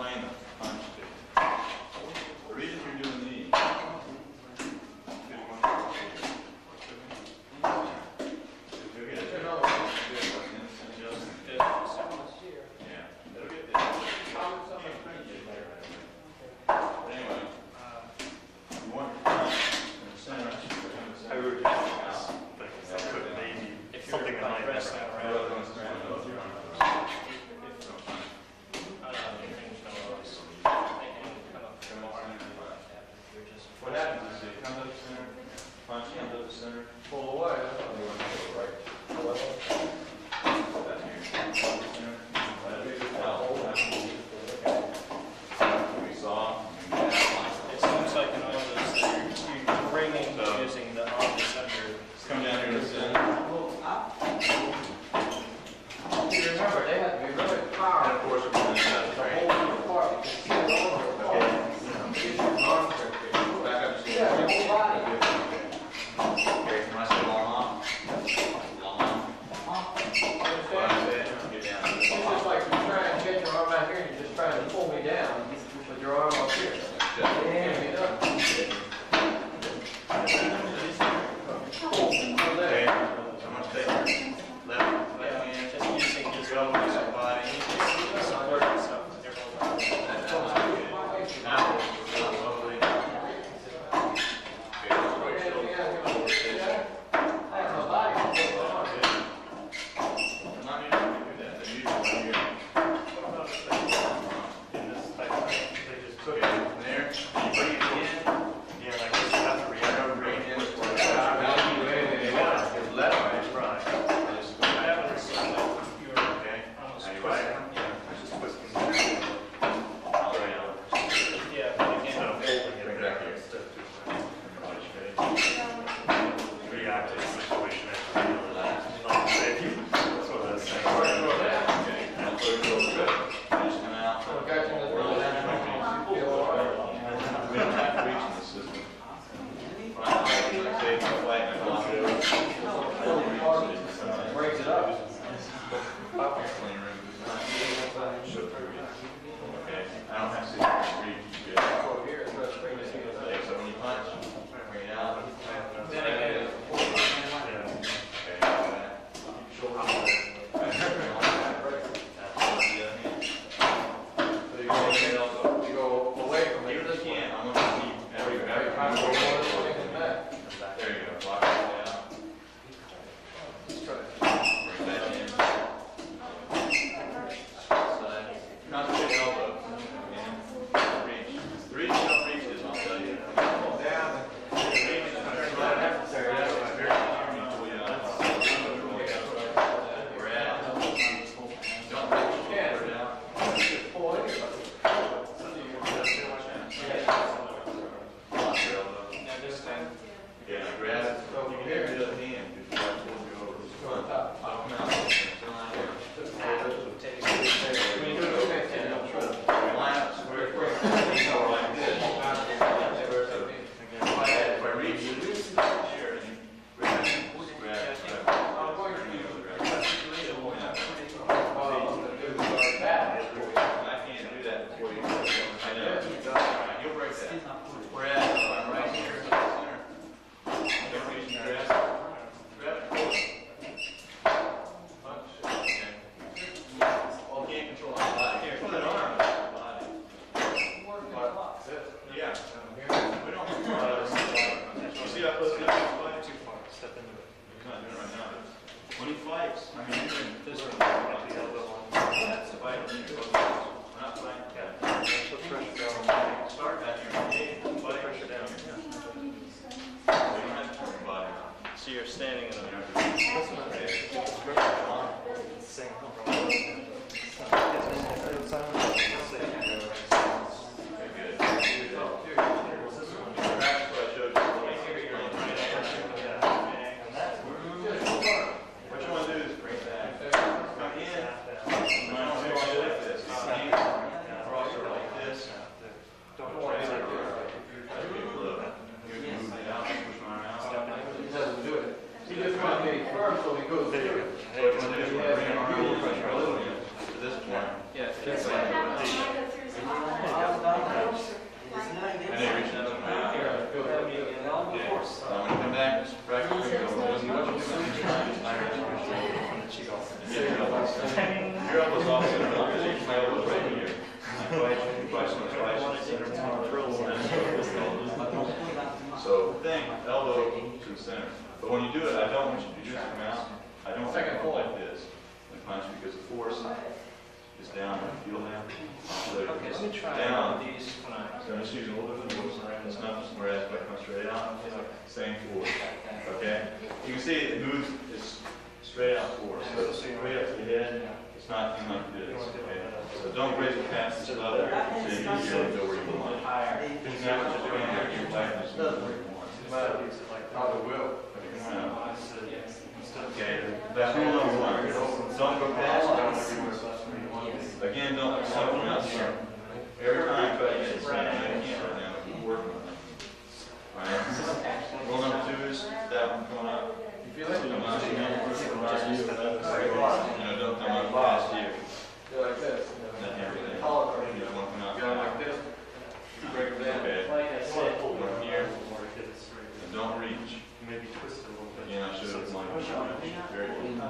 explain the punch to you. The reason you're doing these. There, you bring it in. elbows off center because my elbow's right here. So think elbow to the center. But when you do it, I don't want you to just come out. I don't want you to go like this and punch because the force is down. Feel that? Okay, let me try down. these when I... So I'm just using a little bit of force. It's not just whereas if I come straight out, same force. Okay? You can see it moves, it's straight out force. So it's straight up to the head. It's not in like this. Okay? So don't raise it past this level so you can really go where you want. Because now what you're doing here, you're tightening this move where you want. Probably will. Okay, that's rule number one. Don't go past it. Again, don't come from outside. Every time you try to get the same thing you can't right now, but we're working on it. Alright? Rule number two is that one coming up. You feel it? Come out, don't come up past you. Feel like this. Then everything. Collar. You don't want to come out. Go like this. Break it down. Okay. Like I said, From here. And don't reach. Maybe twist it a little bit. Again, I showed it like very close.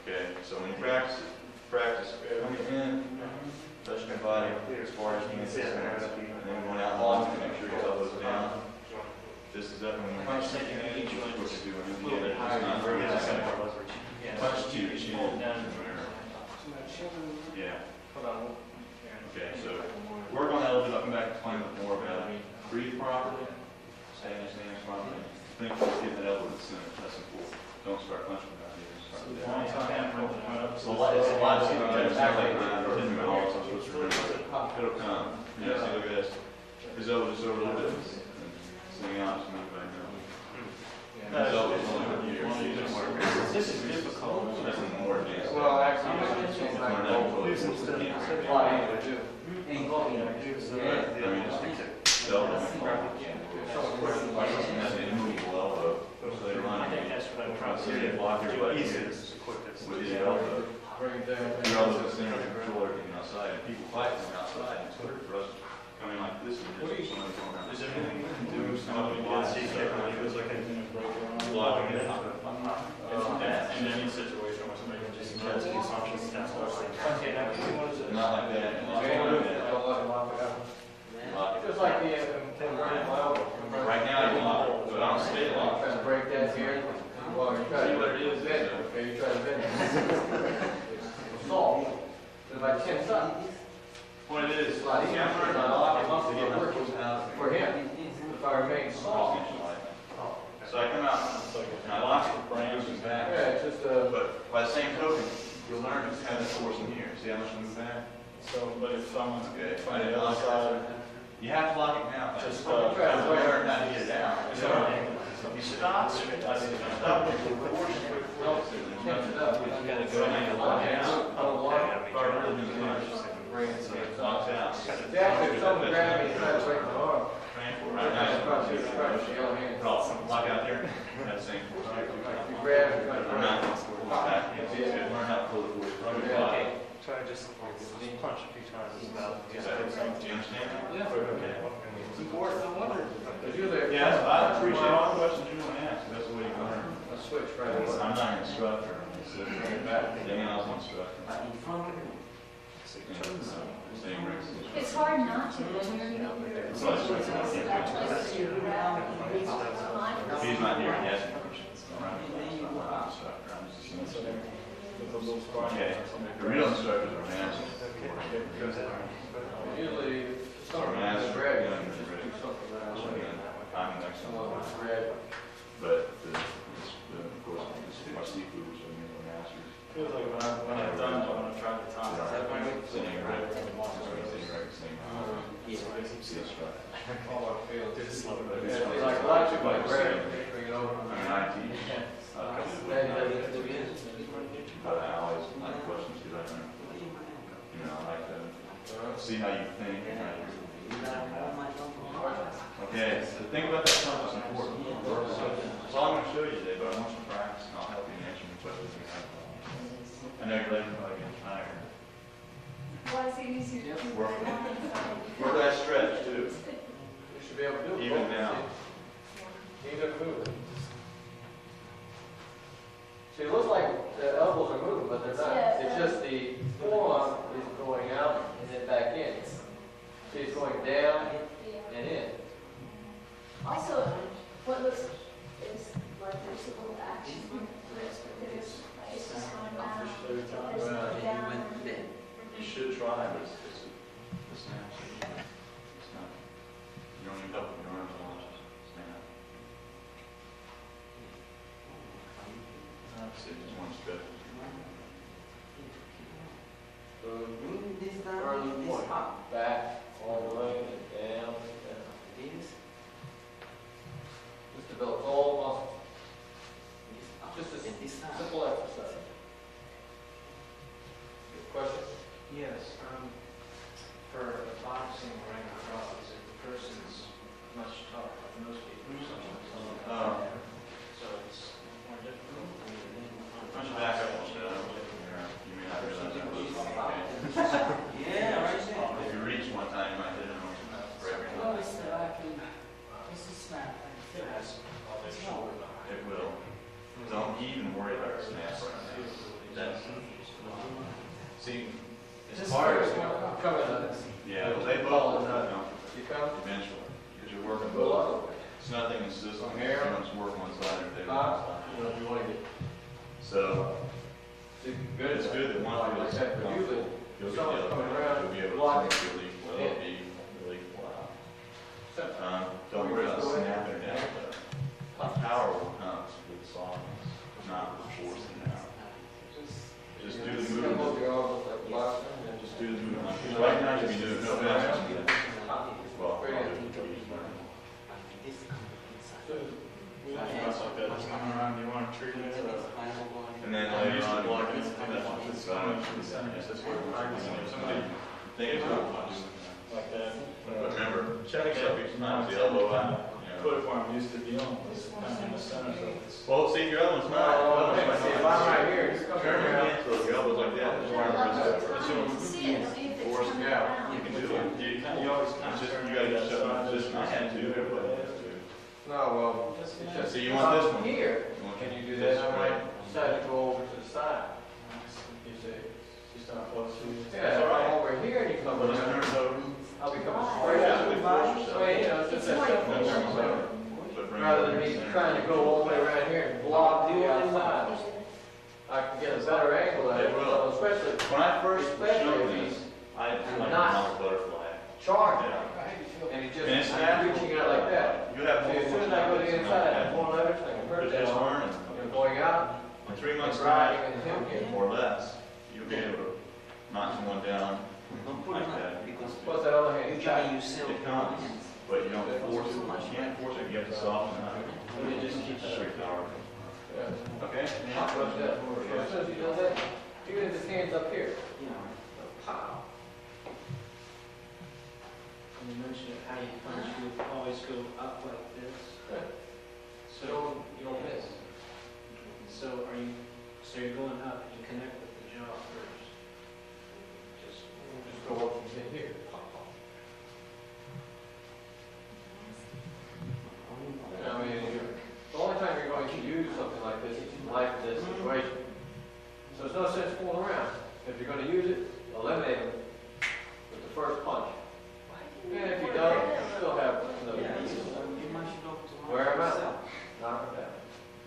Okay, so when you practice coming in, touching your body as far as you can see, and then going out long to make sure your elbows down. This is definitely when you're taking each one, what you're doing. In the other, it's not very punch to your chin. Yeah. Okay, so work on that a little bit. I'll come back and explain a bit more about it. Breathe properly. Stay in your stance properly. Think about getting that elbow to the center. That's important. Don't start punching about here. Start with that. So it's a lot of people act like that. Or hitting my arms. I'm supposed to remember. It'll come. Yeah, see, look at this. His elbow just over a little bit. Swing out, just move back down. His elbow's only over here. this is difficult. That's more advanced. Well, actually, it's It's more natural. It's more advanced. flying to do. I mean, just the elbow. That's an immovable elbow. So they run. I think that's what I'm trying to So do. you block your leg Easier, here this is the quickest. with your elbow. Bring it down. Your elbow is center of control everything outside. And people fight from outside. It's hard for us coming like this and just somebody going around. Is there anything you can do? Somebody gets CK, it was like anything to break your arm. Blocking it. In any situation where somebody can just catch these functions, that's what I'm saying. Okay, now what is it? Not like that. Just like the inverted elbow. Right now, you lock, but I don't stay locked. Trying to break that here. Well, you try See to what it is? bend it. Okay, you try to bend it. Soft. It's like 10 something. What it is, It's a lot easier. I'm learning to lock it once to get my force out. For him, if I remain soft. So I come out and I lock it, branch and back. Yeah, it's just But by the same token, you'll learn to have this force in here. See how much you move back? So, but if someone's Okay. from the other side, You have to lock it now. Just, learn how to get it out. so If you stop, I said, stop it. The force is quick force. tense it up. You gotta go and lock it out. I don't want it. Start really doing punch. Bring it so it's Locks out. Yeah, if someone grabs me and tries to break my arm, Train for I right try now. to crush the other hand. Lock out there. Have the same force. You grab, you try to I'm break. not back. It's good. Learn how to pull the force. Run your body. try to just punch a few times about. Do you understand? Yeah. Okay. It's important. I wonder. But usually, Yes, I appreciate all the questions you want to ask. That's the way you learn. a switch right away. I'm not an instructor. So Damien, I was an instructor. Same race. It's hard not to when you're in So I sort of- He's not here, he has any questions. I'm not an instructor, I'm just an instructor. Okay, the real instructors are masters. Usually, Or someone masters, has grab, yeah, you just do something around. I'm an excellent. Grab. But of course, our seafood, which are masters. Feels like when I'm done, I want to try the time. Sitting right, same. See us try. All I feel. Just slow Yeah, it it's down. like a lot of people like grab, bring it over. I mean, I teach. Then he doesn't do this. But I always like questions because I learn. You know, I like to see how you think and how you. Okay, so think about that stuff is important. That's all I'm going to show you today, but I want you to practice and I'll help you answer any questions you have. I know your legs are probably getting tired. Why is it easier to do Work that? Work that stretch too. You should be able to do it. Even now. Neither move. See, it looks like the elbows are moving, but they're not. Yeah, It's it's going down and in. Also, what looks is like there's a little action on the wrist, but there's it's just going down. Every time. There's Well, going down. You should try, but it's not. It's not. You don't need help with your arms a lot. Snap. That's it. Just one stretch. Further point. Back, all the way, and down, and down. Just develop all muscles. Just a simple exercise. Good question? Yes, for boxing or any draws, if the person's much tougher, like most people, so it's more difficult. Why don't you back up a little bit? You may not realize that was Yeah, right there. If you reach one time, you might hit it on for every time. Notice that I can, this is snap. It has all their shoulder. It will. Don't even worry about the snap right now. That's, See, Just it's hard first. to come in. yeah, they both will come You come, eventually, because you're working go both. up. It's nothing consistent. Here. Someone's work one side or they work Up. one You know, if you want to get So, good, it's good that one like feels that, but usually, you'll be someone's able coming around, to be able block to it. relief, will Yeah. be relief wow. so, Don't worry about snapping it down, though. Power will come with softness, not with forcing it out. Just do the you can hold movement. your arms like boxing, and Just do the movement. Because right now you'll be doing no faster. Well, Very probably good. the trees, right? So, we have spots like that, it's coming around, you want to treat it, And then I later used to on, block you it, can and then it's coming to the center, it's just where somebody think about it. like that. But remember, Check it every time the elbow out. you know. Put it where I'm used to dealing with, kind of in the center, so it's. Well, see, your other one's not. Oh, okay, see, if I'm right here, he's coming Turn your around. hands so your elbow's like that. Just turn your wrist over. See it, see if it's Force coming it out. down. You can do it. You always kind of. It's just, you gotta get shut up. Just, I had to, everybody has to. No, well, it's just. So you want this one? Here, You want can you do this that? I way? might decide to go over to the side. You say, just not close to you. Yeah, if I'm over here and you come Well, let's turn around, it over. I'll be coming Right. straight out. Basically force yourself. Well, you know, it's just that simple. Then turn it over. But bring it Rather over than me to the center. trying to go all the way around here and block the outside, I can get a better angle at it, It will. especially When I first Especially showed if this, I did like a not model butterfly. charging. Yeah. And he And it's just natural. reaching out like that. You have See, more as soon as I go to the inside, I have more leverage, I can hurt But that just arm. learning. You know, going out, In 3 months' and riding time, and him getting. or less, you'll be able to knock someone down Don't put it like on that. because Plus that other hand, you you try. try yourself. It comes, but you don't force it. You can't force it, you have to soften it. It just keeps it Straight power. Yeah. Okay? Plus that. As soon as he does that, even if his hand's up here, You know. pow. And you mentioned how you punch, you always go up like this. So So, you don't miss. so you're going up, you connect with the jaw first. Just, Just go up from here. Pop, pop. I mean, the only time you're going to use something like this is in life in this situation. So there's no sense fooling around. If you're going to use it, eliminate them with the first punch. And if you don't, you still have another Yeah, piece. so you must go to Wear them out. myself. Knock them down.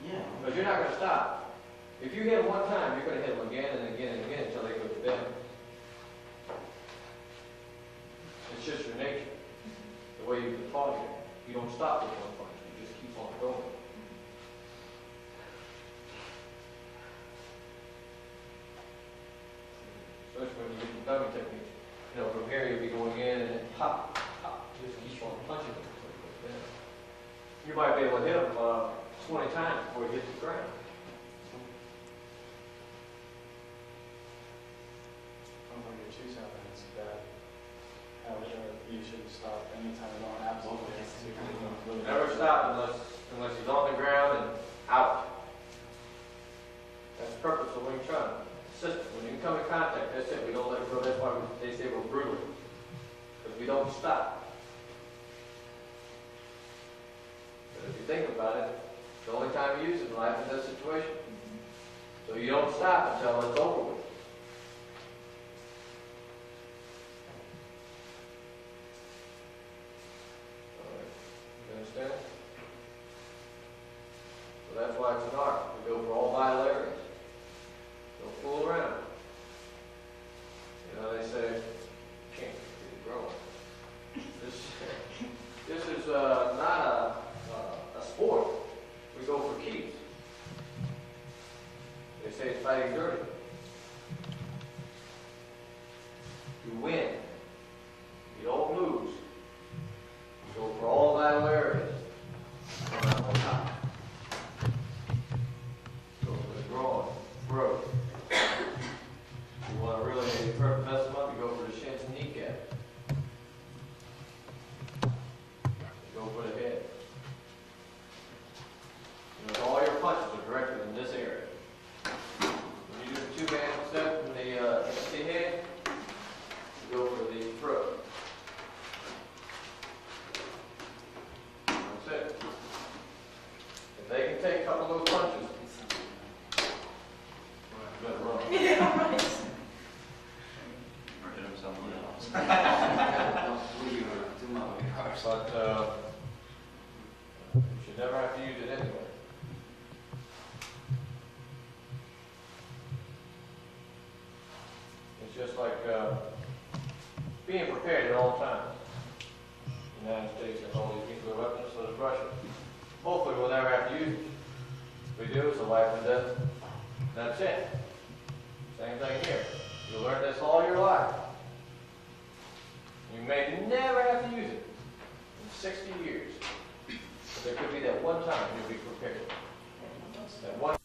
Yeah. But you're not going to stop. If you hit them one time, you're going to hit them again and again and again until they go down. It's just your nature. The way you've been taught here. You don't stop with one punch. You just keep on going. Especially when you get the dummy technique. You know, from here you'll be going in and then pop, pop. Just keep on punching them until it goes down. You might be able to hit them 20 times before you hit the ground. When you choose something, it's bad. However, you should stop anytime you don't absolutely have to. Never stop unless he's on the ground and out. That's the purpose of Wing Chun. System. When you come in contact, that's it. We don't let it go. That's why they say we're brutal. Because we don't stop. But if you think about it, the only time you use it in life is that situation. So you don't stop until it's over with. why it's an art. We go for all vital areas. Don't fool around. You know, they say, can't keep it growing. This is not a sport. We go for keeps. They say it's fighting dirty. You win. You don't lose. You go for all vital areas. Come out on top. Go for the growing, growth. You want to really hurt the best one, you go for the shins and kneecap. You go for the head. You know, all your punches are directed in this area. When you do the two-hand step from the empty head, you go for the throat. That's it. If they can take a couple of those punches, you better run. Yeah, right. Or hit him somewhere else. But you should never have to use it anyway. It's just like being prepared at all times. The United States has all these nuclear weapons, so does Russia. Hopefully we'll never have to use it. If we do, it's a life and death. That's it. Same thing here. You'll learn this all your life. You may never have to use it in 60 years. But there could be that one time you'll be prepared. That one